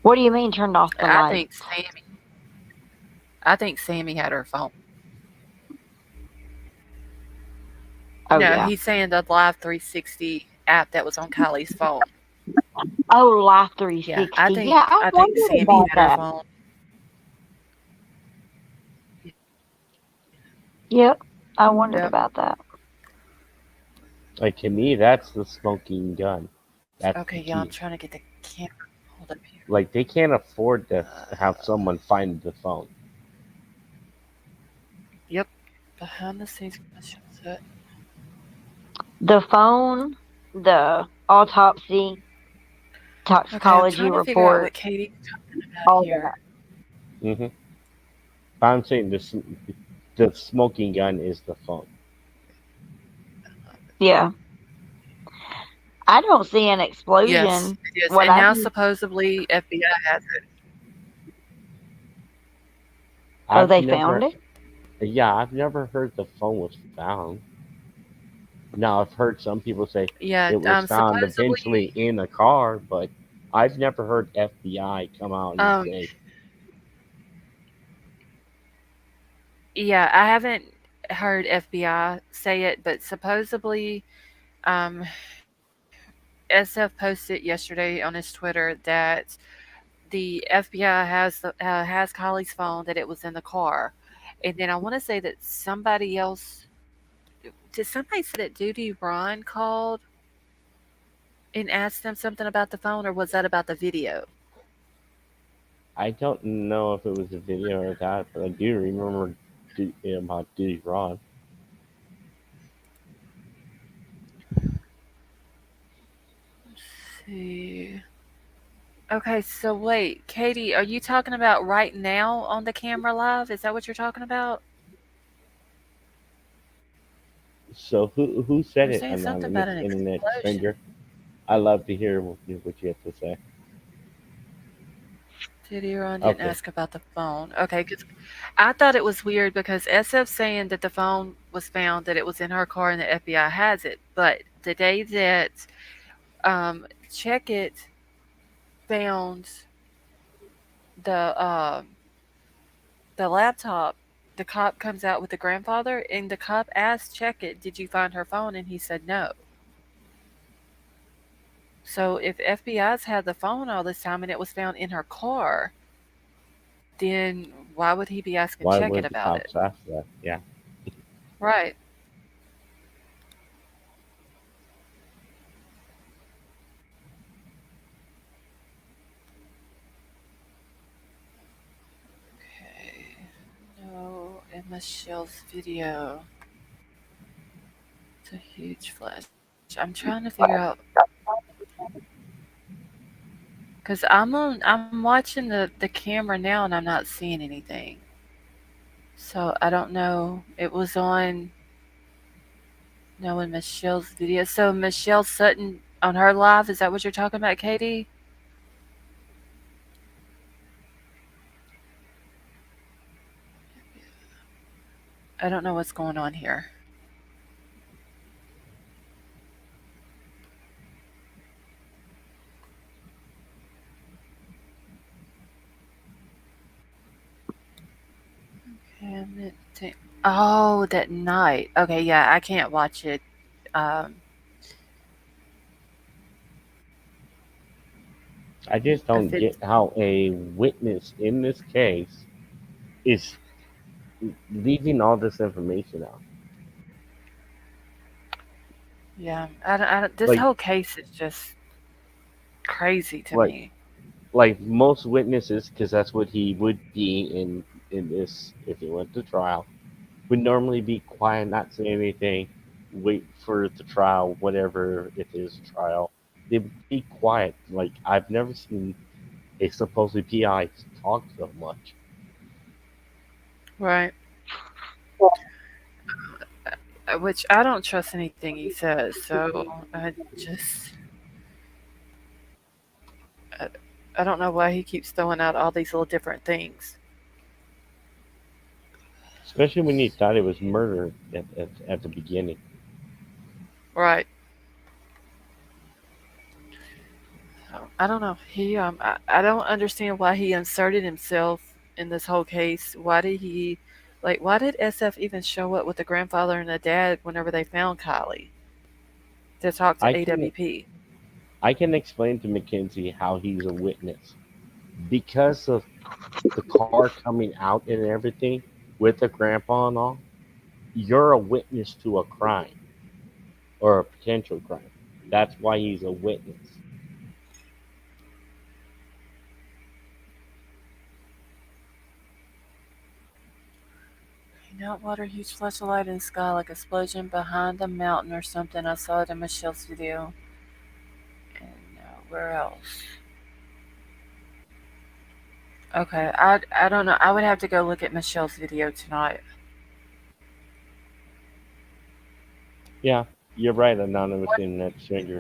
What do you mean turned off the I light? think Sammy. I think Sammy had her phone. Oh, No, yeah. he's saying the Live 360 app that was on Kylie's phone. Oh, Life Yeah, 360. Yeah, I I think wondered Sammy about had her that. phone. Yep, I wondered Yep. about that. Like to me, that's the smoking gun. That's Okay, the yeah, I'm key. trying to get the camera. Hold up here. Like they can't afford to have someone find the phone. Yep. Behind the scenes. Set. The phone, the autopsy, Okay, I'm toxicology trying to figure out report, what Katie's talking about all here. Mm-hmm. I'm saying the smoking gun is the phone. yeah. I don't see an Yes, explosion. it is. What And I now can, supposedly FBI has it. oh, I've they found never, it? yeah, I've never heard the phone was found. Now I've heard some people say Yeah, it was found eventually supposedly, in a car, but I've never heard FBI come out and um, say yeah, I haven't heard FBI say it, but supposedly, um, SF posted yesterday on his Twitter that the FBI has Kylie's phone, that it was in the car, and then I want to say that somebody else did somebody say that Duty Ron called and asked them something about the phone, or was that about the video? I don't know if it was a video or that, but I do remember about Diddy Rod. Let's see. Okay, so wait, Katie, are you talking about right now on the camera live? Is that what you're talking about? So who said They're it, saying something about anonymous an internet explosion. stranger? I love to hear what you have to say. Diddy Ron didn't Okay, ask about the phone. Okay, because I thought it was weird because SF saying that the phone was found, that it was in her car and the FBI has it. But the day that Check It found the the laptop, the cop comes out with the grandfather, and the cop asked Check It, "Did you find her phone?" And he said no. So if FBI's had the phone all this time and it was found in her car, then why would he be asking why Check It would the about it? cops ask that? Yeah. Right. Okay. No, in Michelle's video. It's a huge flash. I'm trying to figure out because I'm watching the camera now and I'm not seeing anything. So I don't know. It was on no in Michelle's video. So Michelle Sutton on her live, is that what you're talking about, Katie? I don't know what's going on here. Cabinet ta- Oh, that night. Okay, yeah, I can't watch it. I just if don't it's get how a witness in this case is leaving all this information out. yeah. This Like, whole case is just crazy to like, me. like most witnesses, because that's what he would be in this if he went to trial, would normally be quiet, not say anything, wait for the trial, whatever it is, trial. They would be quiet. Like I've never seen a supposedly PI talk so much. Right. Which I don't trust anything he says. So I, I don't know why he keeps throwing out all these little different things. Especially when he thought it was murder at the beginning. Right. I don't know. I don't understand why he inserted himself in this whole case. Why did SF even show up with the grandfather and the dad whenever they found Kylie to talk to I can AWP? I can explain to Mackenzie how he's a witness because of the car coming out and everything with the grandpa and all. You're a witness to a crime or a potential crime. That's why he's a witness. Not water, huge flash of light in the sky like explosion behind the mountain or something. I saw it in Michelle's video. And where else? Okay, I don't know. I would have to go look at Michelle's video tonight. Yeah, you're right, anonymous internet stranger.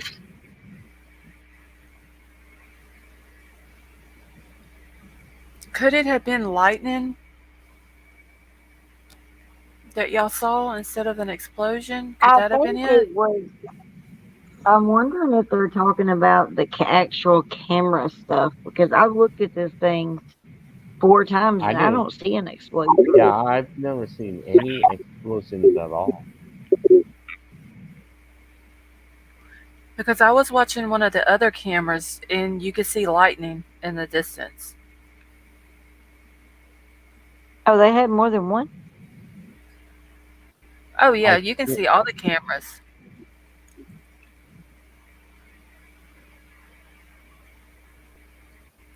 Could it have been lightning that y'all saw instead of an explosion? Could I that have been think it it? was. I'm wondering if they're talking about the actual camera stuff because I've looked at this thing 4 times I and I didn't. don't see an explosion. Yeah, I've never seen any explosions at all. Because I was watching one of the other cameras and you could see lightning in the distance. Oh, they had more than one? Oh, yeah, I you can think, see all the cameras.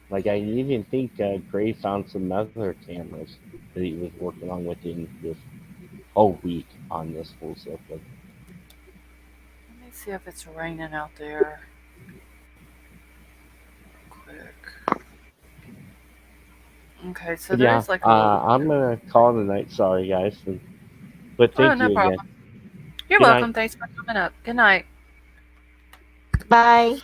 like, I even think Gray found some other cameras that he was working on within this whole week on this whole subject. Let me see if it's raining out there. Quick. Okay, so But there yeah, is like a little. I'm gonna call it a night. Sorry, guys, but Oh, thank no you again. problem. You're Good night. welcome. Thanks for coming up. Good night. Bye.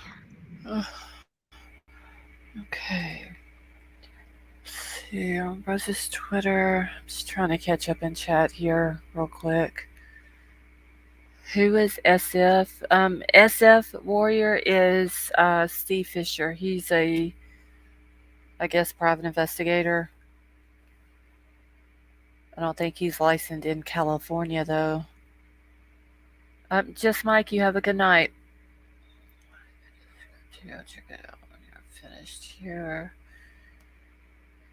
Okay. See, on Rose's Twitter. I'm just trying to catch up in chat here real quick. Who is SF? SF Warrior is Steve Fisher. He's I guess, private investigator. I don't think he's licensed in California though. Just Mike. You have a good night. Check it out when you're finished here.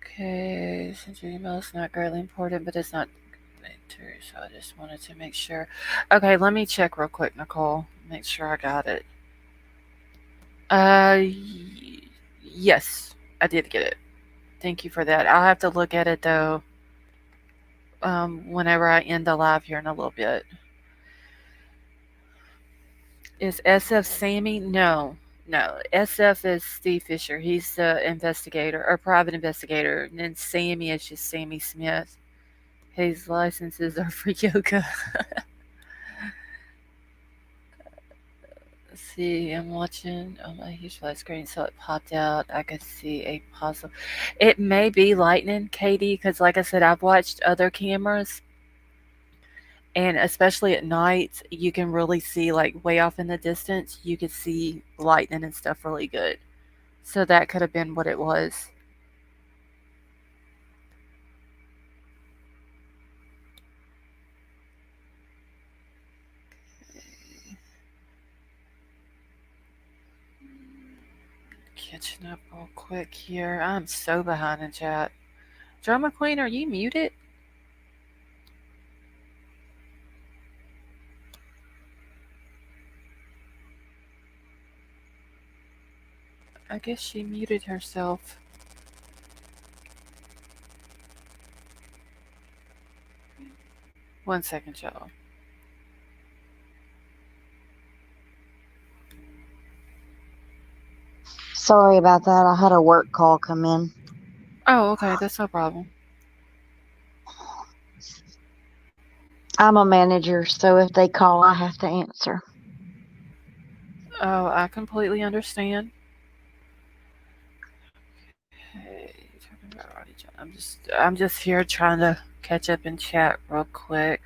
Okay, since your email is not greatly important, but it's not too, so I just wanted to make sure. Okay, let me check real quick, Nicole. Make sure I got it. Yes, I did get it. Thank you for that. I'll have to look at it though. Whenever I end the live here in a little bit. Is SF Sammy? No, no. SF is Steve Fisher. He's the investigator or private investigator, and then Sammy is just Sammy Smith. His licenses are for yoga. Let's see, I'm watching on my huge flat screen, so it popped out. I could see a possible. It may be lightning, Katie, because like I said, I've watched other cameras, and especially at night, you can really see like way off in the distance. You could see lightning and stuff really good. So that could have been what it was. catching up real quick here. I'm so behind in chat. Drama Queen, are you muted? I guess she muted herself. One second, y'all. Sorry about that. I had a work call come in. Oh, okay, that's no problem. I'm a manager, so if they call, I have to answer. Oh, I completely understand. Hey, talking about Roddy John. I'm just here trying to catch up in chat real quick.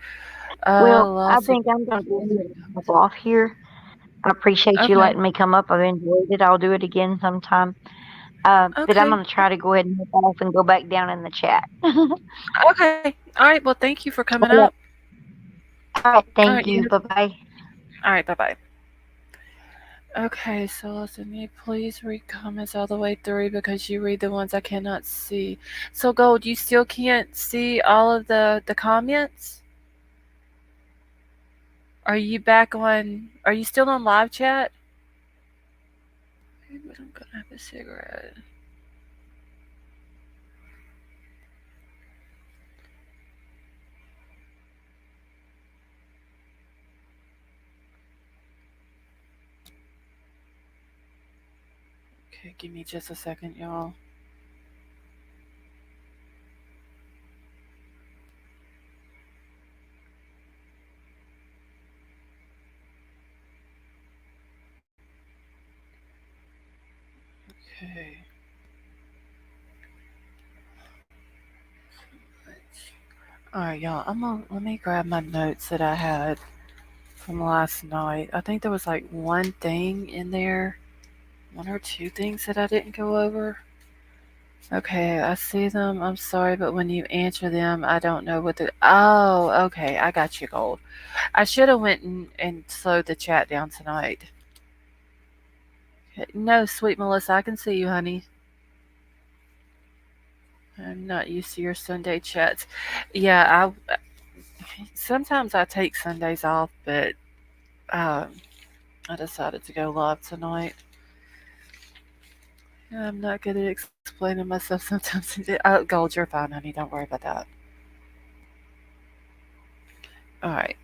Well, I Lots of think I'm going to go ahead and hop off here. I appreciate you okay, letting me come up. I've enjoyed it. I'll do it again sometime. But I'm okay, going to try to go ahead and hop off and go back down in the chat. okay. All right. Well, thank you for coming All up. right. All right. All right. Thank you. Bye bye. All right. Bye bye. Okay, so listen, me please read comments all the way through because you read the ones I cannot see. So Gold, you still can't see all of the comments? Are you back on? Are you still on live chat? Maybe I'm gonna have a cigarette. Okay, give me just a second, y'all. Okay. All right, y'all. Let me grab my notes that I had from last night. I think there was like one thing in there, one or two things that I didn't go over. Okay, I see them. I'm sorry, but when you answer them, I don't know what the. Oh, okay, I got you, Gold. I should have went and slowed the chat down tonight. Okay, no, sweet Melissa, I can see you, honey. I'm not used to your Sunday chats. Yeah, I sometimes I take Sundays off, but um, I decided to go live tonight. I'm not good at explaining myself sometimes. Gold, you're fine, honey. Don't worry about that. All right.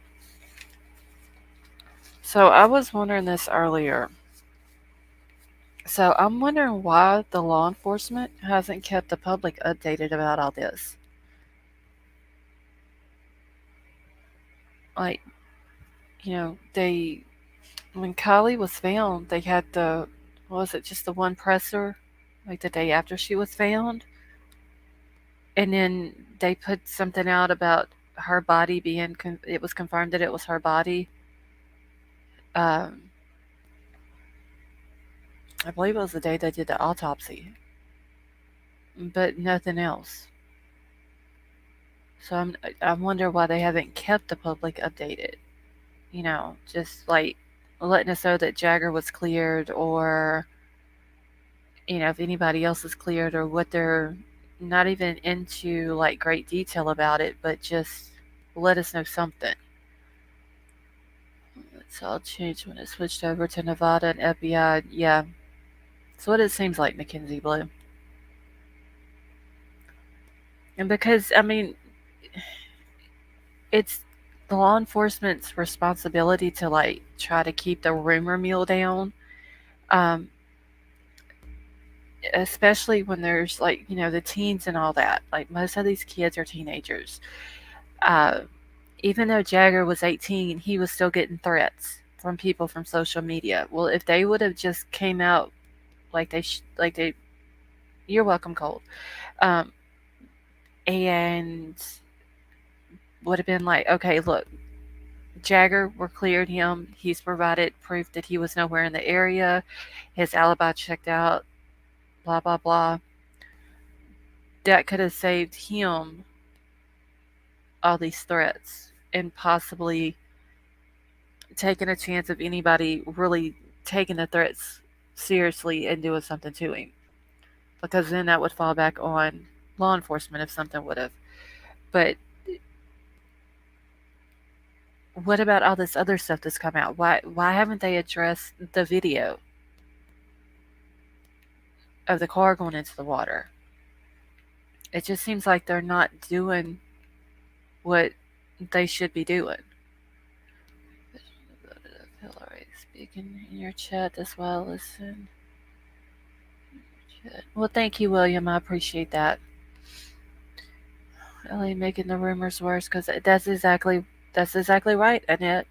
So I was wondering this earlier. So I'm wondering why the law enforcement hasn't kept the public updated about all this. Like, they when Kylie was found, they had what was it, just the one presser, like the day after she was found, and then they put something out about her body being. It was confirmed that it was her body. Um, I believe it was the day they did the autopsy, but nothing else. So I wonder why they haven't kept the public updated. Just like letting us know that Jagger was cleared, or if anybody else is cleared, or what they're not even into like great detail about it, but just let us know something. It's all changed when it switched over to Nevada and FBI. Yeah, that's what it seems like, Mackenzie Blue. And because it's the law enforcement's responsibility to like try to keep the rumor mill down. Um, Especially when there's like the teens and all that. Like most of these kids are teenagers. Uh, Even though Jagger was 18, he was still getting threats from people from social media. Well, if they would have just came out like they, you're welcome, Colt, um, and would have been like, okay, look, Jagger, we're cleared him. He's provided proof that he was nowhere in the area. His alibi checked out. Blah blah blah. That could have saved him all these threats and possibly taking a chance of anybody really taking the threats seriously and doing something to him, because then that would fall back on law enforcement if something would have. But what about all this other stuff that's come out? Why haven't they addressed the video of the car going into the water? It just seems like they're not doing what they should be doing. Hillary, speaking in your chat as well. Listen. Well, thank you, William. I appreciate that. Really making the rumors worse, because that's exactly right, Annette.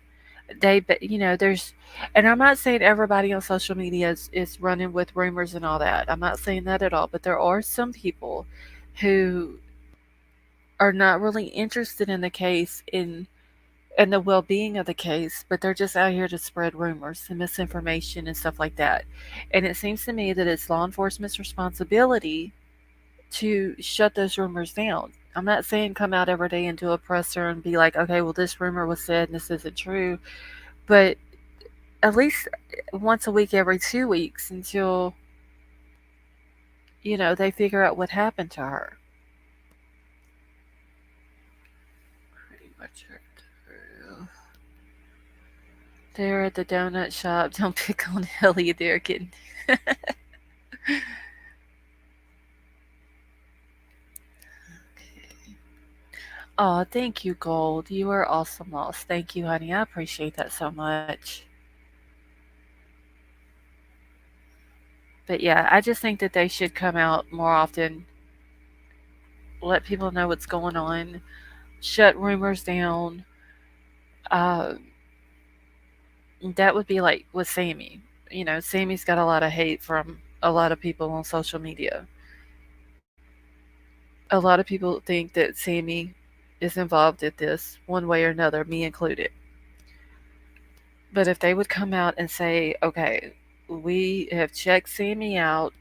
There's, and I'm not saying everybody on social media is running with rumors and all that. I'm not saying that at all. But there are some people who are not really interested in the case and the well-being of the case, but they're just out here to spread rumors and misinformation and stuff like that. And it seems to me that it's law enforcement's responsibility to shut those rumors down. I'm not saying come out every day and do a presser and be like, okay, well, this rumor was said and this isn't true, but at least once a week, every 2 weeks, until they figure out what happened to her. Pretty much true. They're at the donut shop. Don't pick on Ellie. They're getting. Oh, thank you, Gold. You are awesome, Lost. Thank you, honey. I appreciate that so much. But yeah, I just think that they should come out more often, let people know what's going on, shut rumors down. Uh, that would be like with Sammy. Sammy's got a lot of hate from a lot of people on social media. A lot of people think that Sammy is involved in this one way or another, me included. But if they would come out and say, okay, we have checked Sammy out,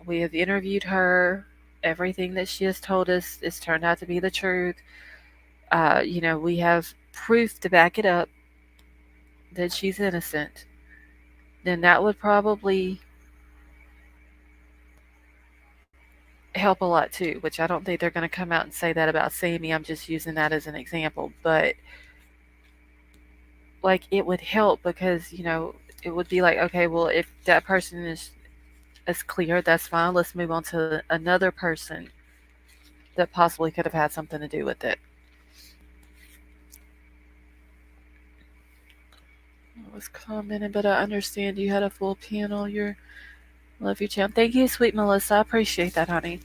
we have interviewed her, everything that she has told us has turned out to be the truth. We have proof to back it up that she's innocent, then that would probably help a lot too, which I don't think they're going to come out and say that about Sammy. I'm just using that as an example. But like it would help because, it would be like, okay, well, if that person is clear, that's fine. Let's move on to another person that possibly could have had something to do with it. I was commenting, but I understand you had a full panel. Love your channel. Thank you, sweet Melissa. I appreciate that, honey.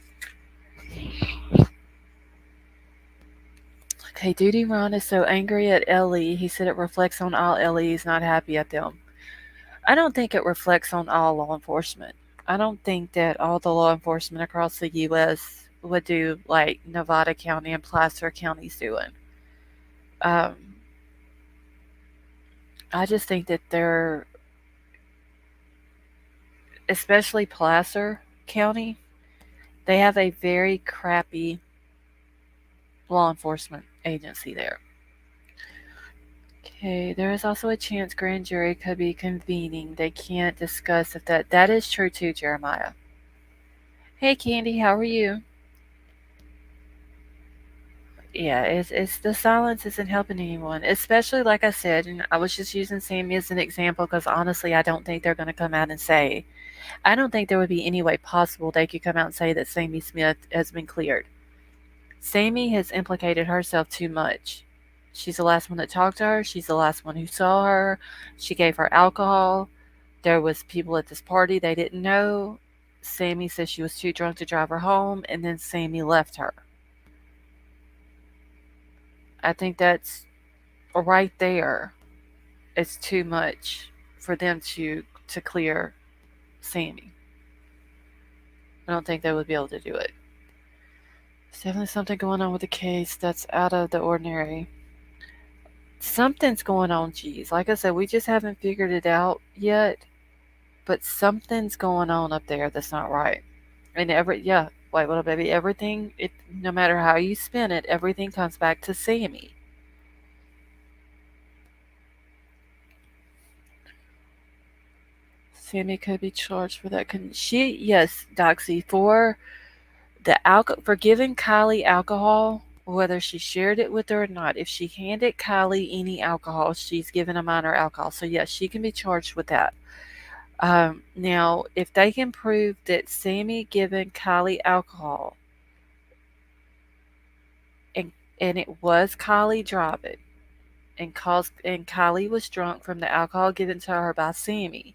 Okay, Duty Ron is so angry at Ellie. He said it reflects on all Ellie. He's not happy at them. I don't think it reflects on all law enforcement. I don't think that all the law enforcement across the U.S. would do like Nevada County and Placer County's doing. Um, I just think that they're, especially Placer County, they have a very crappy law enforcement agency there. Okay, there is also a chance grand jury could be convening. They can't discuss if that is true too, Jeremiah. Hey, Candy, how are you? Yeah, it's the silence isn't helping anyone, especially like I said, and I was just using Sammy as an example because honestly, I don't think they're going to come out and say. I don't think there would be any way possible they could come out and say that Sammy Smith has been cleared. Sammy has implicated herself too much. She's the last one that talked to her. She's the last one who saw her. She gave her alcohol. There was people at this party they didn't know. Sammy said she was too drunk to drive her home, and then Sammy left her. I think that's right there. It's too much for them to clear Sammy. I don't think they would be able to do it. There's definitely something going on with the case that's out of the ordinary. Something's going on, geez. Like I said, we just haven't figured it out yet. But something's going on up there that's not right. And wait, well, baby, everything, no matter how you spin it, everything comes back to Sammy. Sammy could be charged for that. Couldn't she? Yes, Doxy, for for giving Kylie alcohol, whether she shared it with her or not. If she handed Kylie any alcohol, she's given a minor alcohol. So yes, she can be charged with that. Now, if they can prove that Sammy given Kylie alcohol and it was Kylie driving and Kylie was drunk from the alcohol given to her by Sammy,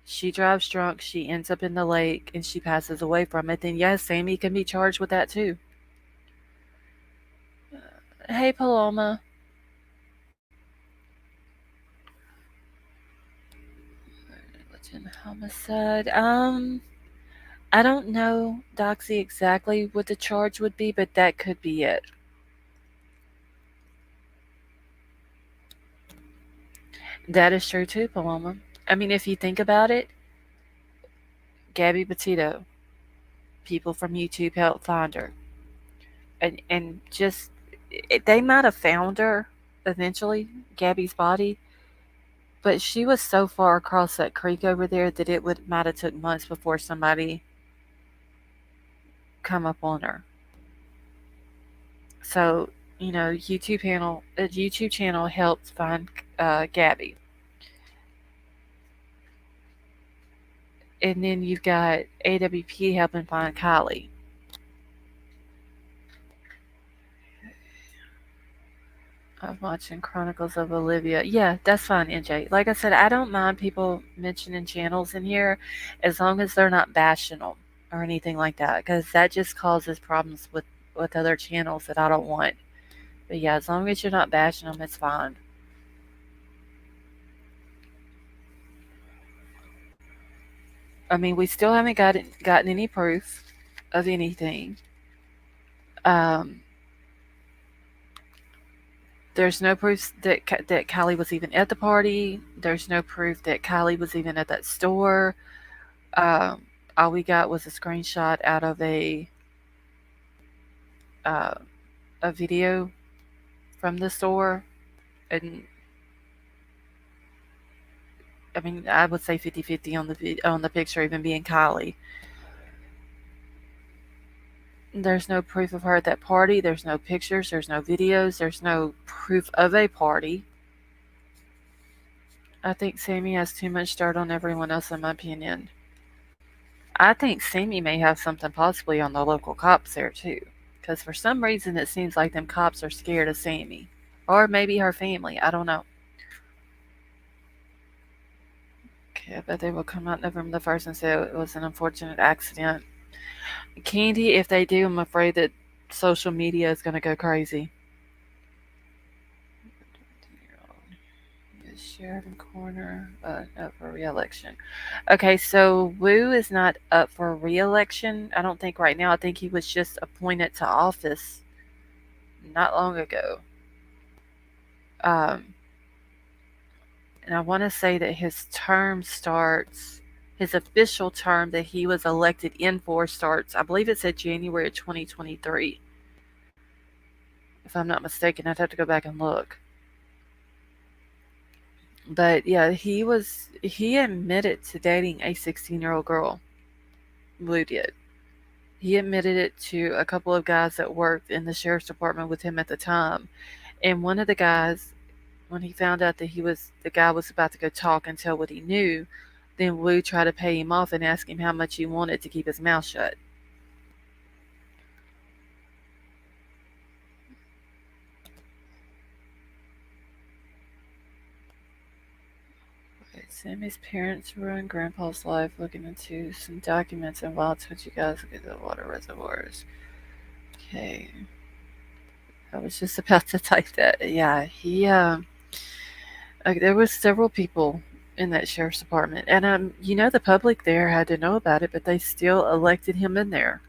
she drives drunk, she ends up in the lake, and she passes away from it, then yes, Sammy can be charged with that too. Hey, Paloma. Negligent homicide. I don't know, Doxy, exactly what the charge would be, but that could be it. That is true too, Paloma. I mean, if you think about it, Gabby Petito, people from YouTube helped find her, and just they might have found her eventually, Gabby's body, but she was so far across that creek over there that it would might have took months before somebody come up on her. So YouTube channel helped find Gabby, and then you've got AWP helping find Kylie. I'm watching Chronicles of Olivia. Yeah, that's fine, NJ. Like I said, I don't mind people mentioning channels in here as long as they're not bashing them or anything like that, because that just causes problems with other channels that I don't want. But yeah, as long as you're not bashing them, it's fine. I mean, we still haven't gotten any proof of anything. Um, there's no proof that Kylie was even at the party. There's no proof that Kylie was even at that store. Um, all we got was a screenshot out of uh, a video from the store, and I mean, I would say 50-50 on the picture even being Kylie. There's no proof of her at that party. There's no pictures. There's no videos. There's no proof of a party. I think Sammy has too much dirt on everyone else, in my opinion. I think Sammy may have something possibly on the local cops there too, because for some reason it seems like them cops are scared of Sammy, or maybe her family. I don't know. Okay, I bet they will come out November the 1st and say it was an unfortunate accident. Candy, if they do, I'm afraid that social media is going to go crazy. Sheridan Corner up for re-election. Okay, so Wu is not up for re-election. I don't think right now. I think he was just appointed to office not long ago. And I want to say that his term starts. His official term that he was elected in for starts. I believe it said January 2023. If I'm not mistaken, I'd have to go back and look. But yeah, he admitted to dating a 16-year-old girl. Wu did. He admitted it to a couple of guys that worked in the sheriff's department with him at the time. And one of the guys, when he found out that the guy was about to go talk and tell what he knew, then Wu tried to pay him off and ask him how much he wanted to keep his mouth shut. Sammy's parents ruined Grandpa's life looking into some documents and while I told you guys look at the water reservoirs. Okay. I was just about to type that. Yeah, there was several people in that sheriff's department, and the public there had to know about it, but they still elected him in there.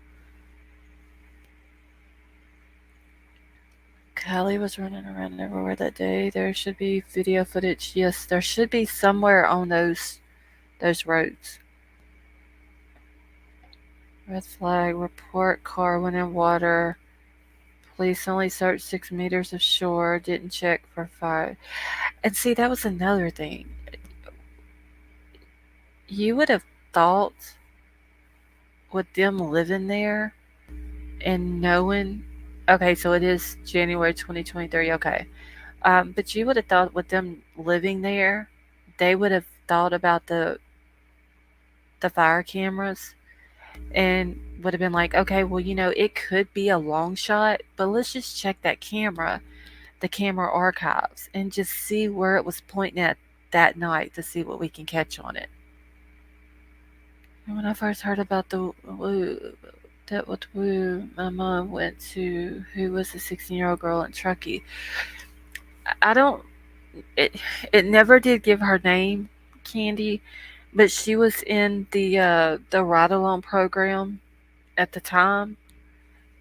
Kylie was running around everywhere that day. There should be video footage. Yes, there should be somewhere on those roads. Red flag, report car went in water. Police only searched 6 meters of shore, didn't check for fire. And see, that was another thing. you would have thought with them living there and knowing, okay, so it is January 2023, okay. But you would have thought with them living there, they would have thought about the fire cameras and would have been like, okay, well, it could be a long shot, but let's just check that camera, the camera archives, and just see where it was pointing at that night to see what we can catch on it. And when I first heard about the woo, that was woo, my mom went to who was a 16-year-old girl in Truckee. I don't. It it never did give her name, Candy, but she was in the ride along program at the time,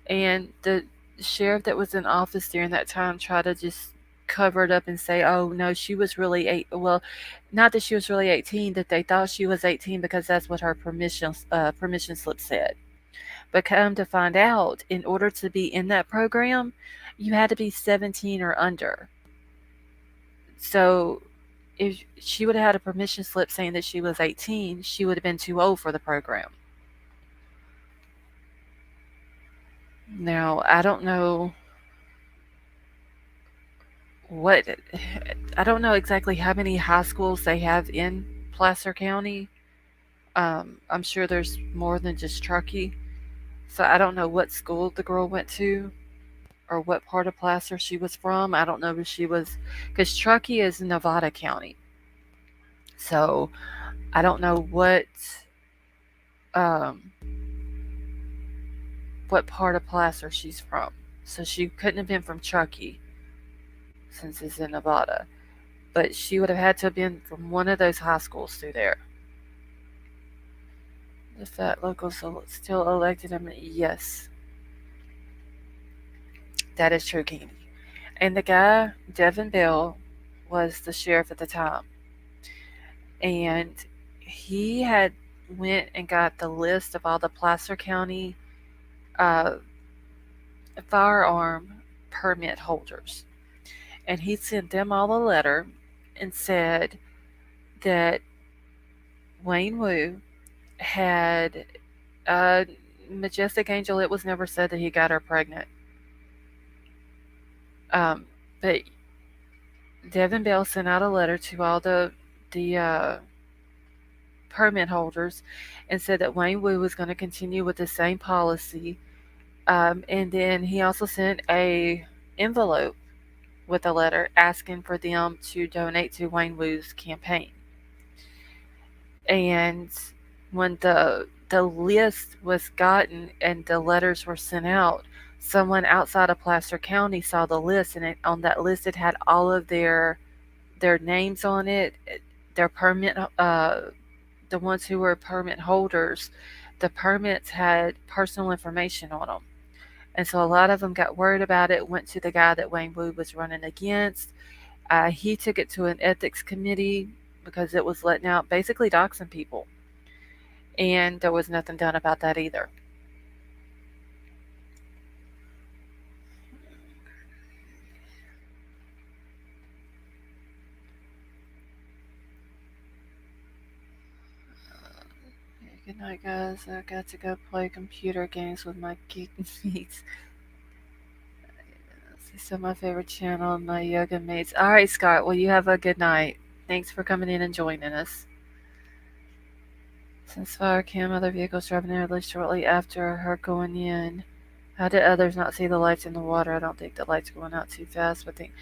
and the sheriff that was in office during that time tried to just cover it up and say, "Oh no, she was really eight." Well, not that she was really 18; that they thought she was 18 because that's what her permission slip said. But come to find out, in order to be in that program, you had to be 17 or under. So if she would have had a permission slip saying that she was 18, she would have been too old for the program. Now, what I don't know exactly how many high schools they have in Placer County. I'm sure there's more than just Truckee. So I don't know what school the girl went to or what part of Placer she was from. I don't know if she was, because Truckee is Nevada County. So I don't know um, what part of Placer she's from. So she couldn't have been from Truckee since it's in Nevada. But she would have had to have been from one of those high schools through there. If that local still elected him, yes, that is true, Candy. And the guy, Devin Bell, was the sheriff at the time. And he had went and got the list of all the Placer County uh, firearm permit holders. And he sent them all a letter and said that Wayne Wu had Majestic Angel. It was never said that he got her pregnant. But Devin Bell sent out a letter to all the permit holders and said that Wayne Wu was going to continue with the same policy. And then he also sent a envelope with a letter asking for them to donate to Wayne Wu's campaign. And when the list was gotten and the letters were sent out, someone outside of Placer County saw the list, and on that list it had all of their names on it, their permit, the ones who were permit holders. The permits had personal information on them. And so a lot of them got worried about it, went to the guy that Wayne Wu was running against. He took it to an ethics committee because it was letting out basically doxing people. And there was nothing done about that either. Good night, guys. I got to go play computer games with my geek mates. This is my favorite channel, my yoga mates. All right, Scott. Well, you have a good night. Thanks for coming in and joining us. Since fire cam, other vehicles driving nearly shortly after her going in. How did others not see the lights in the water? I don't think the lights going out too fast, but think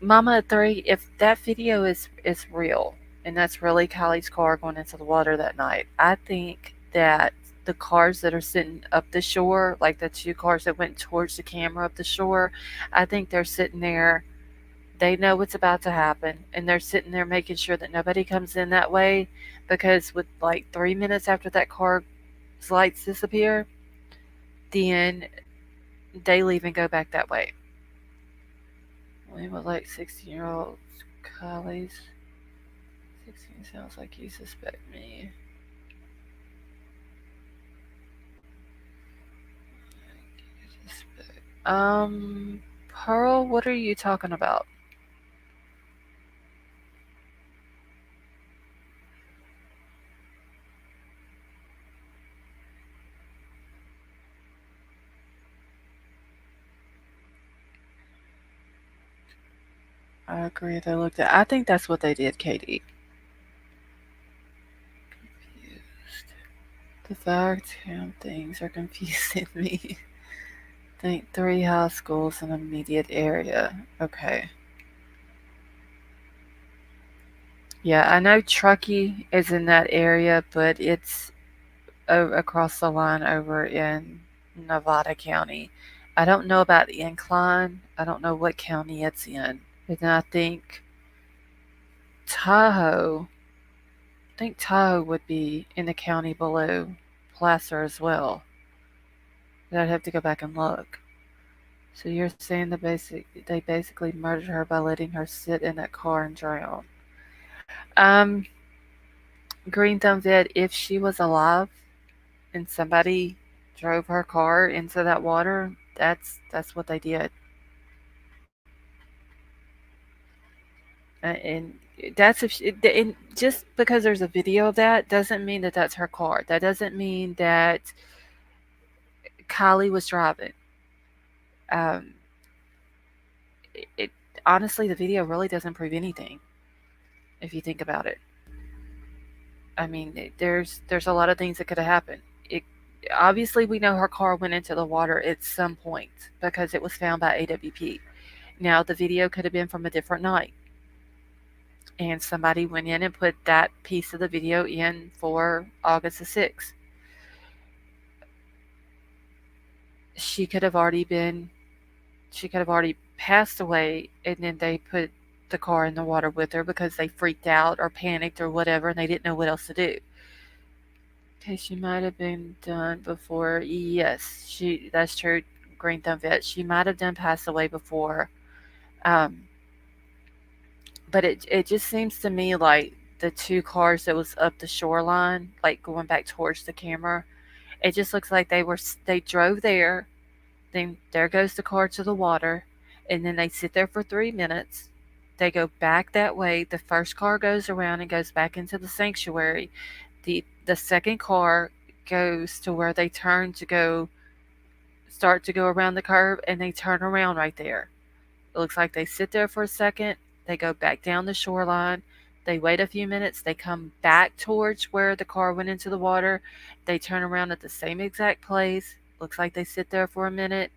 Mama 3, if that video is real and that's really Kylie's car going into the water that night, I think that the cars that are sitting up the shore, like the two cars that went towards the camera up the shore, I think they're sitting there. They know what's about to happen, and they're sitting there making sure that nobody comes in that way, because with like 3 minutes after that car's lights disappear, then they leave and go back that way. We were like 16-year-old Kylie's. 16 sounds like you suspect me. Pearl, what are you talking about? I agree. They looked at. I think that's what they did, Katie. Confused. The fact things are confusing me. Think 3 high schools in immediate area. Okay. Yeah, I know Truckee is in that area, but it's across the line over in Nevada County. I don't know about Incline. I don't know what county it's in. And then Tahoe, I think Tahoe would be in the county below Placer as well. But I'd have to go back and look. So you're saying they basically murdered her by letting her sit in that car and drown. Um, Green Thumb Vet, if she was alive and somebody drove her car into that water, that's what they did. And that's if she, and just because there's a video of that doesn't mean that that's her car. That doesn't mean that Kylie was driving. Um, it honestly, the video really doesn't prove anything if you think about it. I mean, there's a lot of things that could have happened. It obviously we know her car went into the water at some point because it was found by AWP. Now the video could have been from a different night, and somebody went in and put that piece of the video in for August the 6th. She could have already been, she could have already passed away, and then they put the car in the water with her because they freaked out or panicked or whatever, and they didn't know what else to do. Okay, she might have been done before. Yes, that's true. Green Thumb Vet. She might have done passed away before. Um, but it just seems to me like the two cars that was up the shoreline, like going back towards the camera, it just looks like they drove there, then there goes the car to the water, and then they sit there for 3 minutes. They go back that way. The first car goes around and goes back into the sanctuary. The second car goes to where they start to go around the curve, and they turn around right there. It looks like they sit there for a second, they go back down the shoreline, they wait a few minutes, they come back towards where the car went into the water, they turn around at the same exact place. Looks like they sit there for a minute,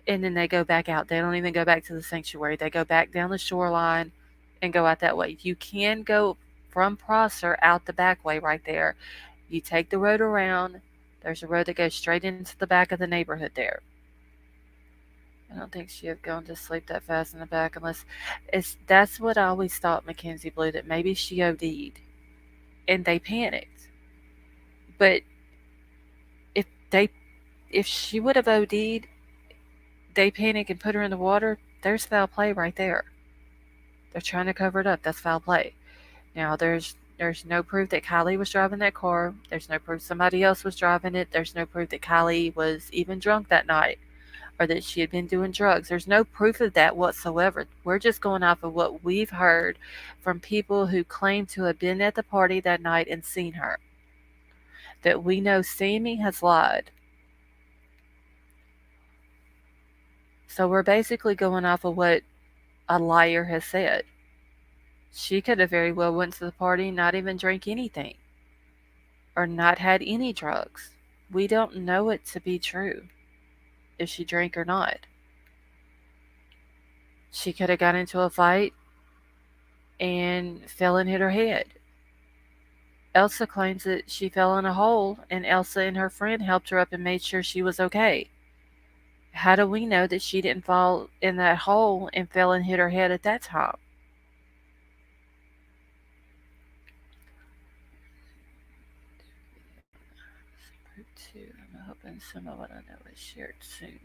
and then they go back out. They don't even go back to the sanctuary. They go back down the shoreline and go out that way. You can go from Prosser out the back way right there. You take the road around. There's a road that goes straight into the back of the neighborhood there. I don't think she had gone to sleep that fast in the back unless that's what I always thought, Mackenzie Blue, that maybe she OD'd and they panicked. But if they if she would have OD'd, they panic and put her in the water, there's foul play right there. They're trying to cover it up. That's foul play. Now there's no proof that Kylie was driving that car. There's no proof somebody else was driving it. There's no proof that Kylie was even drunk that night or that she had been doing drugs. There's no proof of that whatsoever. We're just going off of what we've heard from people who claim to have been at the party that night and seen her. That we know Sammy has lied. So we're basically going off of what a liar has said. She could have very well went to the party and not even drank anything or not had any drugs. We don't know it to be true if she drank or not. She could have got into a fight and fell and hit her head. Elsa claims that she fell in a hole and Elsa and her friend helped her up and made sure she was okay. How do we know that she didn't fall in that hole and fell and hit her head at that time? Part 2. I'm hoping some of what I know is shared soon.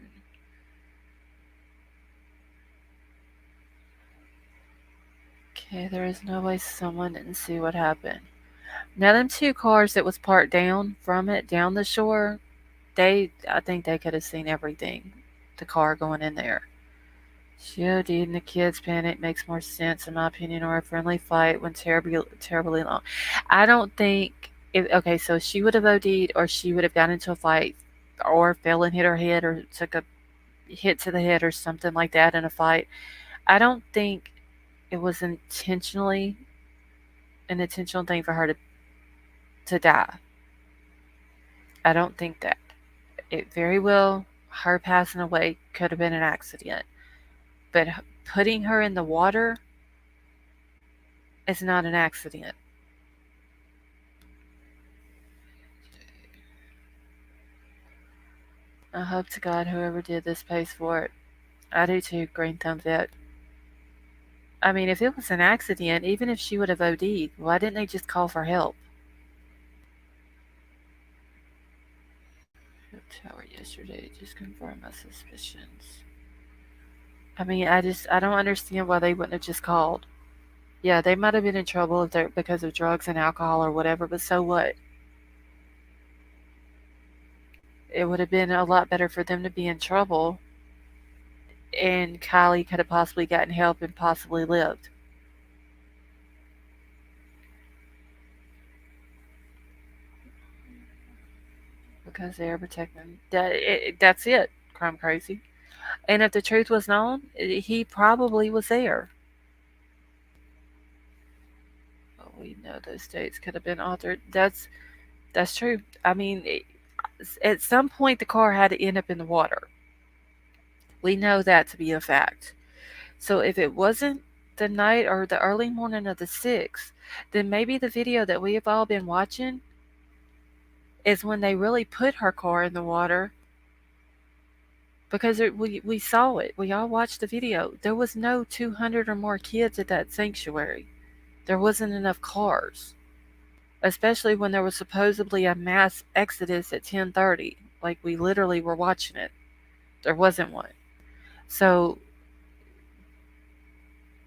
Okay, there is no way someone didn't see what happened. Now, them two cars that was parked down from it, down the shore, I think they could have seen everything. The car going in there. She OD'd and the kids panic makes more sense, in my opinion, or a friendly fight when terribly long. I don't think. Okay, so she would have OD'd, or she would have got into a fight, or fell and hit her head, or took a hit to the head, or something like that in a fight. I don't think it was an intentional thing for her to die. I don't think that. It very well, her passing away could have been an accident. But putting her in the water is not an accident. I hope to God whoever did this pays for it. I do too, green thumbs it. I mean, if it was an accident, even if she would have OD'd, why didn't they just call for help? Tower yesterday just confirmed my suspicions. I mean, I don't understand why they wouldn't have just called. Yeah, they might have been in trouble if they're because of drugs and alcohol or whatever, but so what? It would have been a lot better for them to be in trouble, and Kylie could have possibly gotten help and possibly lived. Because they are protecting. That's it, crime crazy. And if the truth was known, he probably was there. But we know those dates could have been altered. That's true. I mean, at some point the car had to end up in the water. We know that to be a fact. So if it wasn't the night or the early morning of the 6th, then maybe the video that we have all been watching is when they really put her car in the water, because we saw it. We all watched the video. There was no 200 or more kids at that sanctuary. There wasn't enough cars, especially when there was supposedly a mass exodus at 10:30. Like we literally were watching it. There wasn't one. So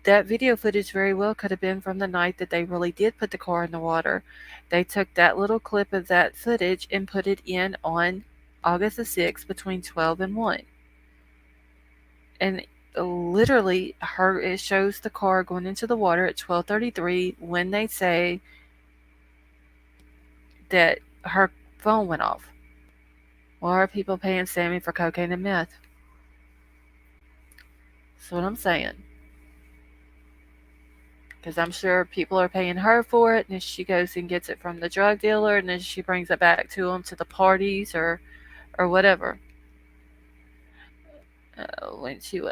that video footage very well could have been from the night that they really did put the car in the water. They took that little clip of that footage and put it in on August the 6th between 12 and 1. And literally it shows the car going into the water at 12:33 when they say that her phone went off. Why are people paying Sammy for cocaine and meth? That's what I'm saying. Because I'm sure people are paying her for it, and then she goes and gets it from the drug dealer, and then she brings it back to them to the parties or whatever.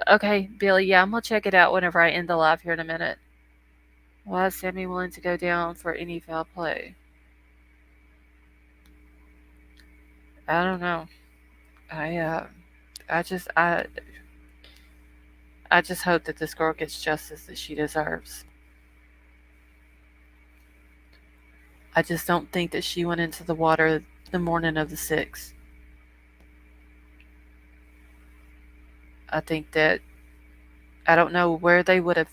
Okay, Billy, yeah, I'm gonna check it out whenever I end the live here in a minute. Why is Sammy willing to go down for any foul play? I don't know. I just I just hope that this girl gets justice that she deserves. I just don't think that she went into the water the morning of the 6th. I think that I don't know where they would have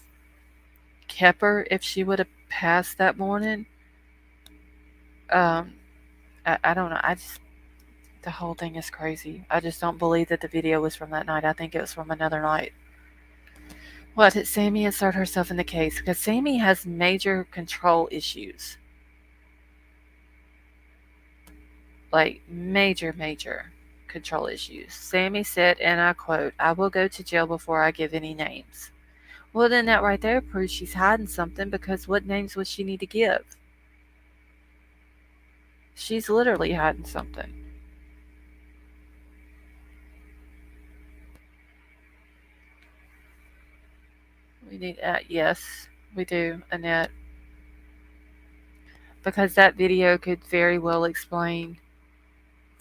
kept her if she would have passed that morning. I don't know. The whole thing is crazy. I just don't believe that the video was from that night. I think it was from another night. What did Sammy insert herself in the case? Because Sammy has major control issues. Like major control issues. Sammy said, and I quote, "I will go to jail before I give any names." Well, then that right there proves she's hiding something, because what names would she need to give? She's literally hiding something. We need, yes, we do, Annette. Because that video could very well explain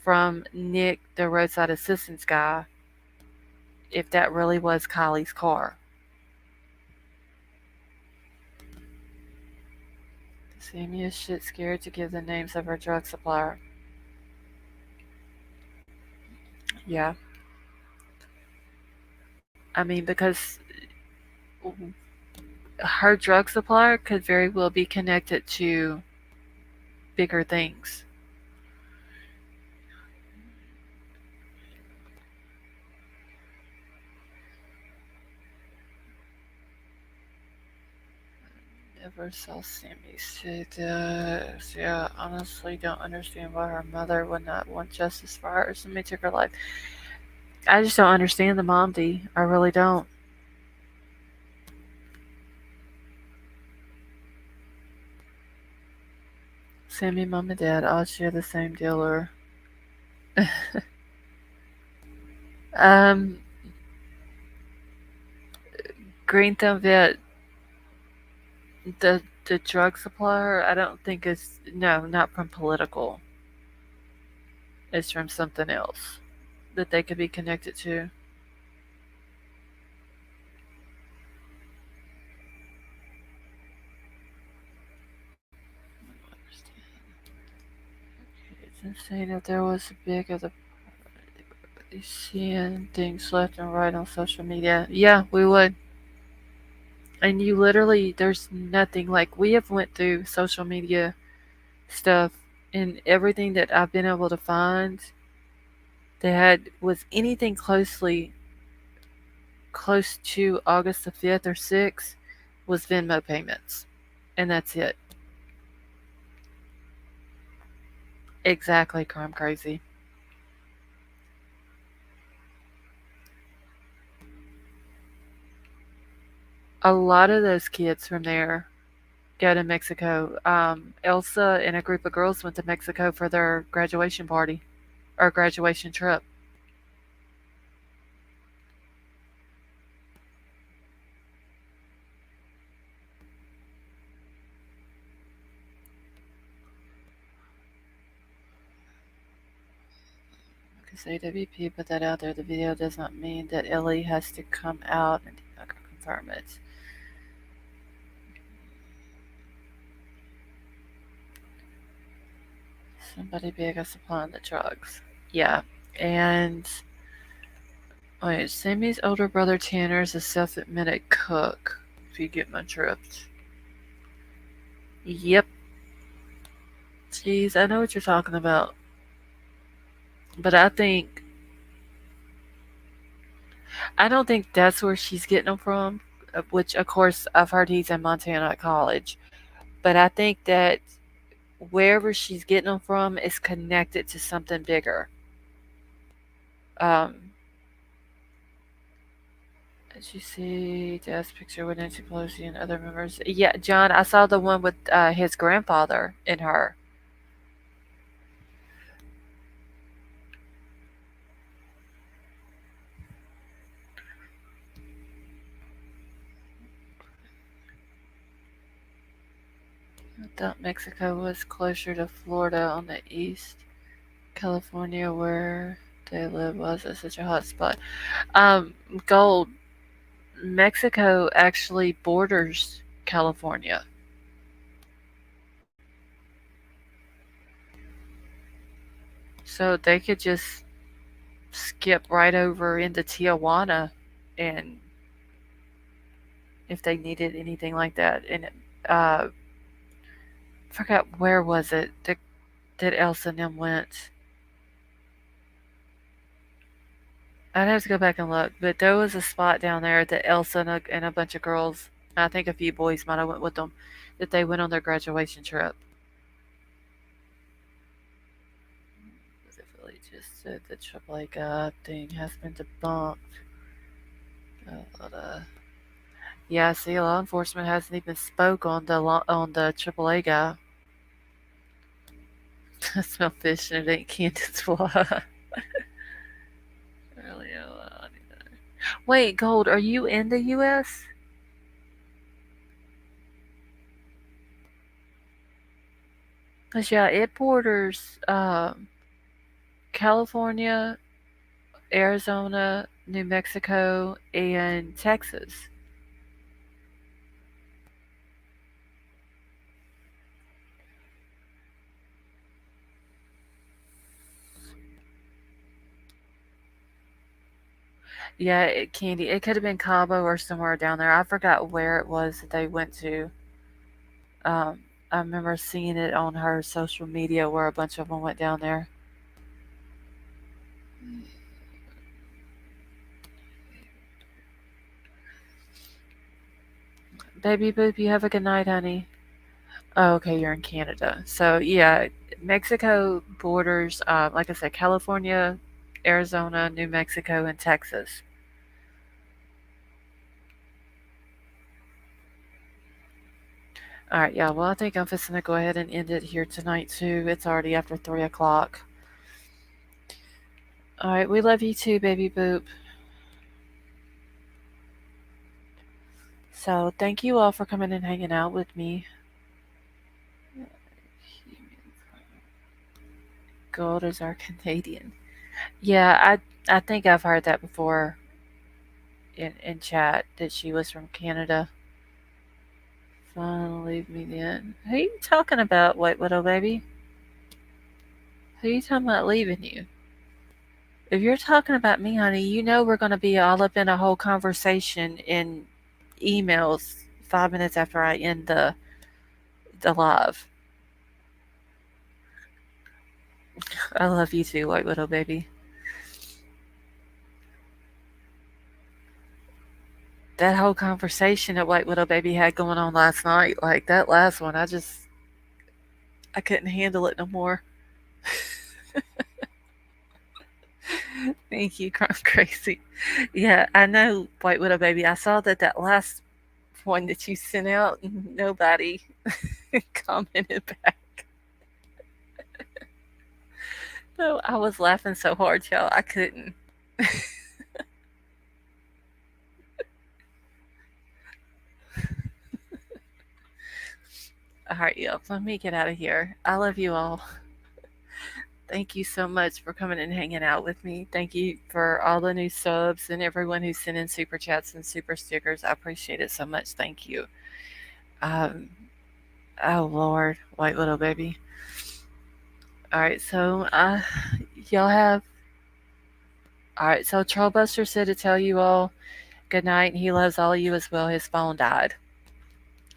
from Nick, the roadside assistance guy, if that really was Kylie's car. Sammy is shit scared to give the names of her drug supplier. Yeah. I mean, because her drug supplier could very well be connected to bigger things. Never saw Sammy say this. Yeah, honestly, don't understand why her mother would not want justice for her. Somebody took her life. I just don't understand the mom, D. I really don't. Sammy, mom, and dad all share the same dealer. Um, Green Thumb Vet, the drug supplier. I don't think it's no, not from political. It's from something else that they could be connected to. It's insane that there was a big of the seeing things left and right on social media. Yeah, we would. And you literally, there's nothing like we have went through social media stuff, and everything that I've been able to find that was anything close to August the 5th or 6th was Venmo payments. And that's it. Exactly, crime crazy. A lot of those kids from there go to Mexico. Elsa and a group of girls went to Mexico for their graduation party or graduation trip. Because AWP put that out there, the video does not mean that Ellie has to come out and confirm it. Somebody big is supplying the drugs. Yeah. And wait, Sammy's older brother Tanner is a self-admitted cook. If you get my drift. Yep. Jeez, I know what you're talking about. But I don't think that's where she's getting them from. Which, of course, I've heard he's in Montana at college. But I think that wherever she's getting them from is connected to something bigger. Um, Did you see Dad's picture with Nancy Pelosi and other members? Yeah, John, I saw the one with his grandfather and her. I thought Mexico was closer to Florida on the east. California, where they live, was such a hot spot. Gold, Mexico actually borders California. So they could just skip right over into Tijuana and if they needed anything like that. And uh forgot where was it that Elsa and them went. I'd have to go back and look, but there was a spot down there that Elsa and a bunch of girls, I think a few boys might have went with them, that they went on their graduation trip. Really just said the AAA guy thing has been debunked. Yeah, see, law enforcement hasn't even spoke on the AAA guy. I smell fish and it ain't Candace fly. Really, wait, Gold, are you in the U.S.? Cause yeah, it borders California, Arizona, New Mexico, and Texas. Yeah, Candy. It could have been Cabo or somewhere down there. I forgot where it was that they went to. I remember seeing it on her social media where a bunch of them went down there. Baby boop, you have a good night, honey. Oh, okay, you're in Canada. So yeah, Mexico borders, like I said, California, Arizona, New Mexico, and Texas. All right, yeah. Well, I think I'm just gonna go ahead and end it here tonight too. It's already after 3 o'clock. All right, we love you too, baby boop. So thank you all for coming and hanging out with me. Gold is our Canadian. Yeah, I think I've heard that before in chat that she was from Canada. Fine, leave me then. Who are you talking about, White Widow baby? Who are you talking about leaving you? If you're talking about me, honey, you know we're gonna be all up in a whole conversation in emails 5 minutes after I end the live. I love you too, White Widow baby. That whole conversation that White Widow baby had going on last night, like that last one, I couldn't handle it no more. Thank you, Crime Crazy. Yeah, I know, White Widow baby. I saw that last one that you sent out, nobody commented back. No, I was laughing so hard, y'all. I couldn't. All right, y'all. Let me get out of here. I love you all. Thank you so much for coming and hanging out with me. Thank you for all the new subs and everyone who's sending super chats and super stickers. I appreciate it so much. Thank you. Um, oh Lord, White Little Baby. All right, so y'all have. All right, so Trollbuster said to tell you all good night, and he loves all of you as well. His phone died.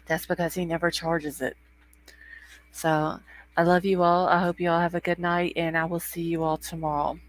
That's because he never charges it. So I love you all. I hope you all have a good night, and I will see you all tomorrow.